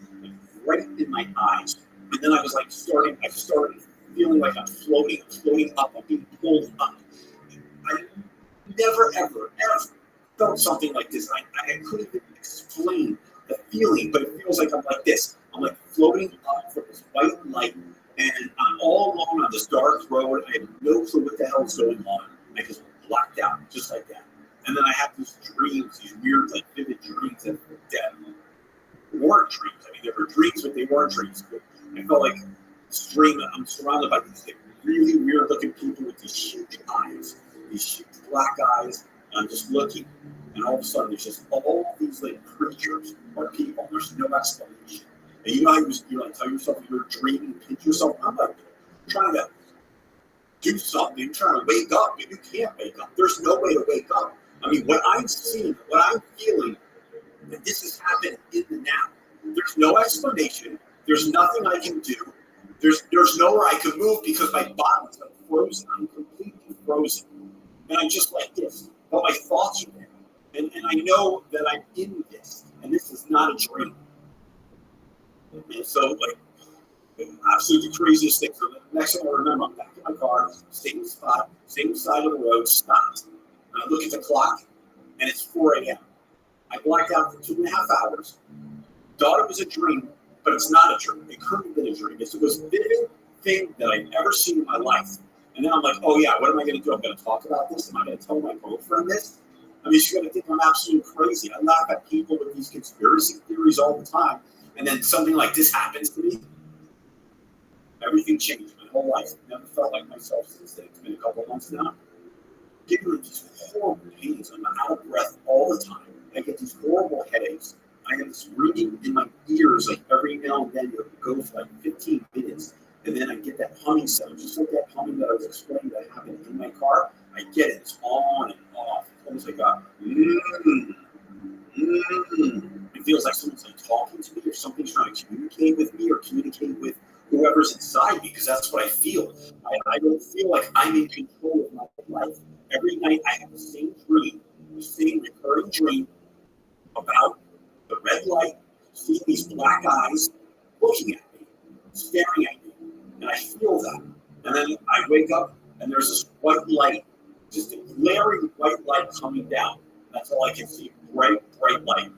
right in my eyes. And then I started feeling like I'm floating up. I'm being pulled up. I never, ever felt something like this. I couldn't even explain the feeling, but it feels like I'm like this. I'm like floating up from this white light, and I'm all alone on this dark road. I have no clue what the hell is going on. I just blacked out, just like that. And then I have these dreams, these weird, like vivid dreams that weren't dreams. I mean, they were dreams, but they weren't dreams. But I felt like I'm surrounded by these like, really weird-looking people with these huge eyes, these huge black eyes, and I'm just looking. And all of a sudden, there's just all these like creatures or people. There's no explanation. And you know how you tell yourself you're dreaming, pinch yourself. I'm like trying to do something, you're trying to wake up, but you can't wake up. There's no way to wake up. I mean, what I'm seeing, what I'm feeling, that this is happening in the now. There's no explanation. There's nothing I can do. There's nowhere I can move because my body's like frozen. I'm completely frozen. And I'm just like this. But my thoughts are there. And I know that I'm in this. And this is not a dream. And so, like, absolutely craziest thing. So the next thing I remember, I'm back in my car, same spot, same side of the road, stopped. And I look at the clock, and it's 4 a.m. I blacked out for 2.5 hours. Thought it was a dream, but it's not a dream. It couldn't have been a dream. It's the most vivid thing that I've ever seen in my life. And then I'm like, oh yeah, what am I going to do? I'm going to talk about this? Am I going to tell my girlfriend this? I mean, she's going to think I'm absolutely crazy. I laugh at people with these conspiracy theories all the time. And then something like this happens to me. Everything changed. My whole life. I've never felt like myself since then. It's been a couple of months now. Getting these horrible pains. I'm out of breath all the time. I get these horrible headaches. I have this ringing in my ears like every now and then. It goes for like 15 minutes. And then I get that humming sound, just like that humming that I was explaining that happened in my car. I get it. It's on and off. It's almost like a It feels like someone's like talking to me or something's trying to communicate with me or communicate with whoever's inside me, because that's what I feel. I don't feel like I'm in control of my life. Every night I have the same dream, the same recurring dream about the red light, seeing these black eyes looking at me, staring at me. And I feel that. And then I wake up and there's this white light, just a glaring white light coming down. That's all I can see, bright light.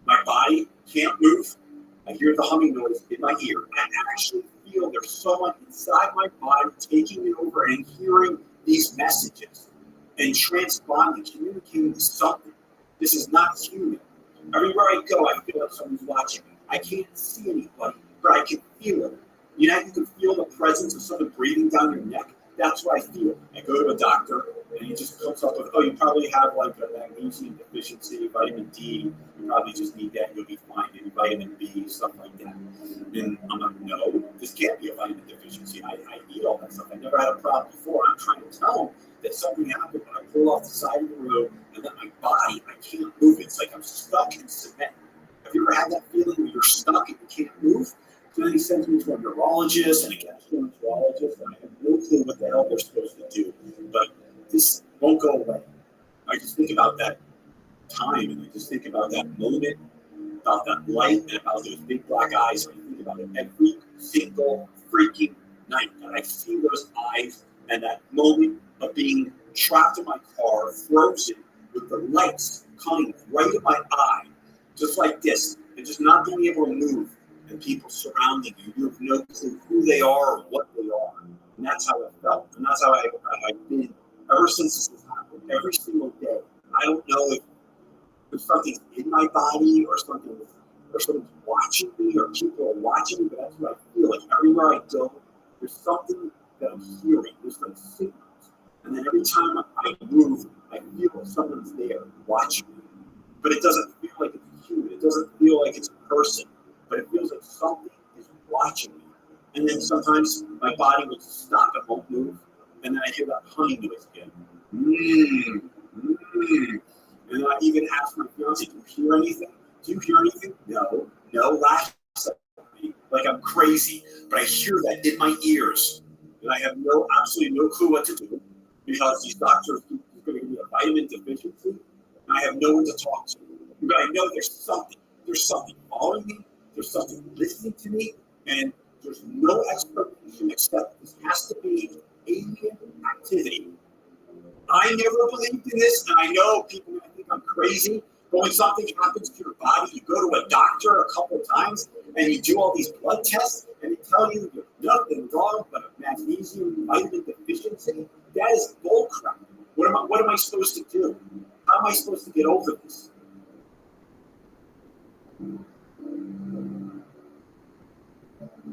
My body can't move. I hear the humming noise in my ear. I actually feel there's someone inside my body taking me over and hearing these messages and transponding, communicating with something. This is not human. Everywhere I go, I feel like someone's watching me. I can't see anybody, but I can feel it. You know, you can feel the presence of someone breathing down your neck. That's what I feel. I go to a doctor, and And he just comes up with, oh, you probably have like a magnesium deficiency, vitamin D. You probably just need that. You'll be fine. Maybe vitamin B, stuff like that. And I'm like, no, this can't be a vitamin deficiency. I eat all that stuff. I never had a problem before. I'm trying to tell him that something happened when I pull off the side of the road and that my body, I can't move. It's like I'm stuck in cement. Have you ever had that feeling where you're stuck and you can't move? So then he sends me to a neurologist and a gastroenterologist, and I have no clue what the hell they're supposed to do. But this won't go away. I just think about that time, and I just think about that moment, about that light, and about those big black eyes. And I think about it every single freaking night. And I see those eyes and that moment of being trapped in my car, frozen, with the lights coming right in my eye, just like this, and just not being able to move. And people surrounding you, you have no clue who they are or what they are. And that's how I felt. And that's how I've been ever since this has happened, every single day. I don't know if something's in my body or something's watching me or people are watching me, but that's what I feel. Like everywhere I go, there's something that I'm hearing. There's like signals. And then every time I move, I feel someone's there watching me. But it doesn't feel like it's human. It doesn't feel like it's a person. But it feels like something is watching me. And then sometimes my body will stop and won't move. And then I hear that humming noise again. And then I even ask my fiance, do you hear anything? Do you hear anything? No. Laughs at me like I'm crazy. But I hear that in my ears. And I have absolutely no clue what to do. Because these doctors are going to give me a vitamin deficiency. And I have no one to talk to. But I know there's something. There's something following me. There's something listening to me, and there's no explanation except this has to be alien activity. I never believed in this, and I know people might think I'm crazy, but when something happens to your body, you go to a doctor a couple of times, and you do all these blood tests, and they tell you there's nothing wrong but a magnesium vitamin deficiency. That is bullcrap. What am I supposed to do? How am I supposed to get over this?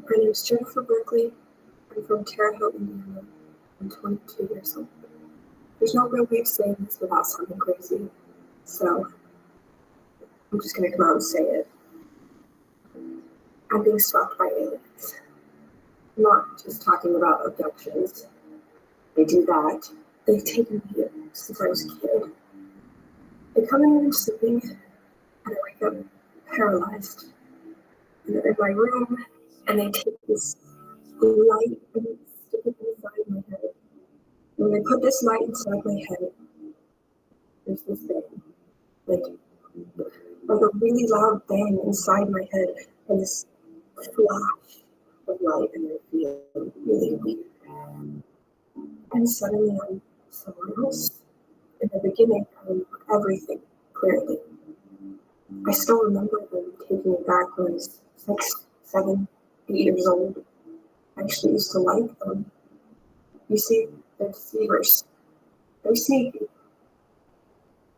My name is Jennifer Berkeley. I'm from Terre Haute, Indiana. I'm 22 years old. There's no real way of saying this without sounding crazy, so I'm just going to come out and say it. I'm being stalked by aliens. I'm not just talking about abductions. They do that. They've taken me here since I was a kid. They come in when I'm sleeping, and I wake up paralyzed. And they're in my room, and they take this light and stick it inside my head. When they put this light inside my head, there's this thing, like a really loud bang inside my head, and this flash of light, and I feel really weird. And suddenly I'm someone else. In the beginning, I remember everything clearly. I still remember them taking me back when I was 6, 7, 8 years old. I actually used to like them. You see, they're deceivers. They're sneaky.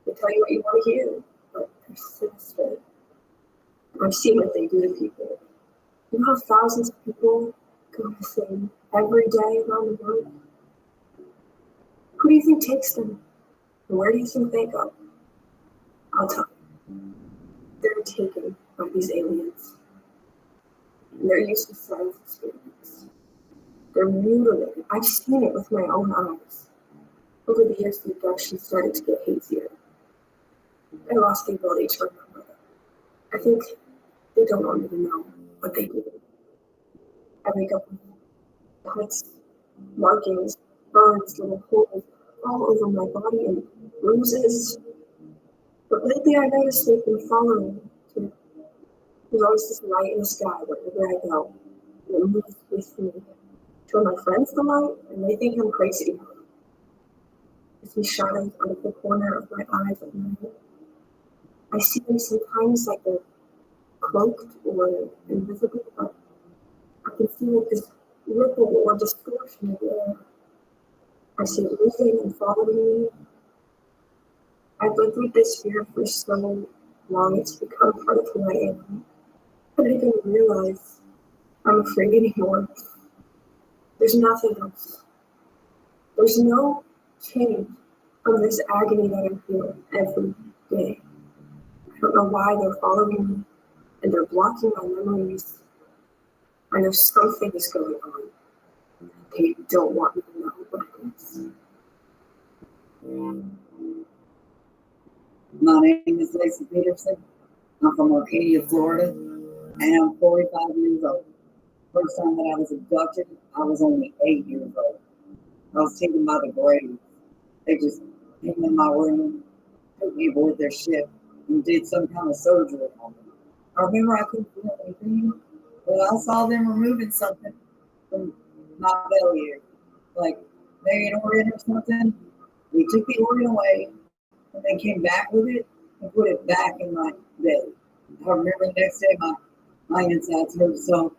They tell you what you want to hear, but they're sinister. I've seen what they do to people. You know how thousands of people go missing every day around the world? Who do you think takes them? And where do you think they go? I'll tell you. They're taken by these aliens. And they're used to science experiments. They're mutilated. I've seen it with my own eyes. Over the years, the abductions started to get hazier. I lost the ability to remember them. I think they don't want me to know what they do. I wake up with cuts, markings, burns, little holes all over my body and bruises. But lately I noticed they've been following me too. There's always this light in the sky wherever I go. And it moves with me. Show my friends the light, and they think I'm crazy. I see shadows out of the corner of my eyes at night. I see them sometimes like they're cloaked or invisible, but I can see like this ripple or distortion of the air. I see it moving and following me. I've lived with this fear for so long, it's become part of who I am. But I didn't realize I'm afraid anymore. There's nothing else. There's no change of this agony that I'm feeling every day. I don't know why they're following me and they're blocking my memories. I know something is going on. They don't want me to know what it is. My name is Lacey Peterson. I'm from Arcadia, Florida, and I'm 45 years old. First time that I was abducted, I was only 8 years old. I was taken by the Braves. They just came in my room, took me aboard their ship, and did some kind of surgery on me. I remember I couldn't feel anything, but I saw them removing something from my belly area, like maybe an organ or something. We took the organ away, and they came back with it and put it back in my belly. I remember the next day my insides hurt so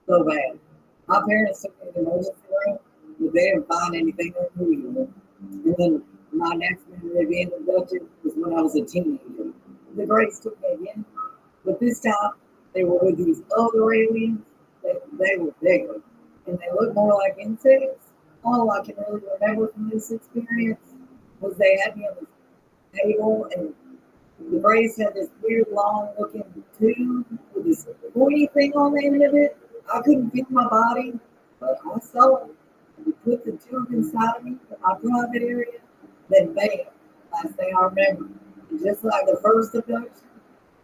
bad. My parents took me to the emergency room, but they didn't find anything unusual. And then my next memory of being abducted was when I was a teenager. The Greats took me again, but this time they were with these other aliens. They were bigger, and they looked more like insects. All I can really remember from this experience was they had me on this table, and the Greats had this weird long-looking tube with this pointy thing on the end of it. I couldn't feel my body, but I saw it. We put the tube inside of me in my private area, then bam, last thing I remember. Just like the first abduction,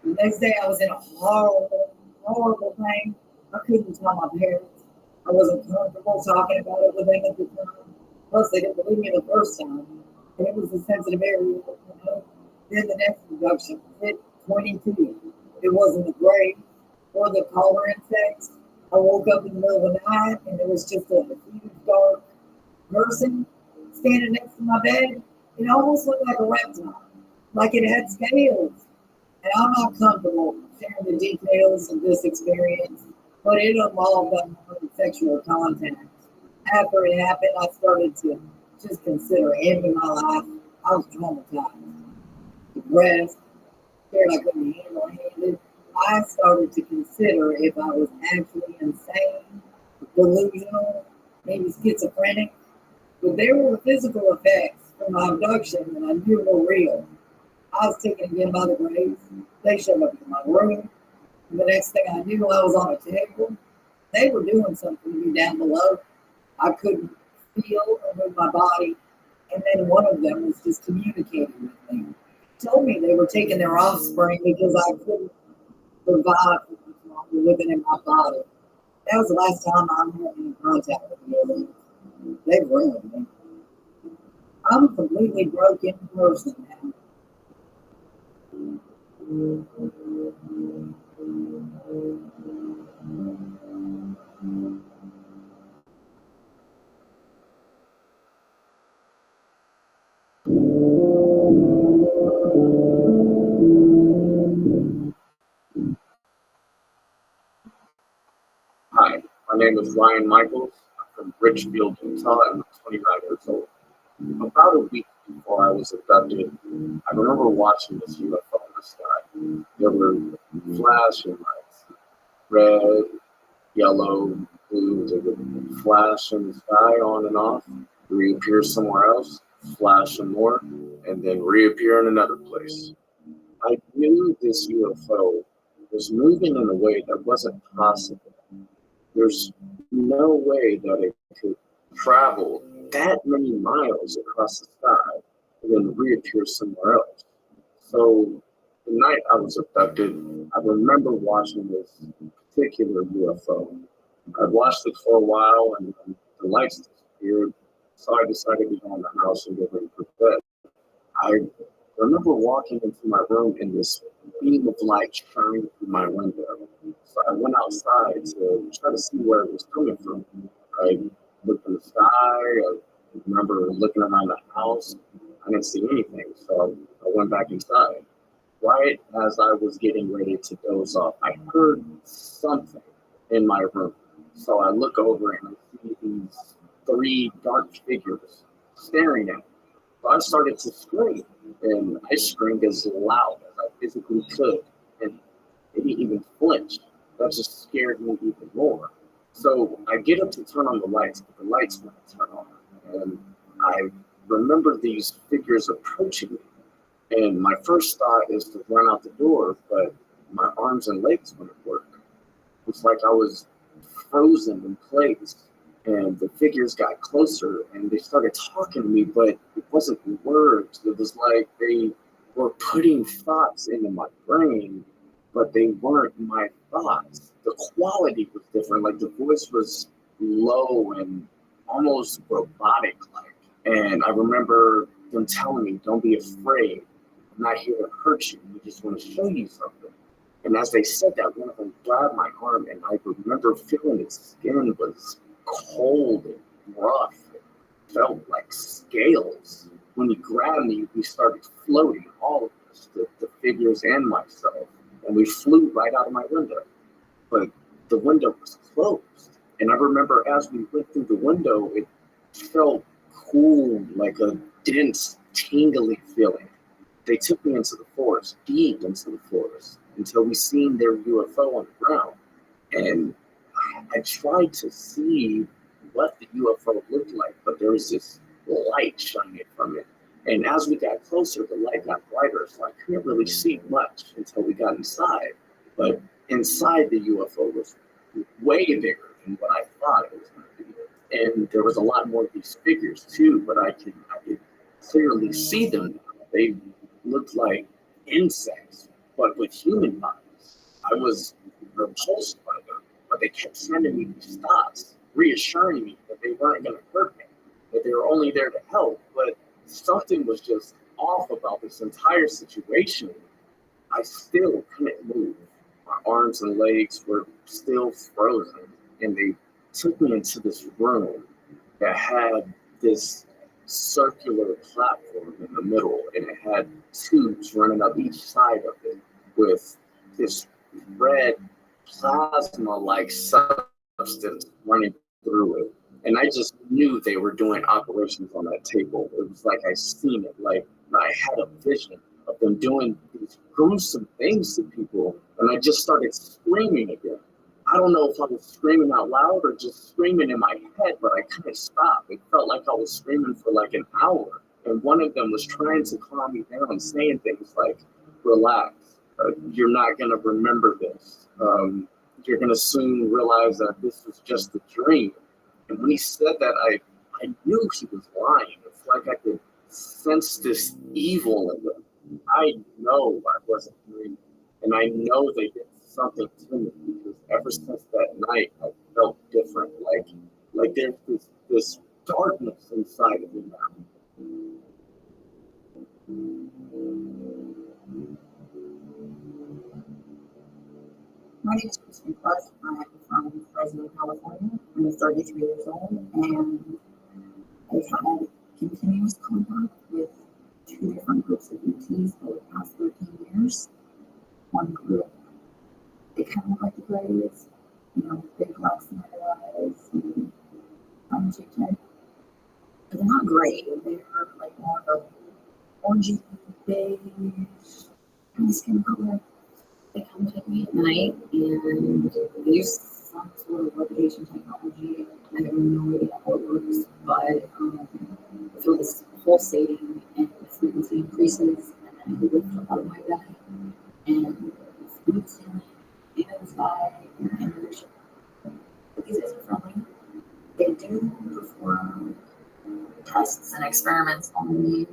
the next day I was in a horrible, horrible pain. I couldn't tell my parents. I wasn't comfortable talking about it with them at the time. Plus, they didn't believe me the first time. And it was a sensitive area, you know. Then the next abduction hit 22. It wasn't the grave or the collar insects. I woke up in the middle of the night and there was just a huge dark person standing next to my bed. It almost looked like a reptile, like it had scales. And I'm not comfortable sharing the details of this experience, but it involved sexual contact. After it happened, I started to just consider ending my life. I was traumatized, depressed, scared I couldn't handle it. I started to consider if I was actually insane, delusional, maybe schizophrenic. But there were physical effects from my abduction that I knew were real. I was taken again by the Braves. They showed up in my room. And the next thing I knew, I was on a table. They were doing something to me down below. I couldn't feel or move my body. And then one of them was just communicating with me. Told me they were taking their offspring because I couldn't survive living in my body. That was the last time I had any contact with the aliens. They ruined me. I'm a completely broken person now. Hi, my name is Ryan Michaels. I'm from Richfield, Utah, and I'm 29 years old. About a week before I was abducted, I remember watching this UFO in the sky. There were flashing lights, red, yellow, blue. They would flash in the sky on and off, reappear somewhere else, flash some more, and then reappear in another place. I knew this UFO was moving in a way that wasn't possible. There's no way that it could travel that many miles across the sky and then reappear somewhere else. So the night I was abducted, I remember watching this particular UFO. I watched it for a while and then the lights disappeared, so I decided to go in the house and get ready for bed. I remember walking into my room and this beam of light shining through my window. So I went outside to try to see where it was coming from. I looked in the sky. I remember looking around the house. I didn't see anything, so I went back inside. Right as I was getting ready to doze off, I heard something in my room. So I look over and I see these three dark figures staring at me. So I started to scream, and I screamed as loud as I physically could, and it didn't even flinch. That just scared me even more. So I get up to turn on the lights, but the lights wouldn't turn on, and I remember these figures approaching me. And my first thought is to run out the door, but my arms and legs wouldn't work. It's like I was frozen in place. And the figures got closer and they started talking to me, but it wasn't words. It was like they were putting thoughts into my brain, but they weren't my thoughts. The quality was different. Like the voice was low and almost robotic-like. And I remember them telling me, don't be afraid. I'm not here to hurt you. We just want to show you something. And as they said that, one of them grabbed my arm, and I remember feeling its skin was cold and rough. It felt like scales. When he grabbed me, we started floating, all of us, the figures and myself. And we flew right out of my window. But the window was closed. And I remember as we went through the window, it felt cool, like a dense, tingly feeling. They took me into the forest, deep into the forest, until we seen their UFO on the ground. And I tried to see what the UFO looked like, but there was this light shining from it. And as we got closer, the light got brighter, so I couldn't really see much until we got inside. But inside the UFO was way bigger than what I thought it was going to be. And there was a lot more of these figures too, but I could clearly see them now. They looked like insects, but with human bodies. I was repulsed by them, but they kept sending me these thoughts, reassuring me that they weren't going to hurt me, that they were only there to help. But something was just off about this entire situation. I still couldn't move. My arms and legs were still frozen, and they took me into this room that had this circular platform in the middle, and it had tubes running up each side of it with this red plasma-like substance running through it. And I just knew they were doing operations on that table. It was like I seen it, like I had a vision of them doing these gruesome things to people, and I just started screaming again. I don't know if I was screaming out loud or just screaming in my head, but I couldn't stop. It felt like I was screaming for like an hour. And one of them was trying to calm me down, saying things like, relax, you're not going to remember this. You're going to soon realize that this was just a dream. And when he said that, I knew he was lying. It's like I could sense this evil in them. I know I wasn't dreaming. And I know they did something to me, because ever since that night, I felt different. Like there's this darkness inside of me now. My name is Kristen Clark. I'm from Fresno, California. I'm 33 years old, and I've had continuous contact with two different groups of ETs for the past 13 years. One group, they kind of look like the Greys, big black side eyes and orangey type. But they're not gray. They're like more of a orangey beige kind of skin color. They come to me at night and they use some sort of levitation technology. I have no idea how it works, but I feel this pulsating and the frequency increases, and then I lift up out of my belly and flutes in the sky and energy. But these guys are friendly. They do perform tests and experiments on me.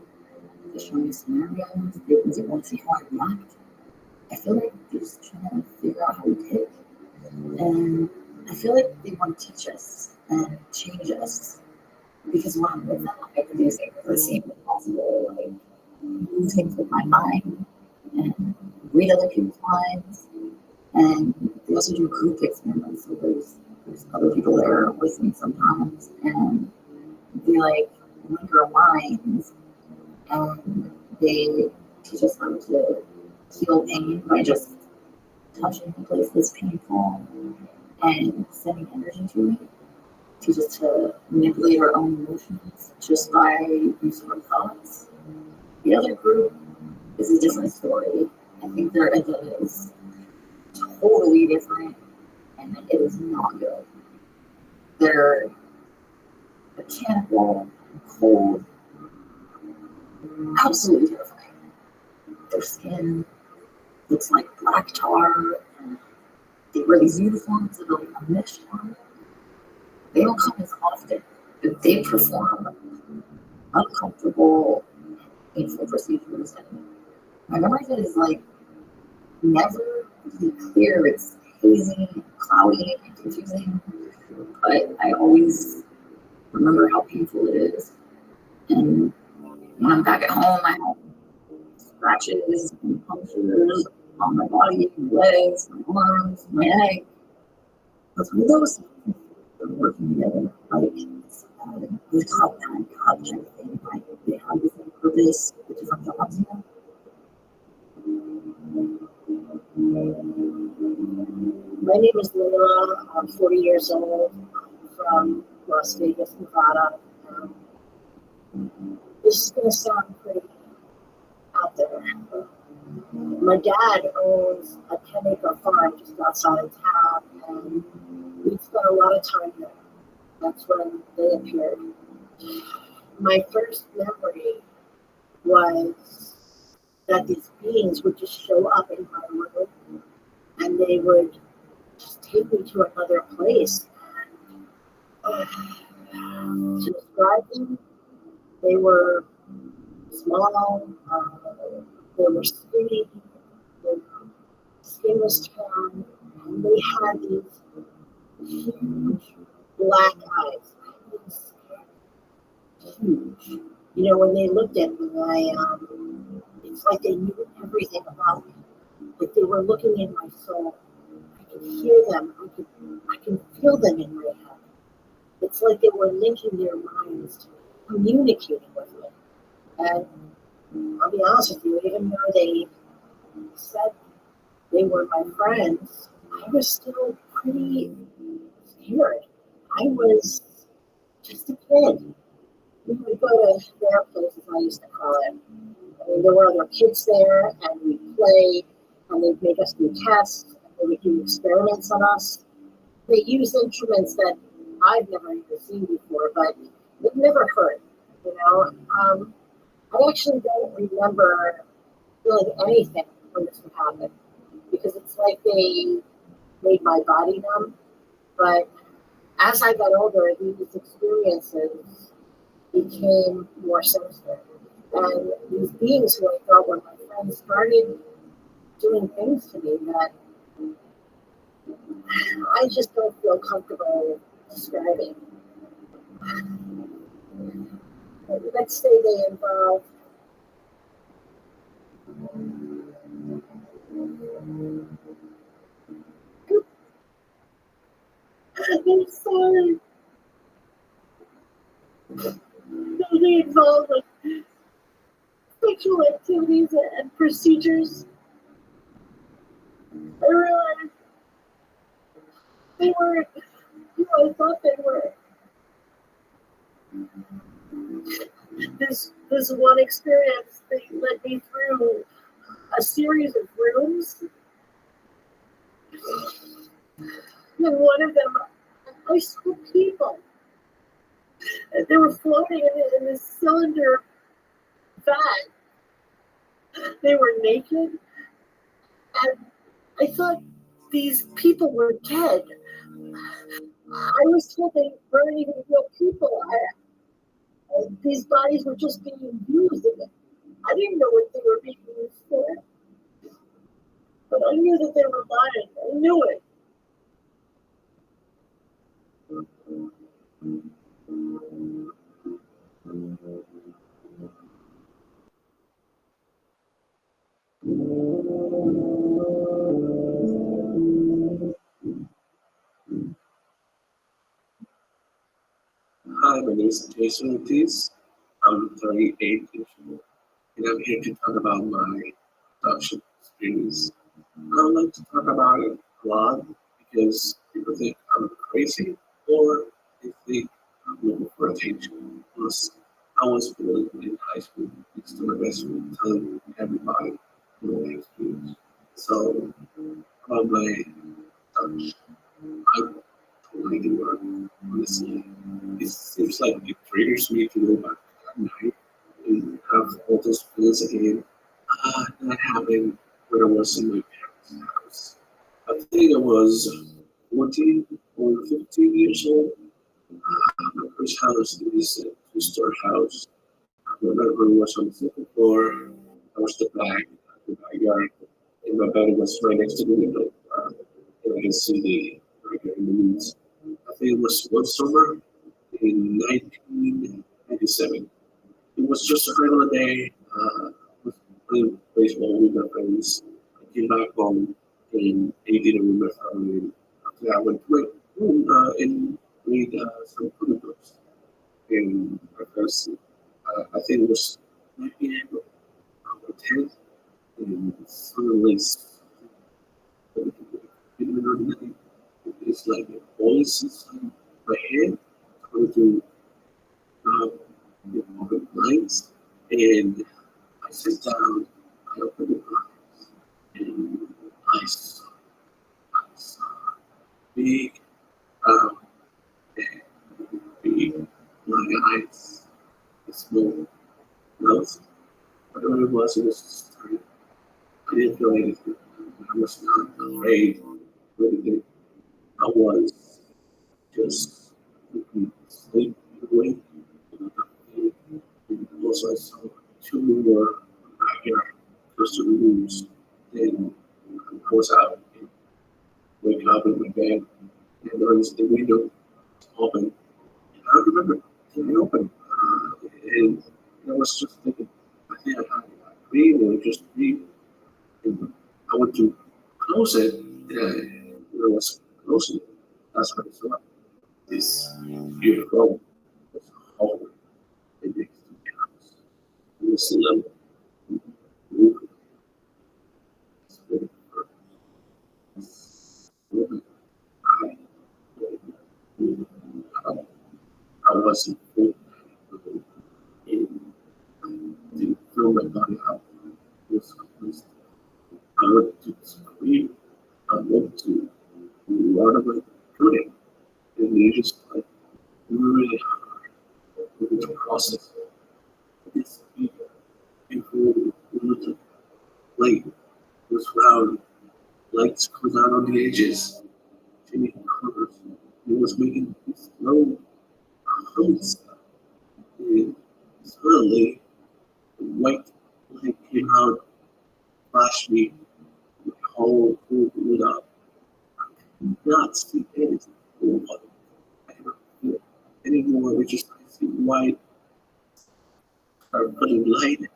They show me scenarios. They want to see how I react. I feel like they're just trying to figure out how we tick. And I feel like they want to teach us and change us. Because when I'm with them, I can do the same as possible. Like, move things with my mind and read other people's minds. And they also do group experiments. So there's other people there with me sometimes. And they link our minds. And they teach us how to heal pain by just touching the place that's painful and sending energy to it. Teach us to manipulate our own emotions just by using our thoughts. The other group is a different story. I think their agenda is totally different, and it is not good. They're mechanical, cold, Absolutely terrifying. Their skin looks like black tar. And they wear these uniforms that are like a mesh on. They don't come as often, but they perform uncomfortable, painful procedures. And my memory of it is like never really clear. It's hazy, cloudy, and confusing. But I always remember how painful it is. And when I'm back at home, I have scratches and punctures on my body, my legs, my arms, my neck. But through those things are working together, like the top and cut and everything, like they have the same purpose, the different jobs, you know. My name is Laura. I'm 40 years old. I'm from Las Vegas, Nevada. This is going to sound pretty out there. My dad owns a 10-acre farm just outside of town, and we spent a lot of time there. That's when they appeared. My first memory was that these beings would just show up in my room, and they would just take me to another place. To describe them, they were small, they were skinny, their skin was tan, and they had these huge black eyes. Huge. You know, when they looked at me, it's like they knew everything about me. Like they were looking in my soul. I could hear them. I can feel them in my head. It's like they were linking their minds to me, communicating with me. And I'll be honest with you, even though they said they were my friends, I was still pretty scared. I was just a kid. We would go to their place, as I used to call it. I mean, there were other kids there, and we'd play, and they'd make us do tests, and they would do experiments on us. They used instruments that I've never even seen before, but it never hurt, you know. I actually don't remember feeling anything when this would happen, because it's like they made my body numb. But as I got older, these experiences became more sinister. And these beings who I thought were my friends started doing things to me that I just don't feel comfortable describing. Let's say they involve I'm sorry. They involve like sexual activities and procedures. I realized they weren't who I thought they were. This one experience, they led me through a series of rooms. And one of them, I saw people. They were floating in this cylinder vat. They were naked. And I thought these people were dead. I was told they weren't even real people. These bodies were just being used. I didn't know what they were being used for. But I knew that they were lying. I knew it. Hi, my name is Jason Ortiz. I'm 38 years old, and I'm here to talk about my adoption experience. I don't like to talk about it a lot because people think I'm crazy or they think I'm looking for attention. Plus, I was bullied in high school next to my best friend telling everybody my experience. So, about my adoption, I totally do it, honestly. It seems like it triggers me to go back at night and have all this feels again. That happened when I was in my parents' house. I think I was 14 or 15 years old. My first house is a two-story house. My bedroom was on the second floor. I was the backyard, and my bed was right next to the window. And I can see the backyard in the weeds. I think it was one summer in 1997. It was just a regular day. I was playing baseball with my friends. I came back home and ate dinner with my family. After that, I went to my room and read some comic books. And because I think it was 9 p.m. or 10, and suddenly it's like a voice inside my head trying to open blinds, and I sit down, I open the blinds, and I saw big, um, big black eyes, a small mouth. Whatever it was just tiny. I didn't feel anything. I was not afraid or anything. I was just sleep awake. And also, I saw two more backyard close to the rooms. And I was out and wake up in my bed and noticed the window was open. And I don't remember it open. And I was just thinking, I think I had a dream or just a dream. And I went to close it, and when I was closing it, that's when I saw this beautiful hallway next to the house. It was a little roof. I wasn't in the film my body out. It was complete. I went to scream. I went to run away from it. And they just like really hard to process this beautiful little light was round, lights coming out on the edges, changing colors. It was making this slow humming sound. And suddenly, the white light came out, flashed me, the whole room lit up. I could not see anything. I cannot feel anymore. We just I see white, started putting lighter.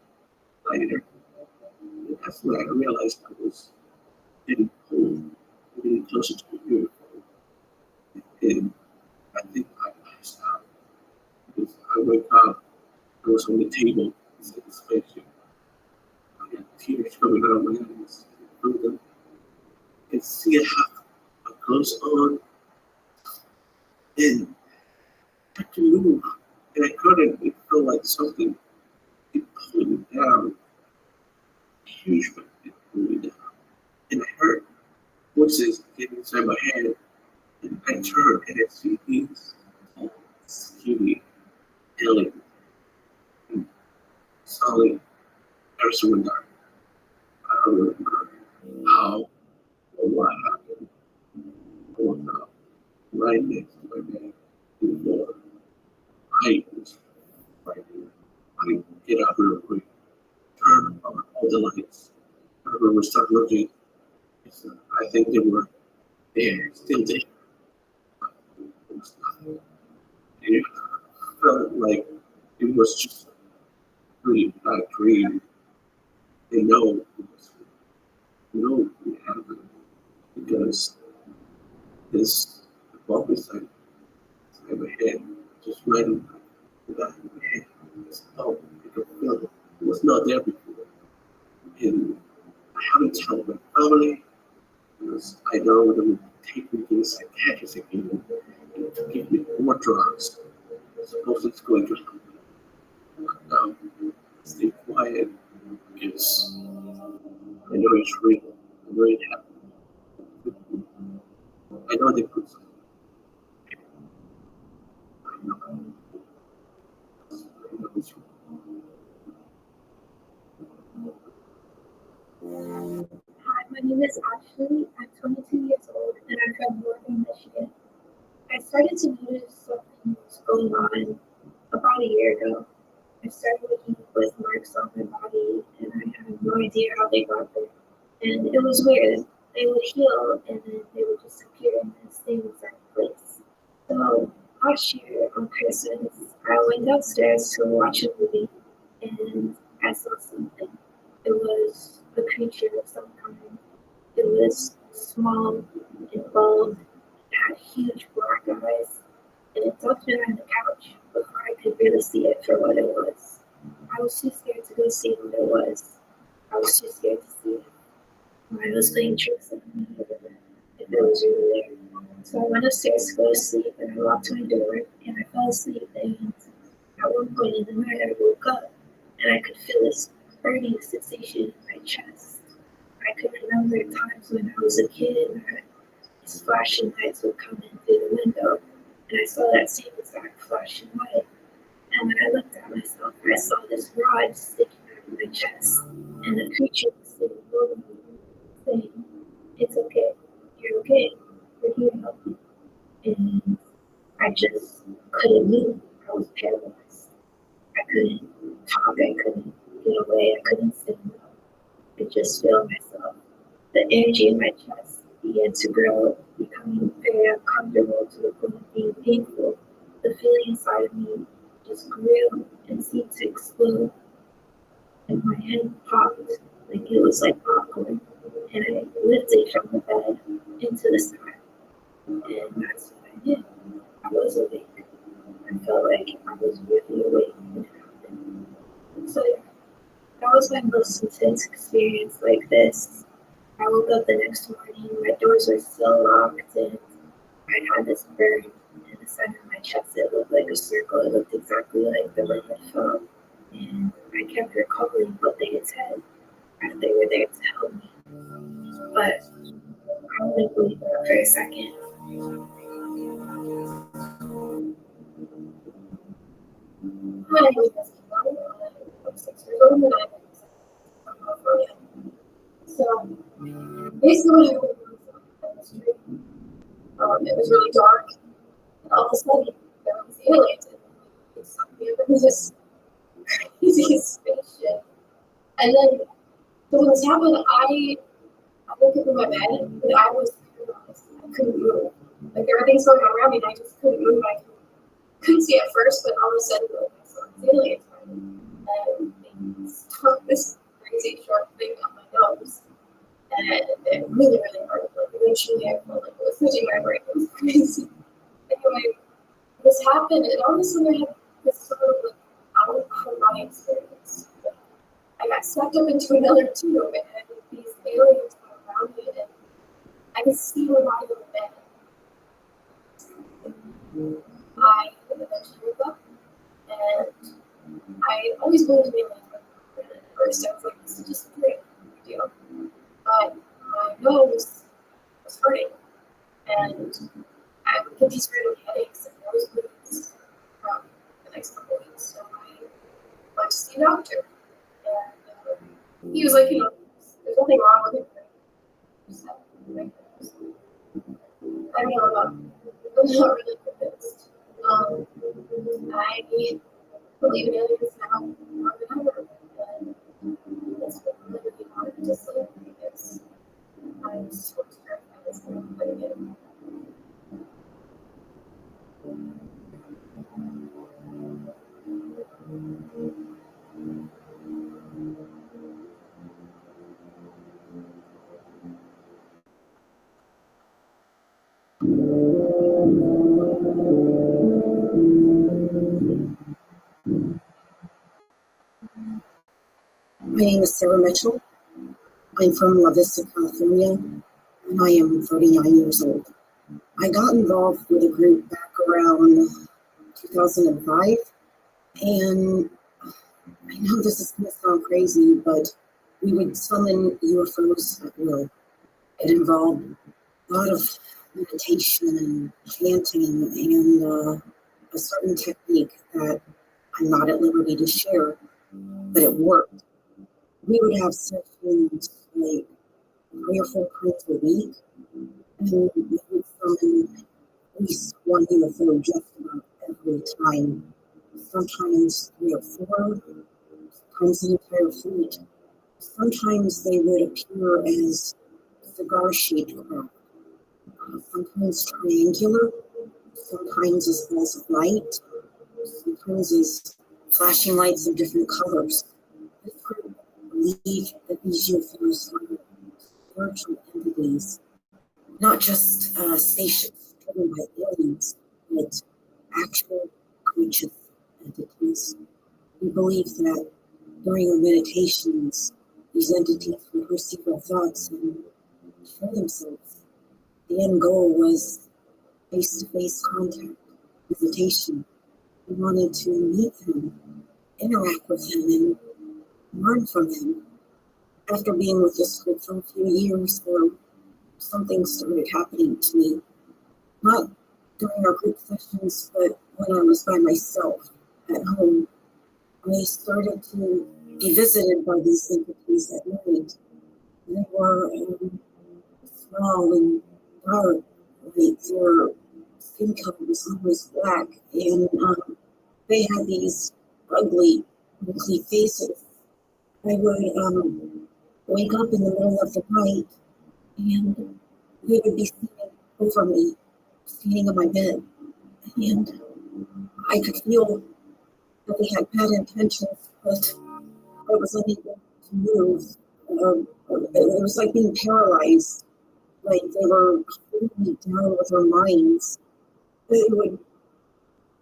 And that's when I realized I was getting cold, getting closer to the beautiful. And I think I passed out because I wake up, I was on the table inside the spaceship. I had tears coming out of my eyes. I could see it half my clothes on, and I had to move. And I couldn't. It felt like something it pulled me down. Huge, but it pulled me down. And I heard voices getting inside my head. And I turned and I see these skinny, alien, solid person dark. I don't remember how or what happened. I woke up right next to my bed in the floor. I was frightened. I get up real quick, turn on all the lights. I remember start looking. I think they were there, still there. It was nothing. It felt like it was just a really bad dream. They know it was it happened because this bump beside my head, just right in the back of my head. Oh, I could feel it. It was not there before. And I haven't told my family because I know they would take me to the psychiatrist again and to give me more drugs. I suppose it's going to happen. But stay quiet because I know it's real. I know it happened. I know they put something. I know it's real. Hi, my name is Ashley. I'm 22 years old and I'm from Northern Michigan. I started to notice something was going on about a year ago. I started waking up with marks on my body and I had no idea how they got there. And it was weird. They would heal and then they would disappear in the same exact place. So last year on Christmas, I went downstairs to watch a movie and I saw something. It was a creature of some kind. It was small and bald, had huge black eyes, and it ducked behind the couch before I could really see it for what it was. I was too scared to go see what it was. I was too scared to see it. I was playing tricks on me if it was really there. So I went upstairs to go to sleep and I locked my door and I fell asleep and at one point in the night I woke up and I could feel this burning sensation in my chest. I could remember times when I was a kid that these flashing lights would come in through the window and I saw that same exact flashing light. And when I looked at myself, I saw this rod sticking out of my chest and the creature was sitting over me saying, "It's okay, you're okay, we're here to help you." And I just couldn't move. I was paralyzed. I couldn't talk, I couldn't get away, I couldn't stand up. I could just feel myself. The energy in my chest began to grow, becoming very uncomfortable to the point of being painful. The feeling inside of me just grew and seemed to explode. And my head popped like it was like popcorn. And I lifted from the bed into the sky. And that's what I did. I was awake. I felt like I was really awake when it happened. So yeah, that was my most intense experience like this. I woke up the next morning, my doors were still locked, and I had this burn in the center of my chest. It looked like a circle. It looked exactly like the one I felt. And I kept recalling what they had said, and they were there to help me. But I wouldn't believe that for a second. My name is I'm 6 years old and I'm from California. So basically what happened was it was really dark. And all of a sudden there was aliens and they sucked me up into this crazy spaceship. And then so when this happened, I woke up in my bed and I was paralyzed. I couldn't move. Like everything's going on around me and I just couldn't move. I couldn't see at first, but all of a sudden like, I saw these aliens and they stuck this crazy sharp thing on my nose. And it really, really hurt. Like eventually I felt like it was hitting my brain. It was crazy. Anyway, this happened and all of a sudden I had this sort of like out of my experience. I got sucked up into another tube and these aliens were around me and I could see my body on the bed. I eventually woke up and I always believed in aliens. At first I was like, this is just a great deal. But my nose was hurting and I would get these random headaches and nosebleeds from the next couple of weeks. So I went to see a doctor. And he was like, there's nothing wrong with it. I don't know about, I'm not really convinced. I believe in aliens now more than ever. And it's been really hard to sleep because I'm so terrified of something again. My name is Sarah Mitchell. I'm from La Vista, California, and I am 39 years old. I got involved with a group back around 2005, and I know this is going to sound crazy, but we would summon UFOs at will. It involved a lot of meditation and chanting and a certain technique that I'm not at liberty to share, but it worked. We would have sessions like 3 or 4 times a week, and we would summon at least one UFO just about every time. Sometimes 3 or 4, sometimes an entire fleet. Sometimes they would appear as cigar-shaped craft, sometimes triangular, sometimes as balls of light, sometimes as flashing lights of different colors. This group believed that these UFOs were spiritual entities, not just spaceships driven by aliens, but actual conscious entities. We believe that during our meditations, these entities would receive our thoughts and show themselves. The end goal was face-to-face contact, visitation. We wanted to meet them, interact with them, and learn from them. After being with this group for a few years, something started happening to me. Not during our group sessions, but when I was by myself at home. I started to be visited by these entities at night. They were small and dark, like their skin color was always black, and they had these ugly faces. I would wake up in the middle of the night, and they would be standing over me, standing on my bed, and I could feel that they had bad intentions, but I was unable to move. It was like being paralyzed, like they were holding me down with their minds. They would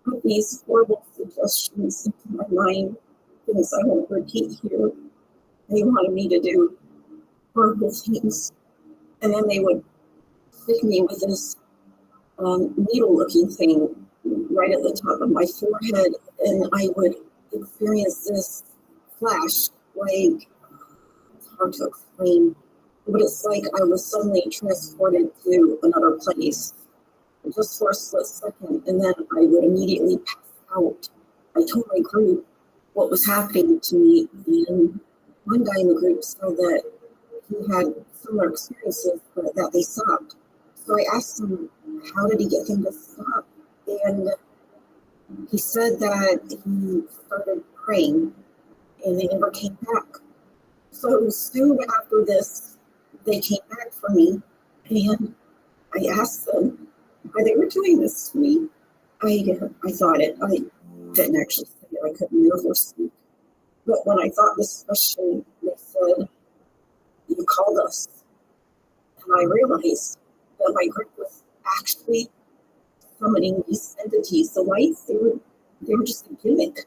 put these horrible suggestions into my mind, things I won't repeat here. They wanted me to do horrible things, and then they would stick me with this needle-looking thing right at the top of my forehead, and I would experience this flash, like, it's hard to explain, but it's like I was suddenly transported to another place, just for a split second, and then I would immediately pass out. I told my group what was happening to me, and one guy in the group said that he had similar experiences, but that they stopped. So I asked him, how did he get them to stop? And he said that he started praying and they never came back. So soon after this, they came back for me, and I asked them why they were doing this to me. I thought it. I didn't actually say it. I couldn't move or speak. But when I thought this question, they said, you called us. And I realized that my group was actually summoning these entities. The lights, they were just a gimmick.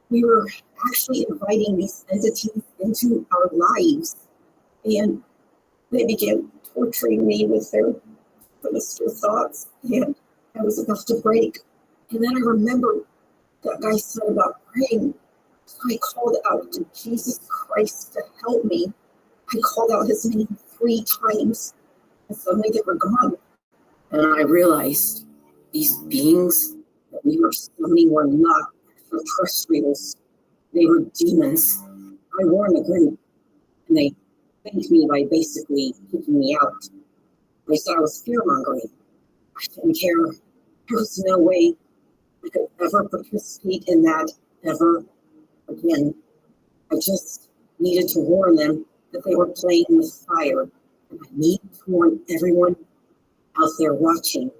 We were actually inviting these entities into our lives. And they began torturing me with their sinister thoughts. And I was about to break. And then I remembered that guy said about praying. So I called out to Jesus Christ to help me. I called out his name 3 times. And suddenly they were gone. And I realized these beings that we were summoning were not extraterrestrials. They were demons. I warned the group, and they thanked me by basically kicking me out. They said I was fear-mongering. I didn't care. There was no way I could ever participate in that ever again. I just needed to warn them that they were playing with fire. And I need to warn everyone out there watching,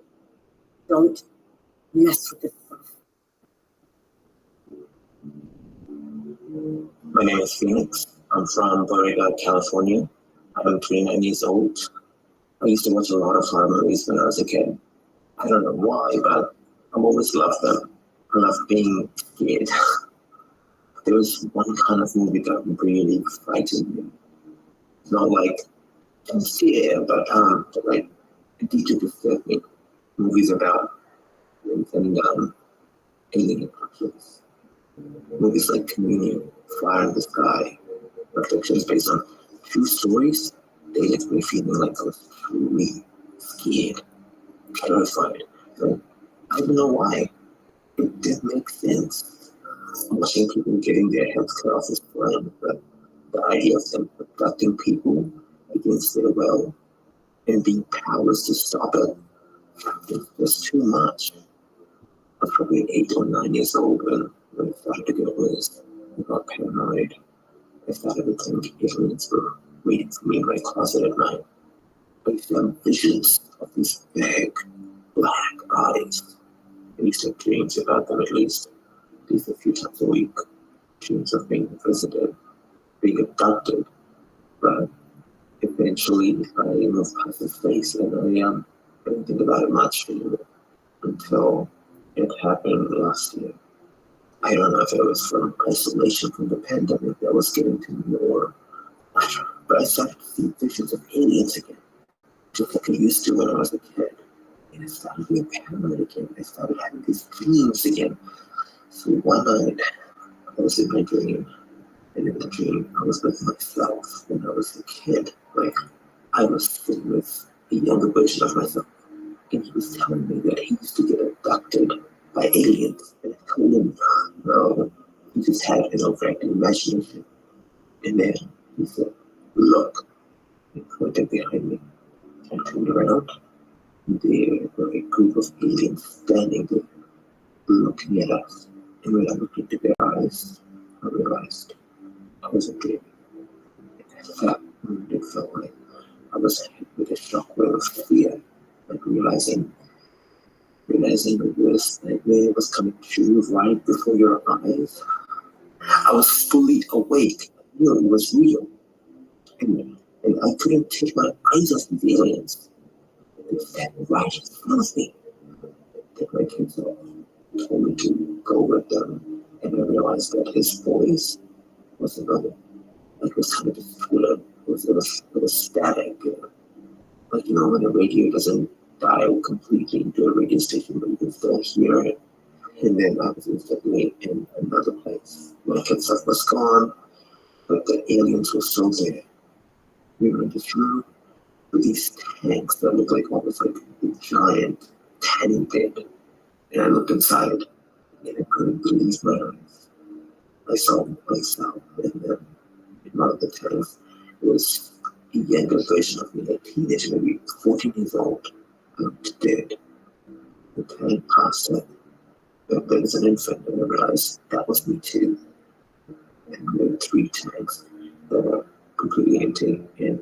don't mess with this stuff. My name is Phoenix. I'm from Florida, California. I'm 29 years old. I used to watch a lot of horror movies when I was a kid. I don't know why, but I've always loved them. I love being scared. There was one kind of movie that really frightened me. It's not like I'm scared, but like it did disturb me. Movies about and alien abductions. Movies like Communion, Fire in the Sky, reflections based on true stories, they left me feeling like I was truly scared, terrified. So I don't know why. It did make sense. Watching people getting their heads cut off is fun, but the idea of them abducting people against their will and being powerless to stop it. It was too much. I was probably 8 or 9 years old when I started to get worse. I got paranoid. I started to think aliens were waiting for me in my closet at night. I used to have visions of these big, black eyes. I used to have dreams about them at least a few times a week. Dreams of being visited, being abducted. But eventually, I moved past this face and I didn't think about it much until it happened last year. I don't know if it was from isolation from the pandemic that was getting to me or but I started to see visions of aliens again, just like I used to when I was a kid. And I started being paranoid again. I started having these dreams again. So one night, I was in my dream, and in the dream, I was with myself when I was a kid. Like, I was sitting with a younger version of myself, and he was telling me that he used to get abducted by aliens. And I told him, no, he just had an overactive imagination. And then he said, look, he pointed behind me. I turned around, and there were a group of aliens standing there, looking at us. And when I looked into their eyes, I realized I wasn't dreaming. It felt like I was hit with a shockwave of fear, like realizing the worst nightmare was coming true right before your eyes. I was fully awake. I knew it was real. And I couldn't take my eyes off the aliens. They sat right in front of me. Took my kids off, told me to go with them, and I realized that his voice was another. Like it was kind of distorted. It was static. Like, when a radio doesn't dial completely into a radio station, but you can still hear it. And then I was instantly in another place. My kids' stuff was gone, but the aliens were still there. We were in this room with these tanks that looked like almost like a giant tanning bed. And I looked inside, and I couldn't believe my eyes. I saw myself, and then in one of the tanks was a younger version of me, a teenager, maybe 14 years old. I looked dead. The tank passed up. There was an infant, and I realized that was me too. And there were 3 tanks that were completely empty, and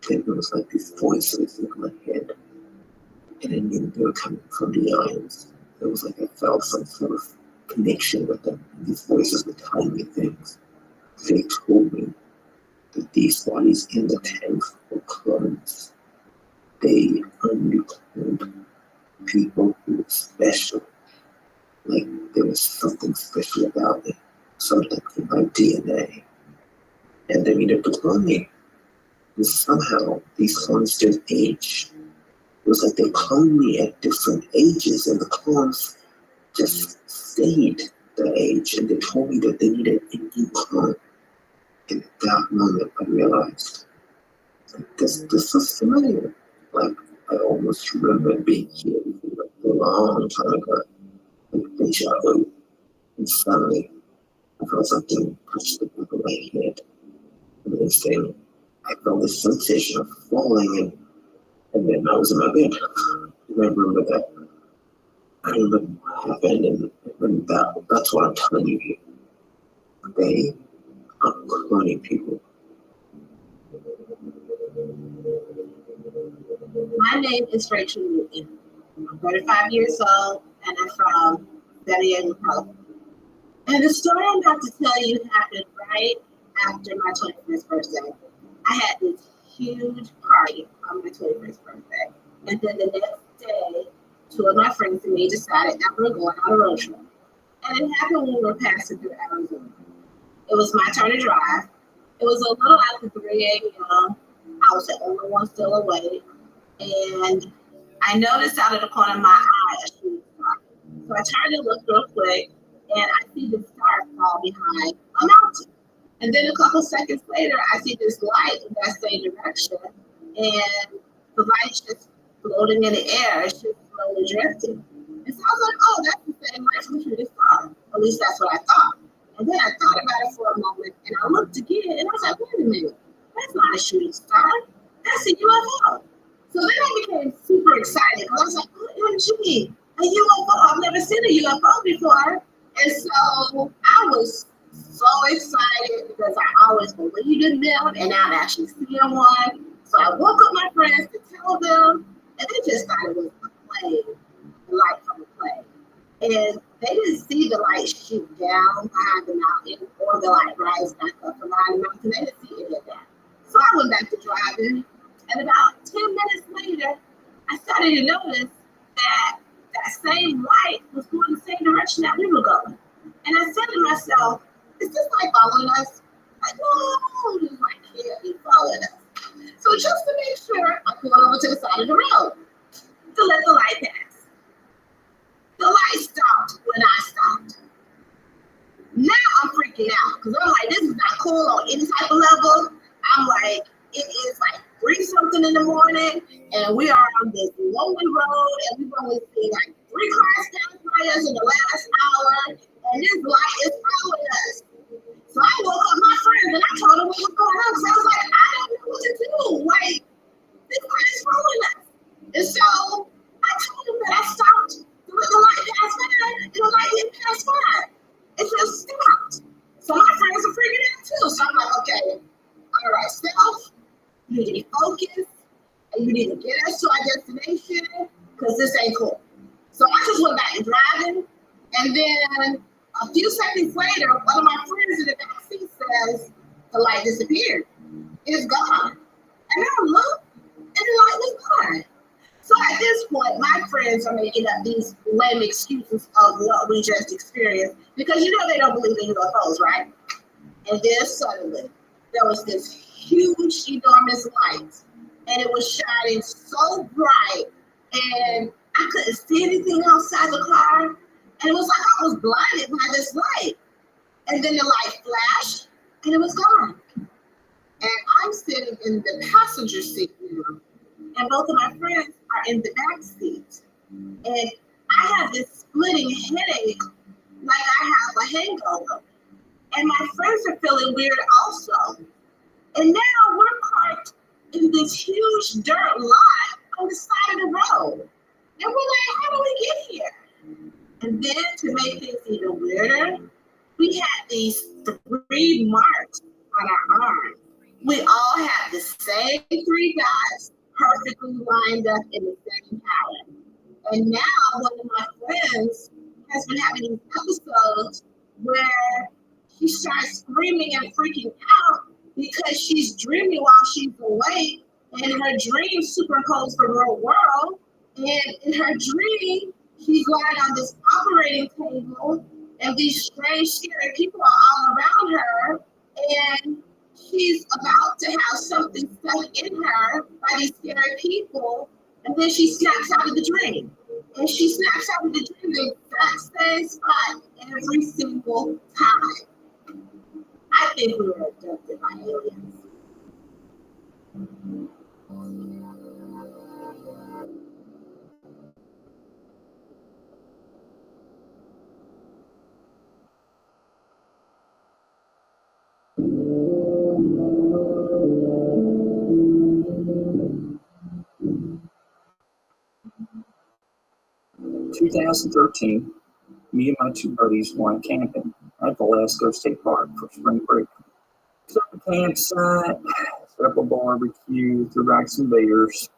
then there was like these voices in my head. And I knew they were coming from the islands. It was like I felt some sort of connection with them. And these voices were telling me things. They told me that these bodies in the tanks were clones. They only cloned people who were special. Like there was something special about me, something in my DNA. And they needed to clone me. And somehow these clones didn't age. It was like they cloned me at different ages, and the clones just stayed that age, and they told me that they needed a new clone. And at that moment, I realized that this was familiar. Like, I almost remember being here like a long time ago, like deja vu. And suddenly, I felt something touch the back of my head. And then saying, I felt this sensation of falling, and then I was in my bed. And I remember that. I remember what happened, and that's what I'm telling you here. They are cloning people. My name is Rachel Newton. I'm 35 years old, and I'm from San Diego, California. And the story I'm about to tell you happened right after my 21st birthday. I had this huge party on my 21st birthday. And then the next day, 2 of my friends and me decided that we were going on a road trip. And it happened when we were passing through Arizona. It was my turn to drive. It was a little after 3 a.m. I was the only one still awake. And I noticed out of the corner of my eye a shooting star. So I turned to look real quick, and I see the star fall behind a mountain. And then a couple seconds later, I see this light in that same direction, and the light's just floating in the air. It's just slowly drifting. And so I was like, oh, that's the same light from the shooting star. At least that's what I thought. And then I thought about it for a moment, and I looked again, and I was like, wait a minute, that's not not a shooting star. That's a UFO. So then I became super excited because I was like, OMG, a UFO. I've never seen a UFO before. And so I was so excited because I always believed in them and now I'm actually seeing one. So I woke up my friends to tell them, and they just thought it was a plane, the light from a plane. And they didn't see the light shoot down behind the mountain or the light rise back up from behind the mountain. They didn't see any of that. So I went back to driving, and about 10 minutes later, I started to notice that that same light was going the same direction that we were going. And I said to myself, is this light following us? Like, no, this light can't be following us. So just to make sure, I pulled over to the side of the road to let the light pass. The light stopped when I stopped. Now I'm freaking out because I'm like, this is not cool on any type of level. I'm like, it is like 3-something in the morning and we are on this lonely road and we've only seen like 3 cars pass by us in the last hour and this light is following us. So I woke up my friends and I told them what was going on because I was like, I don't know what to do. Like, this light is following us. And so I told them that I stopped to let the light pass by and the light didn't pass by. It just stopped. So my friends are freaking out too. So I'm like, okay, all right, self, you need to be focused and you need to get us to our destination because this ain't cool. So I just went back to driving and then a few seconds later, one of my friends in the backseat says, the light disappeared. It's gone. And I looked, and the light was gone. So at this point, my friends are making up these lame excuses of what we just experienced because you know they don't believe in UFOs, right? And then suddenly, there was this huge, enormous light, and it was shining so bright, and I couldn't see anything outside the car. And it was like I was blinded by this light. And then the light flashed, and it was gone. And I'm sitting in the passenger seat now, and both of my friends are in the back seat. And I have this splitting headache like I have a hangover. And my friends are feeling weird also. And now we're parked in this huge dirt lot on the side of the road. And we're like, how do we get here? And then to make things even weirder, we had these 3 marks on our arms. We all had the same 3 dots perfectly lined up in the same pattern. And now one of my friends has been having these episodes where she starts screaming and freaking out because she's dreaming while she's awake and her dream superimposed the real world. And in her dream, she's lying on this operating table, and these strange, scary people are all around her, and she's about to have something stuck in her by these scary people, and then she snaps out of the dream. And she snaps out of the dream in the exact same spot every single time. I think we were abducted by aliens. 2013, me and my 2 buddies went camping at Velasco State Park for spring break. Set up a campsite, set up a barbecue, threw back some beers,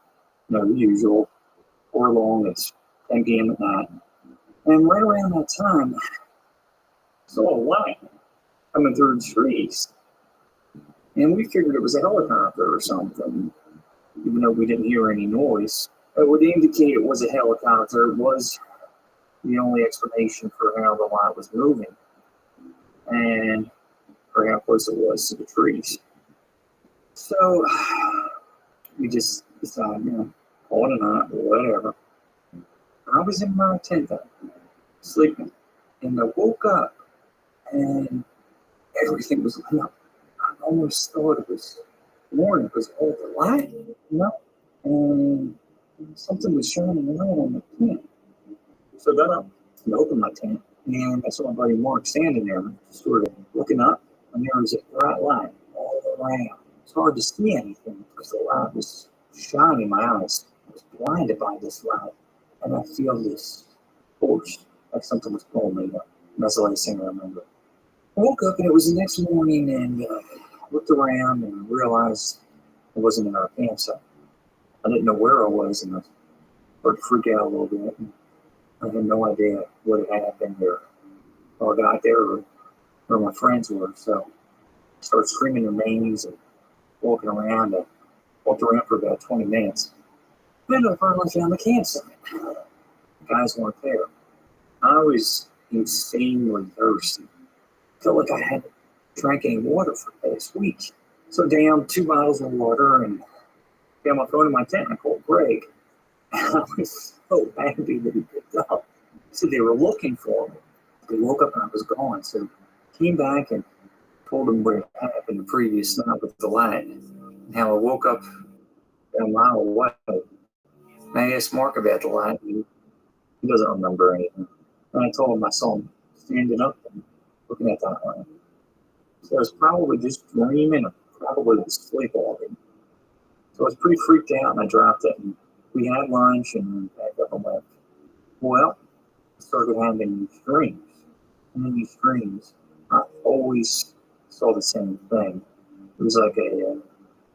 the usual. Before long, it's 10 p.m. at night. And right around that time, I saw a light coming through the trees. And we figured it was a helicopter or something, even though we didn't hear any noise. It would indicate it was a helicopter. It was the only explanation for how the light was moving and for how close it was to the trees. So we just decided, call it a night or whatever. I was in my tent sleeping, and I woke up and everything was lit up. I almost thought it was morning because of all the light, and something was shining light on the tent. So then I opened my tent, and I saw my buddy Mark standing there, sort of looking up, and there was a bright light all around. It's hard to see anything because the light was shining in my eyes. I was blinded by this light, and I feel this force, like something was pulling me up. And that's the last thing I remember. I woke up and it was the next morning, and looked around and realized I wasn't in our campsite. I didn't know where I was, and I started to freak out a little bit. And I had no idea what had happened or how I got there or where my friends were. So I started screaming their names and walking around. I walked around for about 20 minutes. Then I finally found the campsite. The guys weren't there. I was insanely thirsty. Felt like I hadn't drank any water for the past week. So down 2 bottles of water and got my phone in my tent. I called Greg. I was so happy that he picked up. So they were looking for me. They woke up and I was gone. So came back and told them what had happened the previous night with the light. And how I woke up a mile away. And I asked Mark about the light. And he doesn't remember anything. And I told him I saw him standing up and looking at that light. So I was probably just dreaming or probably was sleepwalking. So I was pretty freaked out and I dropped it. And we had lunch and packed up and left. Well, I started having these dreams. And in these dreams, I always saw the same thing. It was like a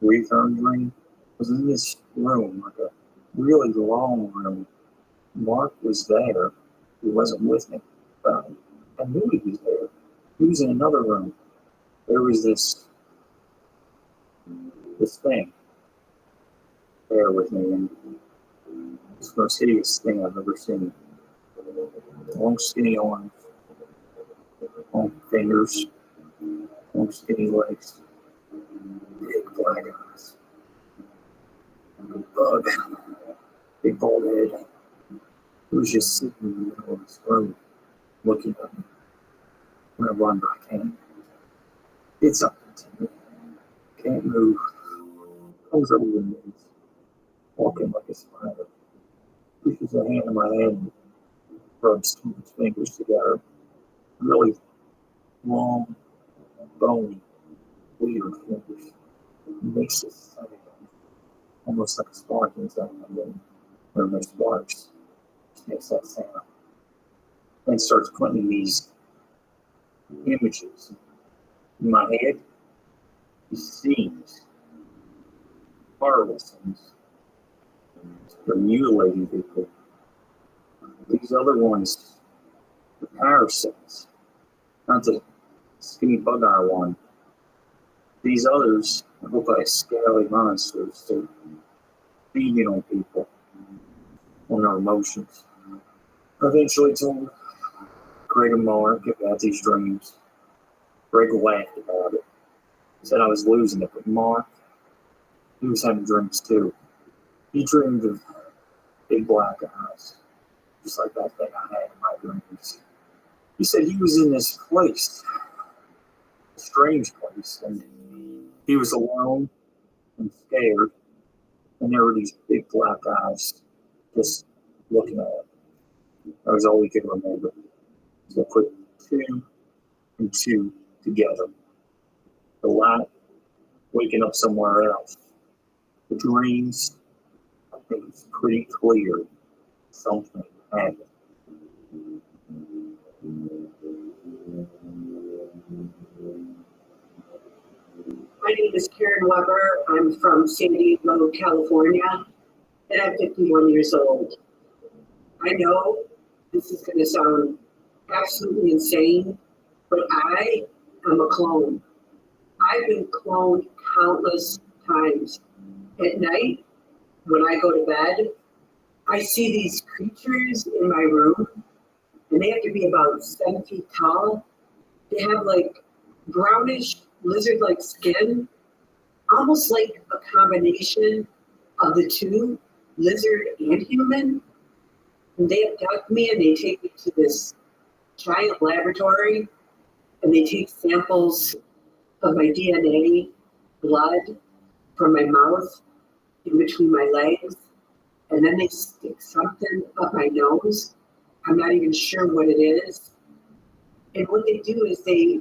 recurring dream. I was in this room, like a really long room. Mark was there. He wasn't with me. But I knew he was there. He was in another room. There was this thing there with me, and it's the most hideous thing I've ever seen. Long skinny arms, long fingers, long skinny legs, big black eyes, bug, big bald head. He was just sitting in the middle of this room, looking at me. When I run back in, did something to me. Can't move. Comes over the knees, walking like a spider. Pushes a hand in my head and rubs his fingers together. Really long, bony, weird fingers. He makes this sound, almost like a sparking sound. And there are no sparks. Just makes that sound. And starts putting these images in my head. These scenes. Horrible scenes. They're mutilating people. These other ones, the parasites, not the skinny bug eye one. These others look like scaly monsters. They're feeding on people, on their emotions. I eventually told Greg and Mark about these dreams. Greg laughed about it. He said I was losing it, but Mark, he was having dreams too. He dreamed of big black eyes, just like that thing I had in my dreams. He said he was in this place, a strange place, and he was alone and scared, and there were these big black eyes just looking at him. That was all he could remember. So I put 2 and 2 together. The light, waking up somewhere else. The dreams, I think it's pretty clear something happened. My name is Karen Weber. I'm from San Diego, California, and I'm 51 years old. I know this is going to sound absolutely insane, but I am a clone. I've been cloned countless times. At night, when I go to bed, I see these creatures in my room, and they have to be about 7 feet tall. They have like brownish lizard-like skin, almost like a combination of the two, lizard and human. And they abduct me and they take me to this giant laboratory, and they take samples of my DNA, blood from my mouth, in between my legs, and then they stick something up my nose. I'm not even sure what it is. And what they do is they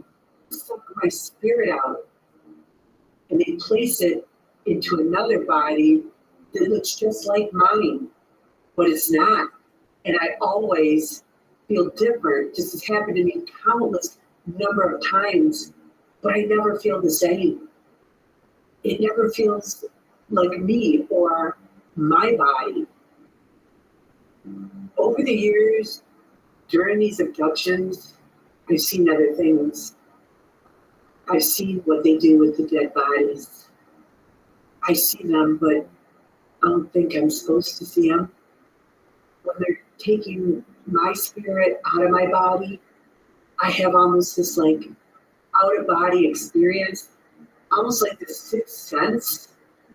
suck my spirit out. and they place it into another body that looks just like mine, but it's not. And I always feel different. This has happened to me countless number of times, but I never feel the same. It never feels like me or my body. Over the years, during these abductions, I've seen other things. I've seen what they do with the dead bodies. I see them, but I don't think I'm supposed to see them. When they're taking my spirit out of my body, I have almost this like out-of-body experience, almost like this sixth sense,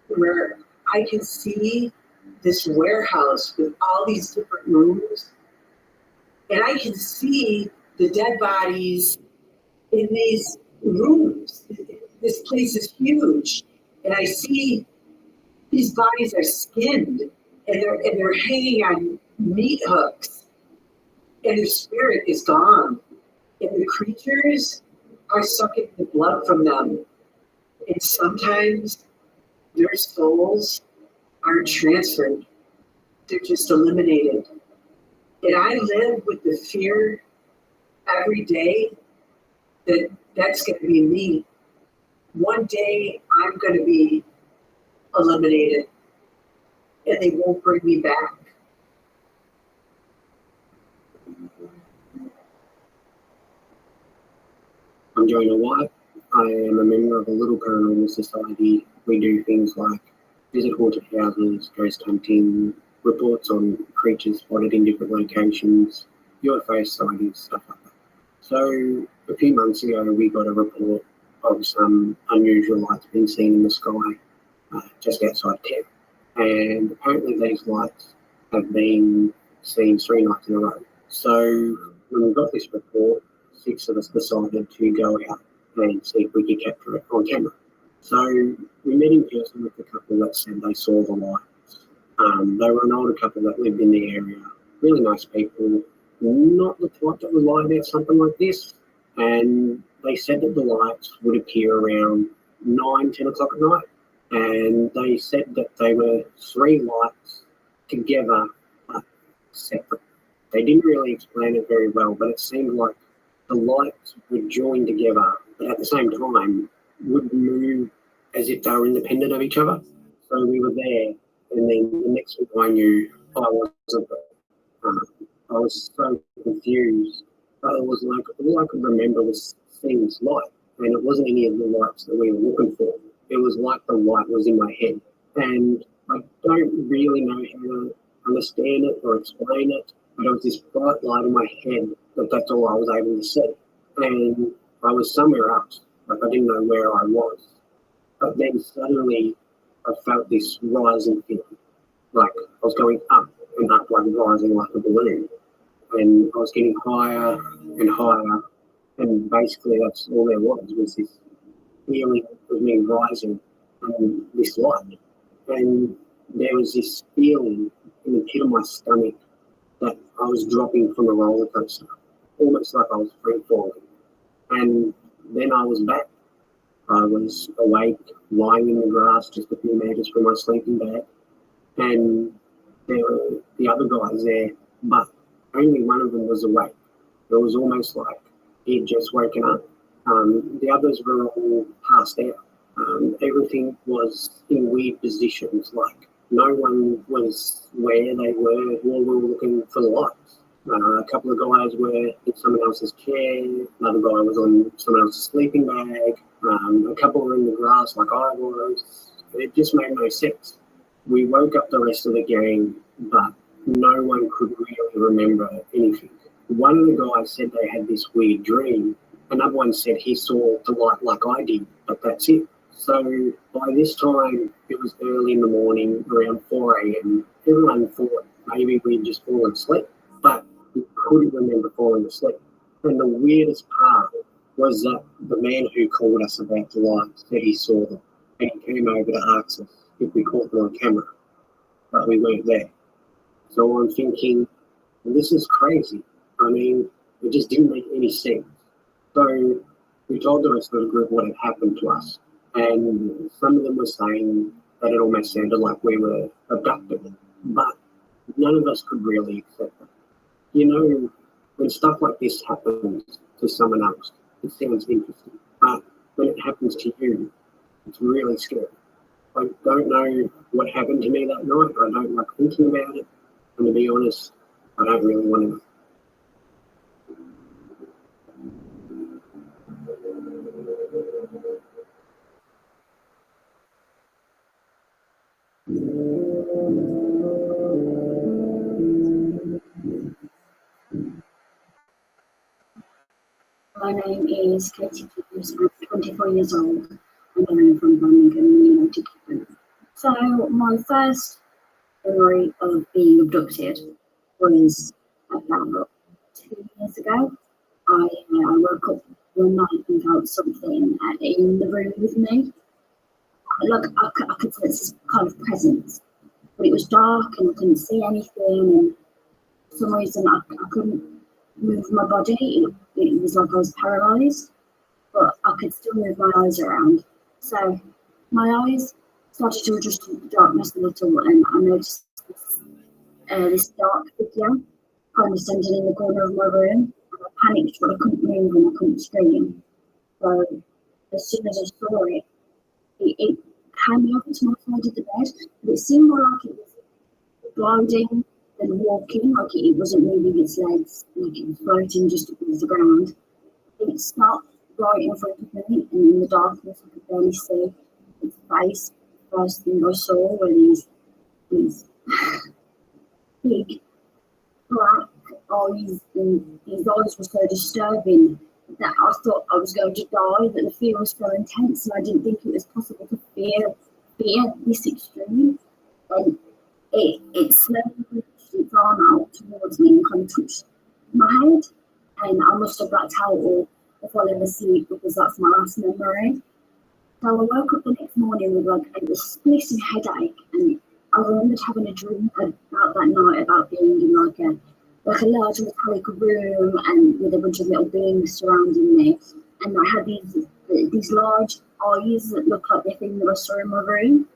where I can see this warehouse with all these different rooms, and I can see the dead bodies in these rooms. This place is huge, and I see these bodies are skinned, and they're hanging on meat hooks, and their spirit is gone, and the creatures are sucking the blood from them, and sometimes their souls aren't transferred; they're just eliminated. And I live with the fear every day that that's going to be me. One day I'm going to be eliminated, and they won't bring me back. I'm Jonah White. I am a member of a little paranormal society. We do things like visit haunted houses, ghost hunting, reports on creatures spotted in different locations, UFO sightings, stuff like that. So a few months ago, we got a report of some unusual lights being seen in the sky just outside town. And apparently these lights have been seen 3 nights in a row. So when we got this report, 6 of us decided to go out and see if we could capture it on camera. So we met in person with the couple that said they saw the lights. They were an older couple that lived in the area, really nice people, not the type that would lie about something like this. And they said that the lights would appear around 9, 10 o'clock at night. And they said that they were 3 lights together, but separate. They didn't really explain it very well, but it seemed like the lights would join together, but at the same time would move as if they were independent of each other. So we were there, and then the next thing I knew, I was so confused. But it was like all I could remember was seeing this light, and it wasn't any of the lights that we were looking for. It was like the light was in my head, and I don't really know how to understand it or explain it. But it was this bright light in my head that's all I was able to see, and I was somewhere else. Like I didn't know where I was. But then suddenly I felt this rising feeling, like I was going up and up, like rising like a balloon. And I was getting higher and higher, and basically that's all there was this feeling of me rising on this light. And there was this feeling in the pit of my stomach that I was dropping from a roller coaster, almost like I was free falling. And then I was back. I was awake, lying in the grass just a few meters from my sleeping bag, and there were the other guys there, but only one of them was awake. It was almost like he'd just woken up. The others were all passed out. Everything was in weird positions, like no one was where they were. All were looking for the lights. A couple of guys were in someone else's chair. Another guy was on someone else's sleeping bag. A couple were in the grass like I was. It just made no sense. We woke up the rest of the gang, but no one could really remember anything. One of the guys said they had this weird dream. Another one said he saw the light like I did, but that's it. So by this time, it was early in the morning, around 4 a.m. Everyone thought maybe we'd just fallen asleep, but we couldn't remember falling asleep. And the weirdest part was that the man who called us about the lights said he saw them, and he came over to ask us if we caught them on camera, but we weren't there. So I'm thinking, well, this is crazy. I mean, it just didn't make any sense. So we told the rest of the group what had happened to us, And some of them were saying that it almost sounded like we were abducted, but none of us could really accept that. You know, when stuff like this happens to someone else, it sounds interesting, but when it happens to you, it's really scary. I don't know what happened to me that night. I don't like thinking about it. And to be honest, I don't really want to know. My name is Katie Peters. I'm 24 years old and I'm from Birmingham, United Kingdom. So my first memory of being abducted was about 2 years ago. I woke up one night and felt something in the room with me. Like I could sense this kind of presence, but it was dark and I couldn't see anything, and for some reason I couldn't move my body. It was like I was paralysed, but I could still move my eyes around. So my eyes started to adjust to the darkness a little, and I noticed this dark figure kind of standing in the corner of my room. And I panicked, but I couldn't move and I couldn't scream. So as soon as I saw it, it came over to my side of the bed, but it seemed more like it was gliding than walking, like it wasn't moving its legs, like it was floating just above the ground. It stopped right in front of me, and in the darkness I could barely see its face. The first thing I saw were these big black eyes, and these eyes were so disturbing that I thought I was going to die, that the fear was so intense and I didn't think it was possible to fear this extreme. And it slowly reached its arm out towards me and kind of touched my head, and I must have blacked out or fallen asleep because that's my last memory. So I woke up the next morning with like a splitting headache, and I remembered having a dream about that night about being in like a large metallic room and with a bunch of little beings surrounding me, and I had these large eyes that looked like the thing that I saw in my room,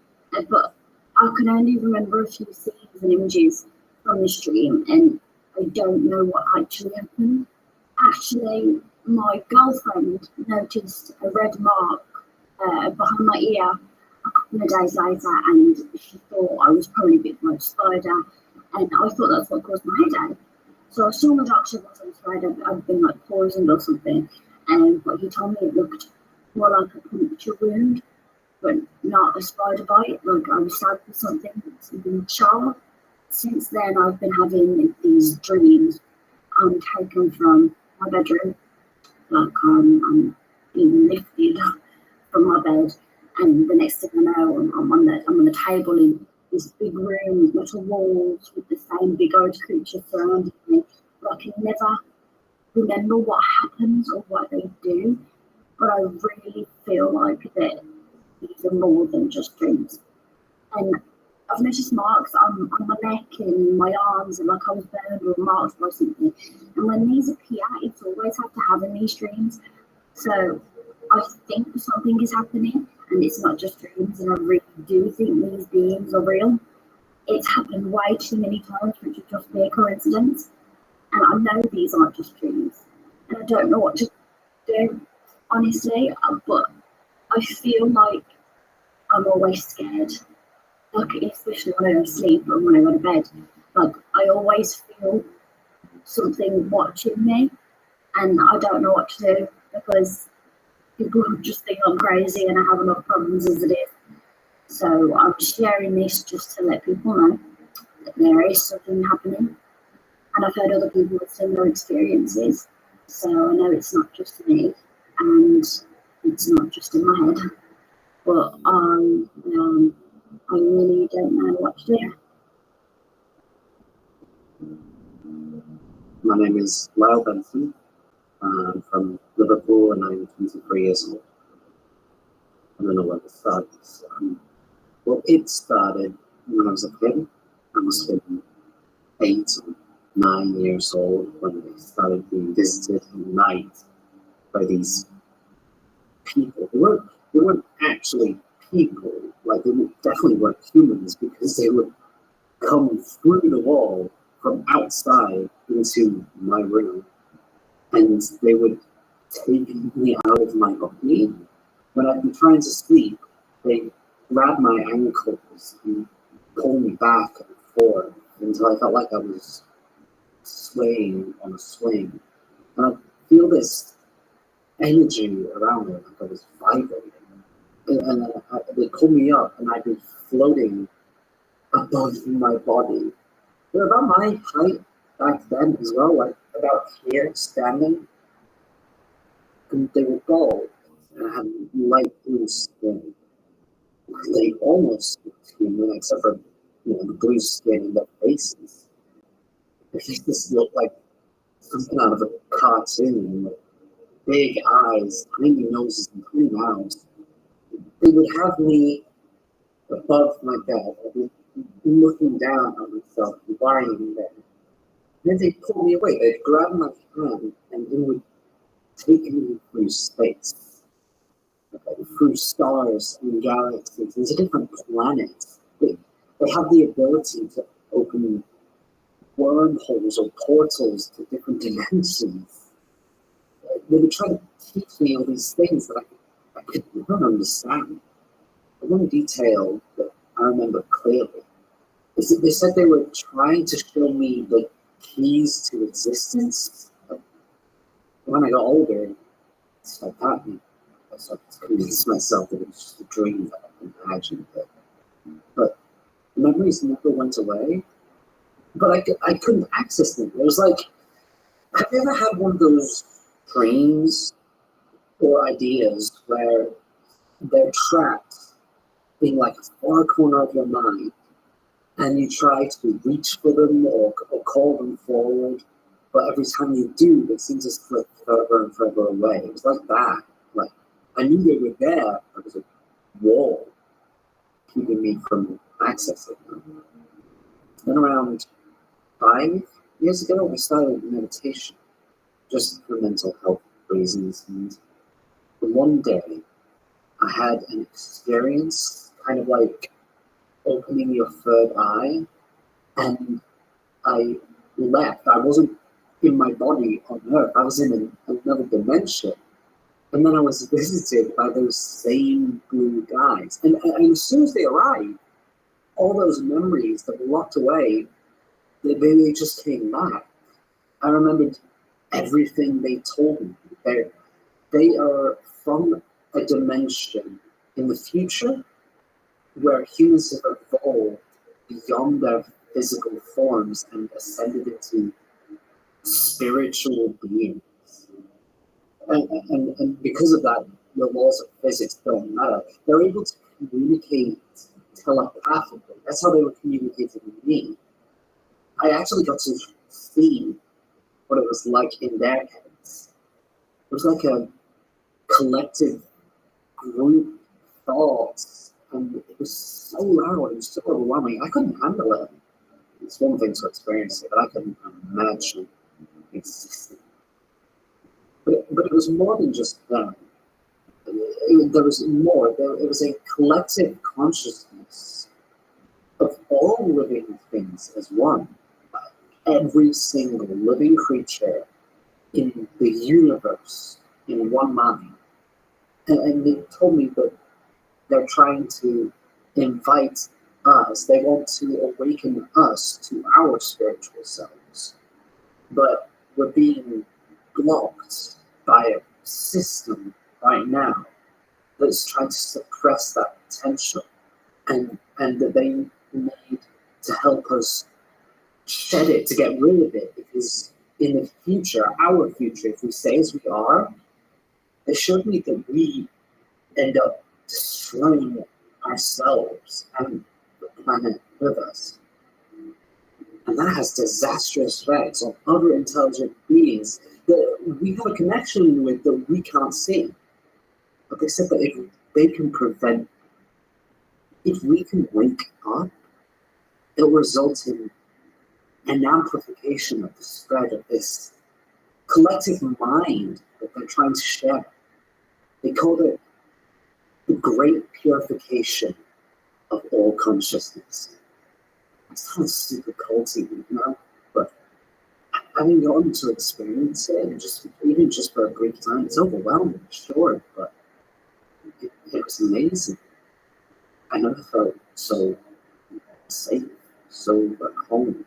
but I can only remember a few scenes and images from this dream, and I don't know what actually happened. Actually, my girlfriend noticed a red mark behind my ear a couple of days later, and she thought I was probably bitten by a spider, and I thought that's what caused my headache. So I saw my doctor once I was afraid I'd been like poisoned or something, but he told me it looked more like a puncture wound, but not a spider bite, like I was stabbed with something sharp. Since then, I've been having these dreams. I'm taken from my bedroom, like I'm being lifted from my bed, and the next thing I know, I'm on the table in this big room with metal walls with the same big old creature surrounding me. But I can never remember what happens or what they do, but I really feel like that these are more than just dreams. And I've noticed marks on my neck and my arms, and like I was burned or marked by something. And when these appear, it's always have to have in these dreams. So I think something is happening, and it's not just dreams, and I really do think these beings are real. It's happened way too many times for it to just be a coincidence. And I know these aren't just dreams. And I don't know what to do, honestly, but I feel like I'm always scared. Like, especially when I go to sleep or when I go to bed. Like, I always feel something watching me, and I don't know what to do because people just think I'm crazy and I have enough problems as it is. So I'm sharing this just to let people know that there is something happening, and I've heard other people with similar experiences, so I know it's not just me and it's not just in my head, but I really don't know what to do. My name is Lyle Benson. I'm from Liverpool and I'm 23 years old. I don't know where to start this. Well, it started when I was a kid. I was 8 or 9 years old when I started being visited at night by these people who were they weren't actually people. Like they definitely weren't humans because they would come through the wall from outside into my room, and they would take me out of my body. When I'd be trying to sleep, they grab my ankles and pull me back and forth until I felt like I was swaying on a swing. And I'd feel this energy around me, like I was vibrating. And they pull me up, and I'd be floating above my body. They're about my height back then as well, like about here, standing. And they were bald and had light blue skin. They almost looked human, except for the blue skin and their faces. Their faces looked like something out of a cartoon, with big eyes, tiny noses, and tiny mouths. They would have me above my bed. I'd be looking down on myself, lying in bed. Then they'd pull me away. They'd grab my hand and they would take me through space, through stars and galaxies, into different planets. They have the ability to open wormholes or portals to different dimensions. They would try to teach me all these things that I could not understand. The one detail that I remember clearly is that they said they were trying to show me the keys to existence. When I got older, it's like that. I started to convince myself that it was just a dream that I imagined. But the memories never went away. But I couldn't access them. It was like, have you ever had one of those dreams or ideas where they're trapped in like a far corner of your mind, and you try to reach for them or call them forward, but every time you do, they seem to slip further and further away. It was like that. Like, I knew they were there. There was a wall keeping me from accessing them. Then around 5 years ago, I started meditation, just for mental health reasons. And one day, I had an experience, kind of like opening your third eye, and I left. I wasn't in my body on Earth. I was in another dimension. And then I was visited by those same blue guys. And as soon as they arrived, all those memories that were locked away, they just came back. I remembered everything they told me. They are from a dimension in the future where humans have evolved beyond their physical forms and ascended into spiritual beings. And because of that, the laws of physics don't matter. They're able to communicate telepathically. That's how they were communicating with me. I actually got to see what it was like in their heads. It was like a collective group thoughts, and it was so loud and so overwhelming. I couldn't handle it. It's one thing to experience it, but I couldn't imagine existing. But it was more than just them. There was more. It was a collective consciousness of all living things as one. Every single living creature in the universe in one mind. And they told me that they're trying to invite us, they want to awaken us to our spiritual selves. But we're being blocked by a system right now that's trying to suppress that potential. And that they need to help us shed it, to get rid of it, because in the future, our future, if we stay as we are, they showed me that we end up destroying ourselves and the planet with us. And that has disastrous effects on other intelligent beings that we have a connection with that we can't see. But they said that if they can prevent, if we can wake up, it'll result in an amplification of the spread of this collective mind that they're trying to share. They called it the great purification of all consciousness. It sounds super culty, but having gone to experience it, even just for a brief time, it's overwhelming, sure, but it was amazing. I never felt so safe, so at home.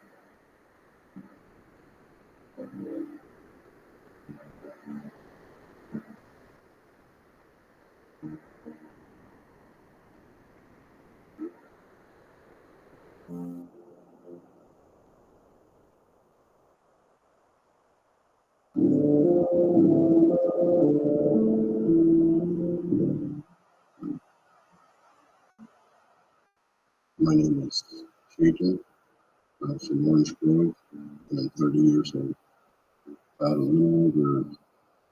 My name is JJ. I'm from Orange Grove, and I'm 30 years old. About a little over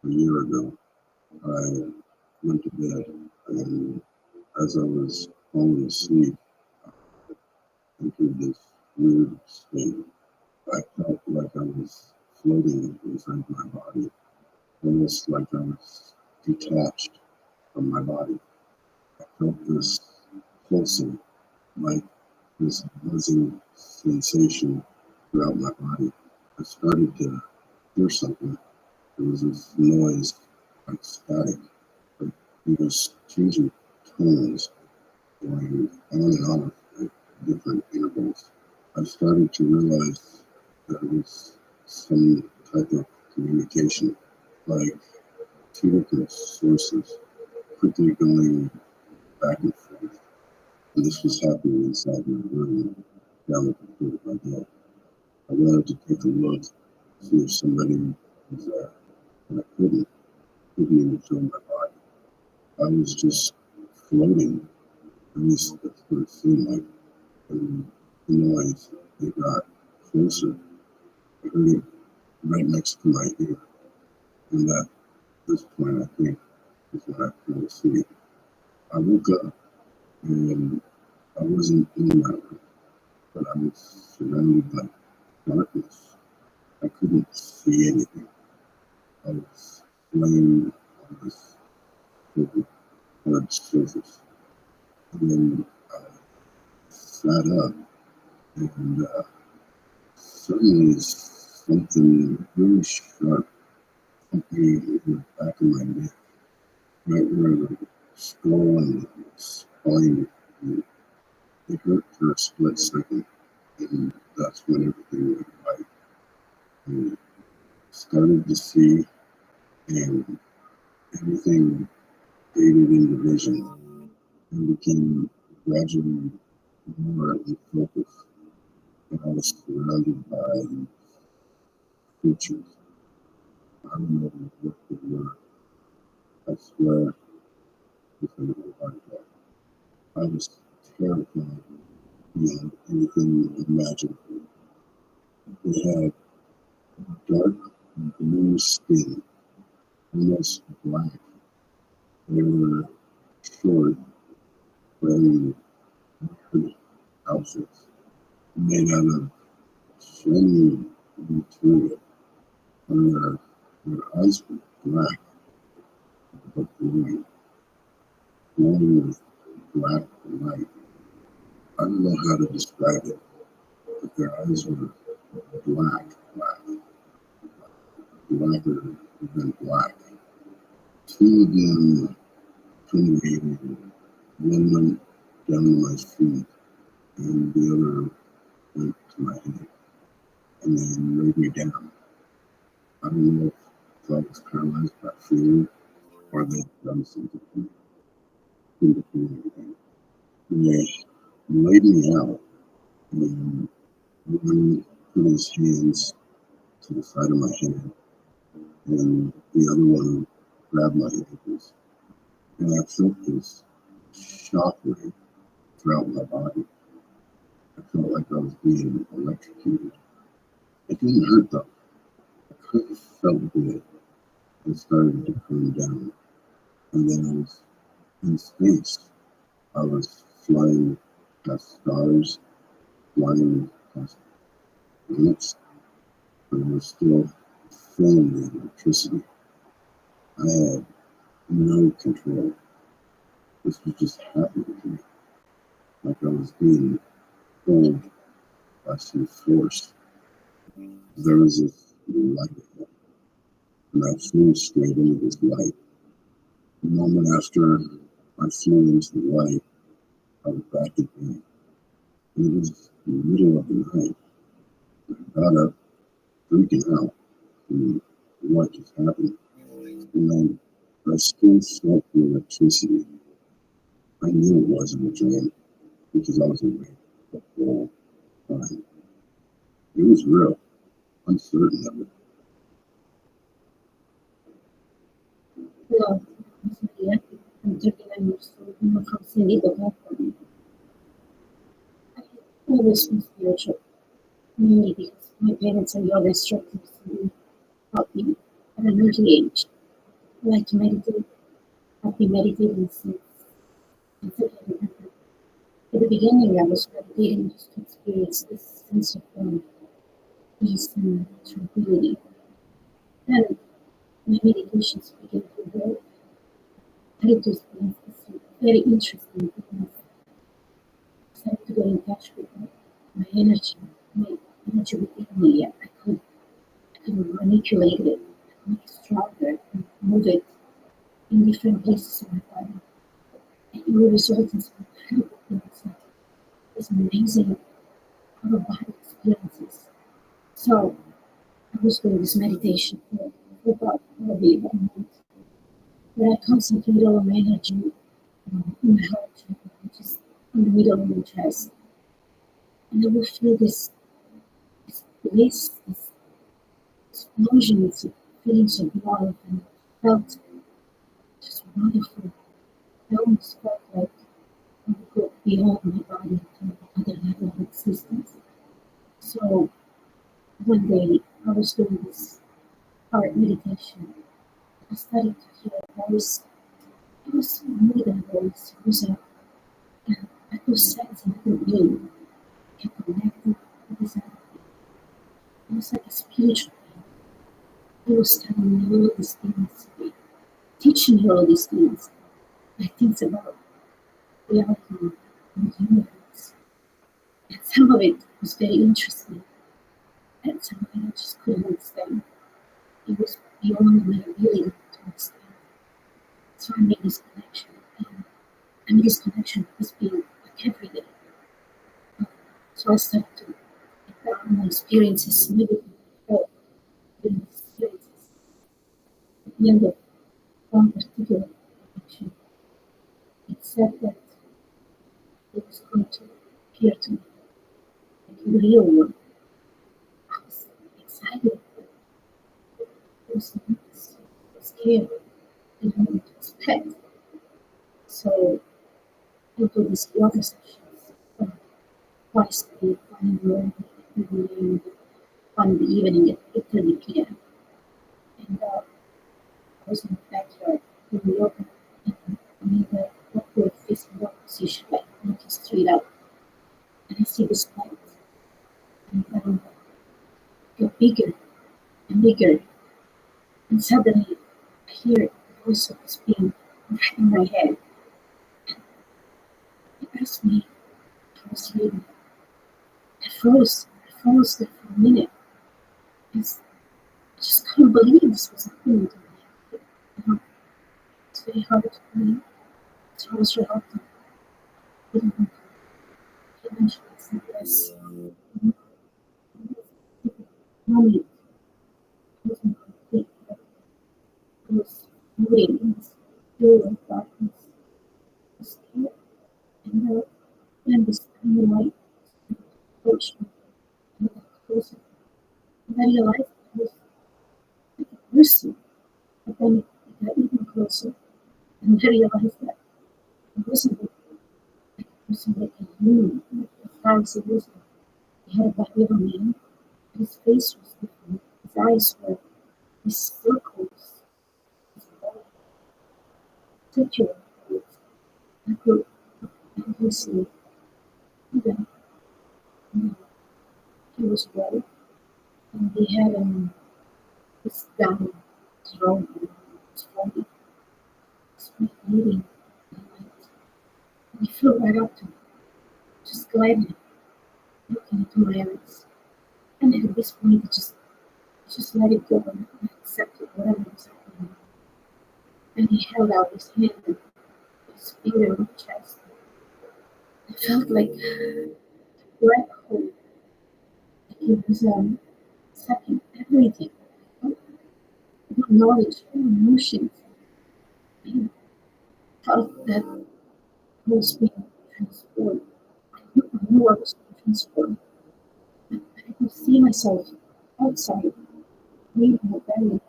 a year ago, I went to bed, and as I was falling asleep, I entered this weird state. I felt like I was floating inside my body, almost like I was detached from my body. I felt this pulsing, like this buzzing sensation throughout my body. I started to hear something. There was this noise, like static, but it was changing tones, going on and on at different intervals. I started to realize that it was some type of communication, like two different sources quickly going back and forth. And this was happening inside my room, down at the foot of my bed. I wanted to take a look, see if somebody was there, and I couldn't even feel my body. I was just floating, at least that's what it seemed like. And the noise, it got closer. I heard it right next to my ear. And at this point, I think, is when I fell asleep. I woke up, and I wasn't in my room, but I was surrounded by darkness. I couldn't see anything. I was laying on this hard surface. And then I sat up, and suddenly something really sharp hit me in the back of my neck, right where the skull and spine meet. It hurt for a split second, and that's when everything went white. And started to see, and everything faded into vision and became gradually more in focus. And I was surrounded by creatures. I don't know what they were. I swear, it's a little heart attack. I was terrified beyond anything imaginable. They had dark blue skin, almost black. They were short, wearing weird outfits made out of shiny material. And their eyes were black, but glowing with black light. I don't know how to describe it, but their eyes were blacker than black. Two of them permeated. One went down to my feet, and the other went to my head, and then laid me down. I don't know if I was paralyzed by fear or they done something to me. Couldn't do anything. And they laid me out, and one put his hands to the side of my head, and the other one grabbed my ankles. And I felt this shockwave throughout my body. I felt like I was being electrocuted. It didn't hurt though. It felt good. It started to calm down. And then I was in space. I was flying past stars, flying past planets, but I was still feeling the electricity. I had no control. this was just happening to me. Like I was being pulled by some force. There was this light ahead, and I flew straight into this light. The moment after I flew into the light, I was back at bed. It was in the middle of the night. I got up, freaking out from what just happened. And I still felt the electricity. I knew it wasn't a dream because I was awake the whole time. It was real. I'm certain of it. Hello, I'm Maria. I'm 39 years old. I'm from San Diego, California. I always been spiritual, mainly because my parents and yoga instructors taught me at an early age. I like to meditate. I've been meditating since I can remember. At the beginning, I was meditating just to experience this sense of peace and tranquility. Then my meditations began to evolve. I had to experience this very interesting because I started to get in touch with my energy within me. I could manipulate it, make it stronger, and move it in different places in my body. And it will result in some incredible things, like this amazing out of body experiences. So I was doing this meditation for about probably 1 month, where I concentrated all my energy in my heart, which is in the middle of my chest. And I would feel this bliss, this explosions of feelings of love, and felt just wonderful. I almost felt like I would go beyond my body to another level of existence. So one day I was doing this heart meditation. I started to hear a voice. It was more than a voice. It was I could sense another being. I connected with this other being. It was like a spiritual being. It was telling me all these things, teaching me all these things. Like things about reality and the universe. And some of it was very interesting. And some of it I just couldn't understand. It was beyond my ability to understand. So I made this connection. And I made this connection with this being like every day. So I started to get down my experiences, maybe felt during these experiences. At the end of one particular connection, it said that it was going to appear to me like a real one. I was excited, but I was nervous, I was scared. I didn't know what to expect. So I do these yoga sessions twice a week, one in the morning, and one in the evening at 8:30 p.m. And I was in the backyard doing yoga, and I'm in the upward facing dog position, like looking straight up. And I see this light, and then get bigger and bigger. And suddenly I hear the voice of this being right in my head. It asked me if I was reading. I froze there for a minute. I just couldn't believe this was happening to me. You know, it's very hard to believe. So I was reluctant. I didn't want to eventually say yes. Moment, I wasn't complete, but I was moving in this pure darkness. I was scared. And then this tiny light approached me. And I got closer. And I realized it was like a person. But then it got even closer. And I realized that it wasn't like a person, like a human, like a fancy person. He had a body of a man. His face was different. His eyes were these circles. His body, circular holes. I could see that he was white, and he had this down thrown on his body. It's like bleeding. I flew right up to him, just gliding, looking into my eyes. And at this point, I just let it go and accepted whatever was happening. And he held out his hand and his finger on my chest. I felt like a black hole. Like he was sucking everything. All knowledge, all emotions. I felt that I was being transformed. I knew I was being transformed. But I could see myself outside, leaving the belly.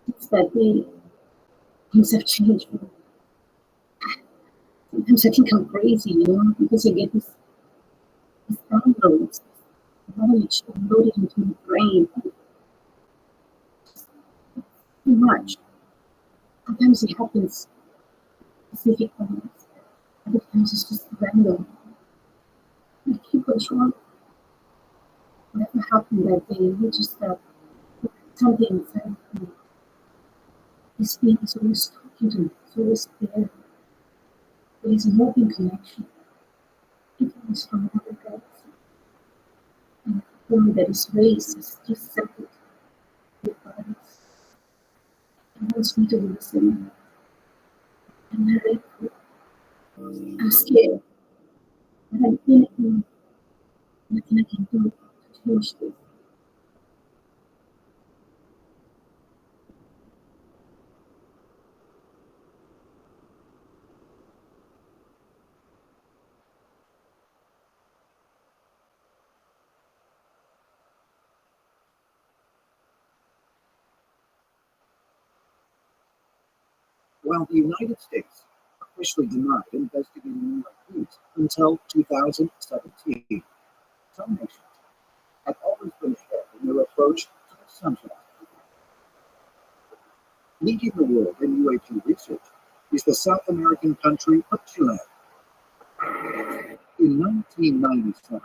It's that day. Things have changed for me. Sometimes I think I'm crazy, because I get this downloads, knowledge loaded into my brain. Too much. Sometimes it happens specific moments. Other times it's just random. I keep on sure whatever happened that day, we just something inside me. This being is always talking to me, it's always there. There is an open connection. It comes from other galaxy. And the one that is raised is just separate with bodies. It wants me to listen. I'm not ready for it. I'm scared. But I'm thinking nothing I can do to change this. While the United States officially denied investigating UFOs until 2017, some nations have always been ahead in their approach to the subject. Leading the world in UAP research is the South American country of Chile. In 1997,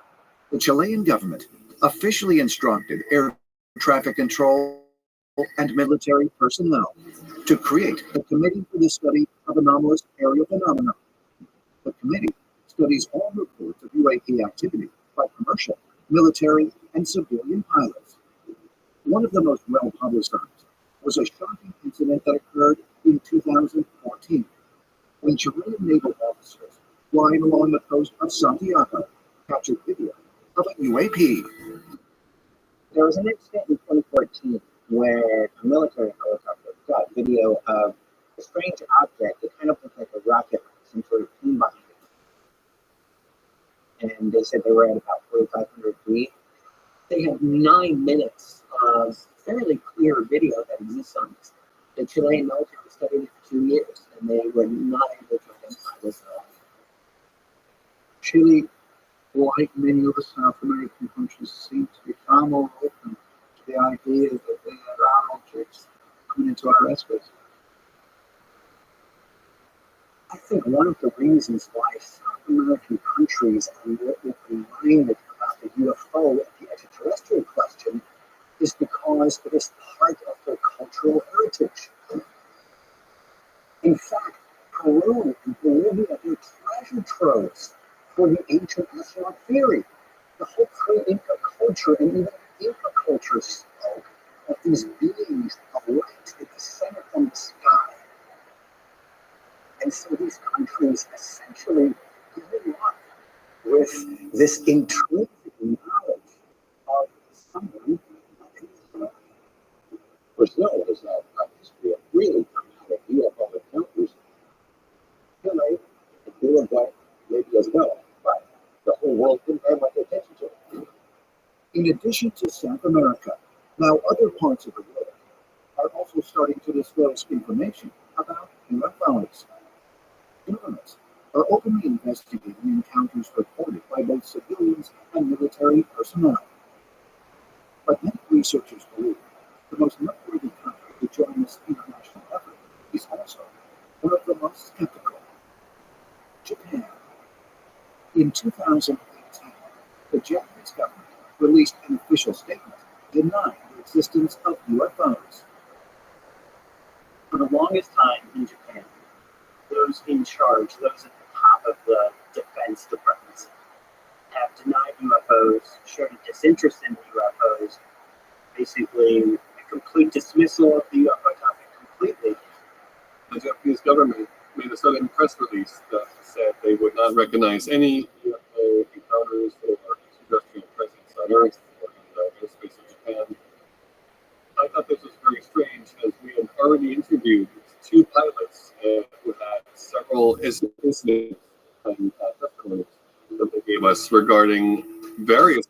the Chilean government officially instructed air traffic control and military personnel to create a committee for the study of anomalous aerial phenomena. The committee studies all reports of UAP activity by commercial, military, and civilian pilots. One of the most well-publicized was a shocking incident that occurred in 2014 when Chilean naval officers flying along the coast of Santiago captured video of a UAP. There was an incident in 2014 where a military helicopter got video of a strange object that kind of looked like a rocket, some sort of plane behind it. And they said they were at about 4,500 feet. They have 9 minutes of fairly clear video that exists on this. The Chilean military studied it for 2 years, and they were not able to identify this at all. Chile, like many other South American countries, seems to be far more open to the idea that there are objects coming into our airspace. I think one of the reasons why South American countries are more open-minded about the UFO and the extraterrestrial question is because it is part of their cultural heritage. In fact, Peru and Bolivia are treasure troves for the ancient astronaut theory. The whole pre-Inca culture and even Inca culture spoke of these beings of light that descended from the sky. And so these countries essentially grew up with this intrinsic knowledge of someone. Brazil has had a history of really dramatic UFO encounters. Chile and Uruguay maybe as well, but the whole world didn't pay much attention to it. In addition to South America, now other parts of the world are also starting to disclose information about UFOs. Governments are openly investigating encounters reported by both civilians and military personnel. But many researchers believe the most noteworthy country to join this international effort is also one of the most skeptical: Japan. In 2018, the Japanese government released an official statement denying the existence of UFOs. For the longest time in Japan, those in charge, those at the of the defense departments have denied UFOs, showed a disinterest in UFOs, basically a complete dismissal of the UFO topic completely. The Japanese government made a sudden press release that said they would not recognize any UFO encounters or extraterrestrial presence on Earth or in the airspace of Japan. I thought this was very strange, as we had already interviewed 2 pilots who had several incidents and testimonies that they gave us regarding various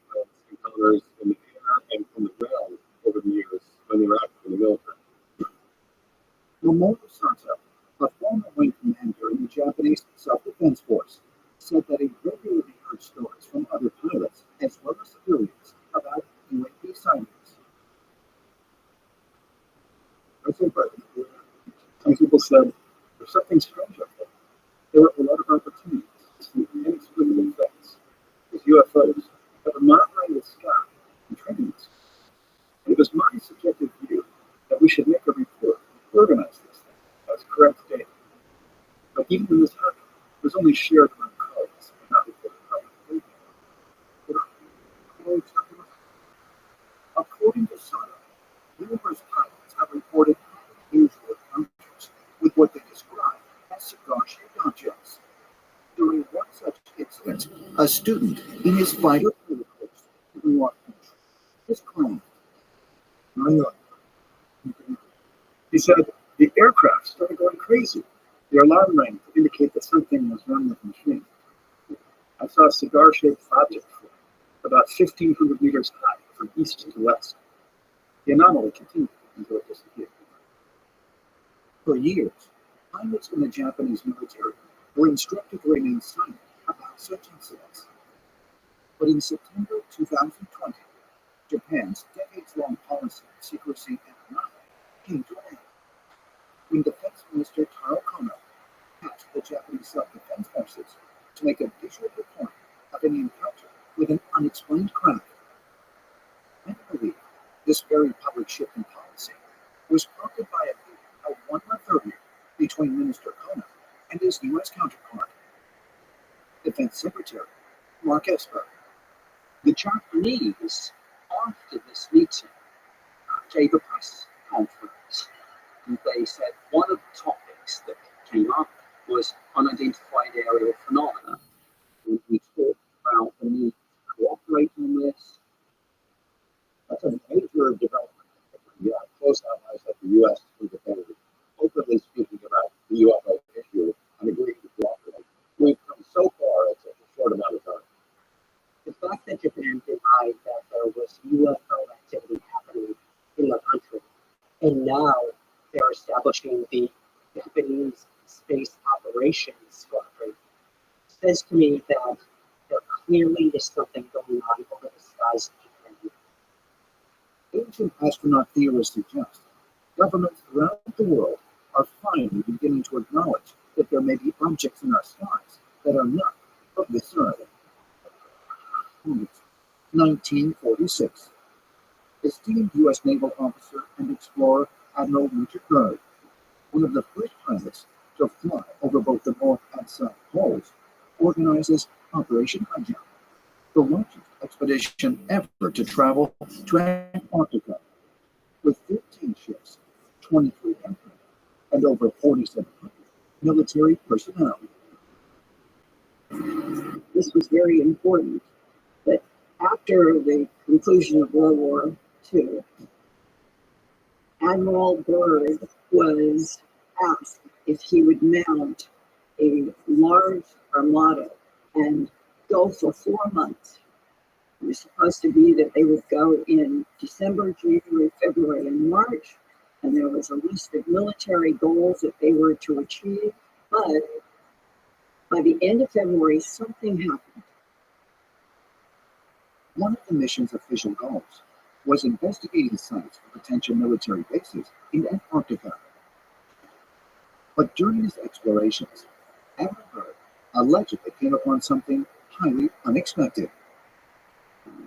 encounters in the air and from the ground over the years when they were active in the military. Mamoru Sato, a former wing commander in the Japanese Self-Defense Force, said that he regularly heard stories from other pilots as well as civilians about UAP sightings. I think some people said there's something strange up there. There were a lot of opportunities to see inexplicable things. These UFOs have a moderated sky and trainees. And it was my subjective view that we should make a report and organize this thing as correct data. But even when this happened, it was only shared among colleagues and not reported publicly. According to Sato, numerous pilots have reported unusual encounters with what they describe as cigar-shaped objects. During one such incident, a student in his fighter pilot course in Rothschild was claimed. He said the aircraft started going crazy. The alarm rang to indicate that something was wrong with the machine. I saw a cigar-shaped object about 1,500 meters high from east to west. The anomaly continued until it disappeared. For years, pilots in the Japanese military were instructed to remain silent about such incidents. But in September 2020, Japan's decades-long policy of secrecy and denial came to an end when Defense Minister Taro Kono asked the Japanese Self-Defense Forces to make a visual report of an encounter with an unexplained craft. I believe this very public shift in policy was prompted by a 1-month earlier between Minister Kono and his U.S. counterpart, Defense Secretary Mark Esper. The Japanese, after this meeting, gave a press conference, and they said one of the topics that came up was unidentified aerial phenomena. And we talked about the need to cooperate on this. That's a major development. Close allies like the U.S. and Japan openly speaking about the UFO issue and agreeing to cooperate. We've come so far in such a short amount of time. The fact that Japan denied that there was UFO activity happening in the country, and now they're establishing the Japanese Space Operations Squadron, says to me that there clearly is something going on over the skies of Japan. Ancient astronaut theorists suggest governments throughout the world are finally beginning to acknowledge that there may be objects in our skies that are not of this earth. 1946. Esteemed U.S. naval officer and explorer Admiral Richard Byrd, one of the first pilots to fly over both the North and South Poles, organizes Operation Highjump, the largest expedition ever to travel to Antarctica, with 15 ships, 23 aircraft, and over 4,700 military personnel. This was very important, that after the conclusion of World War II, Admiral Byrd was asked if he would mount a large armada and go for 4 months. It was supposed to be that they would go in December, January, February, and March, and there was a list of military goals that they were to achieve, but by the end of February, something happened. One of the mission's official goals was investigating sites for potential military bases in Antarctica. But during his explorations, Admiral Byrd allegedly came upon something highly unexpected.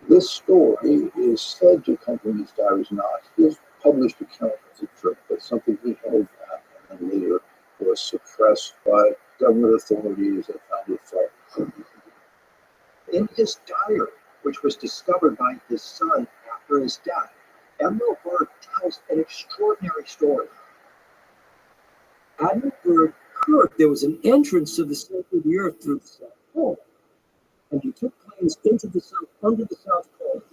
This story is said to come from his diaries, not his published account of the trip, but something he held back and later was suppressed by government authorities and found value for. In his diary, which was discovered by his son after his death, Admiral Byrd tells an extraordinary story. Admiral Byrd heard there was an entrance to the center of the earth through the South Pole, and he took planes under the South Pole.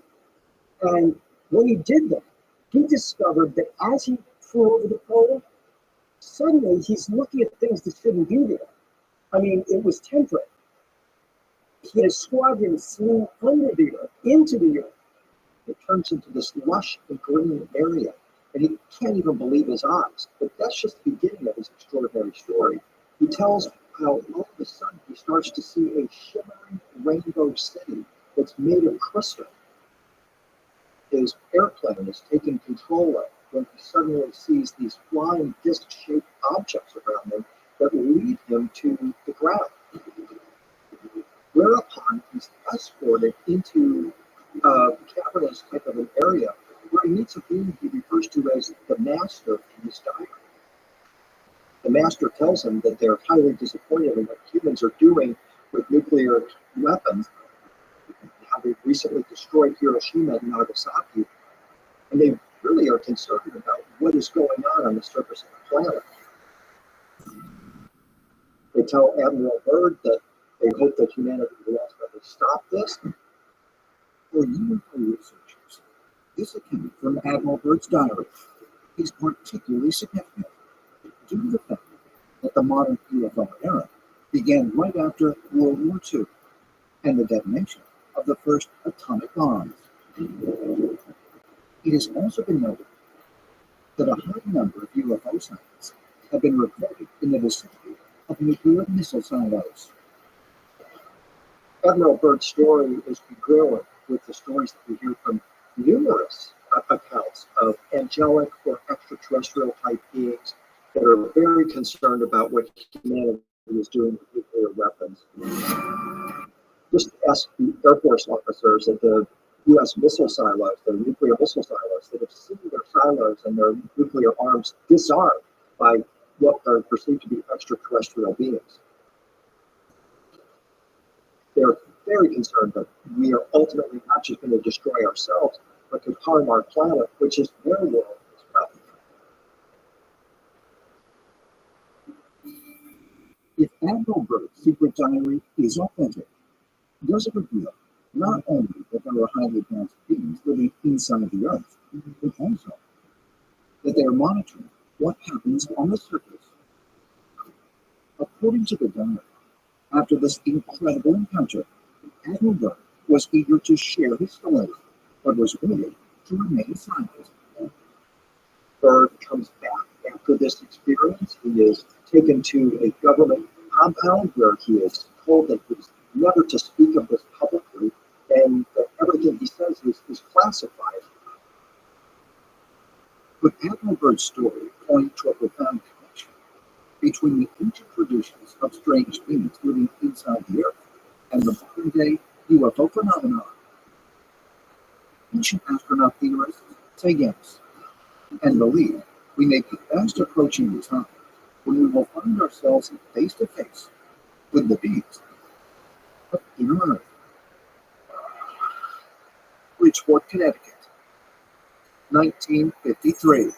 And when he did that, he discovered that as he flew over the pole, suddenly he's looking at things that shouldn't be there. I mean, it was temperate. He had a squadron flew under the earth, into the earth. It turns into this lush and green area, and he can't even believe his eyes. But that's just the beginning of his extraordinary story. He tells how all of a sudden he starts to see a shimmering rainbow city that's made of crystal. His airplane is taking control of when he suddenly sees these flying disc-shaped objects around him that lead him to the ground. Whereupon he's escorted into a cavernous type of an area where he meets a being he refers to as the Master in his diary. The Master tells him that they're highly disappointed in what humans are doing with nuclear weapons, how they've recently destroyed Hiroshima and Nagasaki, and they really are concerned about what is going on the surface of the planet. They tell Admiral Byrd that they hope that humanity will ultimately stop this. For UFO researchers, this account from Admiral Byrd's diary is particularly significant due to the fact that the modern UFO era began right after World War II and the detonation of the first atomic bombs. It has also been noted that a high number of UFO sightings have been reported in the vicinity of nuclear missile silos. Admiral Byrd's story is congruent with the stories that we hear from numerous accounts of angelic or extraterrestrial type beings that are very concerned about what humanity is doing with nuclear weapons. Just ask the Air Force officers at the U.S. missile silos, the nuclear missile silos, that have seen their silos and their nuclear arms disarmed by what are perceived to be extraterrestrial beings. They're very concerned that we are ultimately not just going to destroy ourselves, but could harm our planet, which is their world as well. If Admiral Byrd's secret diary is authentic, does it reveal not only that there are highly advanced beings living inside the Earth, but also that they are monitoring what happens on the surface? According to the diary, after this incredible encounter, Admiral Byrd was eager to share his stories, but was ordered to remain silent. Byrd comes back after this experience. He is taken to a government compound where he is told that he's never to speak of this publicly, and that everything he says is classified. But Admiral Byrd's story pointed to a profound connection between the ancient traditions of strange beings living inside the Earth and the modern-day UFO phenomenon. Ancient astronaut theorists say yes, and believe we may be fast approaching the time when we will find ourselves face-to-face with the beings of inner Earth. Bridgeport, Connecticut, 1953.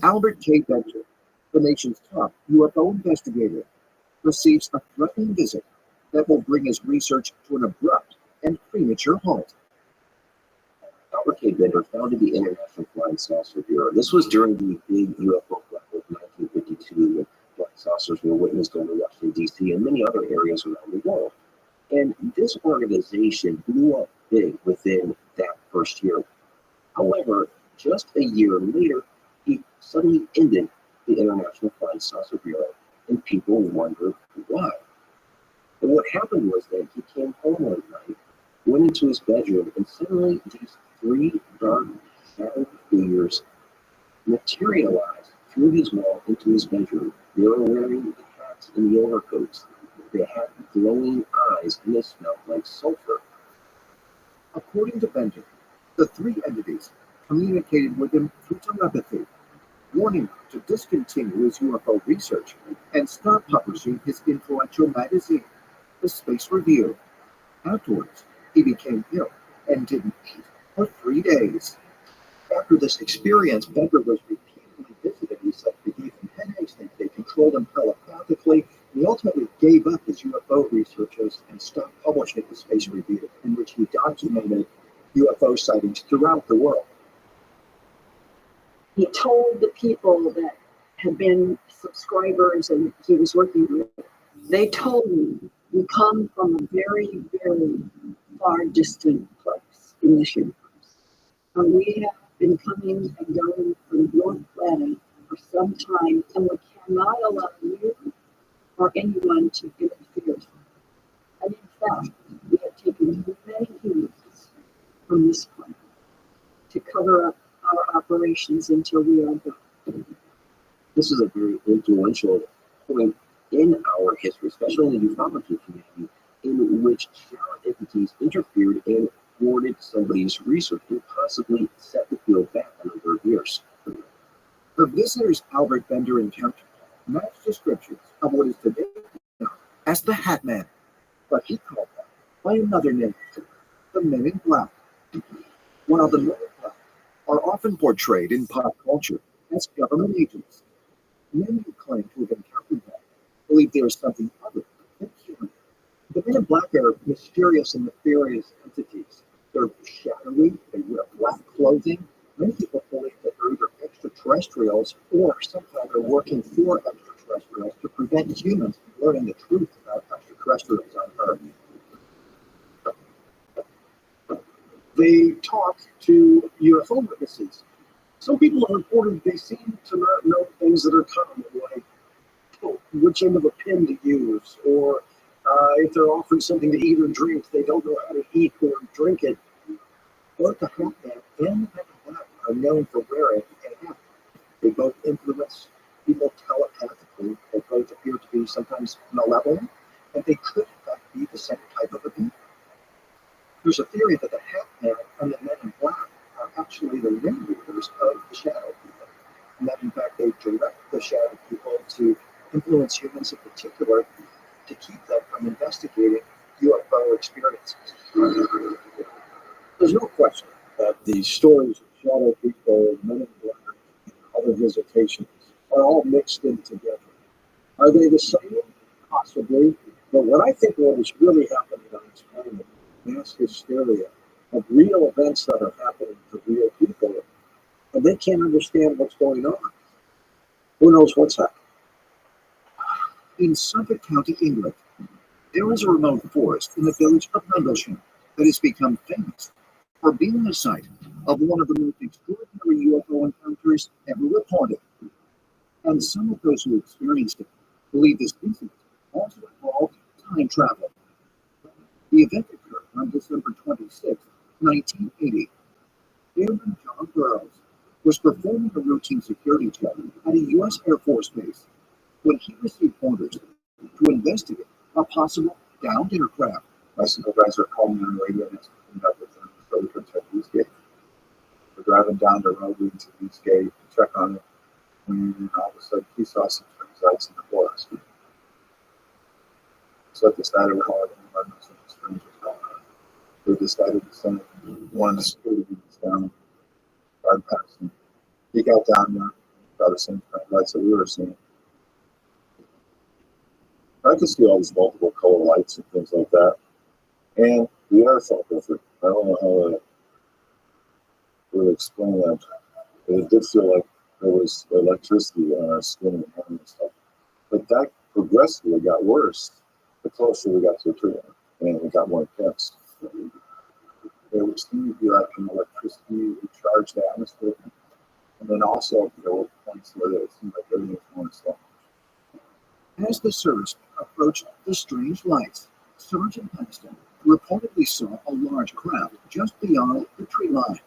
Albert K. Benton, the nation's top UFO investigator, receives a threatening visit that will bring his research to an abrupt and premature halt. Albert K. Benton founded the International Flying Saucer Bureau. This was during the big UFO flap of 1952, when flying saucers were witnessed over Washington, D.C., and many other areas around the world. And this organization blew up big within that first year. However, just a year later, he suddenly ended the International Flying Saucer Bureau, and people wondered why. And what happened was that he came home one night, went into his bedroom, and suddenly these three dark, shadowy figures materialized through his wall into his bedroom. They were wearing the hats and the overcoats. They had glowing eyes, and they smelled like sulfur. According to Benton, the three entities communicated with him through telepathy, warning him to discontinue his UFO research and stop publishing his influential magazine, The Space Review. Afterwards, he became ill and didn't eat for 3 days. After this experience, Bender was repeatedly visited. He said they gave him headaches, they controlled him telepathically. He ultimately gave up his UFO researches and stopped publishing the Space Review, in which he documented UFO sightings throughout the world. He told the people that had been subscribers and he was working with, they told me, we come from a very, very far distant place in this universe. And we have been coming and going from your planet for some time, and we cannot allow you or anyone to interfere. And in fact, we have taken many humans from this planet to cover up our operations until we are done. This is a very influential point in our history, especially in the ufology community, in which shadow entities interfered and thwarted somebody's research and possibly set the field back a number of years. The visitors Albert Bender encountered matched descriptions of what is today known as the Hat Man, but he called them by another name, the Men in Black. While the Men in Black are often portrayed in pop culture as government agents, many who claim to have encountered them believe there is something other than human. The Men in Black are mysterious and nefarious entities. They're shadowy, they wear black clothing. Many people believe that they're either extraterrestrials or somehow they're working for extraterrestrials to prevent humans from learning the truth about extraterrestrials on Earth. They talk to UFO witnesses. Some people have reported they seem to not know things that are common, like which end of a pin to use, or if they're offering something to eat or drink, they don't know how to eat or drink it. Both the Hat Man and the Men in Black are known for wearing a hat. They both influence people telepathically. They both appear to be sometimes malevolent, and they could in fact be the same type of a being. There's a theory that the Hat Man and the Men in Black are actually the ringleaders of the shadow people, and that in fact they direct the shadow people to influence humans in particular to keep them from investigating UFO experiences. There's no question that the stories of shadow people, Men in Black, and other visitations are all mixed in together. Are they the same? Possibly. But what I think what is really happening on this planet, mass hysteria of real events that are happening to real people, and they can't understand what's going on. Who knows what's happening? In Suffolk County, England, there is a remote forest in the village of Rendlesham that has become famous for being the site of one of the most extraordinary UFO encounters ever reported. And some of those who experienced it believe this incident also involved time travel. The event occurred on December 26, 1980. Airman John Burroughs was performing a routine security check at a U.S. Air Force base when he received orders to investigate a possible downed aircraft. My supervisor called me on the radio and asked me to meet up with him so we could check Eastgate. We're driving down the road into Eastgate to check on it, and all of a sudden he saw some strange lights in the forest. So I decided we wanted to know something strange was going on. We decided to send one of the security units down, drive past him. He got down there, saw the same kind of lights that we were seeing. I could see all these multiple color lights and things like that. And the air felt different. I don't know how to really explain that. But it did feel like there was electricity on our skin and hair and stuff. But that progressively got worse the closer we got to the tree, and it got more intense. There would seem to be like an electricity would charge the atmosphere. And then also there were points where it seemed like everything was going slow. As the servicemen approached the strange lights, Sergeant Paxton reportedly saw a large craft just beyond the tree line.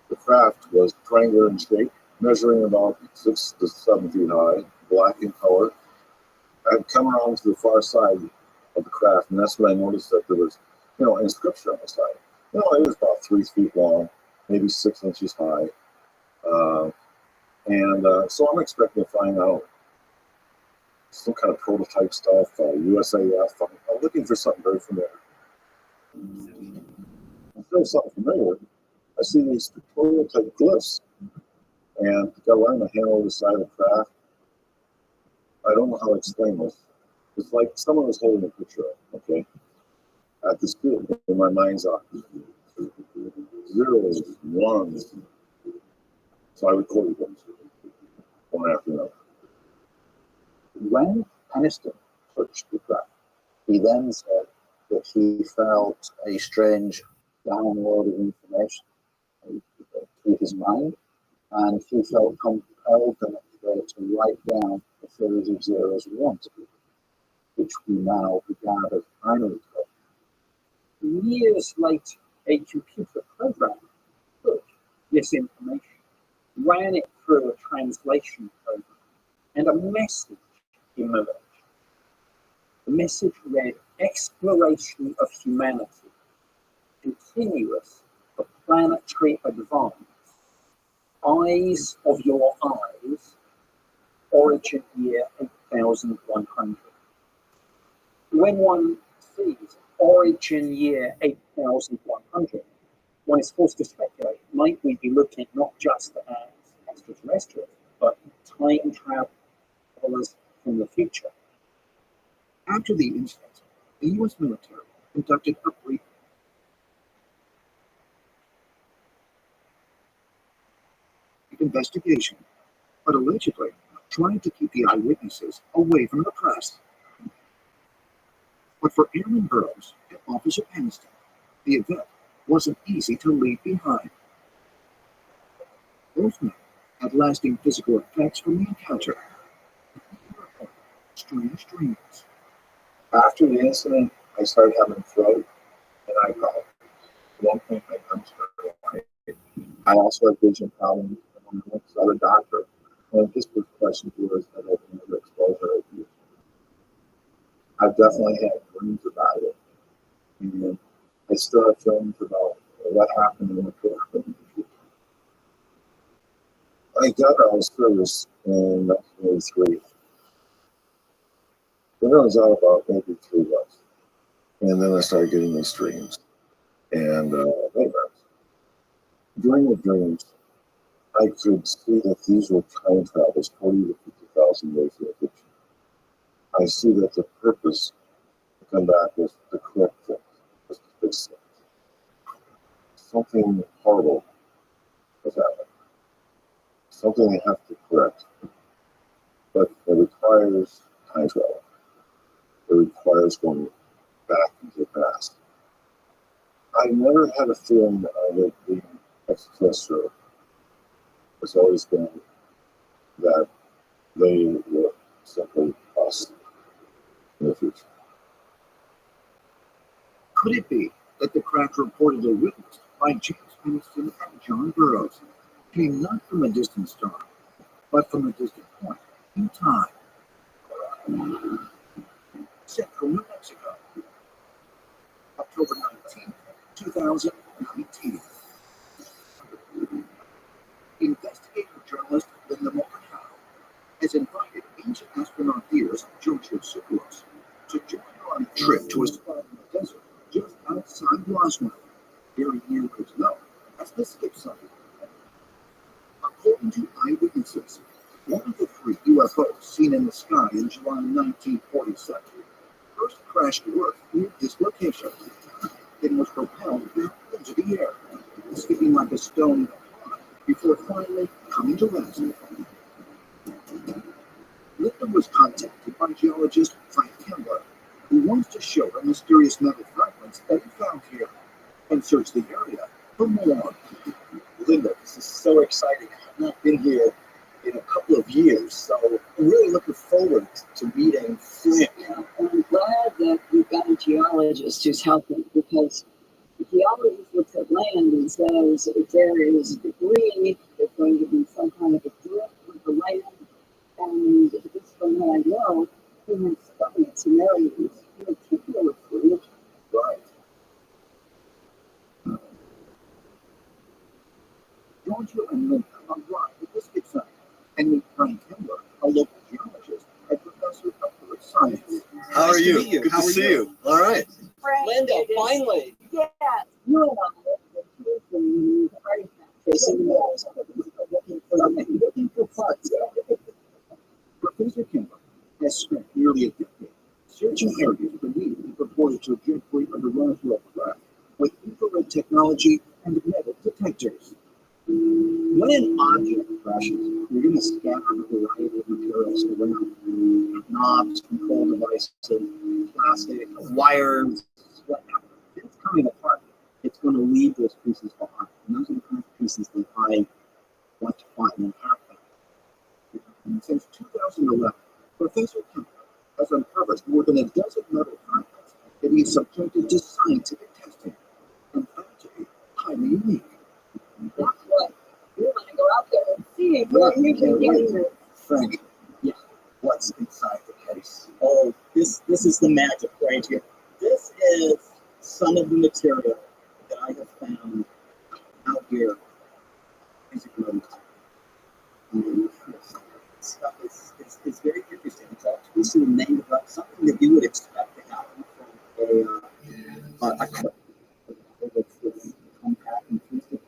The craft was triangular in shape, measuring about 6 to 7 feet high, black in color. I had come around to the far side of the craft, and that's when I noticed that there was, an inscription on the side. It was about 3 feet long, maybe 6 inches high, And so I'm expecting to find out some kind of prototype stuff, USAF. I'm looking for something very familiar. Instead of something familiar, I see these pictorial type glyphs, and got a line of hand over the side of the craft. I don't know how to explain this. It's like someone was holding a picture up, okay? I have to see it in my mind's eye. Zeros, ones. So I recorded them one after another. When Aniston touched the craft, he then said that he felt a strange download of information through his mind, and he felt compelled the next day to write down a series of zeros and ones, which we now regard as binary code. Years later, a computer program took this information, ran it through a translation program, and a message emerged. The message read, "Exploration of humanity, continuous for planetary advance, eyes of your eyes, origin year 8100. When one sees origin year 8100, one is forced to speculate, might we be looking not just at extraterrestrials, but time travelers from the future? After the incident, the U.S. military conducted a brief investigation, but allegedly trying to keep the eyewitnesses away from the press. But for Airman Burroughs and Officer Aniston, the event wasn't easy to leave behind. Both men had lasting physical effects from the encounter. Strange dreams. After the incident, I started having throat and eye problems. At one point, my gums started white. I also had vision problems. And I went to the doctor. One of his first questions was, "I don't know the exposure." I've definitely had dreams about it. And I still have feelings about what happened and what could happen in the future. I got out of service in 1983. Then I was out about maybe 3 months. And then I started getting these dreams. And nightmares. During the dreams, I could see that these were time travels 40 to 50,000 years in the future. I see that the purpose to come back was to correct things, was to fix things. Something horrible has happened. Something they have to correct. But it requires time travel. It requires going back into the past. I never had a feeling of it being extraterrestrial. It's always been that they were simply us in the future. Could it be that the craft reportedly witnessed by James Aniston and John Burroughs came not from a distant star, but from a distant point in time? Central New Mexico, October 19, 2019. Investigative journalist Linda Molinaro has invited ancient astronaut ears Joseph Seguros to join her on a trip to a spot in the desert just outside Roswell, very near what is known as the Skip Site. According to eyewitnesses, one of the 3 UFOs seen in the sky in July 1947 first crashed to Earth near this location, then was propelled back into the air, skipping like a stone before finally coming to rest. Linda was contacted by geologist Frank Kembler, who wants to show her mysterious metal fragments that he found here and search the area for more. Linda, this is so exciting. I've not been here in a couple of years, so I'm really looking forward to meeting Frank. Yeah, I'm glad that we've got a geologist who's helping, because the geologist looks at land and says if there is debris, there's going to be some kind of a drift with the land. And just from what I know, human studies and areas meticulously. Right. Georgia and Linda arrived at the Skip Site How Nice are to you? meet you. Good How to are see you? you. All right. Linda, finally. Yeah, you and I Facing the walls. Looking for parts. Professor Kimball has spent nearly a decade searching areas believed to be reported trajectory of the Rothschild craft with infrared technology and metal detectors. When an object crashes, you're going to scatter a variety of materials around. Knobs, control devices, plastic, wires, whatever. If it's coming apart, it's going to leave those pieces behind. And those are the kind of pieces that I want to find and have found. And since 2011, Professor Kimball has uncovered more than a dozen metal fragments that he subjected to scientific testing and found to be highly unique. that's what we want to go out there and see what we can get. Frank, yeah, what's inside the case? Oh, this is the magic right here. This is some of the material that I have found out here. Basically, stuff is very interesting. It's all twisted and named about something that you would expect to happen from a clip that's compact and twisted.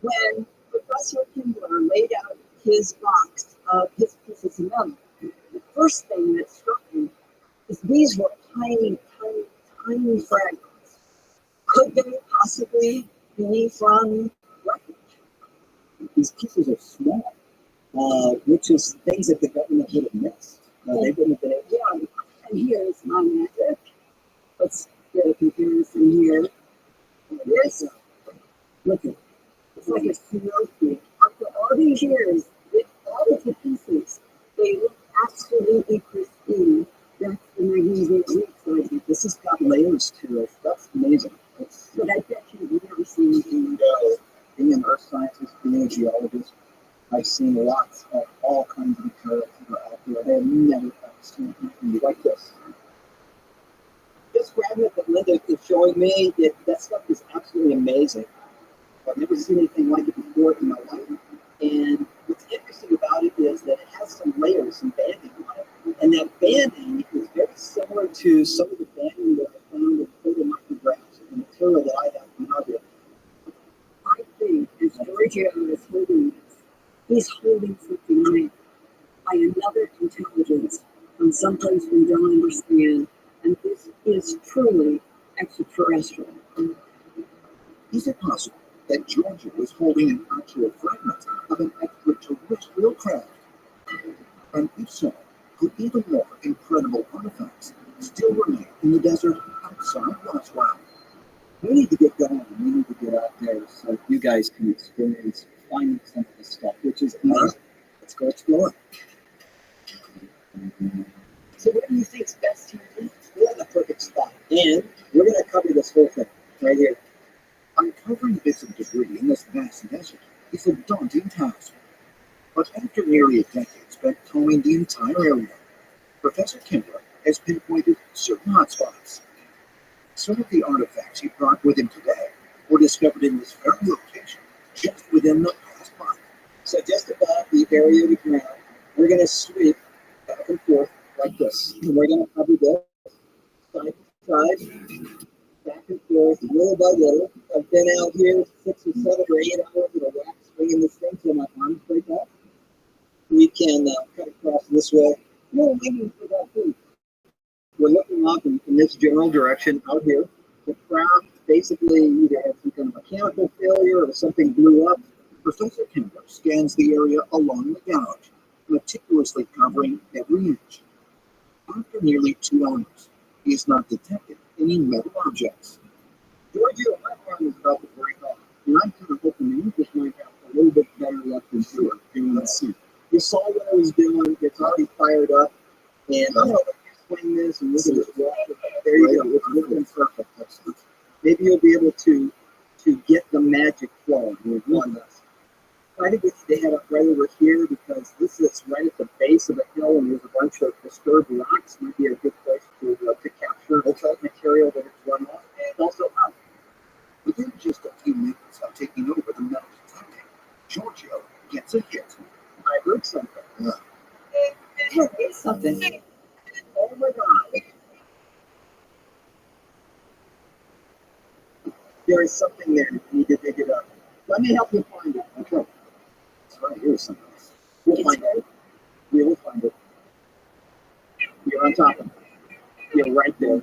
When Professor Kimball laid out his box of his pieces of metal, the first thing that struck me is these were tiny, tiny, tiny fragments. Could they possibly be from wreckage? These pieces are small, which is things that the government would have missed. They wouldn't have been able to. Yeah, and here's my magic. Let's get a comparison here. This, look at it. It's like a snowflake. After all these years, with all of the pieces, they look absolutely pristine. That's the magnesium oxide. This has got layers to it. That's amazing. But I bet you've never seen anything like that. Being an earth scientist, being a geologist, I've seen lots of all kinds of materials that are out there. I have never seen anything like this. This fragment that Linda is showing me, that stuff is absolutely amazing. I've never seen anything like it before in my life. And what's interesting about it is that it has some layers, some banding on it. And that banding is very similar to some of the banding that I found in photomicrographs of the material that I have in our building. I think as Giorgio is holding this, he's holding something made by another intelligence from someplace we don't understand. And this is truly extraterrestrial. Is it possible that Georgia was holding an actual fragment of an extraterrestrial craft? And if so, could even more incredible artifacts still remain in the desert outside Roswell? We need to get going. We need to get out there so you guys can experience finding some of this stuff, which is amazing. Let's go explore. So what do you think's best here? We're in the perfect spot. And we're going to cover this whole thing right here. Uncovering bits of debris in this vast desert is a daunting task. But after nearly a decade spent combing the entire area, Professor Kimball has pinpointed certain hotspots. Some of the artifacts he brought with him today were discovered in this very location, just within the past month. So just above the area of the ground, we're going to sweep back and forth like this. And we're going to cover this side to side, back and forth, little by little. I've been out here 6 or 7 or 8 hours in a rack swinging this thing till my arms break off. We can cut across this way. No, maybe for that too. We're looking off in this general direction out here. The craft basically either had some kind of mechanical failure or something blew up. Professor Kimball scans the area along the gouge, meticulously covering every inch. After nearly 2 hours, he has not detected any metal objects. Giorgio, my arm is about to break off, and I'm kind of hoping that you just might have a little bit better luck than sure. Let's see. You saw what I was doing. It's already fired up, and I'm going to swing this and look at this wall. There you go. It's looking perfect. Excellent. Maybe you'll be able to get the magic flowing on this. Try to get the head up right over here because this is right at the base of the hill and there's a bunch of disturbed rocks. Might be a good place to capture material that it's run off and also up. Within just a few minutes of taking over the metal detecting, Giorgio gets a hit. I heard something. Hey, something. Oh my God. There is something there. You need to dig it up. Let me help you find it. Okay. It's right here somewhere. We'll find it. We will find it. You're on top of it. You're right there.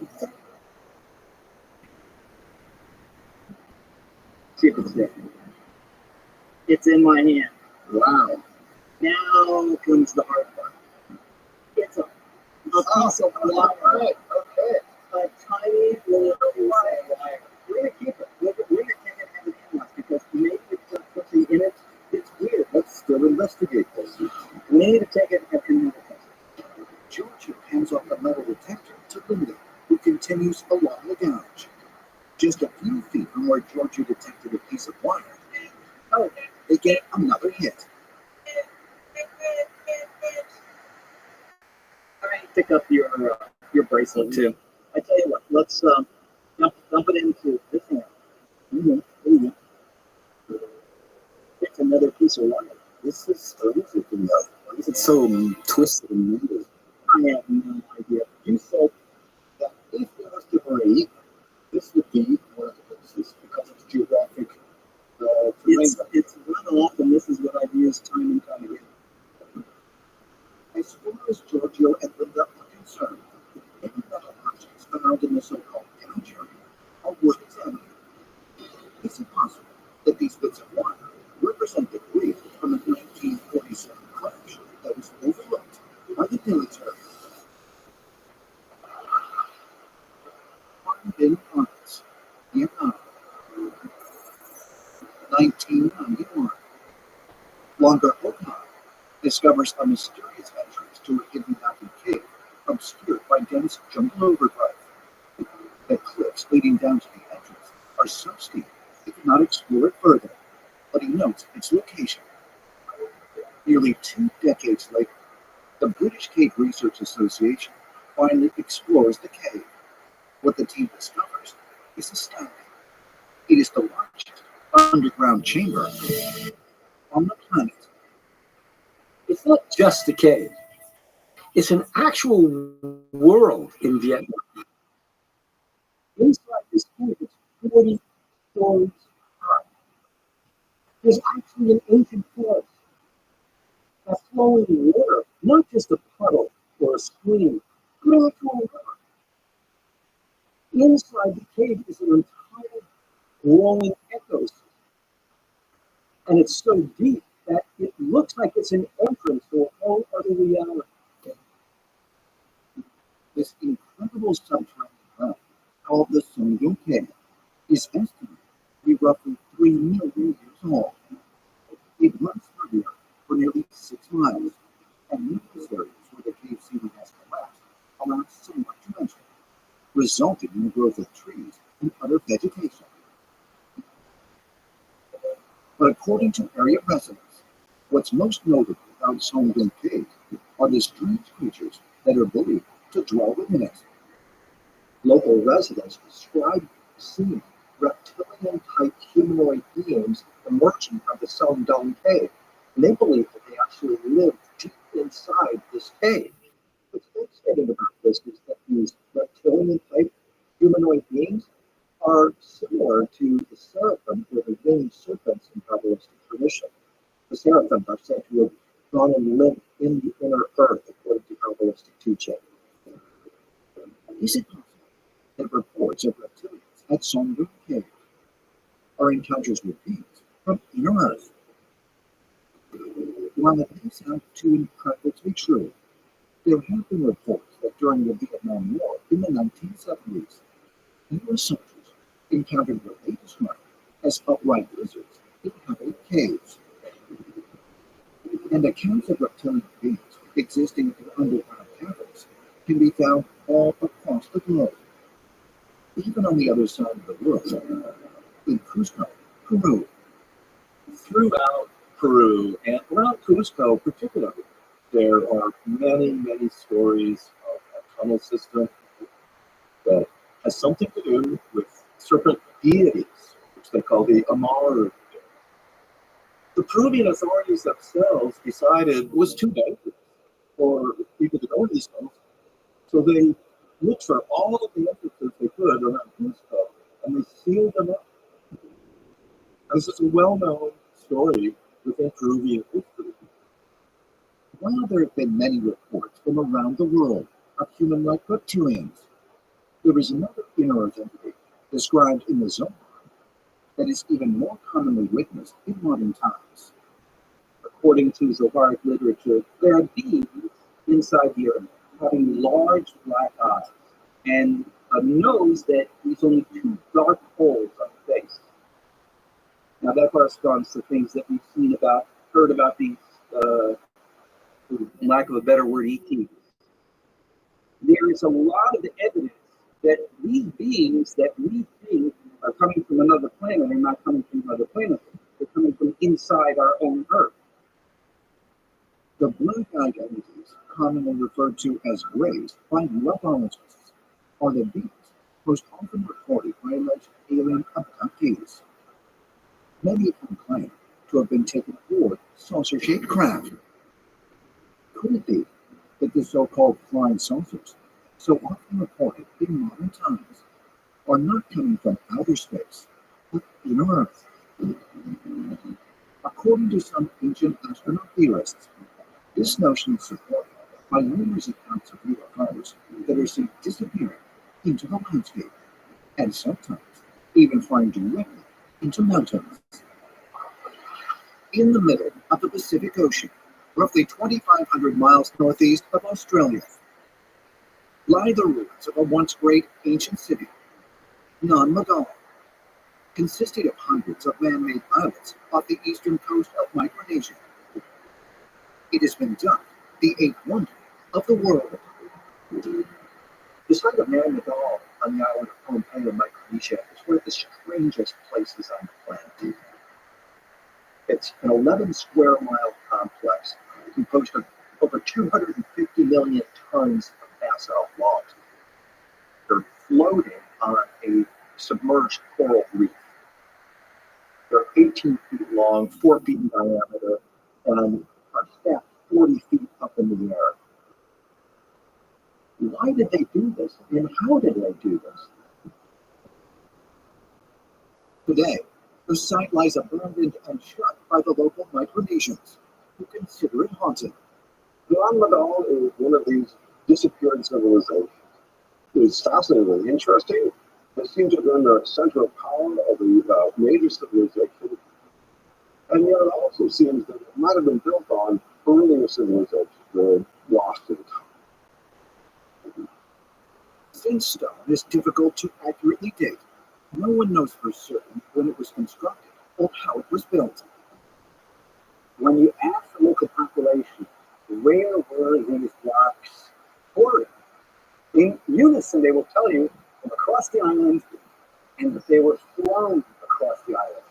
See if it's there. It's in my hand. Wow. Now comes the hard part. It's a piece of wire. Okay. A tiny little wire. We're going to keep it. We're going to take it and have it in us because maybe it's got something in it. It's weird. Let's still investigate this. We need to take it and have it. Georgia hands off the metal detector to Linda, who continues along the gouge. Just a few feet from where Georgia detected a piece of wire. Oh, they get another hit. All right, pick up your bracelet too. I tell you what, let's dump it into this hand. It's another piece of wire. This is terrific. Why is it so twisted and weird? I have no idea. You said that if it was to break, this would be one of the places because it's geographic. It's runoff, and this is what I've used time and time again. As far as Giorgio and Linda are concerned, any metal objects found in the so-called gouge area are worth examining. Is it possible that these bits of wire represent debris from a 1947 crash that was overlooked by the military? Harbin Arts, Vietnam, 1991. Longer Okar discovers a mysterious entrance to a hidden mountain cave obscured by dense jungle overdrive. The cliffs leading down to the entrance are so steep he cannot explore it further, but he notes its location. Nearly 2 decades later, the British Cave Research Association finally explores the cave. What the team discovers is astounding. It is the largest underground chamber on the planet. It's not just a cave. It's an actual world in Vietnam. Inside this cave is 40 stories high. There's actually an ancient forest, a flowing water, not just a puddle or a stream, but an actual river. Inside the cave is an entire growing ecosystem. And it's so deep that it looks like it's an entrance to a whole other reality. This incredible subterranean realm, called the Sungyeon Cave, is estimated to be roughly 3 million years old. It runs through the earth for nearly 6 miles, and numerous areas where the cave ceiling has collapsed allow somewhat dimension, resulting in the growth of trees and other vegetation. But according to area residents, what's most notable about Songdong Cave are the strange creatures that are believed to dwell within it. Local residents describe seeing reptilian-type humanoid beings emerging from the Songdong Cave, and they believe that they actually live deep inside this cave. What's fascinating about this is that these reptilian-type humanoid beings are similar to the seraphim or the winged serpents in Kabbalistic tradition. The seraphim are said to have gone and lived in the inner earth according to Kabbalistic teaching. Is it possible that reports of reptilians at Songdong Cave are encounters with beings from inner earth? While it may sound too incredible to be true, there have been reports that during the Vietnam War in the 1970s, U.S. soldiers encountered what they described as upright lizards inhabiting caves. And accounts of reptilian beings existing in underground caverns can be found all across the globe, even on the other side of the world, in Cusco, Peru. Throughout Peru and around Cusco particularly, there are many, many stories of a tunnel system that has something to do with serpent deities, which they call the Amaru. The Peruvian authorities themselves decided it was too dangerous for people to go into these tunnels, so they looked for all of the entrances they could around Cusco, and they sealed them up. This is a well-known story within Peruvian history. While there have been many reports from around the world of human-like reptilians, there is another inner entity described in the Zohar that is even more commonly witnessed in modern times. According to Zoharic literature, there are beings inside the earth having large black eyes and a nose that is only two dark holes on the face. Now that corresponds to things that we've heard about these, for lack of a better word, ETs. There is a lot of evidence that these beings that we think are coming from another planet are not coming from another planet. They're coming from inside our own Earth. The black-eyed entities, commonly referred to as greys by ufologists, are the beings most often reported by alleged alien abductees. Many of them claim to have been taken aboard saucer-shaped craft. Could it be that the so-called flying saucers, so often reported in modern times, are not coming from outer space, but inner Earth? According to some ancient astronaut theorists, this notion is supported by numerous accounts of UFOs that are seen disappearing into the landscape, and sometimes even flying directly into mountains. In the middle of the Pacific Ocean, roughly 2,500 miles northeast of Australia, lie the ruins of a once great ancient city, Nan Madol, consisting of hundreds of man-made islets off the eastern coast of Micronesia. It has been dubbed the eighth wonder of the world. The site of Nan Madol on the island of Pohnpei in Micronesia is one of the strangest places on the planet. It's an 11 square mile complex composed of over 250 million tons of basalt logs. They're floating on a submerged coral reef. They're 18 feet long, 4 feet in diameter, and are stacked 40 feet up in the air. Why did they do this, and how did they do this? Today, the site lies abandoned and shut by the local Micronesians, who consider it haunted. Nan Madol is one of these disappeared civilizations. It's fascinating and interesting. It seems to have been the center of power of a major civilization. And yet it also seems that it might have been built on earlier civilizations that were lost in time. Since stone is difficult to accurately date, no one knows for certain when it was constructed or how it was built. When you ask the local population, where were these blocks poured? In unison, they will tell you from across the island, and that they were thrown across the island.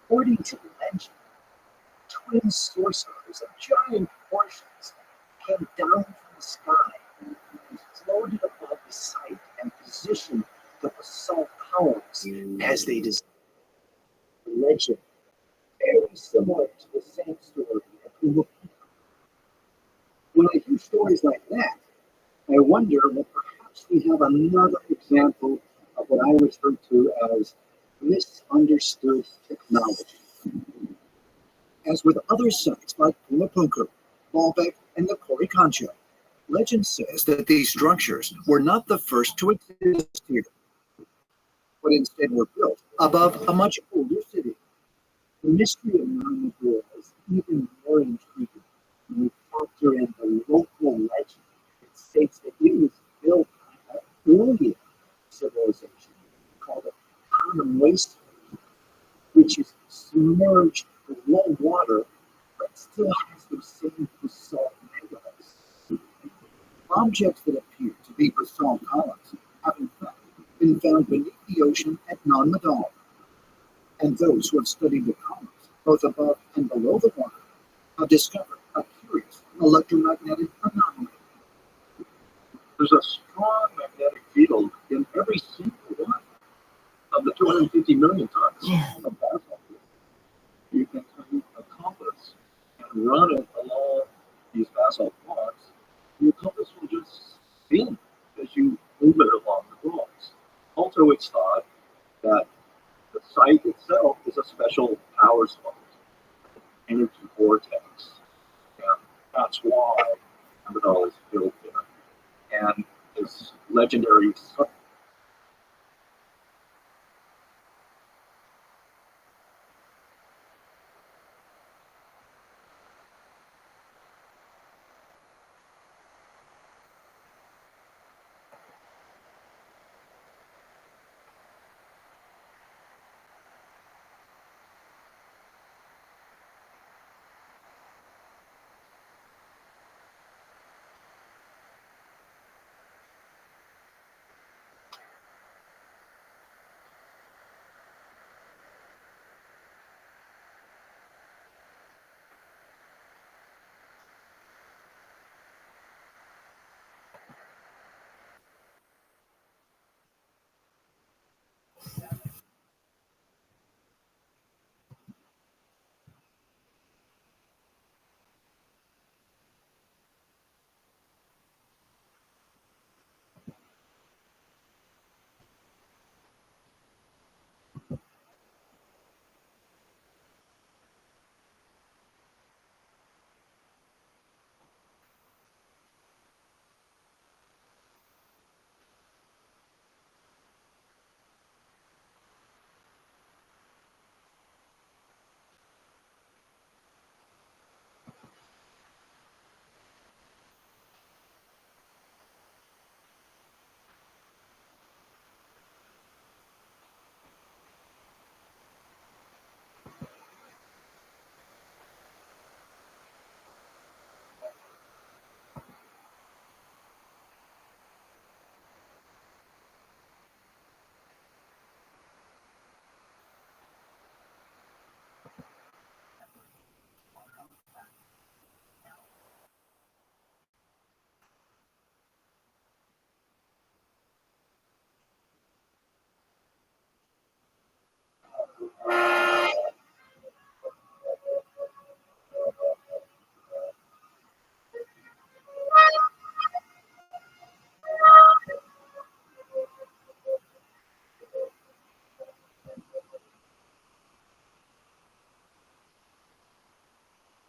According to legend, twin sorcerers of giant proportions came down from the sky and floated above the site and positioned the basalt columns as they designed. Legend very similar to the same story at Urup. When I hear stories like that, I wonder that perhaps we have another example of what I refer to as misunderstood technology. As with other sites like Pumapunku, Baalbek, and the Coricancha, legend says that these structures were not the first to exist here, but instead were built above a much older city. The mystery of Nan Madol is even more intriguing when we factor in the local legend that states that it was built by an earlier civilization called the Common Waste, which is submerged below water but still has the same basalt megaliths. Objects that appear to be basalt columns have in fact been found beneath the ocean at Nan Madol, and those who have studied the columns both above and below the water have discovered a curious electromagnetic anomaly. There's a strong magnetic field in every single one of the 250 million tons of basalt. You can take a compass and run it along these basalt blocks. Your compass will just spin as you move it along the blocks. Also, it's thought that the site itself is a special power source, energy vortex. And that's why Amadal is built there. And this legendary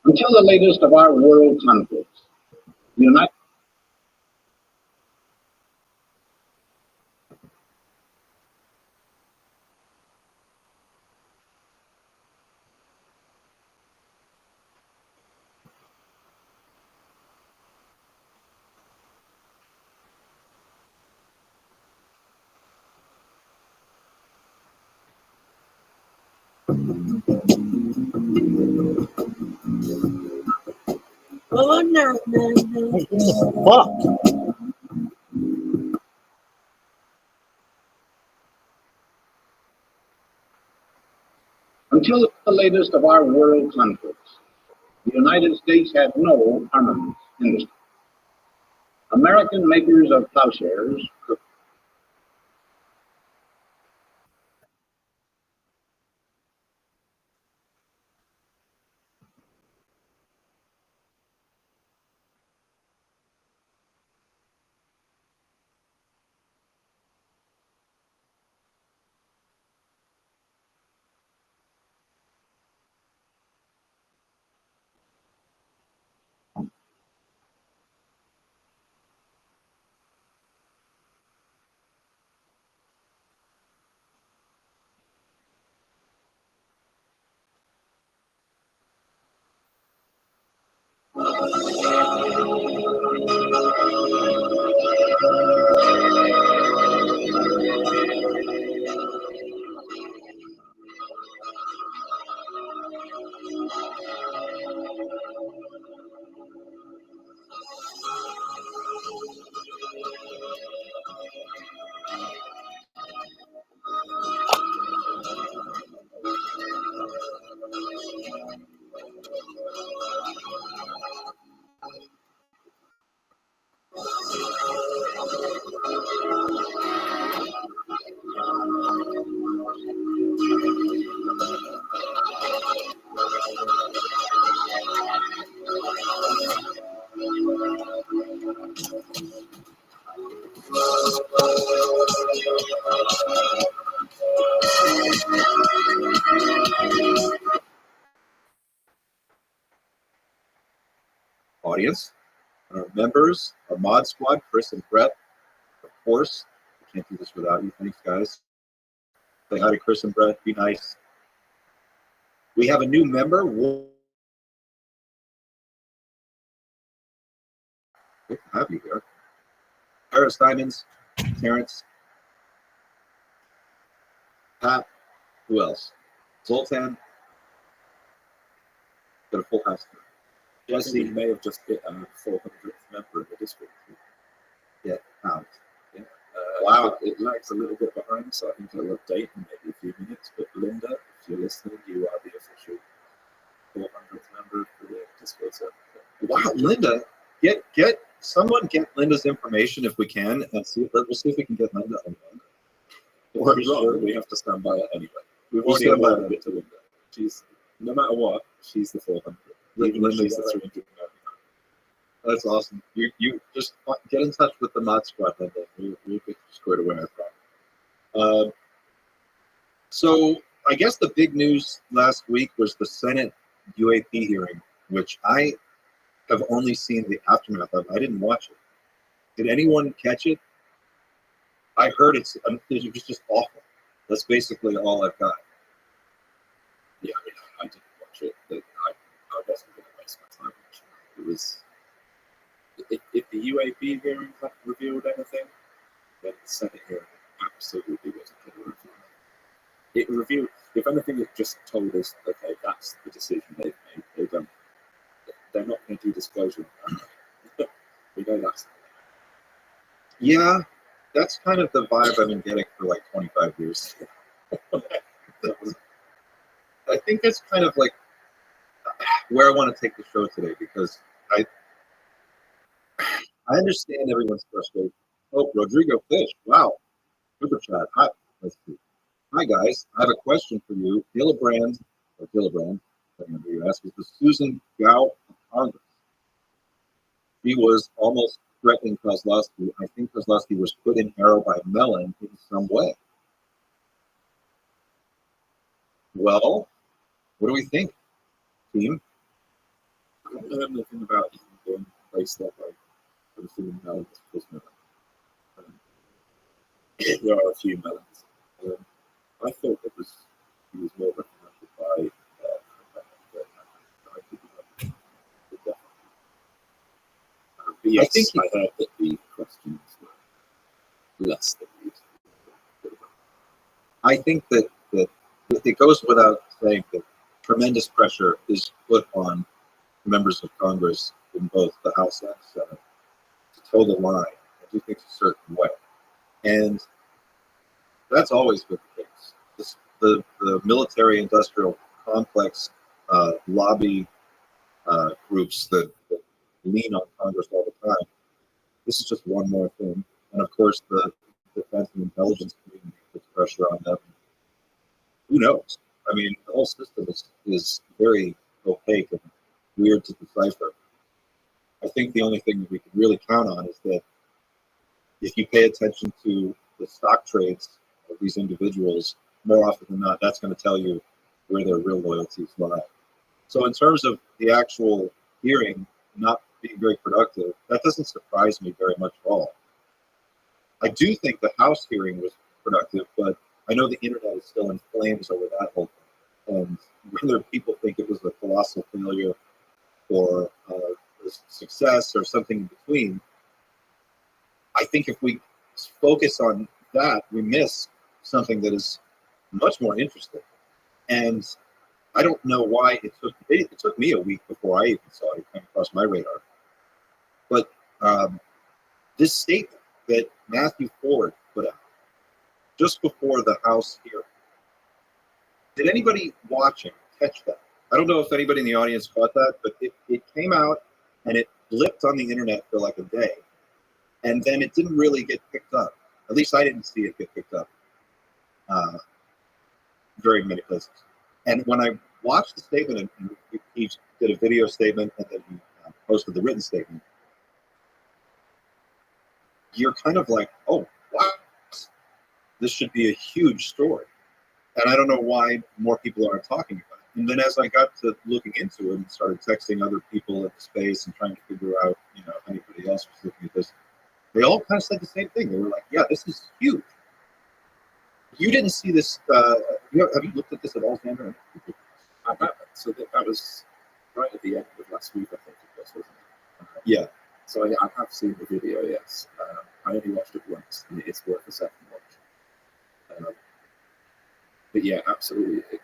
Until the latest of our world conflicts, the United Oh, no, no, no. Fuck. Until the latest of our world conflicts, the United States had no armaments industry. American makers of plowshares could audience, our members, our mod squad, Chris and Brett, of course. I can't do this without you. Thanks, guys. Say hi to Chris and Brett. Be nice. We have a new member. Good to have you here. Paris Diamonds, Terrence, Pat, who else? Zoltan. Got a full house. Jesse may have just hit 400th member of the Discord. Yeah, pounds. Yeah. Wow. It lags a little bit behind, so I think it'll update in maybe a few minutes. But Linda, if you're listening, you are the official 400th member of the Discord server. Wow, Linda, get someone get Linda's information if we can, and we'll see if we can get Linda on the Or sure, we have to stand by it anyway. We've We'll already stand by awarded it to Linda. She's, no matter what, she's the 400. Even if she's the 300. That's awesome. You just get in touch with the mod squad, Linda. We'll get you squared away, I promise. So I guess the big news last week was the Senate UAP hearing, which I have only seen the aftermath of. I didn't watch it. Did anyone catch it? I heard it was just awful. That's basically all I've got. Yeah, I didn't watch it. But I wasn't going to waste my time watching it. It was. If the UAP hearing revealed anything, then the Senate hearing absolutely was a killer review. It revealed, if anything, it just told us, okay, that's the decision they've made. They're not going to do disclosure. We know that's. Yeah, that's kind of the vibe I've been getting for like 25 years. I think that's kind of like where I want to take the show today, because I understand everyone's frustration. Oh, Rodrigo Fish, wow, super chat. Hi, let's see. Hi guys, I have a question for you. Gillibrand, depending on who you ask, is the Susan Gao of Congress. He was almost threatening Kozlowski. I think Kozlowski was put in arrow by Mellon in some way. Well, what do we think, team? I don't know anything about even being placed that way. I'm assuming Mellon was Mellon. There are a few Mellons. I thought he was more recommended by but yes, I heard that the questions were less than useful. I think that it goes without saying that tremendous pressure is put on members of Congress in both the House and the Senate to toe the line and do things a certain way. And that's always been the case. The military-industrial complex lobby groups that lean on Congress all the time. This is just one more thing. And of course, the defense and intelligence community puts pressure on them. Who knows? I mean, the whole system is very opaque and weird to decipher. I think the only thing that we can really count on is that if you pay attention to the stock trades of these individuals, more often than not, that's going to tell you where their real loyalties lie. So in terms of the actual hearing not being very productive, that doesn't surprise me very much at all. I do think the House hearing was productive, but I know the internet is still in flames over that whole thing. And whether people think it was a colossal failure or a success or something in between, I think if we focus on that, we miss something that is much more interesting. And I don't know why it took me a week before I even saw it. It came across my radar. But this statement that Matthew Ford put out just before the House hearing, did anybody watching catch that? I don't know if anybody in the audience caught that, but it came out and it blipped on the internet for like a day. And then it didn't really get picked up. At least I didn't see it get picked up very many places. And when I watched the statement, and he did a video statement and then he posted the written statement, you're kind of like, oh, wow, this should be a huge story. And I don't know why more people aren't talking about it. And then as I got to looking into it and started texting other people at the space and trying to figure out, if anybody else was looking at this, they all kind of said the same thing. They were like, yeah, this is huge. You didn't see this. Have you looked at this at all, Xander? I haven't. So that was right at the end of last week, I think it was, wasn't it? Yeah. So I have seen the video, yes. I only watched it once, and it's worth a second watch. But yeah, absolutely.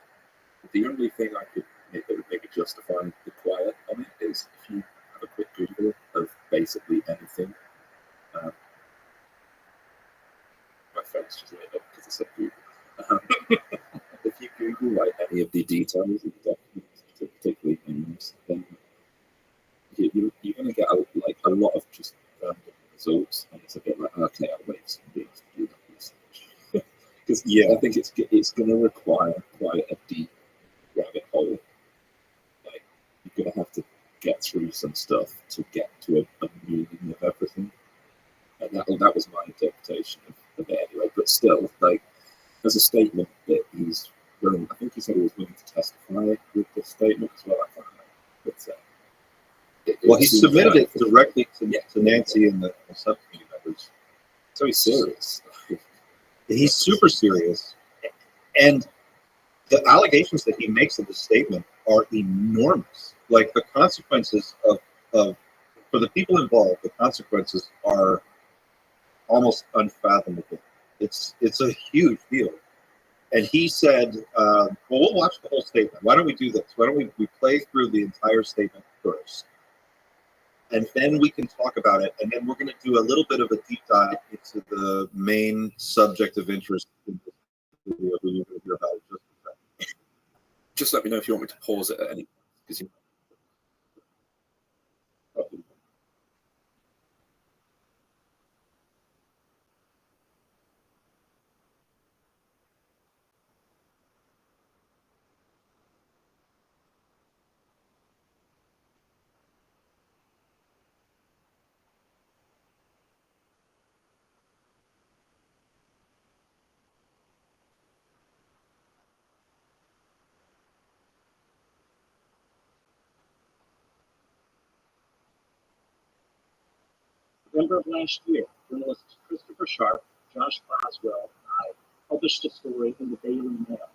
The only thing I could make that would make it justify the quiet on it is if you have a quick Google of basically anything. My face just made up because I said Google. If you Google like any of the details of the documents, particularly names, then you're going to get a lot of just random results, and it's a bit like, okay, I'll wait for somebody else to do that research. Because I think it's going to require quite a deep rabbit hole. Like, you're going to have to get through some stuff to get to a meaning of everything. And that was my interpretation of it anyway. But still, like, there's a statement that he's willing, I think he said he was willing to testify with this statement as well. I can't remember. But He submitted it directly to Nancy and the subcommittee members. So he's serious. He's super serious. And the allegations that he makes in the statement are enormous. Like, the consequences of for the people involved, the consequences are almost unfathomable. It's a huge deal. And he said, well, we'll watch the whole statement. Why don't we do this? Why don't we play through the entire statement first? And then we can talk about it. And then we're going to do a little bit of a deep dive into the main subject of interest in this video that you're going to hear about in just a second. Just let me know if you want me to pause it at any point. November of last year, journalists Christopher Sharp, Josh Boswell, and I published a story in the Daily Mail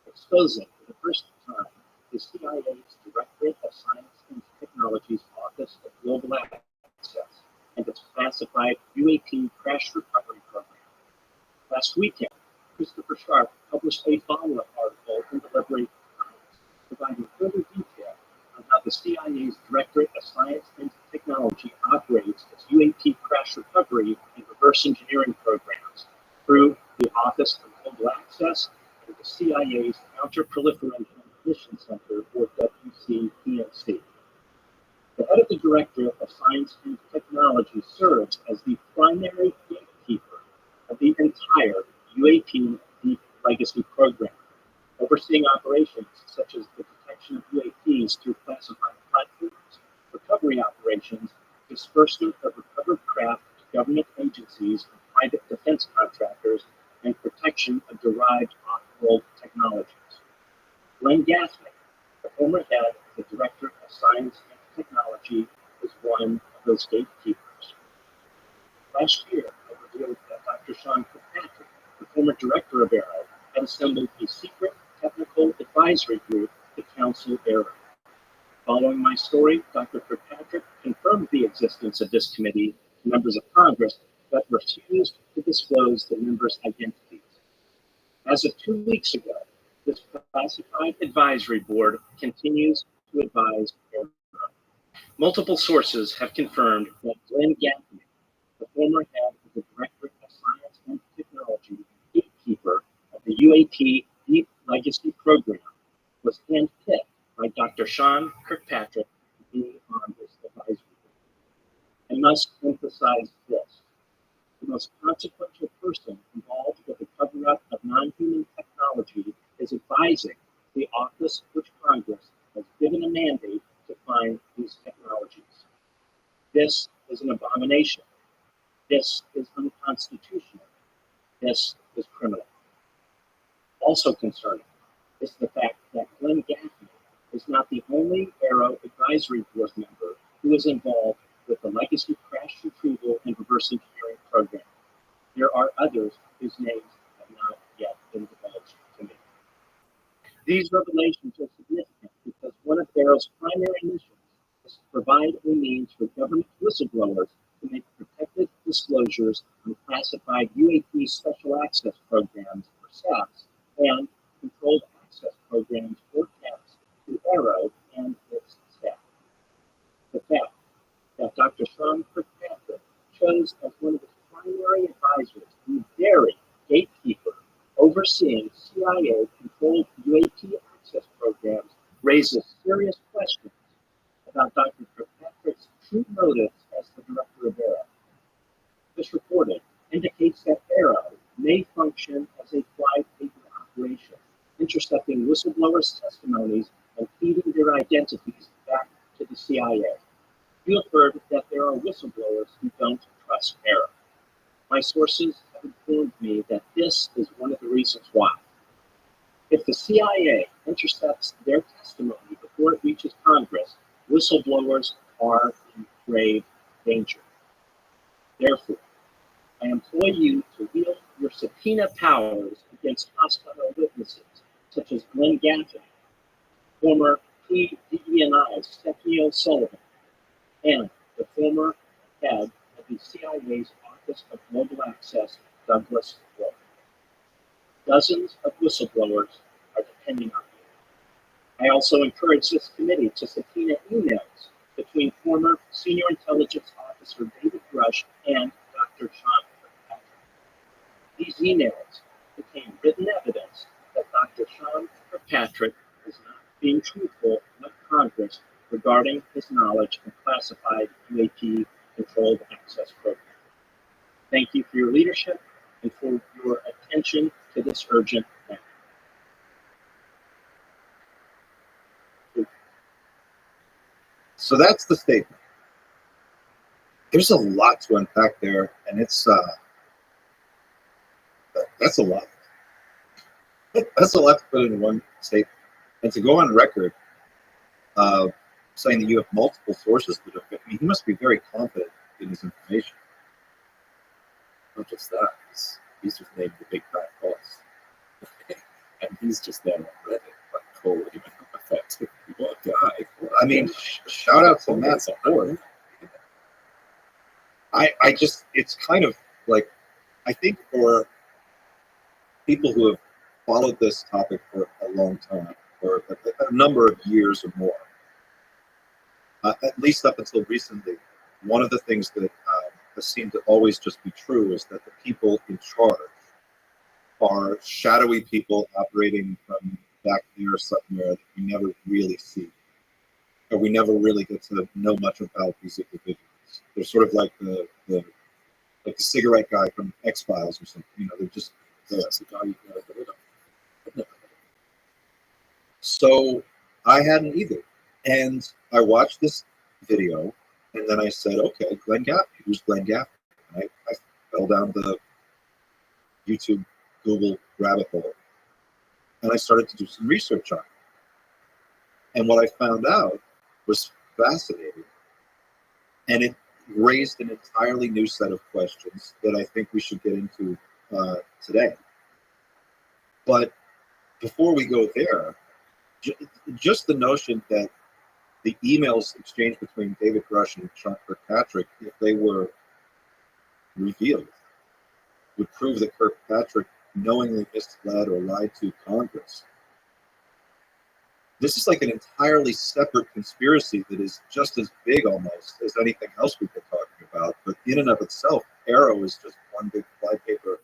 exposing for the first time the CIA's Directorate of Science and Technology's Office of Global Access and its classified UAP crash recovery program. Last weekend, Christopher Sharp published a follow-up article in the Liberated Times providing further detail on how the CIA's Directorate of Science and Technology operates its UAP crash recovery and reverse engineering programs through the Office of Global Access and the CIA's Counter-Proliferation Mission Center, or WCPMC. The head of the Directorate of Science and Technology serves as the primary gatekeeper of the entire UAP Deep Legacy program, overseeing operations such as the detection of UAPs through classified platforms, recovery operations, disbursement of recovered craft to government agencies and private defense contractors, and protection of derived off-world technologies. Glenn Gaffney, the former head of the Directorate of Science and Technology, is one of those gatekeepers. Last year, I revealed that Dr. Sean Kirkpatrick, the former director of Arrow, had assembled a secret technical advisory group to counsel Arrow. Following my story, Dr. Kirkpatrick confirmed the existence of this committee to members of Congress, but refused to disclose the members' identities. As of 2 weeks ago, this classified advisory board continues to advise Arrow. Multiple sources have confirmed that Glenn Gaffney, the former head of the Directorate of Science and Technology, gatekeeper of the UAP Deep Legacy program, was handpicked by Dr. Sean Kirkpatrick to be on this advisory board. I must emphasize this. The most consequential person involved with the cover-up of non-human technology is advising the office which Congress has given a mandate to find these technologies. This is an abomination. This is unconstitutional. This is criminal. Also concerning is the fact that Glenn Gaffney is not the only Arrow Advisory Board member who is involved with the Legacy Crash Retrieval and Reverse Engineering Program. There are others whose names have not yet been divulged to me. These revelations are significant because one of Arrow's primary missions is to provide a means for government whistleblowers to make protected disclosures on classified UAP special access programs, or SAPs, and controlled access programs, or CAPs, to Arrow and its staff. The fact that Dr. Sean Kirkpatrick chose as one of his primary advisors the very gatekeeper overseeing CIA-controlled UAP access programs raises serious questions about Dr. Kirkpatrick's true motives as the director of Arrow. This reporting indicates that Arrow may function as a fly-paper operation, intercepting whistleblowers' testimonies and feeding their identities back to the CIA. You have heard that there are whistleblowers who don't trust Arrow. My sources have informed me that this is one of the reasons why. If the CIA intercepts their testimony before it reaches Congress, whistleblowers are in grave danger. Therefore, I implore you to wield your subpoena powers against hostile witnesses, such as Glenn Gaffney, former DE&I Stephanie O'Sullivan, and the former head of the CIA's Office of Global Access, Douglas Wolf. Dozens of whistleblowers are depending on you. I also encourage this committee to subpoena emails between former Senior Intelligence Officer David Grush and Dr. Sean Kirkpatrick. These emails contain written evidence that Dr. Sean Kirkpatrick is not being truthful with Congress regarding his knowledge of classified UAP controlled access programs. Thank you for your leadership and for your attention to this urgent matter. So that's the statement. There's a lot to unpack there, and it's that's a lot. That's a lot to put in one statement, and to go on record saying that you have multiple sources that have. I mean, he must be very confident in his information. Not just that, he's just named the big bad boss, and he's just there on Reddit, like calling him an effective guy. I mean, shout out to Matt Support. I just, it's kind of like, I think for people who have followed this topic for a long time, or a number of years or more, at least up until recently, one of the things that has seemed to always just be true is that the people in charge are shadowy people operating from back there somewhere that we never really see, or we never really get to know much about these individuals. They're sort of like the cigarette guy from X-Files or something. You know, they're just that's the guy you've never heard of. So I hadn't either, and I watched this video, and then I said, okay, Glenn Gaffney. Who's Glenn Gaffney? And I fell down the YouTube, Google rabbit hole, and I started to do some research on it. And what I found out was fascinating, and it raised an entirely new set of questions that I think we should get into today. But before we go there, just the notion that the emails exchanged between David Grush and Sean Kirkpatrick, if they were revealed, would prove that Kirkpatrick knowingly misled or lied to Congress. This is like an entirely separate conspiracy that is just as big almost as anything else we've been talking about. But in and of itself, Arrow is just one big flypaper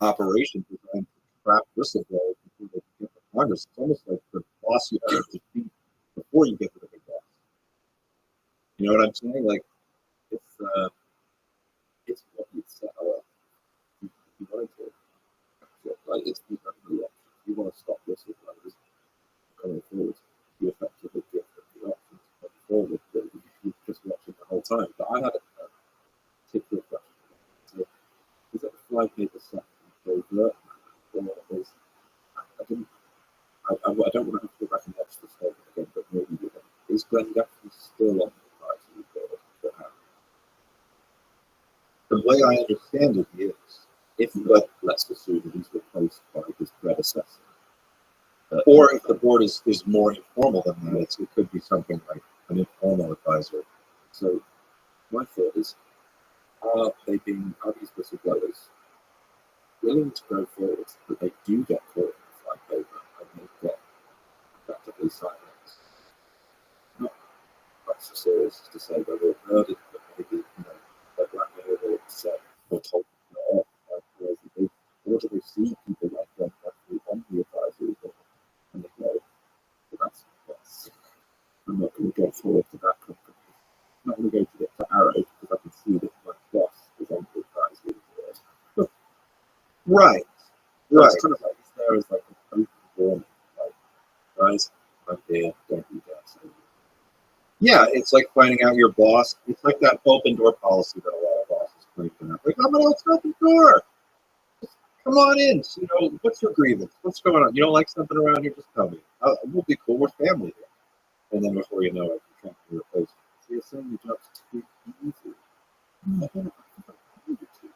operation designed to trap whistleblowers before they get to Congress. It's almost like the boss you have to defeat before you get to the big boss. You know what I'm saying? Like, it's what it's you wanted to, like, it's the option. You want to stop whistleblowers going forward. You effectively give them the option to come forward, but you're just watching the whole time. But I had a particular question. So, is it a flypaper set overt, or is I don't want to have to go back and watch this whole again, but maybe with him. Is Glenn Gaffney still on the advisory board for Harry? The way I understand it, he is. If not, let's assume that he's replaced by his predecessor. Or if the board is more informal than that, it could be something like an informal advisor. So my thought is, are these whistleblowers willing to go forward that they do get caught in the fight over and they get effectively silenced? Not quite so serious as to say they were murdered, but maybe they're blackmailed or upset or told not. Or do they see people like them actually on the advisory board and they go, well, that's I'm not going to go forward to that company. I'm not going to go to get to Arrow because I can see that my boss is on the advisory board. Right. So it's kind of like it's there as like an open warning, like, guys, I'm here, don't you dare say it. Yeah, it's like finding out your boss. It's like that open door policy that a lot of bosses bring up. Like, I'm an open door. Just come on in. So, what's your grievance? What's going on? You don't like something around here? Just tell me. We'll be cool. We're family here. And then before you know it, you're trying to replace it. So you're saying your job's too easy. No, I don't need it to.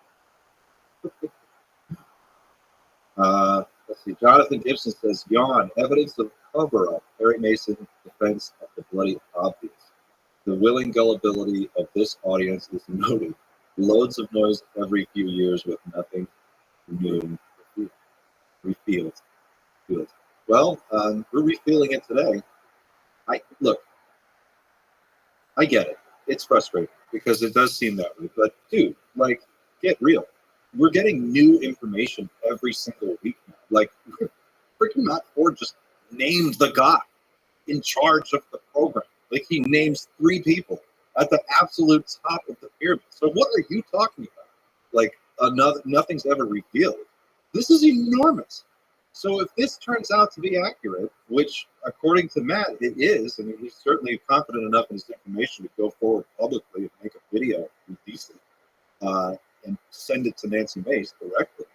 Let's see. Jonathan Gibson says, yawn, evidence of cover-up. Perry Mason defense of the bloody obvious. The willing gullibility of this audience is noted. Loads of noise every few years with nothing new revealed. Well, we're refeeling it today. I get it. It's frustrating because it does seem that way. But dude, get real. We're getting new information every single week now. Like, freaking Matt Ford just named the guy in charge of the program. Like, he names 3 people at the absolute top of the pyramid. So what are you talking about? Like, nothing's ever revealed. This is enormous. So if this turns out to be accurate, which according to Matt, it is, I mean, he's certainly confident enough in his information to go forward publicly and make a video release it, and send it to Nancy Mace directly.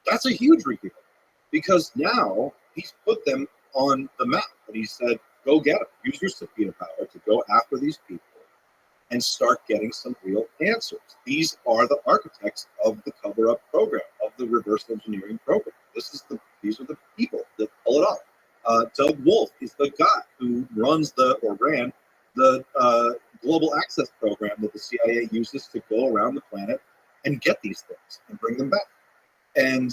That's a huge reveal because now he's put them on the map and he said, go get them. Use your subpoena power to go after these people and start getting some real answers. These are the architects of the cover-up program, of the reverse engineering program. These are the people that pull it off. Doug Wolf is the guy who ran the global access program that the CIA uses to go around the planet and get these things and bring them back. And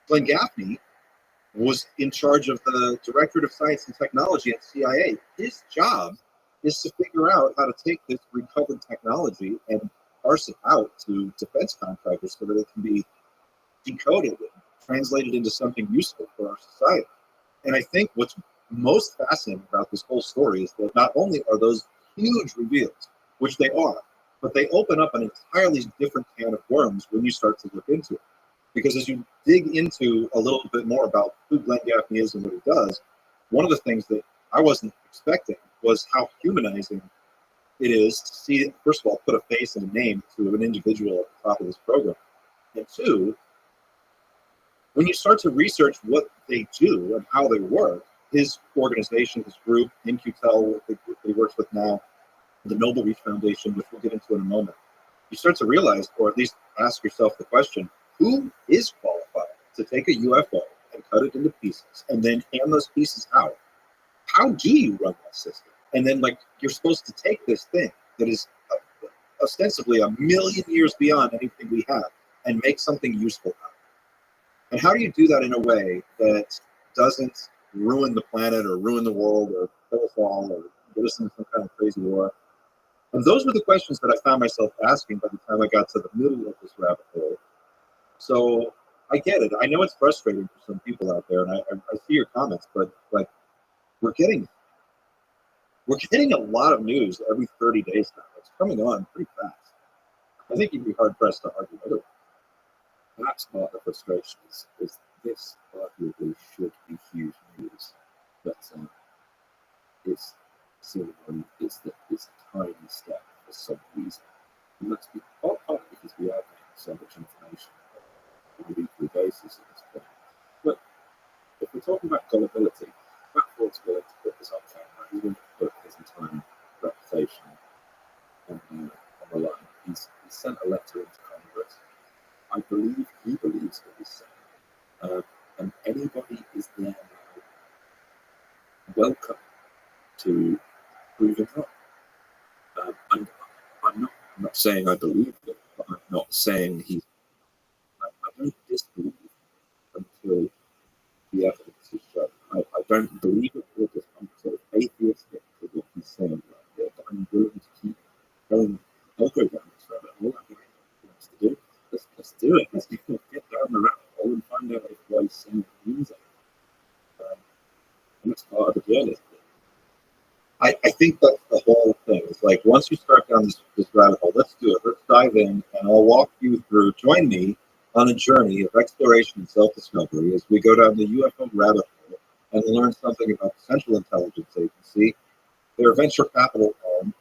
Glenn Gaffney was in charge of the Directorate of Science and Technology at CIA. His job is to figure out how to take this recovered technology and parse it out to defense contractors so that it can be decoded and translated into something useful for our society. And I think what's most fascinating about this whole story is that not only are those huge reveals, which they are, but they open up an entirely different can of worms when you start to look into it. Because as you dig into a little bit more about who Glenn Gaffney is and what he does, one of the things that I wasn't expecting was how humanizing it is to see, first of all, put a face and a name to an individual at the top of this program. And 2, when you start to research what they do and how they work, his organization, his group, InQtel, the group that he works with now, the Noble Reach Foundation, which we'll get into in a moment, you start to realize, or at least ask yourself the question, who is qualified to take a UFO and cut it into pieces and then hand those pieces out? How do you run that system? And then, you're supposed to take this thing that is ostensibly a million years beyond anything we have and make something useful out of it. And how do you do that in a way that doesn't ruin the planet or ruin the world or kill us all or get us into some kind of crazy war? And those were the questions that I found myself asking by the time I got to the middle of this rabbit hole. So I get it. I know it's frustrating for some people out there, and I see your comments, but we're getting a lot of news every 30 days now. It's coming on pretty fast. I think you'd be hard pressed to argue otherwise. That's part of the frustration is this arguably should be huge news, but it's a tiny step for some reason. And that's partly because we are getting so much information on a weekly basis at this point. But if we're talking about gullibility, Matt God's willing to put his own family, he's willing to put his entire reputation on the line. He sent a letter into Congress. I believe he believes what he's saying. And anybody is there now welcome to prove it wrong. I'm not saying I believe it, but I'm not saying I don't disbelieve until the evidence is shown. I don't believe it or just I'm sort of atheistic to what he's saying right there, but I'm willing to keep going. I'll go down this rabbit hole. I think wants to do. Let's do it. Let's get down the rabbit hole and find out if what he's saying means it. And that's part of the journey. I think that's the whole thing. It's like once you start down this rabbit hole, let's do it. Let's dive in, and I'll walk you through. Join me on a journey of exploration and self-discovery as we go down the UFO rabbit hole and learn something about the Central Intelligence Agency, their venture capital arm,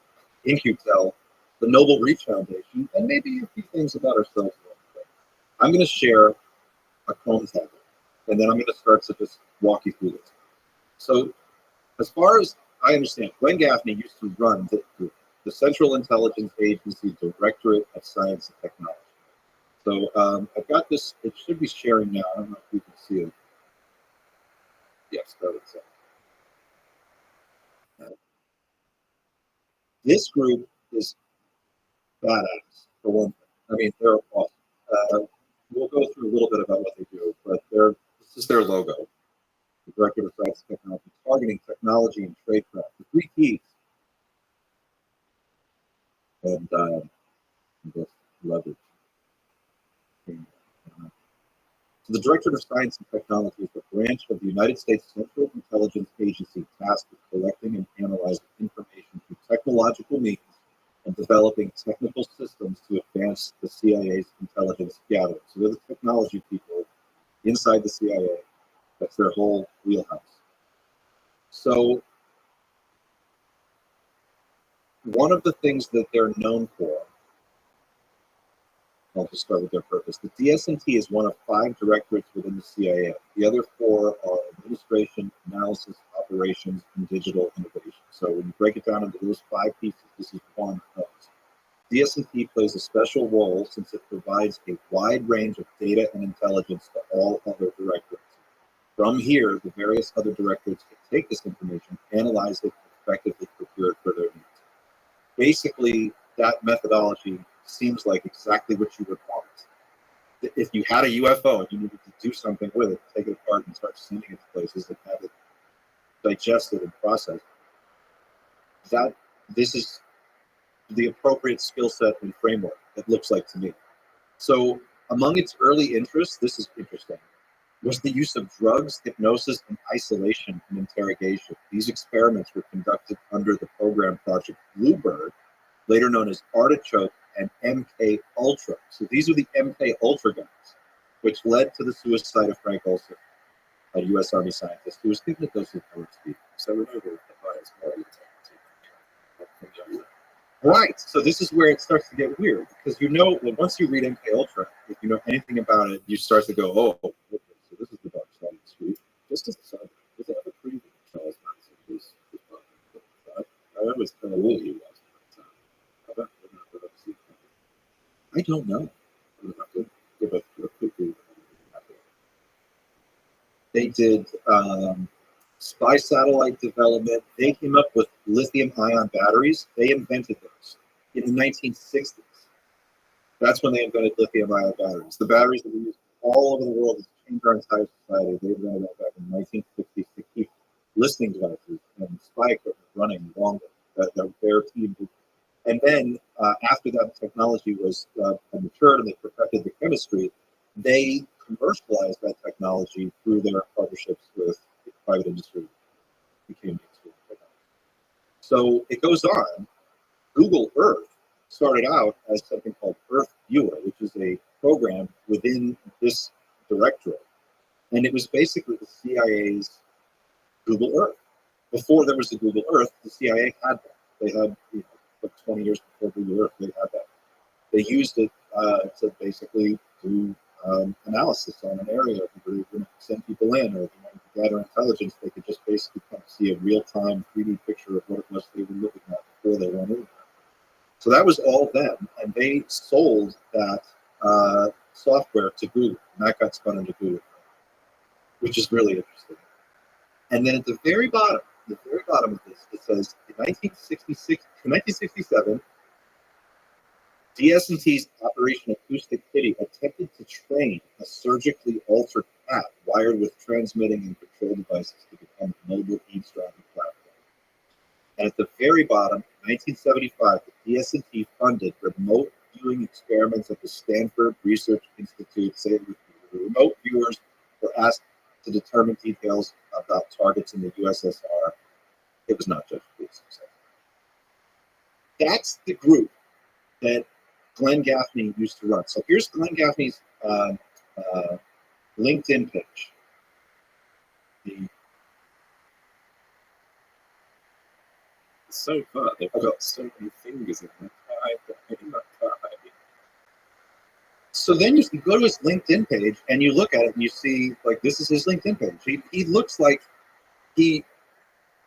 InQtel, the Noble Reef Foundation, and maybe a few things about ourselves. I'm going to share a Chrome tab, and then I'm going to start to just walk you through this. So, as far as I understand, Glenn Gaffney used to run the Central Intelligence Agency Directorate of Science and Technology. So I've got this, it should be sharing now. I don't know if you can see it. Yes, that was it. This group is badass, for one thing. I mean, they're awesome. We'll go through a little bit about what they do, but this is their logo. The Directorate of Science and Technology, targeting technology and tradecraft. The 3 keys. And just leverage. So the Directorate of Science and Technology is the branch of the United States Central Intelligence Agency tasked with collecting and analyzing information through technological means and developing technical systems to advance the CIA's intelligence gathering. So they're the technology people inside the CIA. That's their whole wheelhouse. So one of the things that they're known for, I'll just start with their purpose. The DS&T is one of 5 directorates within the CIA. The other 4 are administration, analysis, operations, and digital innovation. So when you break it down into those 5 pieces, this is one of those. DS&T plays a special role since it provides a wide range of data and intelligence to all other directorates. From here, the various other directorates can take this information, analyze it, and effectively procure it for their needs. Basically, that methodology seems like exactly what you would want. If you had a UFO and you needed to do something with it, take it apart and start sending it to places and have it digested and processed, this is the appropriate skill set and framework, it looks like to me. So among its early interests, this is interesting, was the use of drugs, hypnosis, and isolation and interrogation. These experiments were conducted under the program Project Bluebird, later known as Artichoke and MK Ultra. So these are the MK Ultra guys, which led to the suicide of Frank Olson, a U.S. Army scientist who was thinking of those people. So remember, the bias right. So this is where it starts to get weird, because well, once you read MK Ultra, if you know anything about it, you start to go, oh, okay, so this is the dark side of the street. Just as a side, there's another preview of Charles Manson. I was kind of really he was at the time. I don't know. I'm going to have to give a quick review. They did spy satellite development. They came up with lithium-ion batteries. They invented those in the 1960s. That's when they invented lithium-ion batteries. The batteries that we use all over the world to change our entire society. They invented that back in the 1960s to keep listening devices and spy equipment running longer. That their team did. And then after that technology was matured and they perfected the chemistry, they commercialized that technology through their partnerships with the private industry. Became so it goes on. Google Earth started out as something called Earth Viewer, which is a program within this directorate. And it was basically the CIA's Google Earth. Before there was the Google Earth, the CIA had that. They had, like 20 years before Google Earth, they had that. They used it to basically do analysis on an area. If they were going to send people in, or if they wanted to gather intelligence, they could just basically kind of see a real-time 3D picture of what it was they were looking at before they went in there. So that was all them, and they sold that software to Google, and that got spun into Google, which is really interesting. And then at the very bottom of this, it says in 1967, DS&T's Operation Acoustic Kitty attempted to train a surgically altered cat wired with transmitting and control devices to become a mobile eavesdropping platform. And at the very bottom, in 1975, the DS&T funded remote viewing experiments at the Stanford Research Institute. Say the remote viewers were asked to determine details about targets in the USSR. It was not just the USSR. That's the group that Glenn Gaffney used to run. So here's Glenn Gaffney's LinkedIn page. It's so fun. They've got so many fingers in the pie. So then you go to his LinkedIn page and you look at it and you see, like, this is his LinkedIn page. He looks like he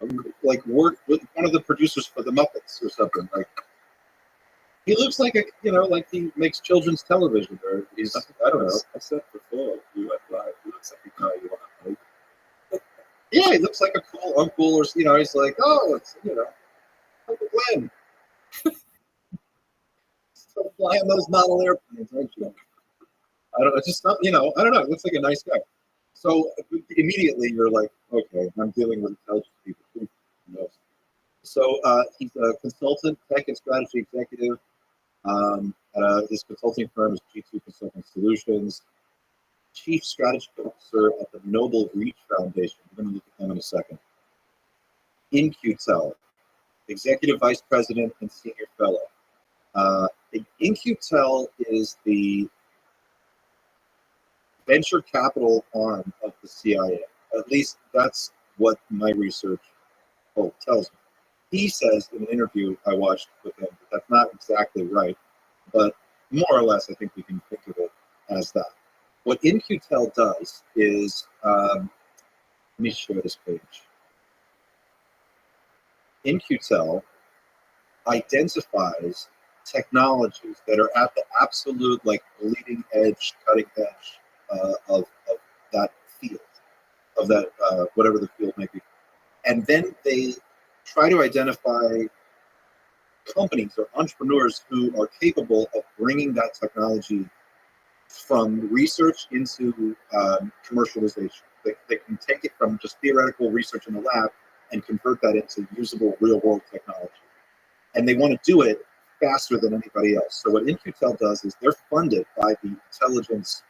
worked with one of the producers for the Muppets or something. Like, he looks like like he makes children's television, or he's, I don't know. I said before, you went live. He looks like a guy you want to play. Yeah, he looks like a cool uncle, or he's like, oh, it's Uncle Glenn. Still flying those model airplanes, aren't you? I don't know. Just not, I don't know. It looks like a nice guy. So immediately you're like, okay, I'm dealing with intelligent people. Who knows? So he's a consultant, tech and strategy executive. His consulting firm is G2 Consulting Solutions. Chief Strategy Officer at the Noble Reach Foundation. We're going to look at them in a second. InQtel, Executive Vice President and Senior Fellow. InQtel is the venture capital arm of the CIA. At least that's what my research tells me. He says in an interview I watched with him that that's not exactly right, but more or less I think we can think of it as that. What InQtel does is, let me share this page. InQtel identifies technologies that are at the absolute bleeding edge, cutting edge of that field, of that whatever the field may be, and then they try to identify companies or entrepreneurs who are capable of bringing that technology from research into commercialization. They can take it from just theoretical research in the lab and convert that into usable real-world technology. And they want to do it faster than anybody else. So what InQtel does is they're funded by the intelligence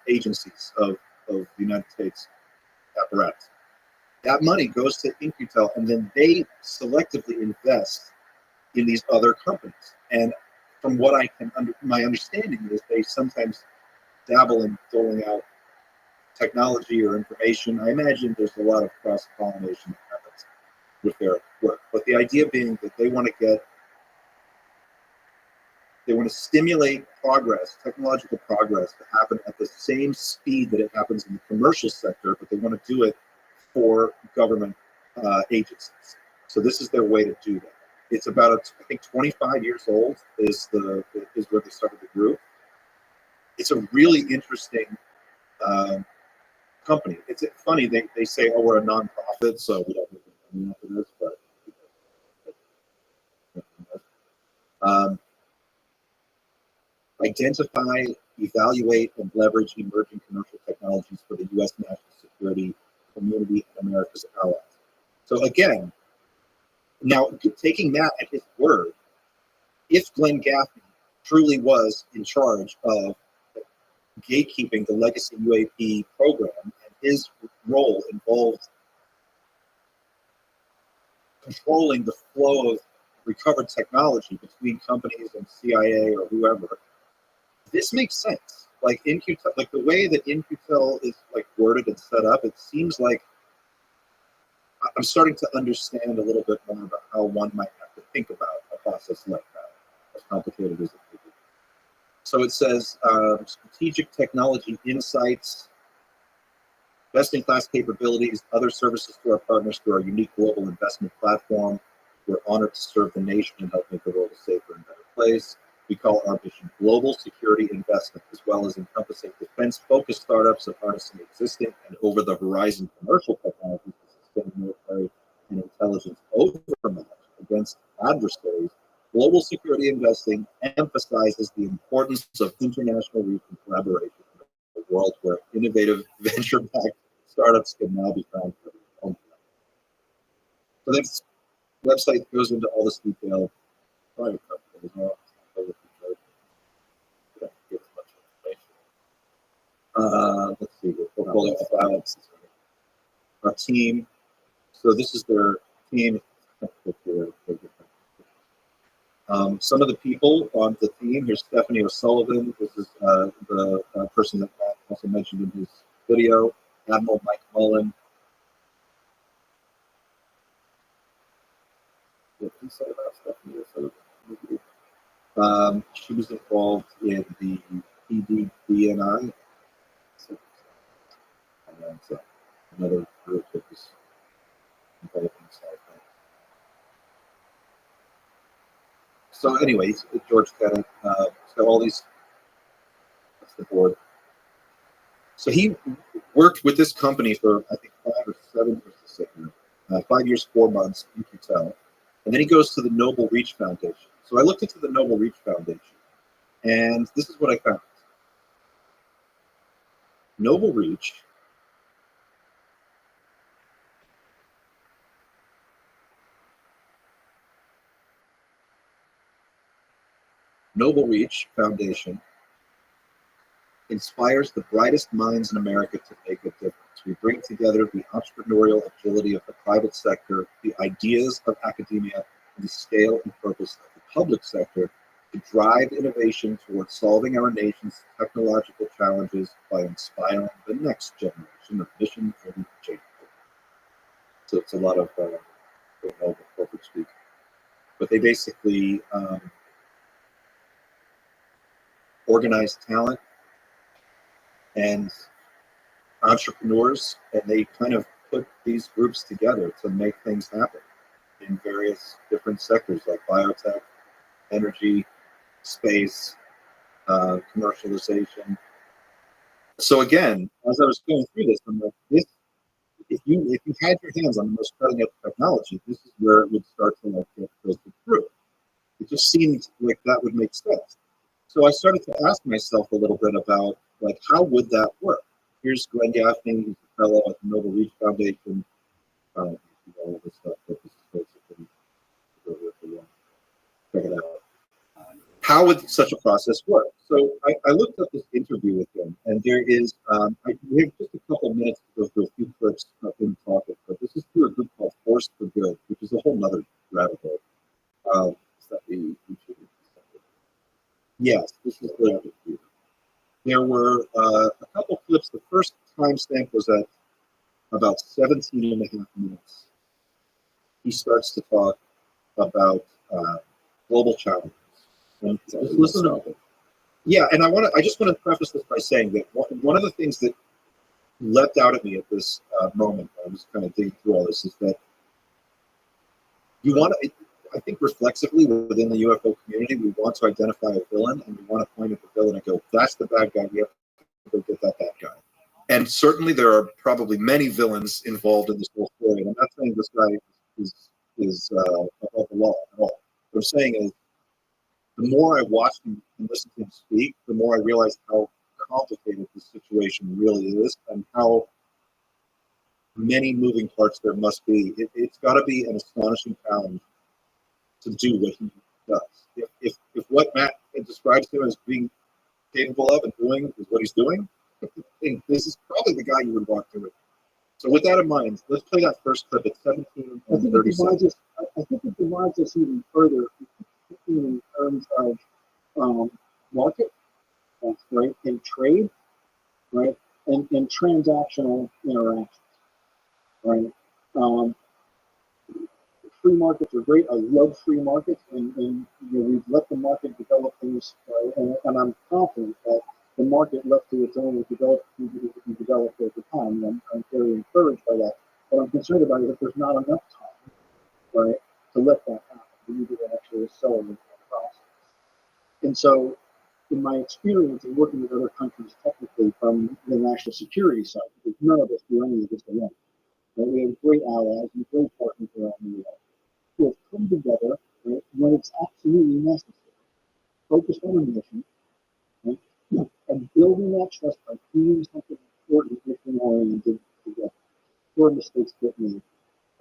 agencies of the United States apparatus. That money goes to InQtel, and then they selectively invest in these other companies. And from what my understanding is they sometimes dabble in doling out technology or information. I imagine there's a lot of cross-pollination that happens with their work. But the idea being that they want to stimulate progress, technological progress, to happen at the same speed that it happens in the commercial sector, but they want to do it for government agencies. So this is their way to do that. It's about, I think, 25 years old is where they started the group. It's a really interesting company. It's funny, they say, oh, we're a nonprofit, so we don't make money off of this, but identify, evaluate, and leverage emerging commercial technologies for the U.S. national security, community, and America's allies. So again, now taking that at his word, if Glenn Gaffney truly was in charge of gatekeeping the legacy UAP program, and his role involved controlling the flow of recovered technology between companies and CIA or whoever, this makes sense. Like InQtel, like the way that InQtel is worded and set up, it seems like I'm starting to understand a little bit more about how one might have to think about a process like that, as complicated as it could be. So it says strategic technology insights, best-in-class capabilities, other services to our partners through our unique global investment platform. We're honored to serve the nation and help make the world a safer and better place. We call our mission global security investment, as well as encompassing defense-focused startups of harnessing existing and over-the-horizon commercial technologies to sustain military and intelligence overmatch against adversaries. Global security investing emphasizes the importance of international reach and collaboration in a world where innovative venture-backed startups can now be found. So this website goes into all this detail. Private company as well. Let's see, the portfolio files. Our team. So this is their team. Some of the people on the team. Here's Stephanie O'Sullivan. This is the person that Matt also mentioned in his video. Admiral Mike Mullen. What did he say about Stephanie O'Sullivan? She was involved in the PDBNI. And another group that was involved in this. So anyways, George Tenet, so all these, that's the board. So he worked with this company for, I think, 5 or 7 years, 5 years, 4 months, you can tell. And then he goes to the Noble Reach Foundation. So I looked into the Noble Reach Foundation, and this is what I found. Noble Reach Foundation inspires the brightest minds in America to make a difference. We bring together the entrepreneurial agility of the private sector, the ideas of academia, and the scale and purpose of the public sector to drive innovation towards solving our nation's technological challenges by inspiring the next generation of mission-driven change. So it's a lot of corporate speak. But they basically organize talent and entrepreneurs, and they kind of put these groups together to make things happen in various different sectors like biotech, energy, space, commercialization. So again, as I was going through this, I'm like, this, if you had your hands on the most cutting edge technology, this is where it would start to like get filtered through. It just seemed like that would make sense. So I started to ask myself a little bit about like, how would that work? Here's Glenn Gaffney, who's a fellow at the Noble Reach Foundation. All this stuff that this is basically check it out. How would such a process work? So I looked up this interview with him, and there is we have just a couple minutes to go through a few clips of him talking, but this is through a group called Force for Good, which is a whole nother rabbit hole. Is that the YouTube? Yes, this is the YouTube. There were a couple clips. The first timestamp was at about 17 and a half minutes. He starts to talk about global challenges. And just listen to it. Yeah, and I just want to preface this by saying that one of the things that leapt out at me at this moment, I was kind of digging through all this, is that you want to, I think reflexively within the UFO community, we want to identify a villain, and we want to point at the villain and go, that's the bad guy, we have to go get that bad guy. And certainly there are probably many villains involved in this whole story, and I'm not saying this guy is above the law at all. What I'm saying is, the more I watched him and listened to him speak, the more I realized how complicated this situation really is and how many moving parts there must be. It's got to be an astonishing challenge to do what he does. If what Matt describes him as being capable of and doing is what he's doing, this is probably the guy you would want to do it. So with that in mind, let's play that first clip at 17 and 30 seconds. I think it divides us even further in terms of market, right, and trade, right, and transactional interactions, right. Free markets are great. I love free markets, and we've let the market develop things, right? And I'm confident that the market left to its own will develop over time. And I'm very encouraged by that. What I'm concerned about is if there's not enough time, right, to let that happen. We need to actually accelerate that process. And so, in my experience in working with other countries technically from the national security side, because none of us do any of this alone. Right? We have great allies and great partners around the world who have come together, right, when it's absolutely necessary, focused on a mission, right, and building that trust by doing something important, mission-oriented together. Where mistakes get made,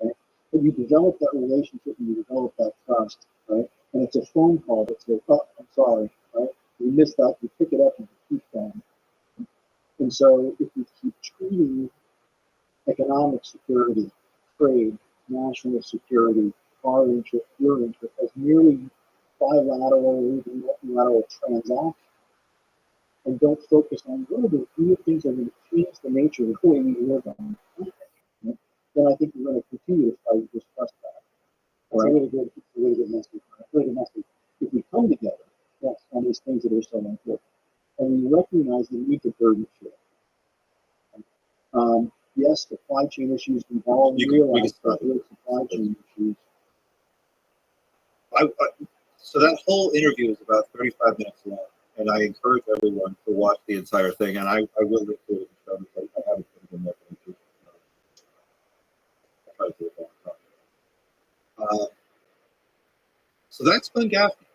right? But you develop that relationship and you develop that trust, right? And it's a phone call that says, "Oh, I'm sorry, right? We missed that." You pick it up and you keep going. And so, if you keep treating economic security, trade, national security, our interest, your interest, as merely bilateral or even multilateral transactions, and don't focus on what are the real things that are going to change the nature of the way we live on the planet, right? Then I think we're going to continue to fight this trust back. It's a really good message. If we come together, yes, on these things that are so important, and we recognize the need to burden share. Yes, supply chain issues, we've all realized that there are supply chain issues. So that whole interview is about 35 minutes long, and I encourage everyone to watch the entire thing, and I will link to it. I haven't put it in there. I'll try to do it all the time. So that's Glenn Gaffney.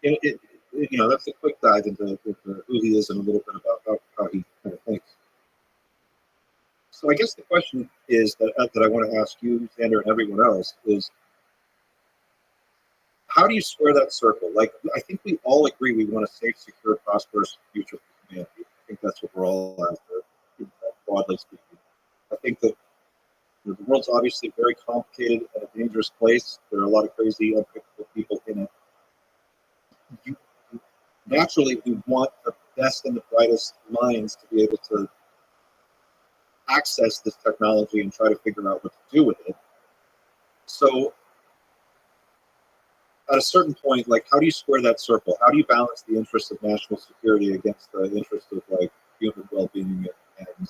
That's a quick dive into who he is and a little bit about how he kind of thinks. So I guess the question is that I want to ask you, Xander, and everyone else is, how do you square that circle? Like, I think we all agree we want a safe, secure, prosperous future for humanity. I think that's what we're all after, broadly speaking. I think that the world's obviously very complicated and a dangerous place. There are a lot of crazy, unpredictable people in it. Naturally, we want the best and the brightest minds to be able to access this technology and try to figure out what to do with it. So at a certain point, like, how do you square that circle? How do you balance the interests of national security against the interest of, like, human well-being and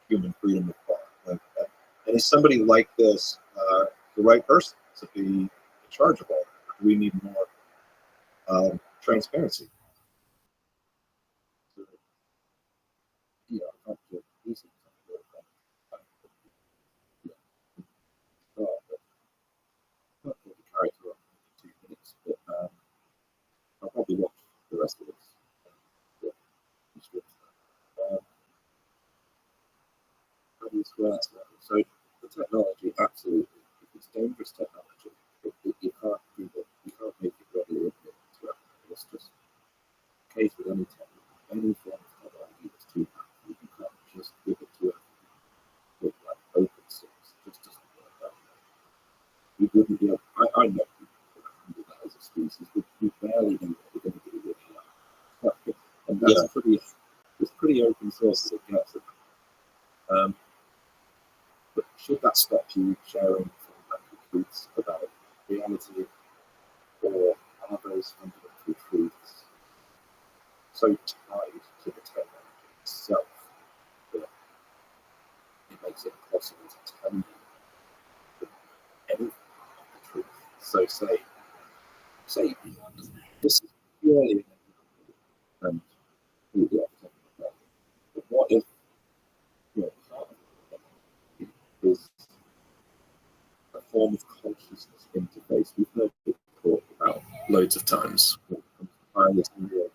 human freedom of thought? Like, and is somebody like this the right person to be in charge of all that? Do we need more transparency? I'll probably watch the rest of this. How do you square that? So the technology, absolutely, if it's dangerous technology, you can't do it. You can't make it readily available. It's just the case with any technology, any form of technology that's too powerful. You can't just give it to with like open source. It just doesn't work that way. You wouldn't be able. I know people who handle that as a species, but you barely know what we're going to do with it. And that's pretty open source as it gets. But should that stop you sharing fundamental truths about reality, or are those fundamental truths so tied to the technology itself that it makes it impossible to tell you anything about the truth? So say this is purely and completely off the top. But what if part of it is a form of consciousness interface? We've heard it talked about loads of times. Wireless neural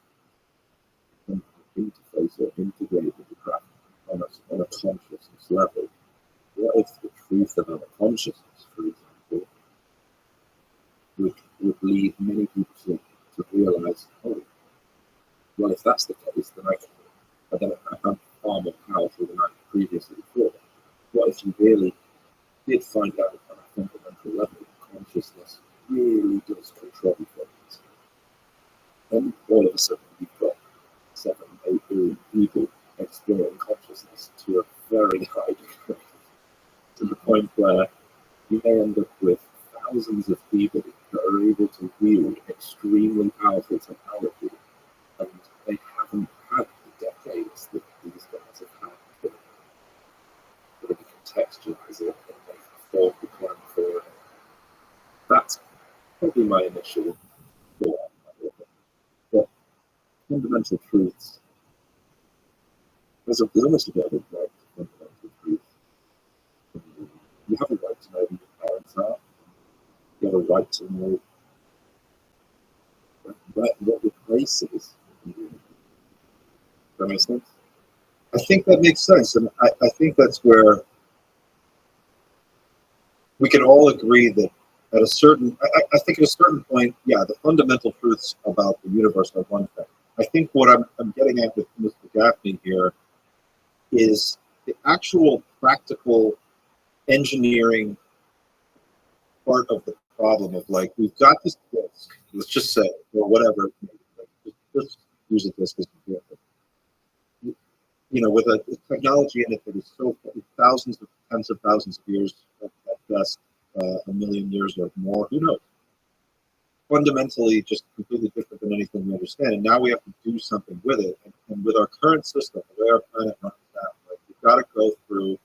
interface or integrated with the craft on a consciousness level. What if the truth about consciousness, for example, would lead many people to realize, oh, well, if that's the case, then I'm far more powerful than I previously thought. What if you really did find out on a fundamental level that consciousness really does control things? Then all of a sudden you've got 7, 8 billion people exploring consciousness to a very high degree, to the point where you may end up with thousands of people that are able to wield extremely powerful technology, and they contextualize it and like fold the plan forward. That's probably my initial thought. But fundamental truths, there's almost a bit of a right to fundamental truth. You have a right to know who your parents are. You have a right to know what your place is. Does that make sense? I think that makes sense, and I think that's where we can all agree that at a certain, I think at a certain point, yeah, the fundamental truths about the universe are one thing. I think what I'm getting at with Mr. Gaffney here is the actual practical engineering part of the problem of like, we've got this disk, let's just say, or whatever, like, just use a disk as an example. You know, with a technology in it that is so thousands of tens of thousands of years at best, a million years or more, who knows? Fundamentally, just completely different than anything we understand. And now we have to do something with it. And with our current system, the way our planet runs now, like, we've got to go through,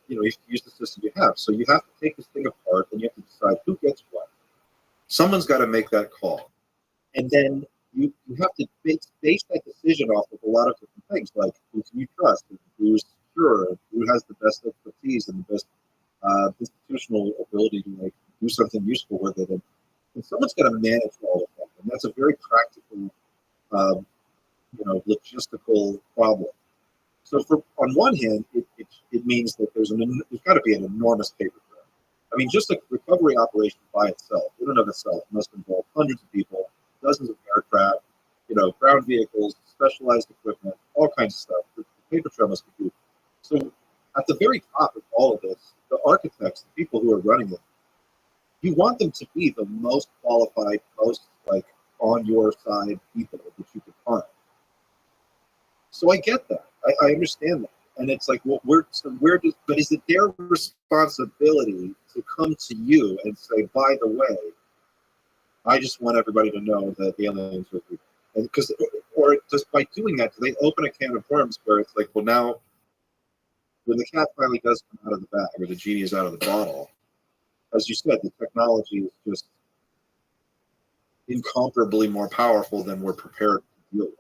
you know, you have to use the system you have. So you have to take this thing apart and you have to decide who gets what. Someone's got to make that call. And then you have to base that decision off of a lot of different things, like who can you trust, who's secure, who has the best expertise and the best institutional ability to like do something useful with it, and someone's got to manage all of that, and that's a very practical, you know, logistical problem. So, on one hand, it means that there's got to be an enormous paper trail. I mean, just a recovery operation by itself, in and of itself, must involve hundreds of people, dozens of aircraft, you know, ground vehicles, specialized equipment, all kinds of stuff. The paper trail must be huge. So at the very top of all of this, the architects, the people who are running it, you want them to be the most qualified, most like on your side people that you can find. So I get that. I understand that. And it's like, well, but is it their responsibility to come to you and say, by the way, I just want everybody to know that the aliens are real? And because, or just by doing that, do they open a can of worms where it's like, well, now when the cat finally does come out of the bag, or the genie is out of the bottle, as you said, the technology is just incomparably more powerful than we're prepared to deal with.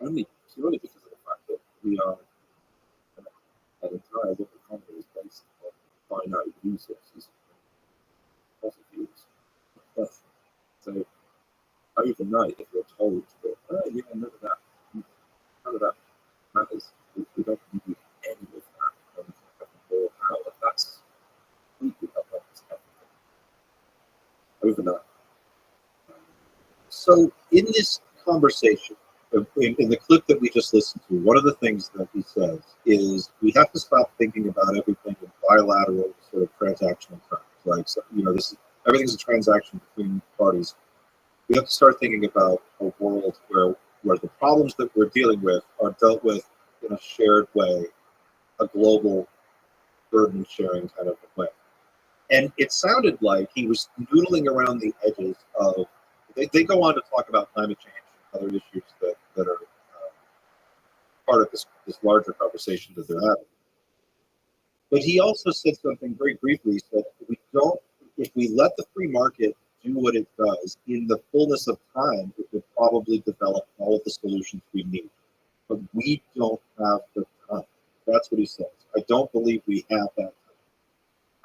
Only purely because of the fact that we are an entire little economy is based on finite resources, fossil fuels. So overnight, if you're told that, oh yeah, none of that matters, we don't need any of that, or how that's completely up overnight. So in this conversation, in the clip that we just listened to, one of the things that he says is we have to stop thinking about everything in bilateral sort of transactional terms. Like, you know, everything's a transaction between parties. We have to start thinking about a world where the problems that we're dealing with are dealt with in a shared way, a global burden sharing kind of a way. And it sounded like he was noodling around the edges of, they go on to talk about climate change and other issues that are part of this larger conversation that they're having. But he also said something very briefly. He said, if we let the free market do what it does, in the fullness of time, it would probably develop all of the solutions we need. But we don't have the time. That's what he says. I don't believe we have that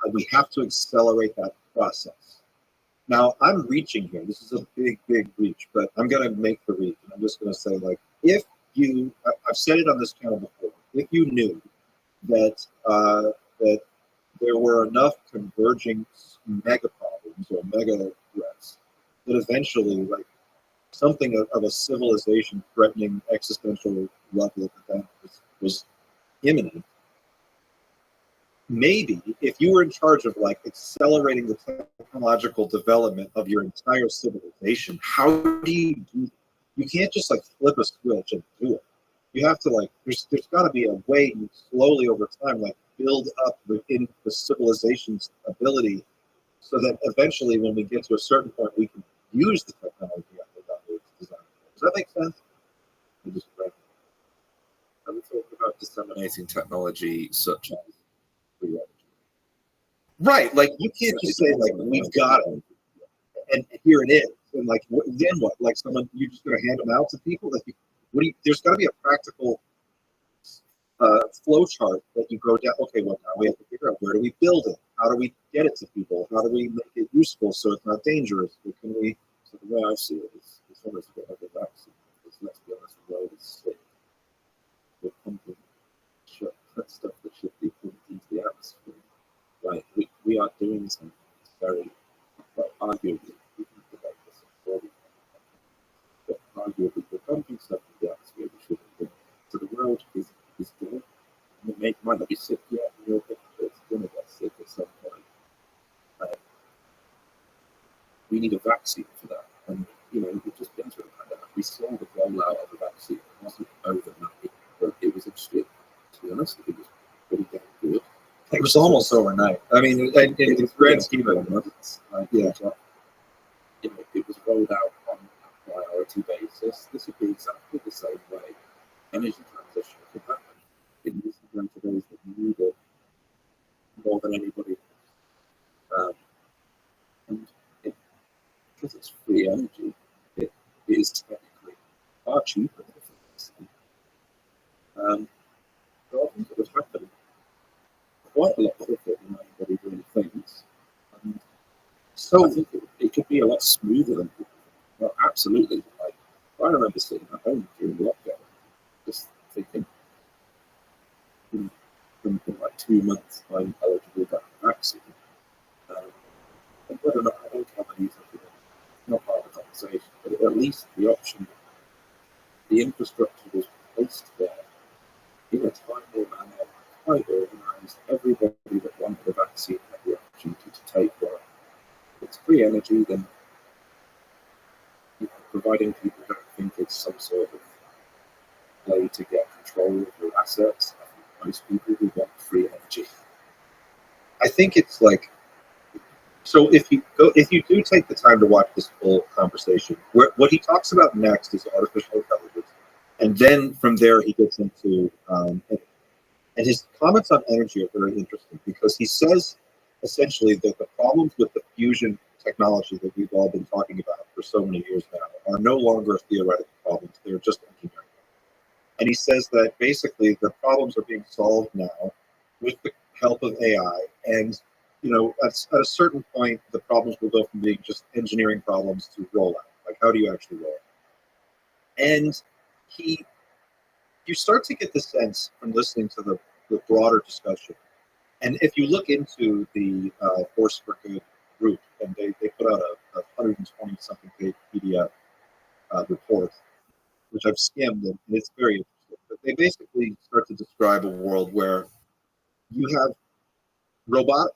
time. We have to accelerate that process. Now, I'm reaching here. This is a big, big reach, but I'm going to make the reach. And I'm just going to say, like, if you, I've said it on this channel before, if you knew that that there were enough converging mega problems or mega threats that eventually, like, something of a civilization-threatening existential level event was imminent, maybe if you were in charge of like accelerating the technological development of your entire civilization, how do you do that? You can't just like flip a switch and do it. You have to like, there's got to be a way to slowly over time like build up within the civilization's ability so that eventually when we get to a certain point we can use the technology that make sense? I just read. And we talk about disseminating technology such as free energy. Right, like you can't just say like we've got it, and here it is, and like then what? Like someone you're just going to hand them out to people? Like, what do you? There's got to be a practical flow chart that you go down. Okay, well now we have to figure out where do we build it? How do we get it to people? How do we make it useful so it's not dangerous? What can we? So the way I see it is, it's almost a bit like a vaccine. Because let's be honest, the world is sick. We're pumping that stuff that should be pumped into the atmosphere. Right, we are doing something that's very, well, arguably, we can debate this before we but arguably, we're pumping stuff into the atmosphere we shouldn't do. So the world is dead. And it might not be sick yet, but it's going to get sick at some point. We need a vaccine for that. And, we've just been through a pandemic. We saw the rollout of a vaccine. It wasn't overnight, but it was actually, to be honest, it was pretty damn good. It was almost overnight. I mean, in the grand scheme of it, yeah. It was rolled out on a priority basis. This would be exactly the same way energy transition could happen. It needs to go to those that need it more than anybody else. And because it's free energy, it is technically far cheaper than a vaccine. So I think it would happen quite a lot quicker than anybody really thinks. And so I think it could be a lot smoother than people think. Well, absolutely. Like, I remember sitting at home during lockdown, just thinking, in like 2 months, I'm eligible to have a vaccine. And whether or not I don't have any something, not part of the conversation, but at least the option, the infrastructure was placed there in a timely manner, quite organised. Everybody that wanted a vaccine had the opportunity to take one. If it's free energy, then providing people don't think it's some sort of way to get control of your assets. I think most people who want free energy. I think it's like, so if you do take the time to watch this full conversation, what he talks about next is artificial intelligence, and then from there he gets into and his comments on energy are very interesting because he says essentially that the problems with the fusion technology that we've all been talking about for so many years now are no longer theoretical problems; they're just engineering. And he says that basically the problems are being solved now with the help of AI, and at a certain point, the problems will go from being just engineering problems to rollout. Like, how do you actually roll it? And you start to get the sense from listening to the broader discussion. And if you look into the Force for Good group, and they put out a 120-something page PDF report, which I've skimmed, and it's very interesting. But they basically start to describe a world where you have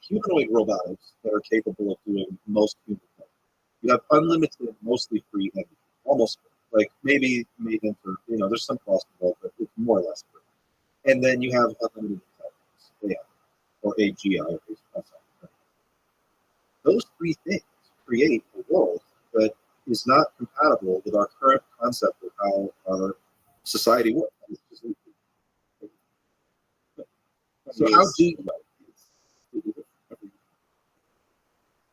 humanoid robotics that are capable of doing most human things. You have unlimited, mostly free energy, almost free. Like maybe made into, there's some cost involved, but it's more or less free. And then you have unlimited intelligence, AI, or AGI. Those three things create a world that is not compatible with our current concept of how our society works. So how do you?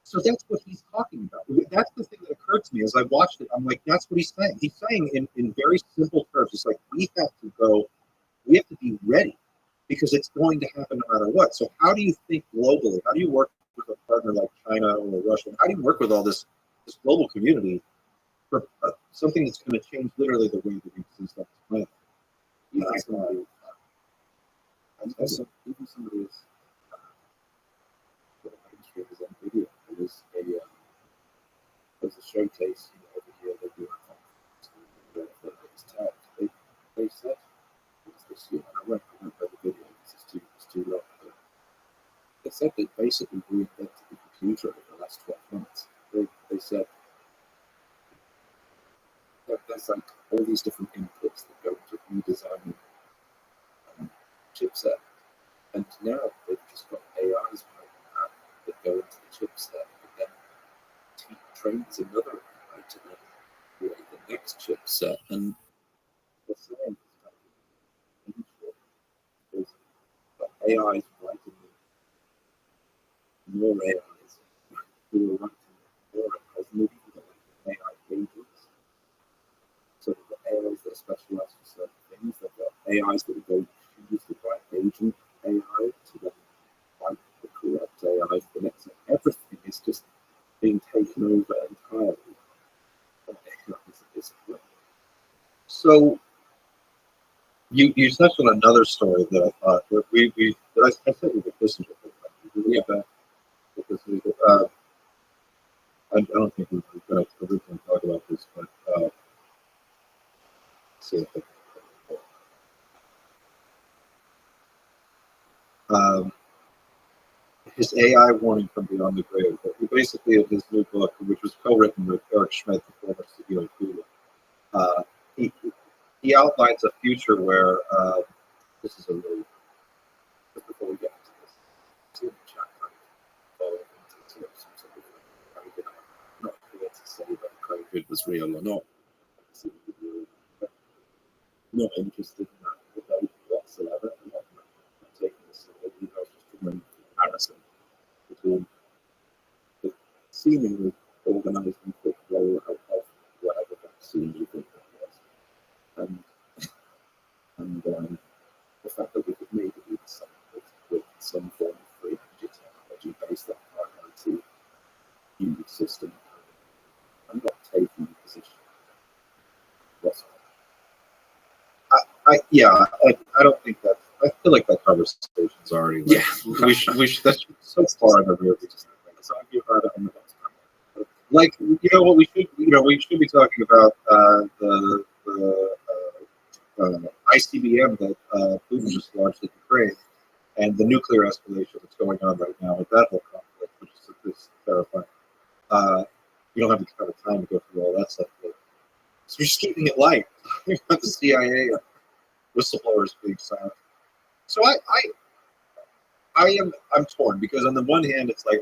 So that's what he's talking about. That's the thing that occurred to me as I watched it. I'm like, that's what he's saying. He's saying in very simple terms, it's like we have to be ready because it's going to happen no matter what. So how do you think globally? How do you work with a partner like China or Russia? How do you work with all this global community for something that's going to change literally the way that we see stuff on the planet? Even somebody is video. It was a showcase over here. They do a conference. They said it was this year, and I won't play the video because it's too long. But they said they basically reinvented the computer over the last 12 months. They said that there's like all these different inputs that go into redesigning chipset, and now they've just got AIs that go into the chipset, and then trains another AI to then create the next chipset. And the science is AI is writing more AIs who are writing more AIs, maybe even like AI agents. So the AIs that are specialized for certain things, they've got AIs that are going to choose the right agent AI to then find the correct AI for the next thing. Everything is just being taken over entirely by AIs at this point. So you touched on another story that I thought that I said we would listen to it. Yeah, because I don't think we were going to originally talk about this, but let's see if I can. His AI Warning from Beyond the Grave. Basically, in his new book, which was co-written with Eric Schmidt, the former CEO of Google, he outlines a future where this is a really. Just before we get into this, see in the chat, I'm not here to say that COVID was real or not. Not interested in that debate whatsoever. I'm not taking this away. I was just doing a comparison between the seemingly organized and quick rollout of whatever vaccine you think it was, and the fact that we could maybe do something with some form of free energy technology based on our IT human system. I'm not taking a position. I don't think that. I feel like that conversation's already. Like, yeah, we should. That's so far in the rear. We just argue about it on the next time. Like, what we should be talking about the ICBM that Putin just launched at Ukraine, and the nuclear escalation that's going on right now with that whole conflict, which is terrifying. You don't have the kind of time to go through all that stuff. But, so we're just keeping it light. The CIA whistleblowers being silent. So I'm torn because on the one hand it's like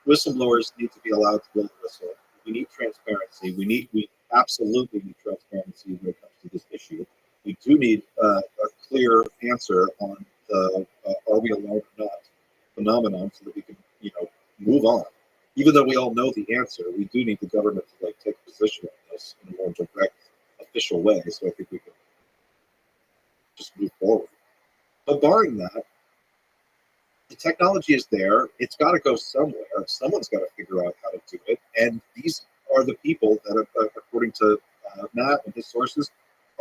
whistleblowers need to be allowed to blow the whistle. We need transparency. We absolutely need transparency when it comes to this issue. We do need a clear answer on the are we alone or not phenomenon so that we can move on. Even though we all know the answer, we do need the government to take a position on this in a more direct, official way. So I think we can just move forward. But barring that, the technology is there. It's got to go somewhere. Someone's got to figure out how to do it. And these are the people that, are, according to Matt and his sources,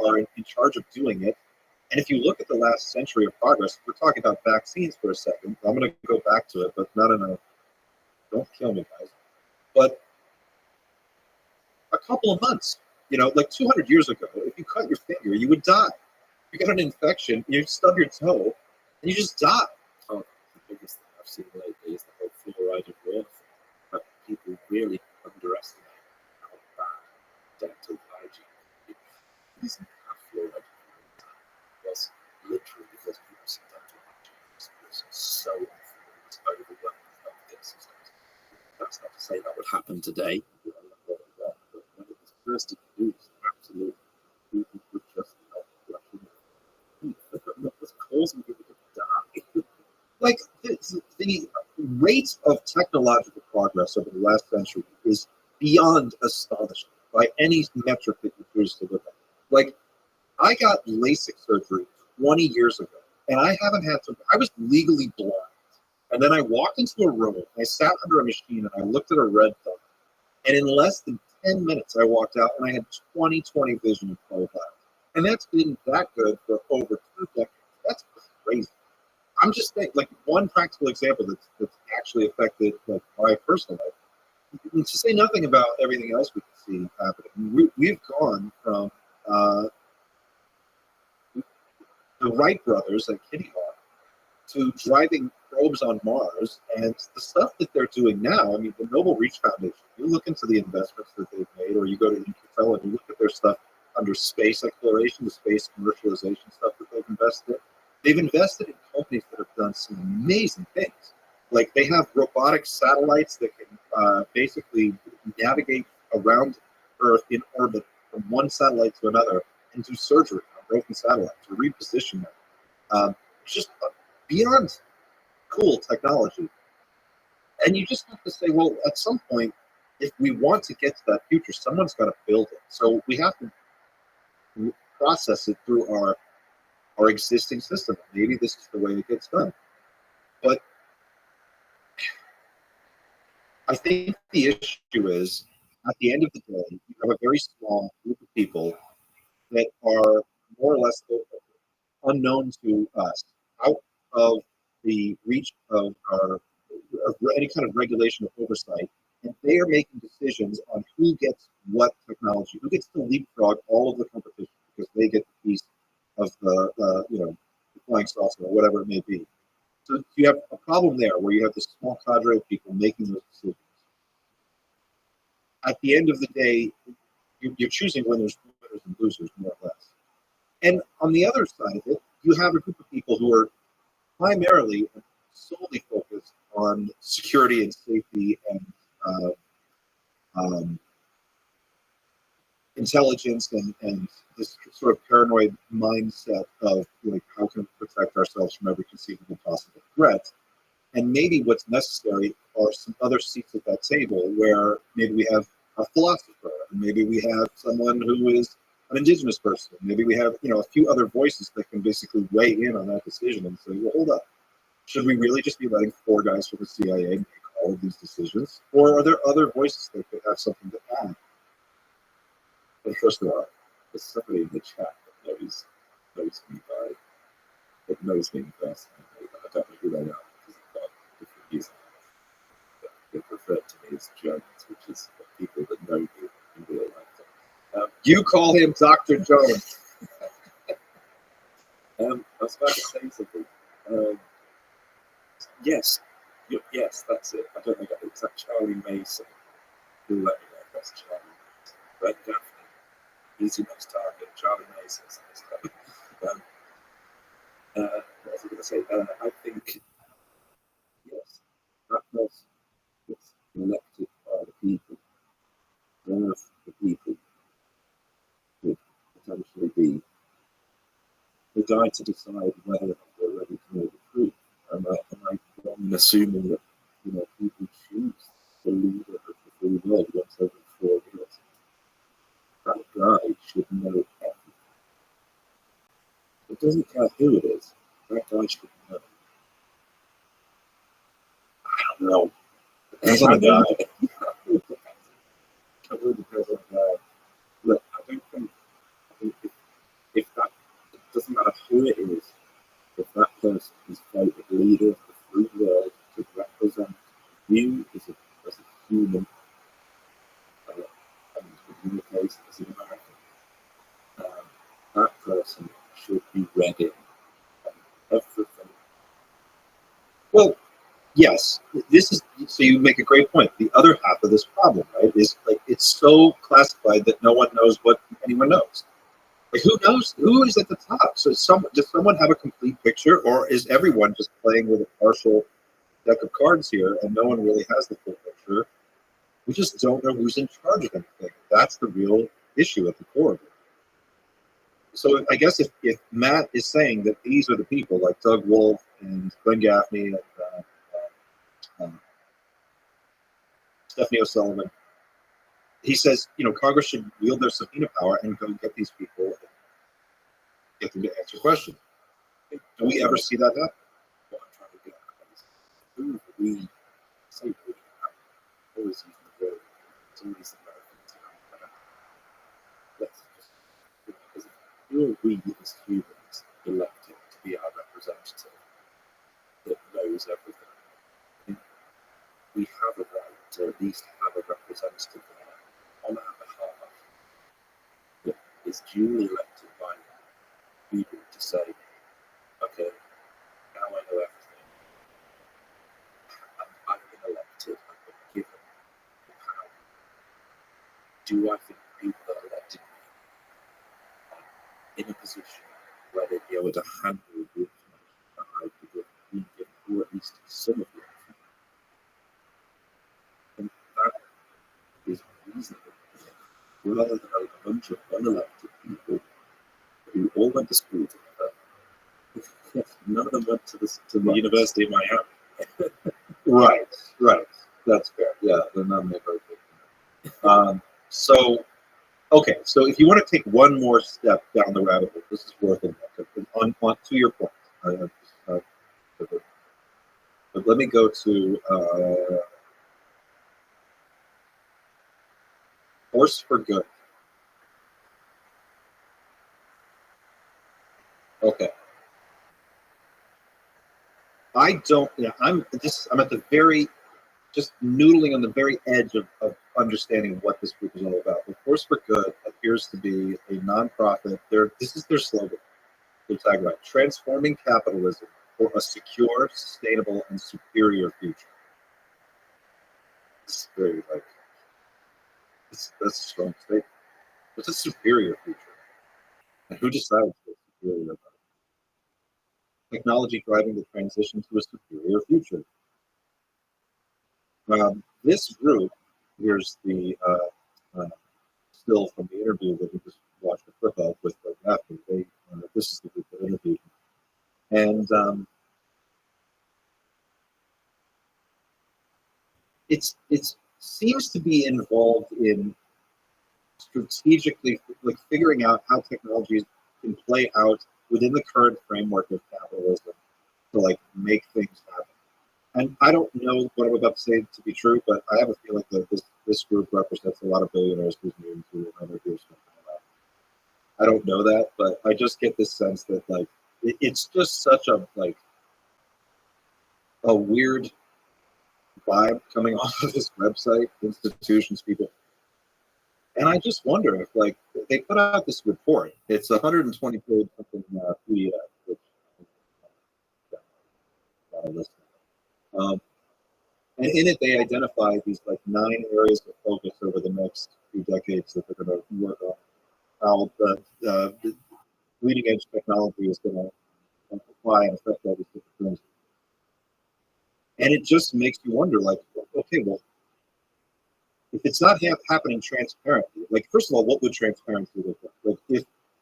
are in charge of doing it. And if you look at the last century of progress, we're talking about vaccines for a second. I'm going to go back to it, but not in a, don't kill me, guys. But a couple of months, like 200 years ago, if you cut your finger, you would die. You got an infection, you stub your toe, and you just die. Oh, the biggest thing I've seen lately is the whole fluoride of water. But people really underestimate how bad dental hygiene is. Have fluoride. Yes, literally because people's dental hygiene is so overwhelming with this. That's not to say that would happen today. But when it was first introduced, absolutely, people would just not brushing what's causing people to die. Like the rate of technological progress over the last century is beyond astonishing by any metric that you choose to look at. Like, I got LASIK surgery 20 years ago, and I haven't had to. I was legally blind, and then I walked into a room. I sat under a machine, and I looked at a red dot, and in less than 10 minutes, I walked out, and I had 20/20 vision in full black. And that's been that good for over 2 decades. That's crazy. I'm just saying, like, one practical example that's actually affected my personal life. To say nothing about everything else we can see happening. We've gone from the Wright brothers at Kitty Hawk to driving probes on Mars, and the stuff that they're doing now. I mean, the Noble Reach Foundation. You look into the investments that they've made, or you go to Intel and you look at their stuff under space exploration, the space commercialization stuff that they've invested in. They've invested in companies that have done some amazing things. Like, they have robotic satellites that can basically navigate around Earth in orbit from one satellite to another and do surgery on broken satellites or reposition them. Just beyond cool technology. And you just have to say, well, at some point, if we want to get to that future, someone's got to build it. So we have to process it through our existing system. Maybe this is the way it gets done. But I think the issue is, at the end of the day, you have a very small group of people that are more or less unknown to us, out of the reach of any kind of regulation or oversight, and they are making decisions on who gets what technology, who gets to leapfrog all of the competition because they get the piece of the flying saucer or whatever it may be. So you have a problem there where you have this small cadre of people making those decisions. At the end of the day, you're choosing winners and losers, more or less. And on the other side of it, you have a group of people who are primarily and solely focused on security and safety and intelligence and this sort of paranoid mindset of like how can we protect ourselves from every conceivable possible threat. And maybe what's necessary are some other seats at that table where maybe we have a philosopher, and maybe we have someone who is an indigenous person, maybe we have a few other voices that can basically weigh in on that decision and say, well, hold up, should we really just be letting 4 guys from the CIA make all of these decisions, or are there other voices that could have something to add? Well, first of all, there's somebody in the chat that knows me that knows me personally. I don't know who they are because I've got different users. They're referred to me as Jones, which is people that know me in real life. You call him Dr. Jones. I was about to say something. Yes, that's it. I don't know if it's that Charlie Mason who let me know if that's Charlie Mason. Red Gaffney, he's your next target. Charlie Mason's next target. What was I going to say? I think, yes, that person that's elected by the people, one of the people would potentially be the guy to decide whether or not they're ready to know the truth. Am I wrong in assuming that people choose the leader of the free world once every 4 years? That guy should know everything. It doesn't care who it is. That guy should know. I don't know. Depends on the guy. It really depends on the guy. Look, I think if that, it doesn't matter who it is, if that person is voted leader of the free world to represent you as a human, and in your case as an American, that person should be ready on everything. Well, yes, this is, so you make a great point. The other half of this problem, right, is like it's so classified that no one knows what anyone knows. Like who knows? Who is at the top? So does someone have a complete picture, or is everyone just playing with a partial deck of cards here, and no one really has the full picture? We just don't know who's in charge of anything. That's the real issue at the core of it. So I guess if Matt is saying that these are the people, like Doug Wolf and Glenn Gaffney and Stephanie O'Sullivan, he says, Congress should wield their subpoena power and go get these people and get them to answer questions. Do we ever see that happen? What I'm trying to get at is who we say we always use the word, it's always Americans. Let's just, who are we as humans elected to be our representative that knows everything? We have a right to at least have a representative there on our behalf that is duly elected by people to say, okay, now I know everything. I've been elected, I've been given the power. Do I think people that elected me are in a position where they'd be able to handle the information that I've been given, or at least some of the information? And that is reasonable. rather than a bunch of unelected people who all went to school together. None of them went to the University of Miami. Right. That's fair. Yeah, they're not very. So, okay. So if you want to take one more step down the rabbit hole, this is worth it. On to your point. But let me go to Force for Good. Okay. I don't. Yeah, I'm at the very, just noodling on the very edge of understanding what this group is all about. The Force for Good appears to be a nonprofit. This is their slogan. They're talking about transforming capitalism for a secure, sustainable, and superior future. It's very that's a strong statement. What's a superior future? And who decides what's superior about it? Technology driving the transition to a superior future. This group, here's the still from the interview that we just watched a clip of with Rabbi. This is the group that interviewed him. And it seems to be involved in strategically figuring out how technologies can play out within the current framework of capitalism to make things happen. And I don't know what I'm about to say to be true, but I have a feeling that this group represents a lot of billionaires whose names we will never hear something about. I don't know that, but I just get this sense that it's just such a weird vibe coming off of this website, institutions, people. And I just wonder if they put out this report. It's 120 page something PDF, which and in it they identify these 9 areas of focus over the next few decades that they're going to work on. How the leading edge technology is going to apply and affect all these different things. And it just makes you wonder, okay, well, if it's not happening transparently, first of all, what would transparency look like?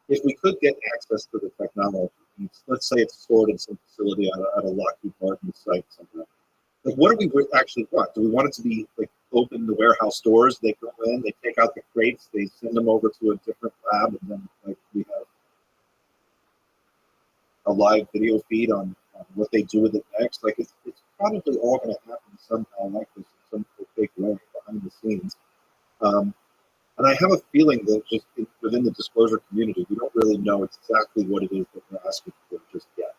If we could get access to the technology, let's say it's stored in some facility at a Lockheed Martin site somewhere, what do we actually want? Do we want it to be open to warehouse doors? They go in, they take out the crates, they send them over to a different lab, and then we have a live video feed on what they do with it next. It's probably all going to happen somehow like this in some big way behind the scenes. And I have a feeling that just within the disclosure community, we don't really know exactly what it is that we're asking for just yet.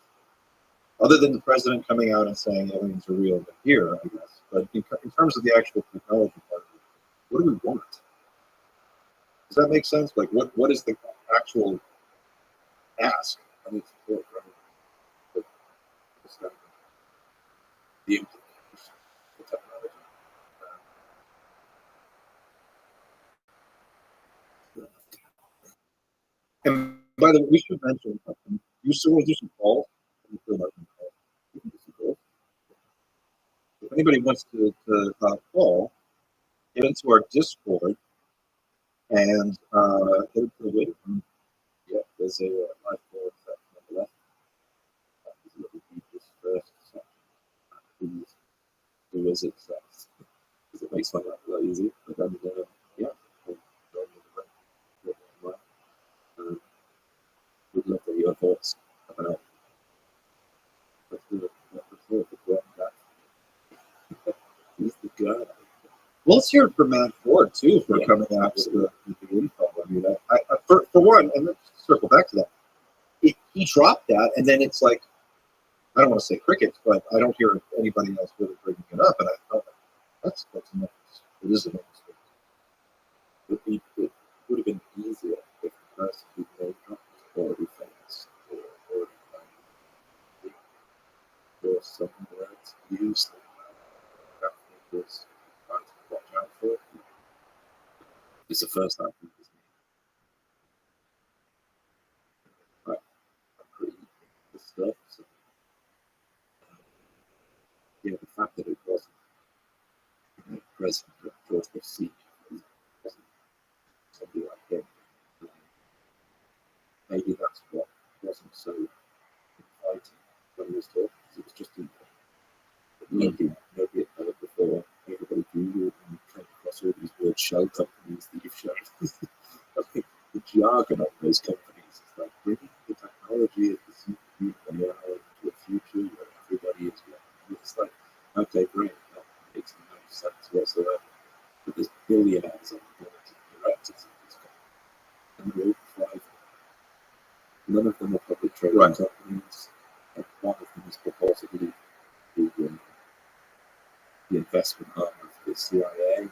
Other than the president coming out and saying aliens are real, but here, I guess. But in terms of the actual technology part of it, what do we want? Does that make sense? What is the actual ask? I mean, the implication of technology. And by the way, we should mention, you still want to do some calls? If anybody wants to call, get into our Discord and get into the waiting room. Yeah, there's a live call on the left. This first section. Who is it? Because it makes my life a lot easier. But then, yeah. We'd love to hear your thoughts about He's the guy. Well, let's hear it from Matt Ford, too, for coming out with the info. I mean, for one, and let's circle back to that. He dropped that, and then it's I don't want to say crickets, but I don't hear anybody else really bringing it up. And I thought, that's nice. It is a nice thing. It would have been easier if the person who made up was already famous or somewhere to use them. Was trying to watch out for. It's the first time. Right. Pretty good stuff. So, yeah, the fact that it wasn't President George Bush wasn't somebody shell companies that you've shown. I think the jargon of those companies is like bringing the technology of the CPU and AI into a future where everybody is working. It's like, okay, great, that makes no sense whatsoever. But there's billionaires on the board of directors of these companies, and they're all private. None of them are public trading companies, and one of them is purportedly the investment arm of the CIA.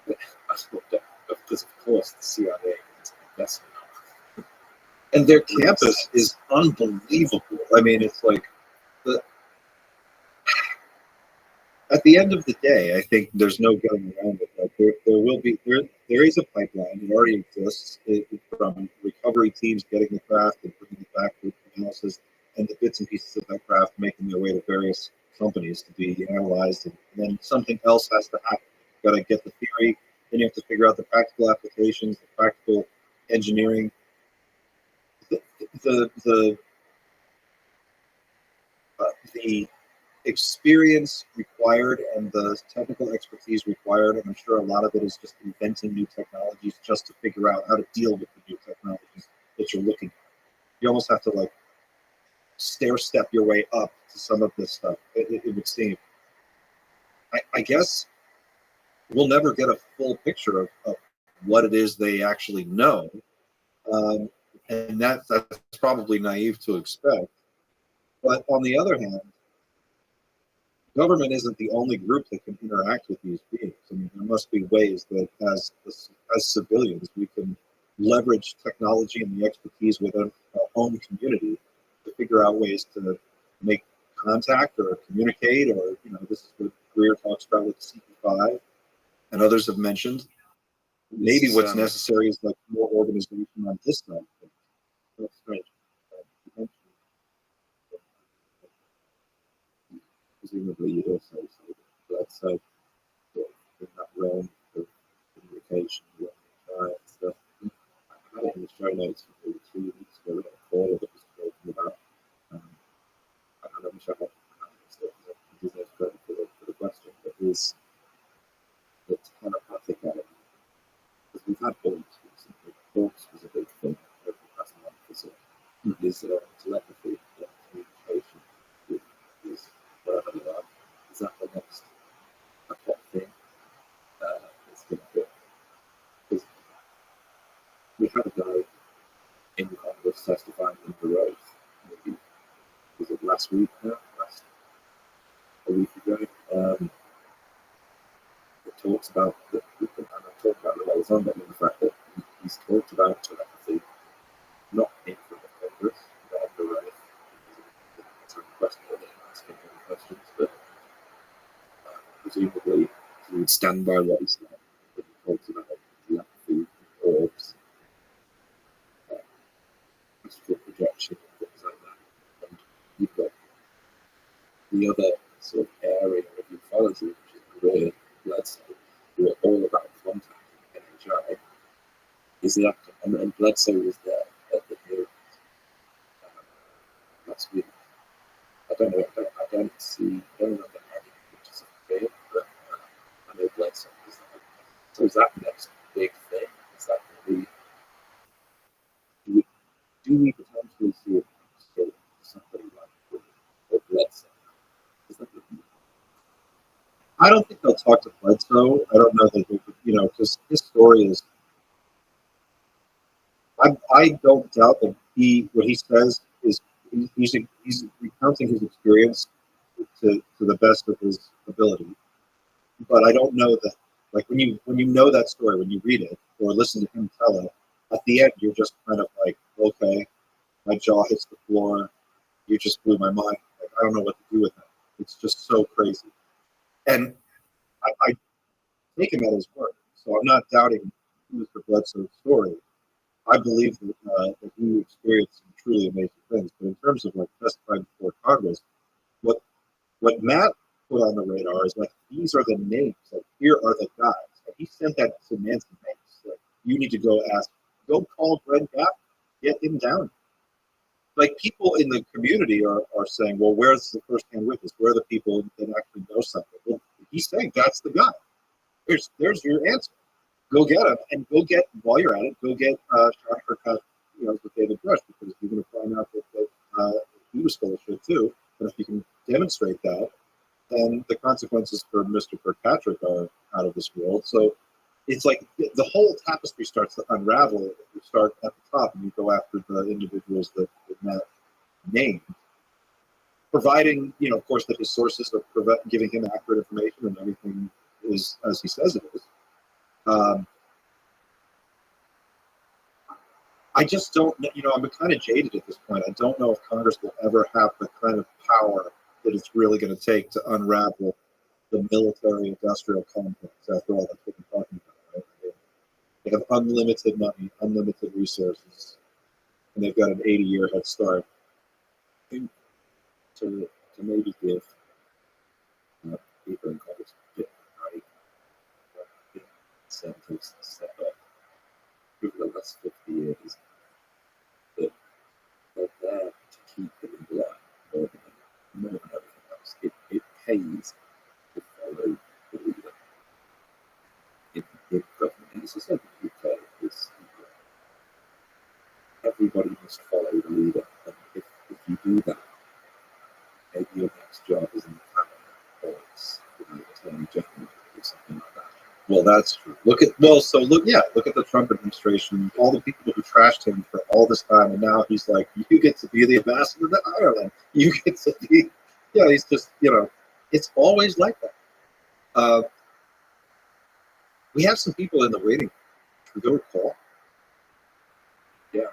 Because of course the CIA is an investment arm. And their campus is unbelievable. I mean, it's like at the end of the day, I think there's no getting around it. Like there is a pipeline. It already exists from recovery teams getting the craft and bringing it back to analysis, and the bits and pieces of that craft making their way to various companies to be analyzed, and then something else has to happen. You've got to get the theory, then you have to figure out the practical applications, the practical engineering, the experience required and the technical expertise required, and I'm sure a lot of it is just inventing new technologies just to figure out how to deal with the new technologies that you're looking at. You almost have to like stair step your way up to some of this stuff, it would seem. I guess we'll never get a full picture of what it is they actually know, and that's probably naive to expect. But on the other hand, government isn't the only group that can interact with these beings. I mean, there must be ways that as civilians we can leverage technology and the expertise within our own community to figure out ways to make contact or communicate, or, you know, this is what Greer talks about with CP5 and others have mentioned. Maybe what's necessary is like more organization on this side. That's strange. Presumably you'd also say that so in that realm of communication, stuff. I had it in the show notes for 2 weeks ago, a caller that was talking about. I wish I had deserves credit for the question, but is the telepathic element. Because we've had books recently. Books was a big thing over the past month or so. Is telepathy, communication is wherever you are. Is that the next hot thing? It's going to be. Because we had a guy in Congress testifying under oath, maybe, was it last week now? A week ago. It talks about, and I've talked about the ways on, but the fact that he's talked about telepathy, not in front of Congress, but under oath. It's a question that they're asking him questions, but presumably he would stand by what he said. He talks about telepathy, orbs, astral projection, things like that. And you've got the other sort of area of ufology, which is Greer, Bledsoe, who are all about contact and NHI. Is that, and Bledsoe was there at the hearings last week. I don't know, I don't remember any pictures of Greer, but I know Bledsoe was there. So is that the next big thing? Is that going to be, do we potentially see somebody like Greer or Bledsoe? I don't think they'll talk to Bledsoe. I don't know that they could, you know, because his story is. I don't doubt that what he says is he's recounting his experience to the best of his ability. But I don't know that, like when you know that story, when you read it or listen to him tell it, at the end you're just kind of like, okay, my jaw hits the floor. You just blew my mind. Like, I don't know what to do with that. It's just so crazy. And I take him at his word, so I'm not doubting Mr. Bledsoe's story. I believe that he experienced some truly amazing things. But in terms of like testifying before Congress, what Matt put on the radar is like, these are the names. Like, here are the guys. And he sent that to Nancy Banks. Like, you need to go call Brent Gap, get him down. Like, people in the community are saying, well, where's the first-hand witness? Where are the people that actually know something? Well, he's saying that's the guy. There's your answer. Go get them, and go get, while you're at it, go get Shark Cut, with David Brush, because you're going to find out that he was full of shit too. And if you can demonstrate that, then the consequences for Mr. Kirkpatrick are out of this world. So it's like the whole tapestry starts to unravel. You start at the top and you go after the individuals that Matt named, providing, of course, that his sources are giving him accurate information and everything is as he says it is. I just don't, I'm kind of jaded at this point. I don't know if Congress will ever have the kind of power that it's really going to take to unravel the military-industrial complex. After all, that's what we're talking about, right? They have unlimited money, unlimited resources, and they've got an 80-year head start. I think to maybe give people in Congress a bit of right incentives to step up over the last 50 years, that they're there to keep them in line more than everything else. It pays to follow the leader in government. And it's the same in the UK. Everybody must follow the leader. And if you do that, maybe your next job is in the cabinet, or it's attorney general or something like that. Well, that's true. Look at the Trump administration, all the people who trashed him for all this time, and now he's like, you get to be the ambassador to Ireland. You get to be, he's just, it's always like that. We have some people in the waiting. Should we go call? Yeah.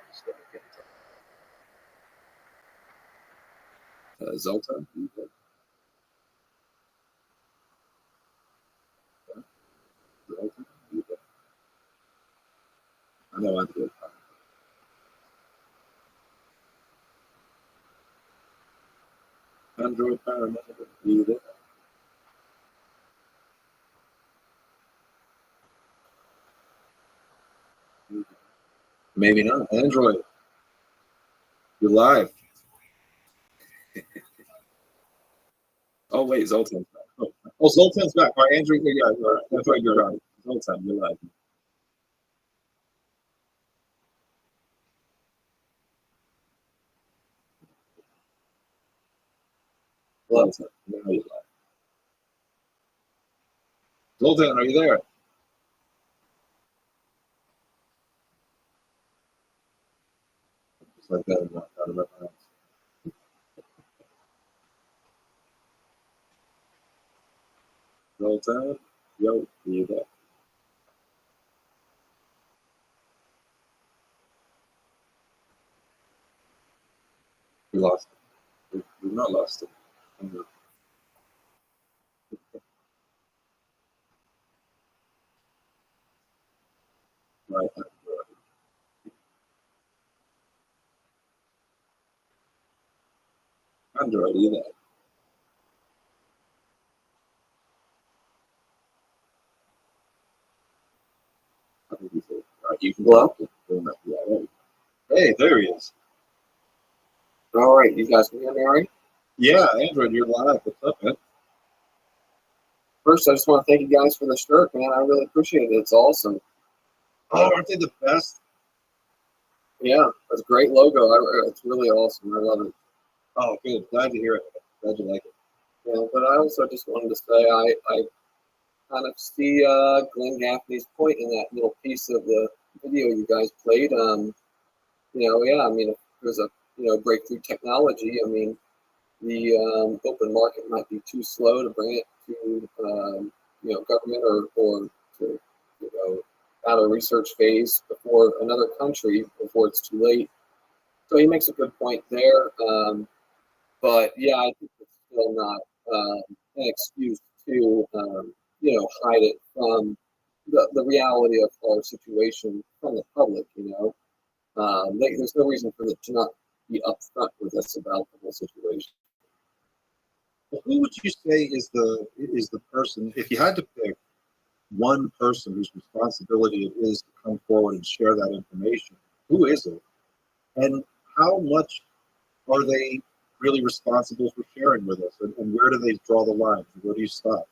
Zoltan, you go. Zoltan, you go. I know I'm good. Android paramedic, you there? Maybe not. Android, you're live. Oh wait, Zoltan's back. Oh, Zoltan's back. All right, Andrew, yeah, that's right, you're right. Zoltan, you're live. Zoltan, now you're live. Zoltan, are you there? Just like that, I'm not out of my house. Zoltan, yo, you there? We lost it. We've not lost it. Right. Android, are you there? I think he's there. Right, you can go up. Hey, there he is. All right, you guys can hear me all right? Yeah, Android, you're live. What's up, man? First, I just want to thank you guys for the shirt, man. I really appreciate it. It's awesome. Oh, aren't they the best? Yeah, it's a great logo. It's really awesome. I love it. Oh, good. Glad to hear it. Glad you like it. Yeah, but I also just wanted to say I kind of see Glenn Gaffney's point in that little piece of the video you guys played. Yeah, I mean, if there's a breakthrough technology, I mean, the open market might be too slow to bring it to government or to out of research phase before another country before it's too late. So he makes a good point there. But yeah, I think it's still not an excuse to hide it from the reality of our situation from the public. There's no reason for them to not be upfront with us about the whole situation. Well, who would you say is the person, if you had to pick one person whose responsibility it is to come forward and share that information, who is it? And how much are they really responsible for sharing with us? And where do they draw the line? Where do you stop?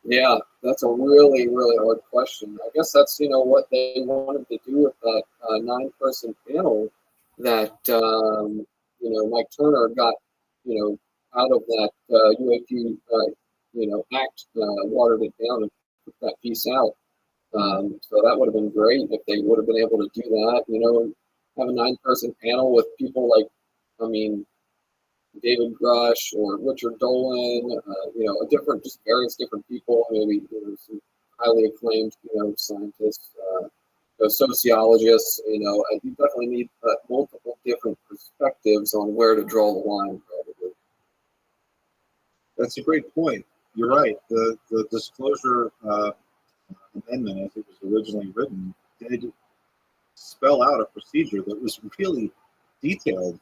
Yeah, that's a really, really hard question. I guess that's, what they wanted to do with that nine-person panel that, Mike Turner got, out of that UAP, act, watered it down and put that piece out. So that would have been great if they would have been able to do that, and have a nine-person panel with people like, I mean, David Grush or Richard Dolan, just various different people, maybe some highly acclaimed, scientists, sociologists. And you definitely need multiple different perspectives on where to draw the line. Probably. That's a great point. You're right. The disclosure amendment, as it was originally written, did spell out a procedure that was really detailed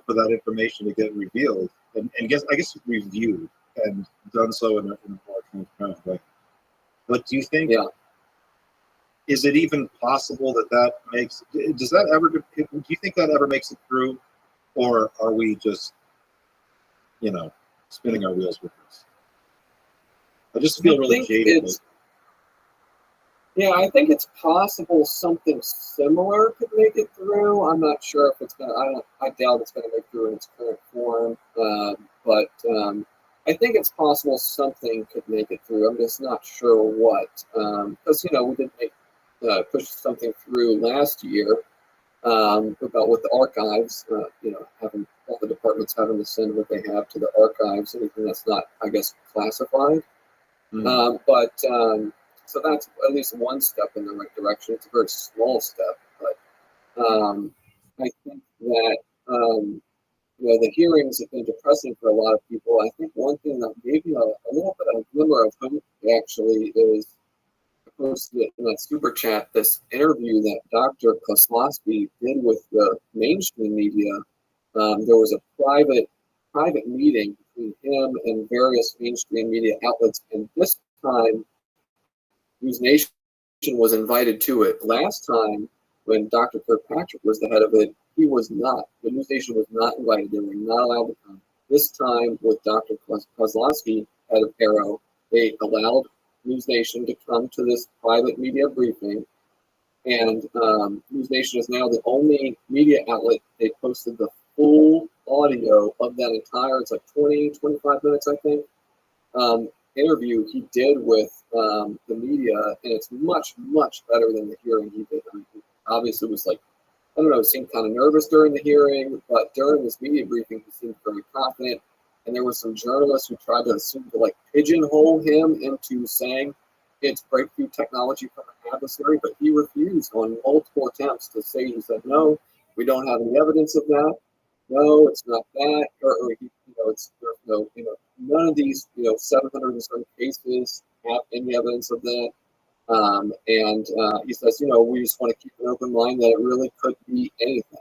for that information to get revealed and I guess reviewed and done so in a more transparent way. But do you think? Yeah. Is it even possible that makes? Does that ever? Do you think that ever makes it through, or are we just, spinning our wheels with this? I just feel really jaded. Yeah, I think it's possible something similar could make it through. I'm not sure if it's gonna. I doubt it's gonna make through in its current form. But I think it's possible something could make it through. I'm just not sure what. Because we did push something through last year about with the archives. Having all the departments having to send what they have to the archives, anything that's not, I guess, classified. So that's at least one step in the right direction. It's a very small step, but I think that the hearings have been depressing for a lot of people. I think one thing that gave me a little bit of a glimmer of hope actually is, I posted it in that super chat, this interview that Dr. Kozlowski did with the mainstream media. There was a private meeting between him and various mainstream media outlets, and this time News Nation was invited to it. Last time, when Dr. Kirkpatrick was the head of it, he was not. The News Nation was not invited. They were not allowed to come. This time, with Dr. Kozlowski, head of Arrow, they allowed News Nation to come to this private media briefing. And News Nation is now the only media outlet. They posted the full audio of that entire, it's like 20, 25 minutes, I think, interview he did with the media, and it's much, much better than the hearing he did. I mean, obviously, it was like, I don't know, seemed kind of nervous during the hearing, but during this media briefing, he seemed very confident. And there were some journalists who tried to pigeonhole him into saying it's breakthrough technology from an adversary, but he refused on multiple attempts to say, he said, no, we don't have any evidence of that. No, it's not that, it's none of these 700 and some cases have any evidence of that. And he says, we just want to keep an open mind that it really could be anything.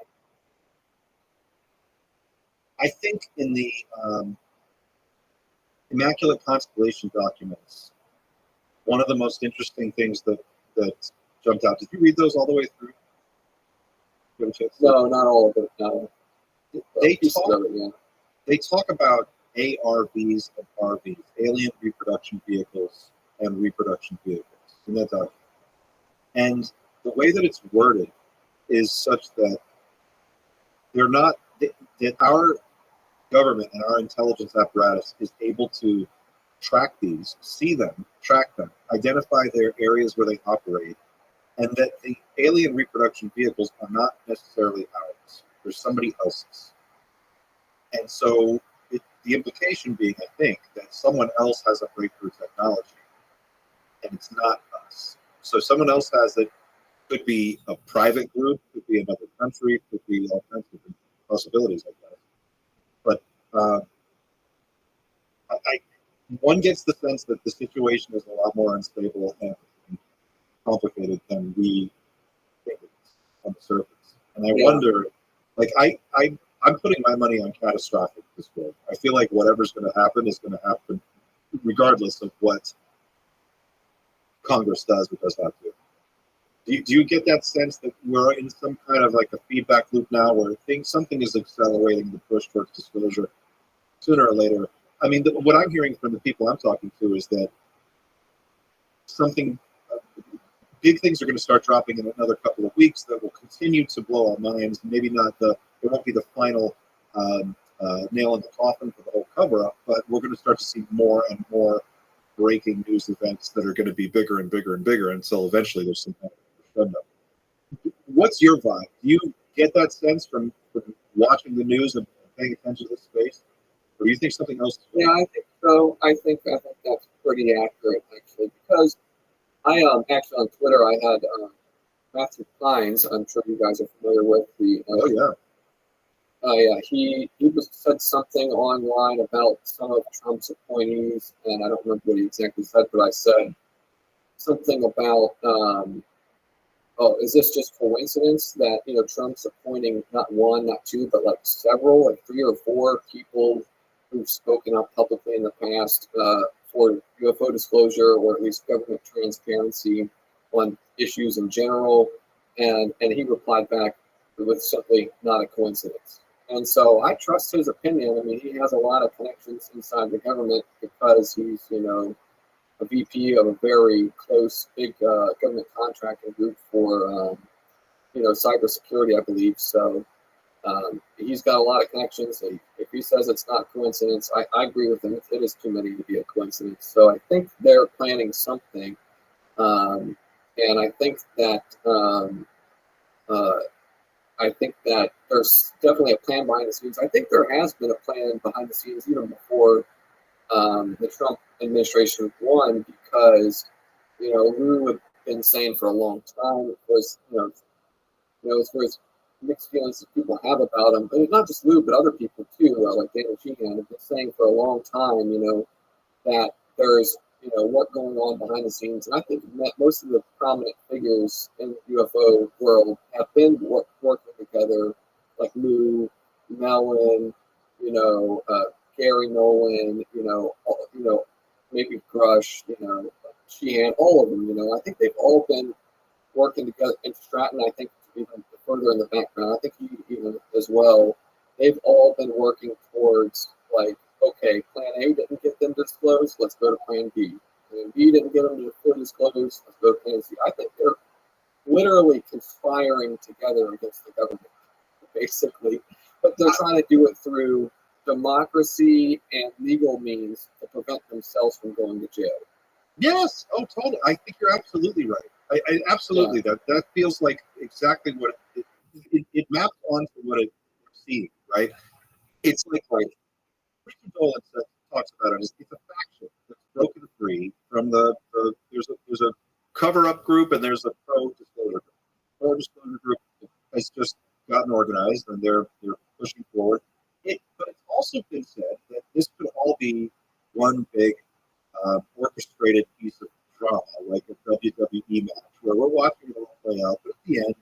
I think in the Immaculate Constellation documents, one of the most interesting things that jumped out. Did you read those all the way through? No, not all of it. No. They talk about ARVs and RVs, alien reproduction vehicles and reproduction vehicles in that document. And the way that it's worded is such that they're not, that our government and our intelligence apparatus is able to track these, see them, track them, identify their areas where they operate, and that the alien reproduction vehicles are not necessarily ours. They're somebody else's. And so the implication being, I think, that someone else has a breakthrough technology, and it's not us. So someone else has it. Could be a private group, could be another country, could be all kinds of different possibilities like that. But one gets the sense that the situation is a lot more unstable and complicated than we think it is on the surface. And I wonder, I'm putting my money on catastrophic this way. I feel like whatever's going to happen is going to happen regardless of what Congress does or does not do. Do you get that sense that we're in some kind of like a feedback loop now where something is accelerating the push towards disclosure sooner or later? I mean, what I'm hearing from the people I'm talking to is that something. Big things are going to start dropping in another couple of weeks that will continue to blow our minds. Maybe not it won't be the final nail in the coffin for the whole cover-up, but we're going to start to see more and more breaking news events that are going to be bigger and bigger and bigger until eventually there's some kind of crescendo. What's your vibe? Do you get that sense from watching the news and paying attention to the space, or do you think something else? Yeah, I think so. I think that's pretty accurate actually, because I actually on Twitter I had Matthew Pines. I'm sure you guys are familiar with the. He said something online about some of Trump's appointees, and I don't remember what he exactly said, but I said something about, is this just coincidence that Trump's appointing not one, not two, but like several, like 3 or 4 people who've spoken up publicly in the past for UFO disclosure or at least government transparency on issues in general, and he replied back with simply not a coincidence. And so I trust his opinion. I mean, he has a lot of connections inside the government because he's, a VP of a very close, big government contracting group for, cybersecurity, I believe. So he's got a lot of connections. If he says it's not coincidence, I agree with him. It is too many to be a coincidence. So I think they're planning something. And I think that there's definitely a plan behind the scenes. I think there has been a plan behind the scenes even before the Trump administration won, because Lou had been saying for a long time, of course, there's mixed feelings that people have about him, but not just Lou, but other people too, like Daniel Sheehan have been saying for a long time, that there's what going on behind the scenes. And I think most of the prominent figures in the UFO world have been working together, like Lou, Mellon, Gary Nolan, maybe Grush, Sheehan, all of them. I think they've all been working together. And Stratton, I think, even further in the background, I think he even as well. They've all been working towards, like, okay, Plan A didn't get them disclosed, let's go to Plan B. Plan B didn't get them to fully disclosed, let's go to Plan C. I think they're literally conspiring together against the government, basically. But they're trying to do it through democracy and legal means to prevent themselves from going to jail. Yes. Oh, totally. I think you're absolutely right. I absolutely. Yeah. That feels like exactly what it maps onto what it seems, right? It's like Richard Dolan talks about it. It's a faction that's broken free from there's a cover-up group and there's a pro-disclosure group. Pro-disclosure group has just gotten organized and they're pushing forward. But it's also been said that this could all be one big orchestrated piece of drama, like a WWE match, where we're watching it all play out, but at the end,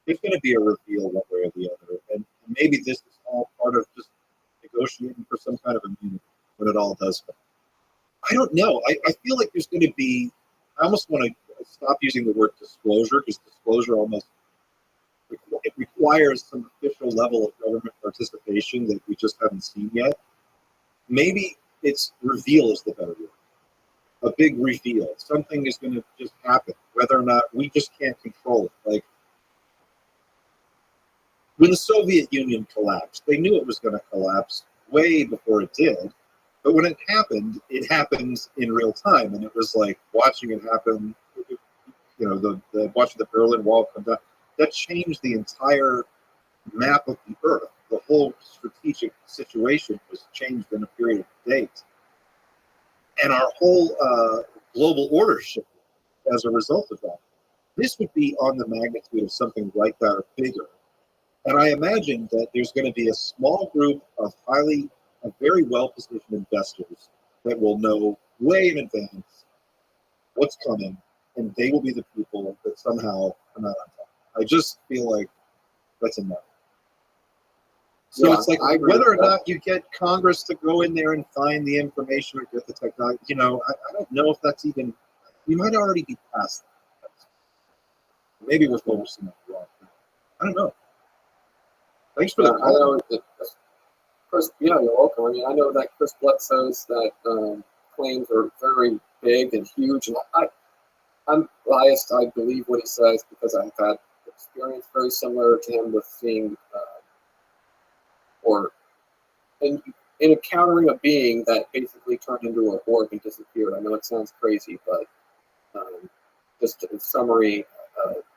there's going to be a reveal one way or the other. And maybe this is all part of just negotiating for some kind of immunity when it all does come. I don't know. I feel like there's going to be, I almost want to stop using the word disclosure, because disclosure almost, it requires some official level of government participation that we just haven't seen yet. Maybe it's reveal is the better word. A big reveal. Something is going to just happen, whether or not we just can't control it. Like when the Soviet Union collapsed, they knew it was going to collapse way before it did. But when it happened in real time, and it was like watching it happen. The watching the Berlin Wall come down. That changed the entire map of the Earth. The whole strategic situation was changed in a period of days. And our whole global order shifted as a result of that. This would be on the magnitude of something like that or bigger. And I imagine that there's going to be a small group of very well-positioned investors that will know way in advance what's coming, and they will be the people that somehow come out on top. I just feel like that's enough. So it's like whether or not you get Congress to go in there and find the information or get the technology, I don't know if that's even, we might already be past that. Maybe we're focusing on the wrong thing. I don't know. Thanks for that. I know that Chris, you're welcome. I mean, I know that Chris Bledsoe's that claims are very big and huge, and I'm biased. I believe what he says because I've had experience very similar to him with seeing or in encountering a being that basically turned into an orb and disappeared. I know it sounds crazy, but just in summary,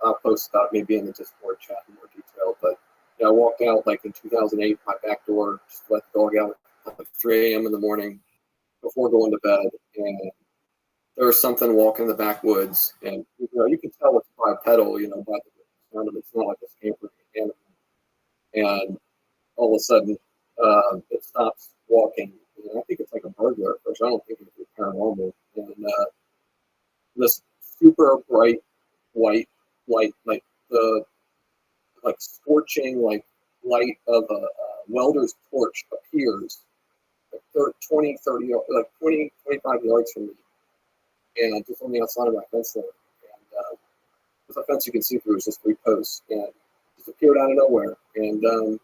I'll post that maybe in the Discord chat in more detail. But yeah, I walked out like in 2008, my back door, just let the dog out at like 3 a.m. in the morning before going to bed, and there was something walking in the backwoods, and you can tell it's bipedal, by the sound of it. It's not like a scamper animal. And all of a sudden, it stops walking. I think it's like a burglar, which I don't think it's paranormal. And this super bright white light, like the scorching light of a welder's torch appears like 20, 30, like 20, 25 yards from me, and just on the outside of my fence line. And with a fence you can see through is just 3 posts, and just appeared out of nowhere. And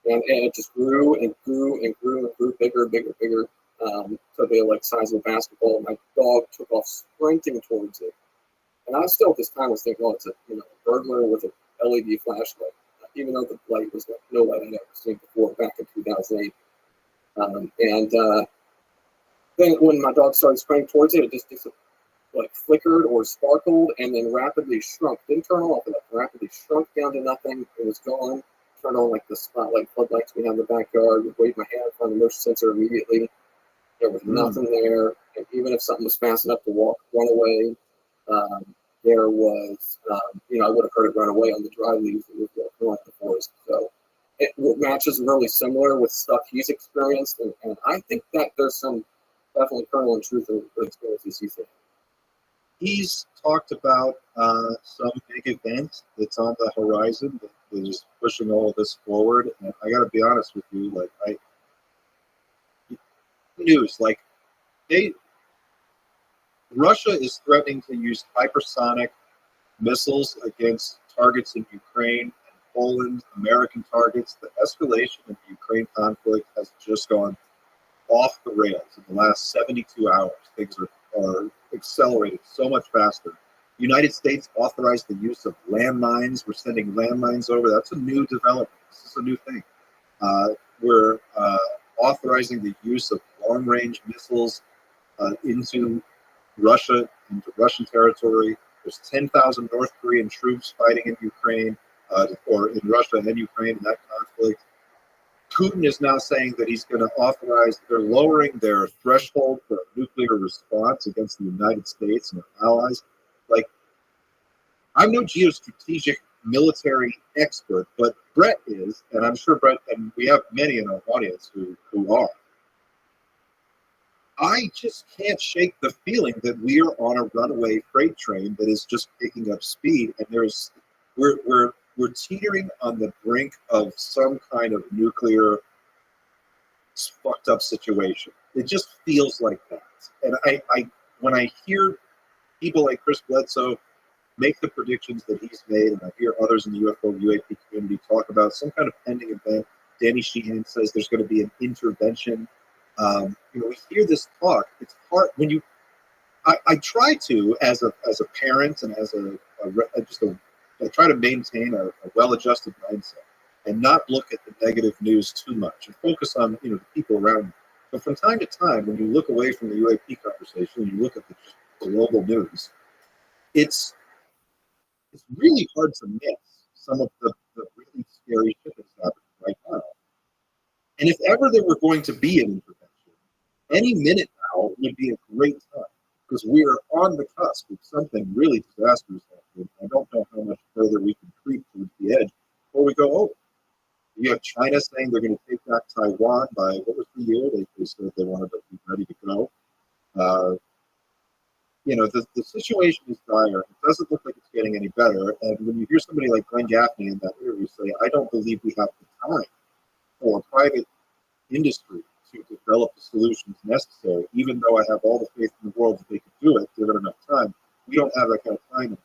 it just grew and grew and grew and grew bigger, bigger, bigger. So they like size of a basketball. My dog took off sprinting towards it, and I still at this time was thinking, oh, it's a burglar with a LED flashlight, even though the light was like no light I'd ever seen before back in 2008. Then when my dog started sprinting towards it, it just like flickered or sparkled and then rapidly shrunk. Didn't turn off, but rapidly shrunk down to nothing. It was gone. Turned on like the spotlight floodlights we have in the backyard. Waved my hand on the motion sensor immediately. There was nothing there. And even if something was fast enough to run away, there was, I would have heard it run away on the dry leaves that was walking along the forest. So it matches really similar with stuff he's experienced. And I think that there's some definitely kernel and truth in the experiences he's had. He's talked about some big event that's on the horizon that is pushing all of this forward. And I got to be honest with you, Russia is threatening to use hypersonic missiles against targets in Ukraine and Poland, American targets. The escalation of the Ukraine conflict has just gone off the rails in the last 72 hours. Things are accelerated so much faster. The United States authorized the use of landmines. We're sending landmines over. That's a new development. This is a new thing. We're authorizing the use of long-range missiles into Russia, into Russian territory. There's 10,000 North Korean troops fighting in Ukraine, or in Russia and Ukraine in that conflict. Putin is now saying that he's going to authorize, they're lowering their threshold for a nuclear response against the United States and our allies. I'm no geostrategic military expert, but Brett is, and I'm sure Brett, and we have many in our audience who are. I just can't shake the feeling that we are on a runaway freight train that is just picking up speed, and we're teetering on the brink of some kind of nuclear fucked up situation. It just feels like that. And I when I hear people like Chris Bledsoe make the predictions that he's made, and I hear others in the UFO UAP community talk about some kind of pending event. Danny Sheehan says there's going to be an intervention. We hear this talk. It's hard when you. I try to, as a parent and as I try to maintain a well-adjusted mindset and not look at the negative news too much and focus on the people around you. But from time to time, when you look away from the UAP conversation and you look at the global news, it's really hard to miss some of the really scary shit that's happening right now. And if ever there were going to be an intervention, any minute now would be a great time, because we are on the cusp of something really disastrous happening. I don't know how much further we can creep towards the edge before we go over. You have China saying they're going to take back Taiwan by, what was the year? They said they wanted to be ready to go. The situation is dire. It doesn't look like it's getting any better. And when you hear somebody like Glenn Gaffney in that interview say, I don't believe we have the time for private industry to develop the solutions necessary, even though I have all the faith in the world that they could do it, given enough time. We don't have that kind of time.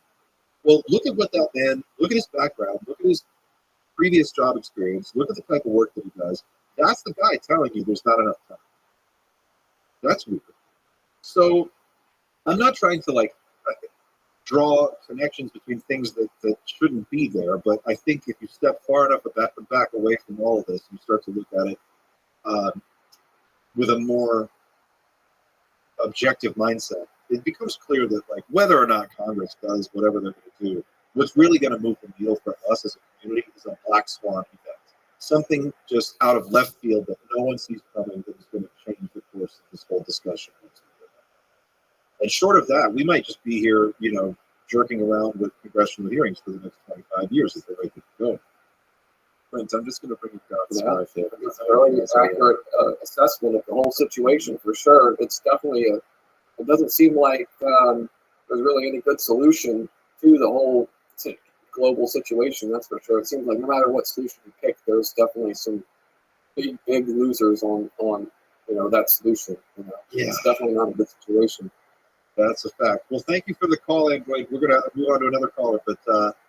Well, look at what that man, look at his background, look at his previous job experience, look at the type of work that he does. That's the guy telling you there's not enough time. That's weird. So I'm not trying to draw connections between things that shouldn't be there. But I think if you step far enough back away from all of this, you start to look at it with a more objective mindset. It becomes clear that, like, whether or not Congress does whatever they're going to do, what's really going to move the needle for us as a community is a black swan event. Something just out of left field that no one sees coming that is going to change the course of this whole discussion. And short of that, we might just be here, jerking around with congressional hearings for the next 25 years if they're right to go. Brent, I'm just going to bring it down. It's a very accurate assessment of the whole situation, for sure. It's definitely it doesn't seem like there's really any good solution to the whole global situation, that's for sure. It seems like no matter what solution you pick, there's definitely some big losers on that solution. Yeah. It's definitely not a good situation. That's a fact. Well, thank you for the call, Android. We're going to move on to another caller, but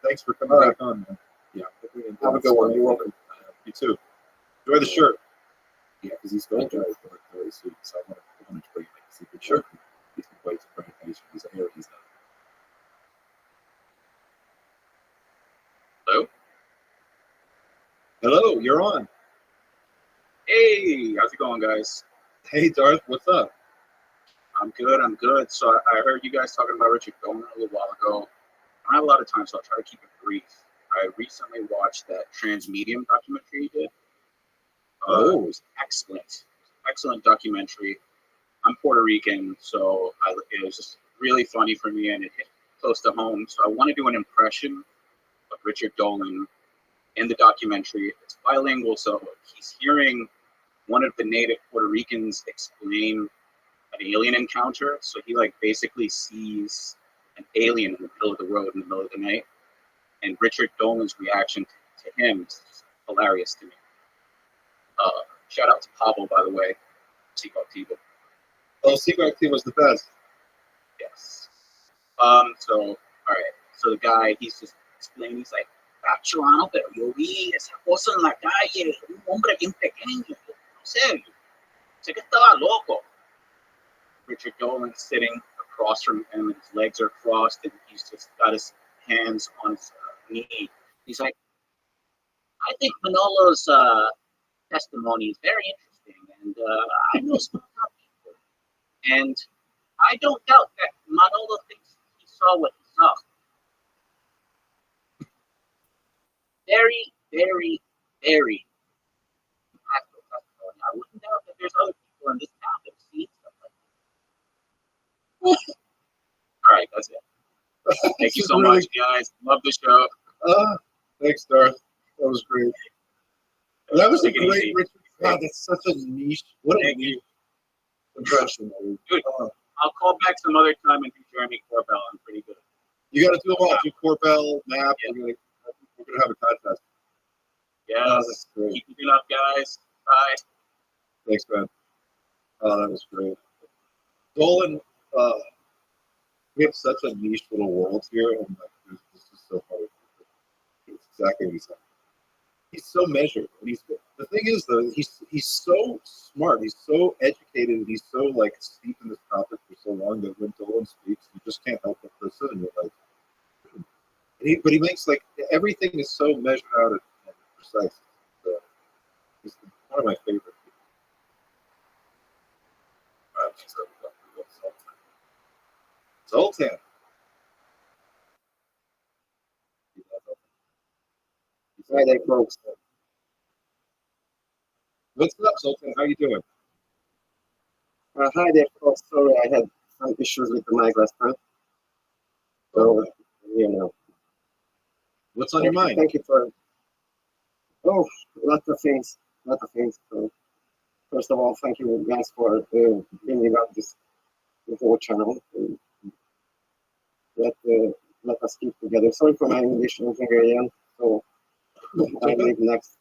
thanks for coming back on, man. Yeah. Have a good one. You're welcome. You too. Enjoy the shirt. Yeah, because he's going to drive for very soon, so I want to bring like a secret shirt. He's been waiting for information. He's here. He's not. Hello? Hello, you're on. Hey, how's it going, guys? Hey, Darth, what's up? I'm good. So I heard you guys talking about Richard Goldman a little while ago. I don't have a lot of time, so I'll try to keep it brief. I recently watched that Transmedium documentary he did. It was excellent documentary. I'm Puerto Rican, so it was just really funny for me, and it hit close to home. So I want to do an impression of Richard Dolan in the documentary. It's bilingual, so he's hearing one of the native Puerto Ricans explain an alien encounter. So he basically sees an alien in the middle of the road in the middle of the night, and Richard Dolan's reaction to him is just hilarious to me. Shout out to Pablo, by the way. Sigo Activo. Oh, Sigo Activo was the best. Yes. So, all right. So the guy, he's just explaining, he's like, Chulano, pero yo vi esa cosa en la calle, un hombre bien pequeño, no sé que estaba loco. Richard Dolan's sitting across from him, and his legs are crossed, and he's just got his hands on his knee. He's like, I think Manolo's testimony is very interesting, and I know some other people, and I don't doubt that Manolo thinks he saw what he saw. Very, very, very impactful testimony. I wouldn't doubt that there's other people in this town that have seen stuff like that. All right, that's it. Thank you so much, guys. Love the show. Thanks, Darth. That was great. That was a great Richard. God, that's such a niche. What a niche impression. Dude, I'll call back some other time and do Jeremy Corbell. I'm pretty good. You got to do them all. Do Corbell, Map. Yeah. We're going to have a contest. Yes. Keep it up, guys. Bye. Thanks, man. Oh, that was great. Dolan, we have such a niche little world here, and this is so hard. It's exactly what he said. He's so measured. And the thing is, though, he's so smart. He's so educated. And he's so steep in this topic for so long that when Dolan speaks, you just can't help but listen. And you're like, but he makes everything is so measured out and precise. He's one of my favorite people. Zoltan. Hi there, folks. What's up, Zoltan? How you doing? Hi there, folks. Sorry, I had some issues with the mic last time. So, What's on your mind? Thank you for. Oh, lots of things. So, first of all, thank you guys for bringing up this whole channel. Let us keep together. Sorry for my English again. So I live next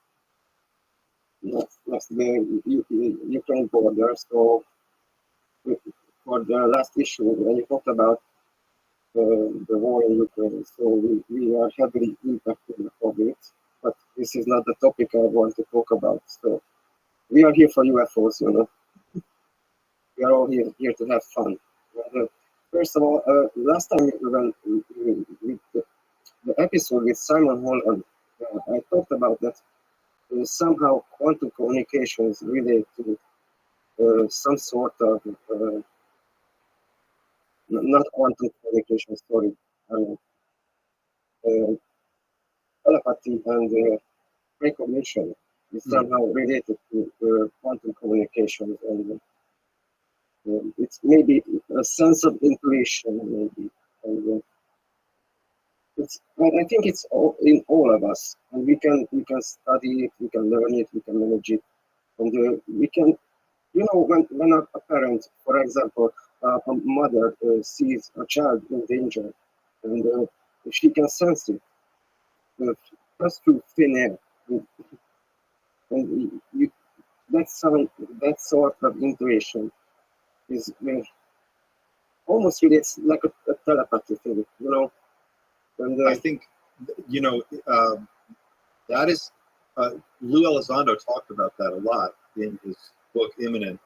to the Ukraine border. So for the last issue, when you talked about the war in Ukraine, so we are heavily impacted of it. But this is not the topic I want to talk about. So we are here for UFOs, We are all here to have fun. First of all, last time when the episode with Simon Holland, I talked about that somehow quantum communications relate to some sort of not quantum communication, sorry, uh, telepathy and recognition is somehow related to quantum communications, and it's maybe a sense of intuition, maybe, and I think it's all in all of us, and we can study it, we can learn it, we can manage it, and we can, when a parent, for example, a mother sees a child in danger, and she can sense it just through thin air, and that sort of intuition is almost really, it's like a telepathy thing, And I think, that is, Lou Elizondo talked about that a lot in his book Imminent,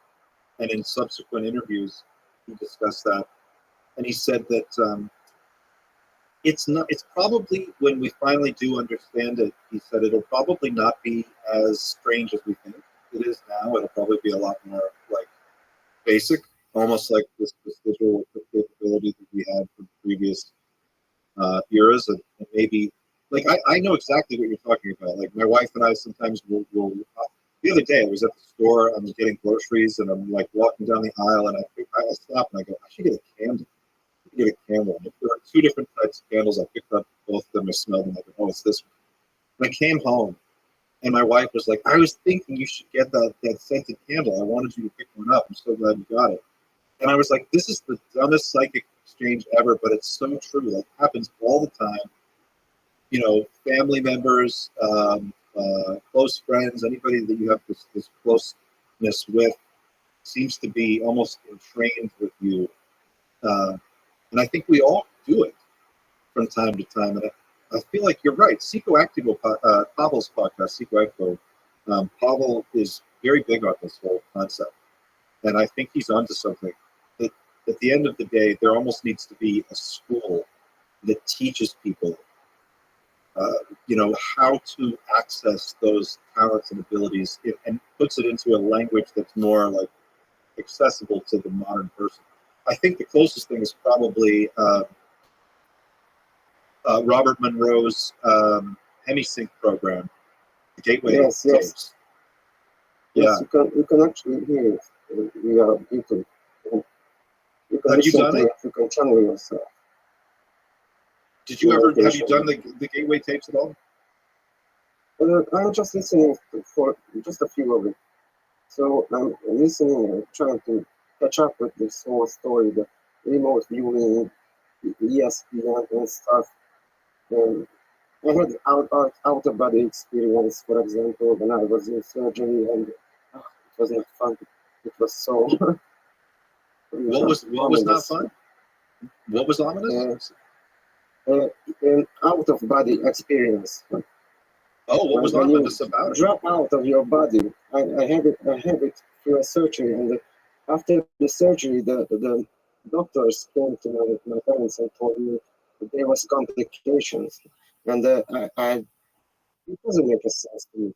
and in subsequent interviews he discussed that, and he said that it's probably, when we finally do understand it, he said it'll probably not be as strange as we think it is now. It'll probably be a lot more like basic, almost like this visual capability that we had from previous eras, and maybe, like, I know exactly what you're talking about. Like, my wife and I sometimes will the other day I was at the store, I'm getting groceries, and I'm like walking down the aisle, and I stop and I go, I should get a candle. Get a candle. And there are two different types of candles. I picked up both of them. I smelled them. I go, oh, it's this one. And I came home, and my wife was like, I was thinking you should get that scented candle. I wanted you to pick one up. I'm so glad you got it. And I was like, this is the dumbest psychic exchange ever, but it's so true. That happens all the time. Family members, close friends, anybody that you have this closeness with seems to be almost entrained with you. And I think we all do it from time to time. And I feel like you're right. Psychoactivo, Pavel's podcast, Psychoactivo, Pavel is very big on this whole concept. And I think he's onto something. That at the end of the day, there almost needs to be a school that teaches people, how to access those talents and abilities, and puts it into a language that's more like accessible to the modern person. I think the closest thing is probably Robert Monroe's HemiSync program, the Gateway Yes. tapes. Yes, you can actually hear it via YouTube. You can Have you listen done to it? You can channel yourself. Have you done the Gateway tapes at all? I'm just listening for just a few of it. So I'm listening and trying to catch up with this whole story, the remote viewing, the ESPN and stuff. And I had out of body experience, for example, when I was in surgery, and it was not fun. It was so. What was not fun? What was ominous? An out of body experience. Oh, what was ominous about it? Drop out of your body. I had it through a surgery, and after the surgery, the doctors came to my parents and told me that there was complications, and it doesn't make sense to me.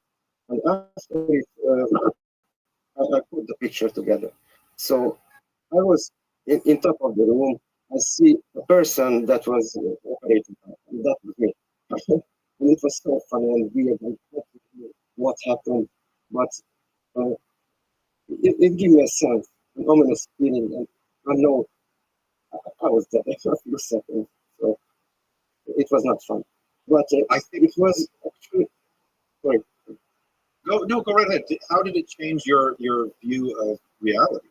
And after it, I put the picture together. So I was in top of the room. I see a person that was operating, and that was me. And it was so funny and weird, and what happened, but it gave me a sense, an ominous feeling, and I know I was dead for a few seconds, so it was not fun. But I think it was actually. Sorry. Go right ahead. How did it change your view of reality?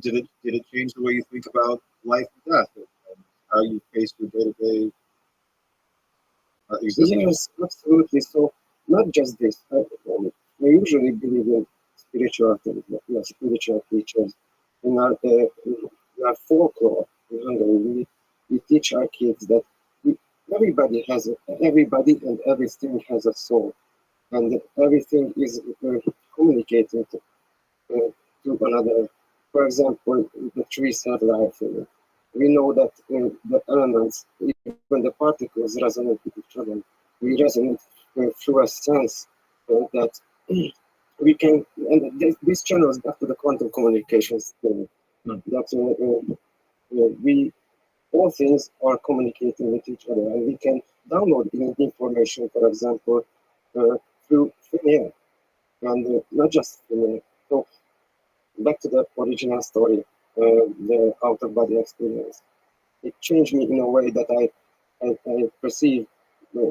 Did it change the way you think about life and death, and how you face your day-to-day existence? Yes, absolutely. So not just this. I usually believe in spiritual things. We are spiritual creatures. In our folklore in Hungary, we teach our kids that everybody and everything has a soul, and everything is communicating to another. For example, the trees have life, we know that the elements, even the particles, resonate with each other. We resonate through a sense that we can, and this channels back to the quantum communications theory, that we, all things are communicating with each other, and we can download information, for example, through thin air, and not just thin air. So back to the original story, the out-of-body experience. It changed me in a way that I perceive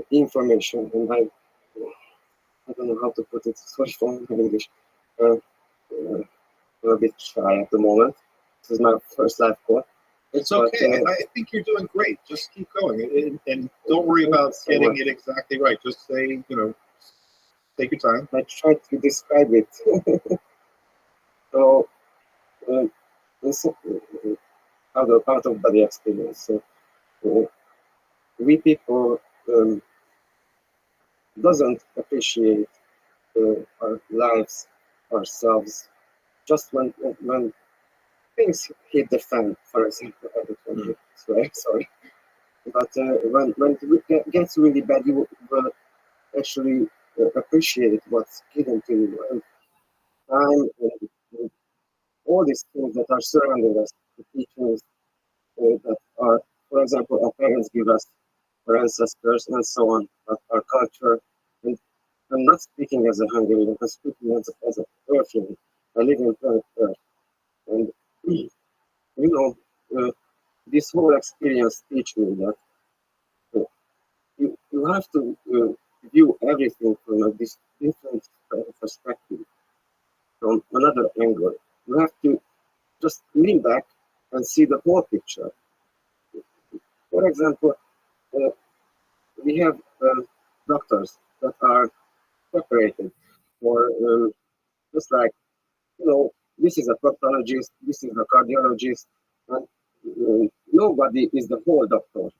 information, and I don't know how to put it. Sorry for my English. I'm a bit shy at the moment. This is my first live call. It's okay. I think you're doing great. Just keep going, and don't worry about getting it exactly right. Just say, take your time. I tried to describe it. So, it's out of body experience. So, we people doesn't appreciate our lives, ourselves, just when things hit the fan, for example. I don't want to swear, sorry. But when it gets really bad, you will actually appreciate what's given to you. And time and all these things that are surrounding us, the teachings that are, for example, our parents give us, our ancestors, and so on, our culture. And I'm not speaking as a Hungarian, I'm speaking as a Earthling. I live in planet Earth. And, this whole experience teach me that you have to view everything from a different perspective, from another angle. You have to just lean back and see the whole picture. For example, we have doctors that are separated, or just like, this is a proctologist, this is a cardiologist, and nobody is the whole doctor.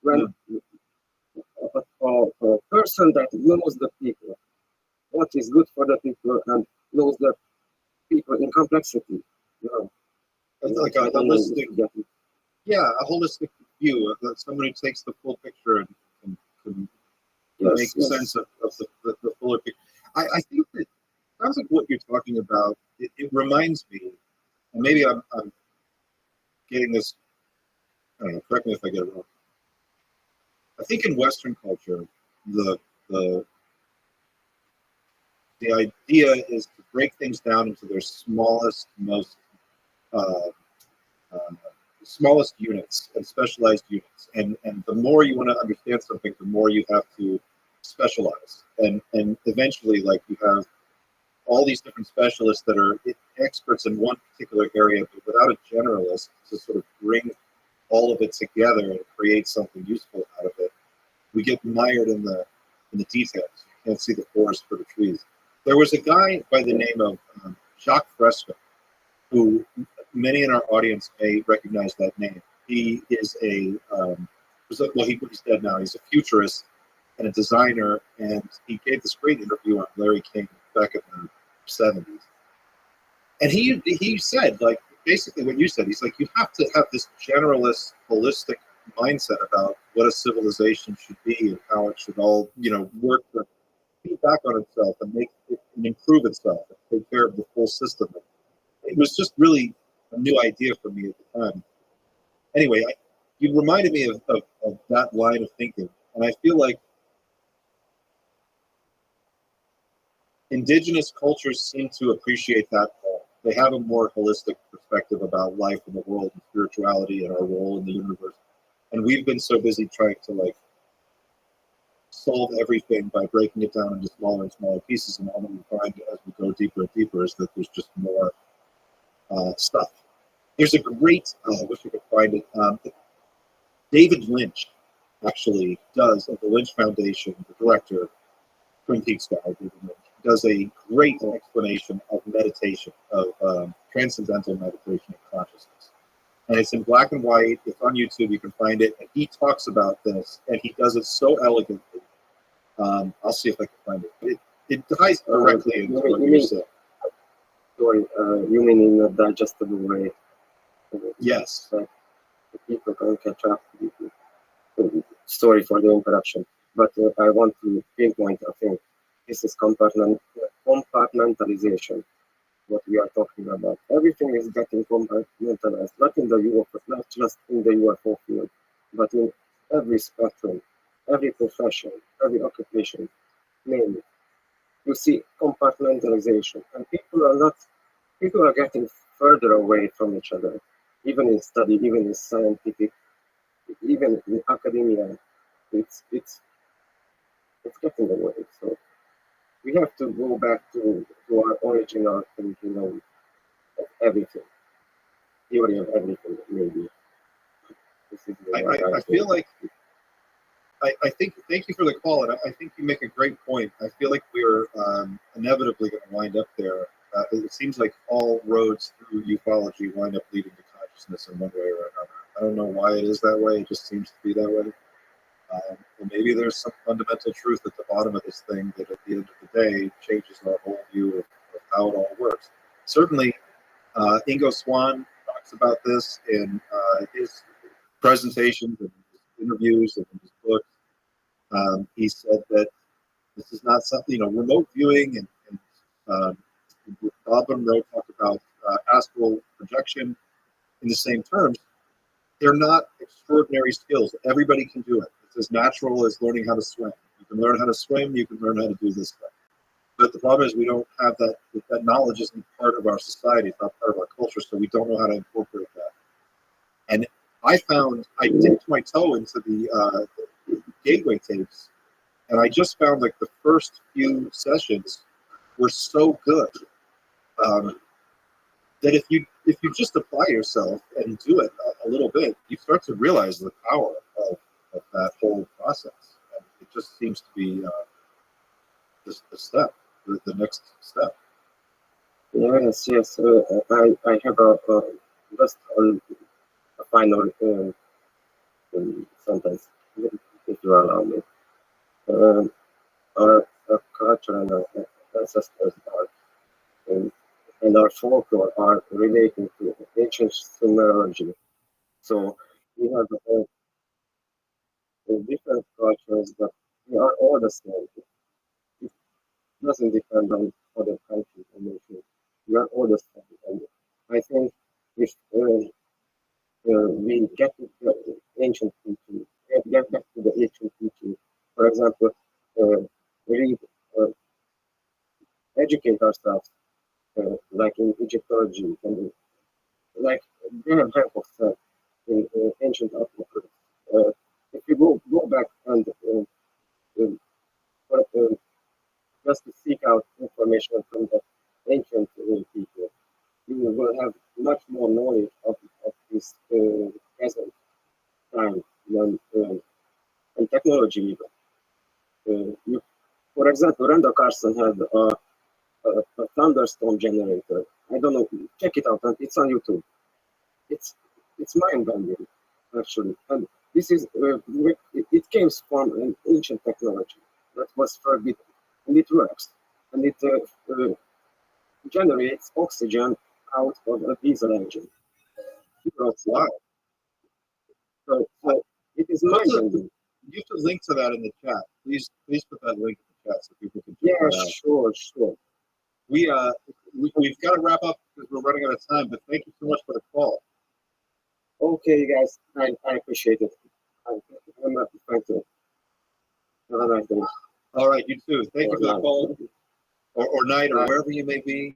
When a person that knows the people, what is good for the people, and knows the people in complexity, It's like a holistic, a holistic view that somebody takes the full picture and can make sense of the fuller picture. I think that sounds like what you're talking about. It reminds me, and maybe I'm getting this. I don't know. Correct me if I get it wrong. I think in Western culture, the idea is to break things down into their smallest, most smallest units and specialized units. And the more you want to understand something, the more you have to specialize. And eventually, like, you have all these different specialists that are experts in one particular area, but without a generalist to sort of bring all of it together and create something useful out of it. We get mired in the details. You can't see the forest for the trees. There was a guy by the name of Jacques Fresco, who many in our audience may recognize that name. He is he's dead now. He's a futurist and a designer, and he gave this great interview on Larry King back in the 70s. And he said, like, basically what you said. He's like, you have to have this generalist, holistic mindset about what a civilization should be and how it should all, work to feedback on itself and make it and improve itself and take care of the full system. It was just really a new idea for me at the time. Anyway, you reminded me of that line of thinking, and I feel like indigenous cultures seem to appreciate that more. They have a more holistic perspective about life in the world and spirituality and our role in the universe. And we've been so busy trying to solve everything by breaking it down into smaller and smaller pieces, and all that we find as we go deeper and deeper is that there's just more stuff. There's a great, I wish I could find it, David Lynch actually does, of the Lynch Foundation, the director, Twin Peaks guy, David Lynch, does a great explanation of meditation, of transcendental meditation and consciousness. And it's in black and white. It's on YouTube. You can find it. And he talks about this, and he does it so elegantly. I'll see if I can find it. It ties directly into what you said. Sorry, you mean in a digestible way? Yes. people can catch up. Sorry for the interruption, but I want to pinpoint a thing. This is compartmentalization, what we are talking about. Everything is getting compartmentalized, not in the UFO, not just in the UFO field, but in every spectrum, every profession, every occupation, mainly. You see compartmentalization, and people are getting further away from each other, even in study, even in scientific, even in academia. It's getting away. So we have to go back to our original thinking of everything, theory of everything, maybe. This is I feel like I think, thank you for the call, and I think you make a great point. I feel like we're inevitably going to wind up there. It seems like all roads through ufology wind up leading to consciousness in one way or another. I don't know why it is that way. It just seems to be that way. And maybe there's some fundamental truth at the bottom of this thing that at the end of the day changes our whole view of how it all works. Certainly, Ingo Swann talks about this in his presentations and his interviews and in his books. He said that this is not something, remote viewing and Bob Monroe talked about astral projection in the same terms. They're not extraordinary skills. Everybody can do it. It's as natural as learning how to swim. You can learn how to swim, you can learn how to do this stuff. But the problem is we don't have that knowledge isn't part of our society, it's not part of our culture, so we don't know how to incorporate that. And I dipped my toe into the gateway tapes, and I just found like the first few sessions were so good that if you just apply yourself and do it a little bit, you start to realize the power of that whole process. And it just seems to be the step, the next step. Yes. I have just a final sentence, if you allow me. Our culture and our ancestors and our folklore are relating to ancient Sumerology. So we have different cultures, but we are all the same. It doesn't depend on other countries or nations. We are all the same. And I think if we get to the ancient teaching, get back to the ancient teaching, for example, read, educate ourselves, like in Egyptology, and like Graham Hancock said in ancient architecture. If you go back and just to seek out information from the ancient people, you will have much more knowledge of this present time and technology even. For example, Randall Carlson had a thunderstorm generator. I don't know, check it out, it's on YouTube. It's mind-bending, actually. And this is, it came from an ancient technology that was forbidden, and it works. And it generates oxygen out of a diesel engine. Wow. So it is mind-bending. You have to link to that in the chat. Please put that link in the chat so people can check that out. Sure. We've got to wrap up because we're running out of time, but thank you so much for the call. Okay, guys, I appreciate it. I'm trying to have a nice day. All right, you too. Thank you for the call, or night, or wherever you may be.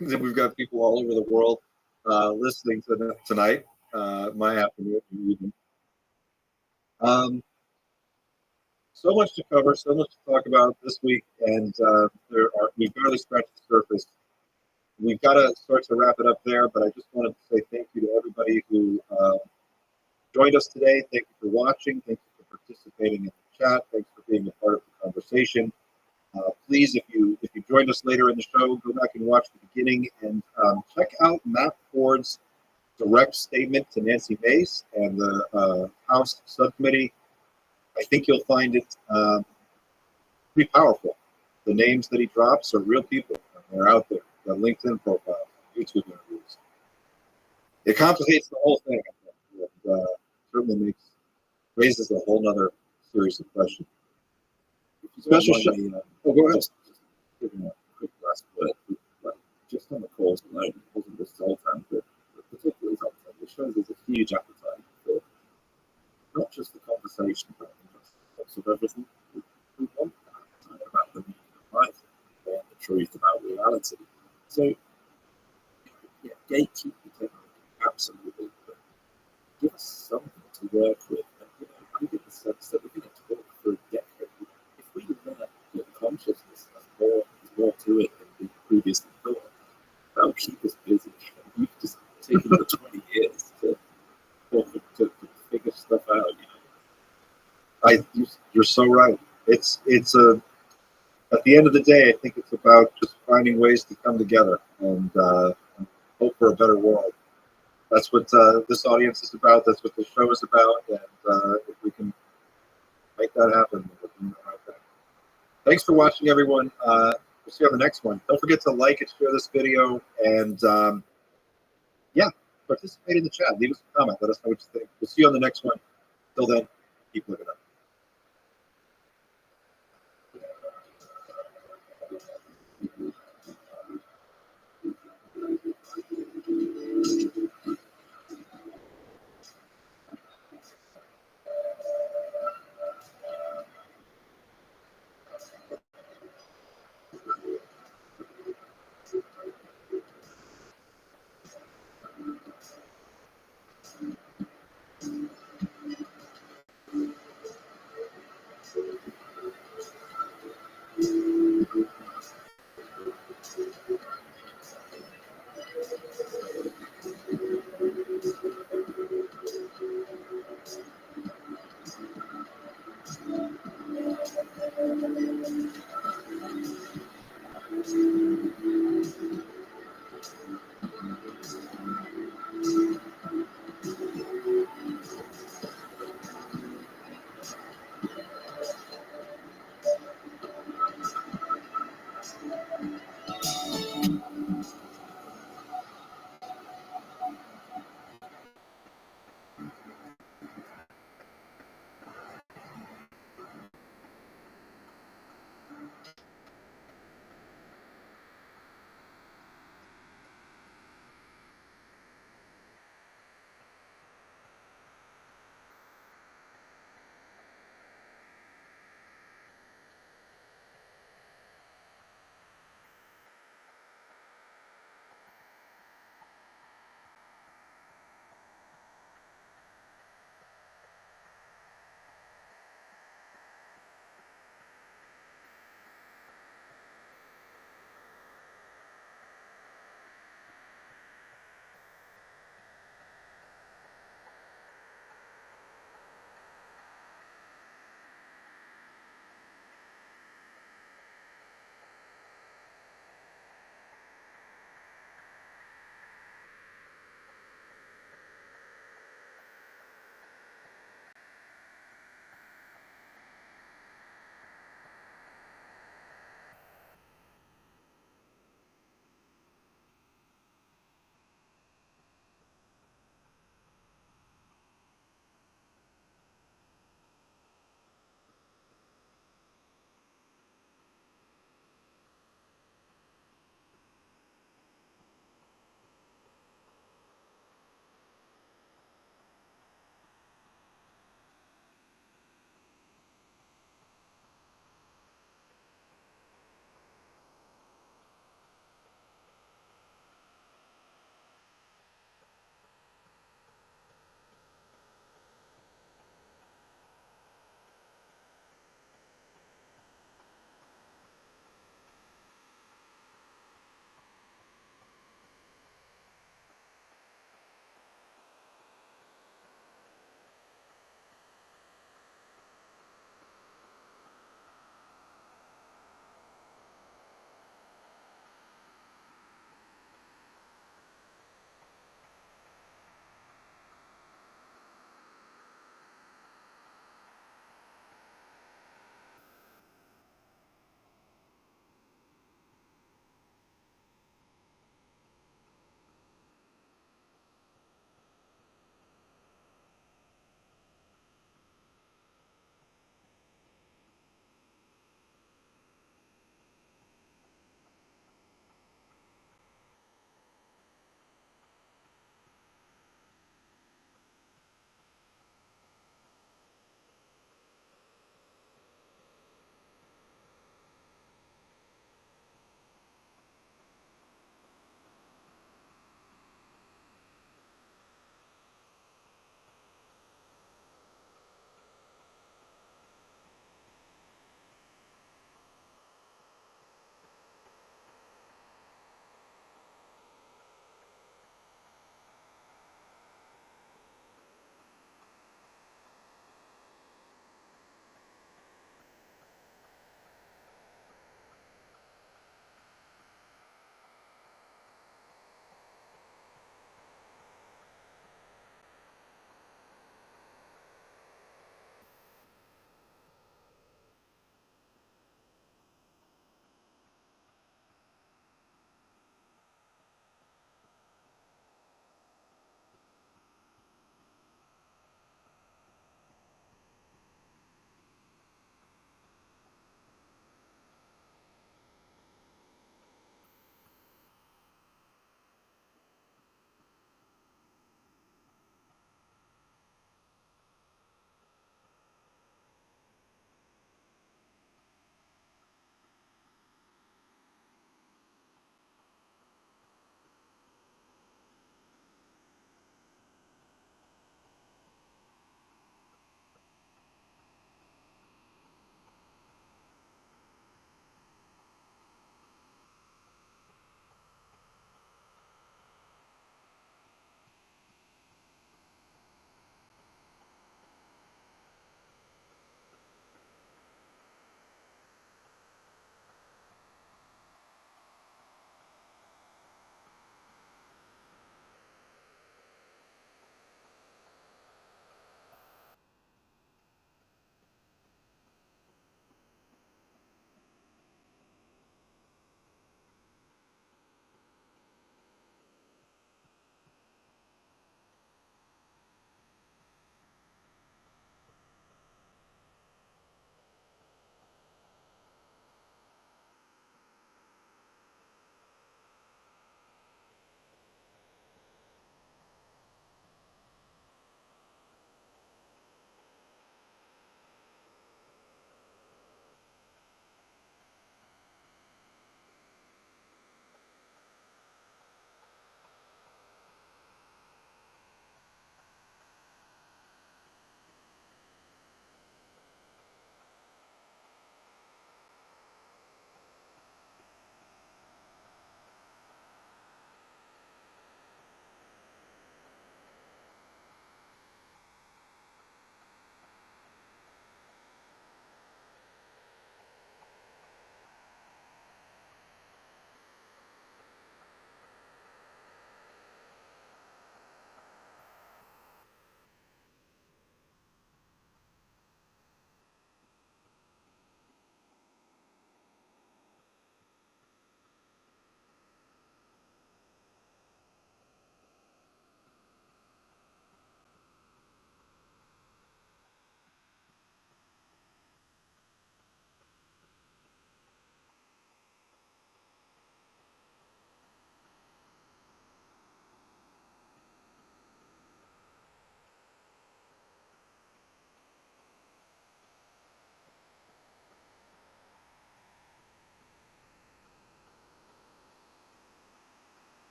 We've got people all over the world listening to tonight, my afternoon, evening. So much to cover, so much to talk about this week, and we've barely scratched the surface. We've got to start to wrap it up there, but I just wanted to say thank you to everybody who joined us today. Thank you for watching. Thank you for participating in the chat. Thanks for being a part of the conversation. Please, if you joined us later in the show, go back and watch the beginning and check out Matt Ford's direct statement to Nancy Mace and the House subcommittee. I think you'll find it pretty powerful. The names that he drops are real people. They're out there. The LinkedIn profile, YouTube interviews. It complicates the whole thing. certainly raises a whole other series of questions. Special Special shout. Oh, go ahead. Just giving a quick last word. Like, just on the calls alone, it wasn't just Zoltan, but particularly Zoltan. It shows there's a huge appetite for not just the conversation, but lots of everything. We want that about the meaning of life, we want the truth about reality. So, yeah, gatekeep the technology, absolutely. But give us something to work with. And, I get the sense that we're going to talk for a decade. If we learn that consciousness has more to it than we previously thought, that'll keep us busy. We've just taken the 20 years to figure stuff out. You're so right. It's at the end of the day, I think it's about just finding ways to come together and hope for a better world. That's what this audience is about. That's what this show is about. And if we can make that happen, we're doing the right thing. Thanks for watching, everyone. We'll see you on the next one. Don't forget to like and share this video. And yeah, participate in the chat. Leave us a comment. Let us know what you think. We'll see you on the next one. Till then, keep looking up.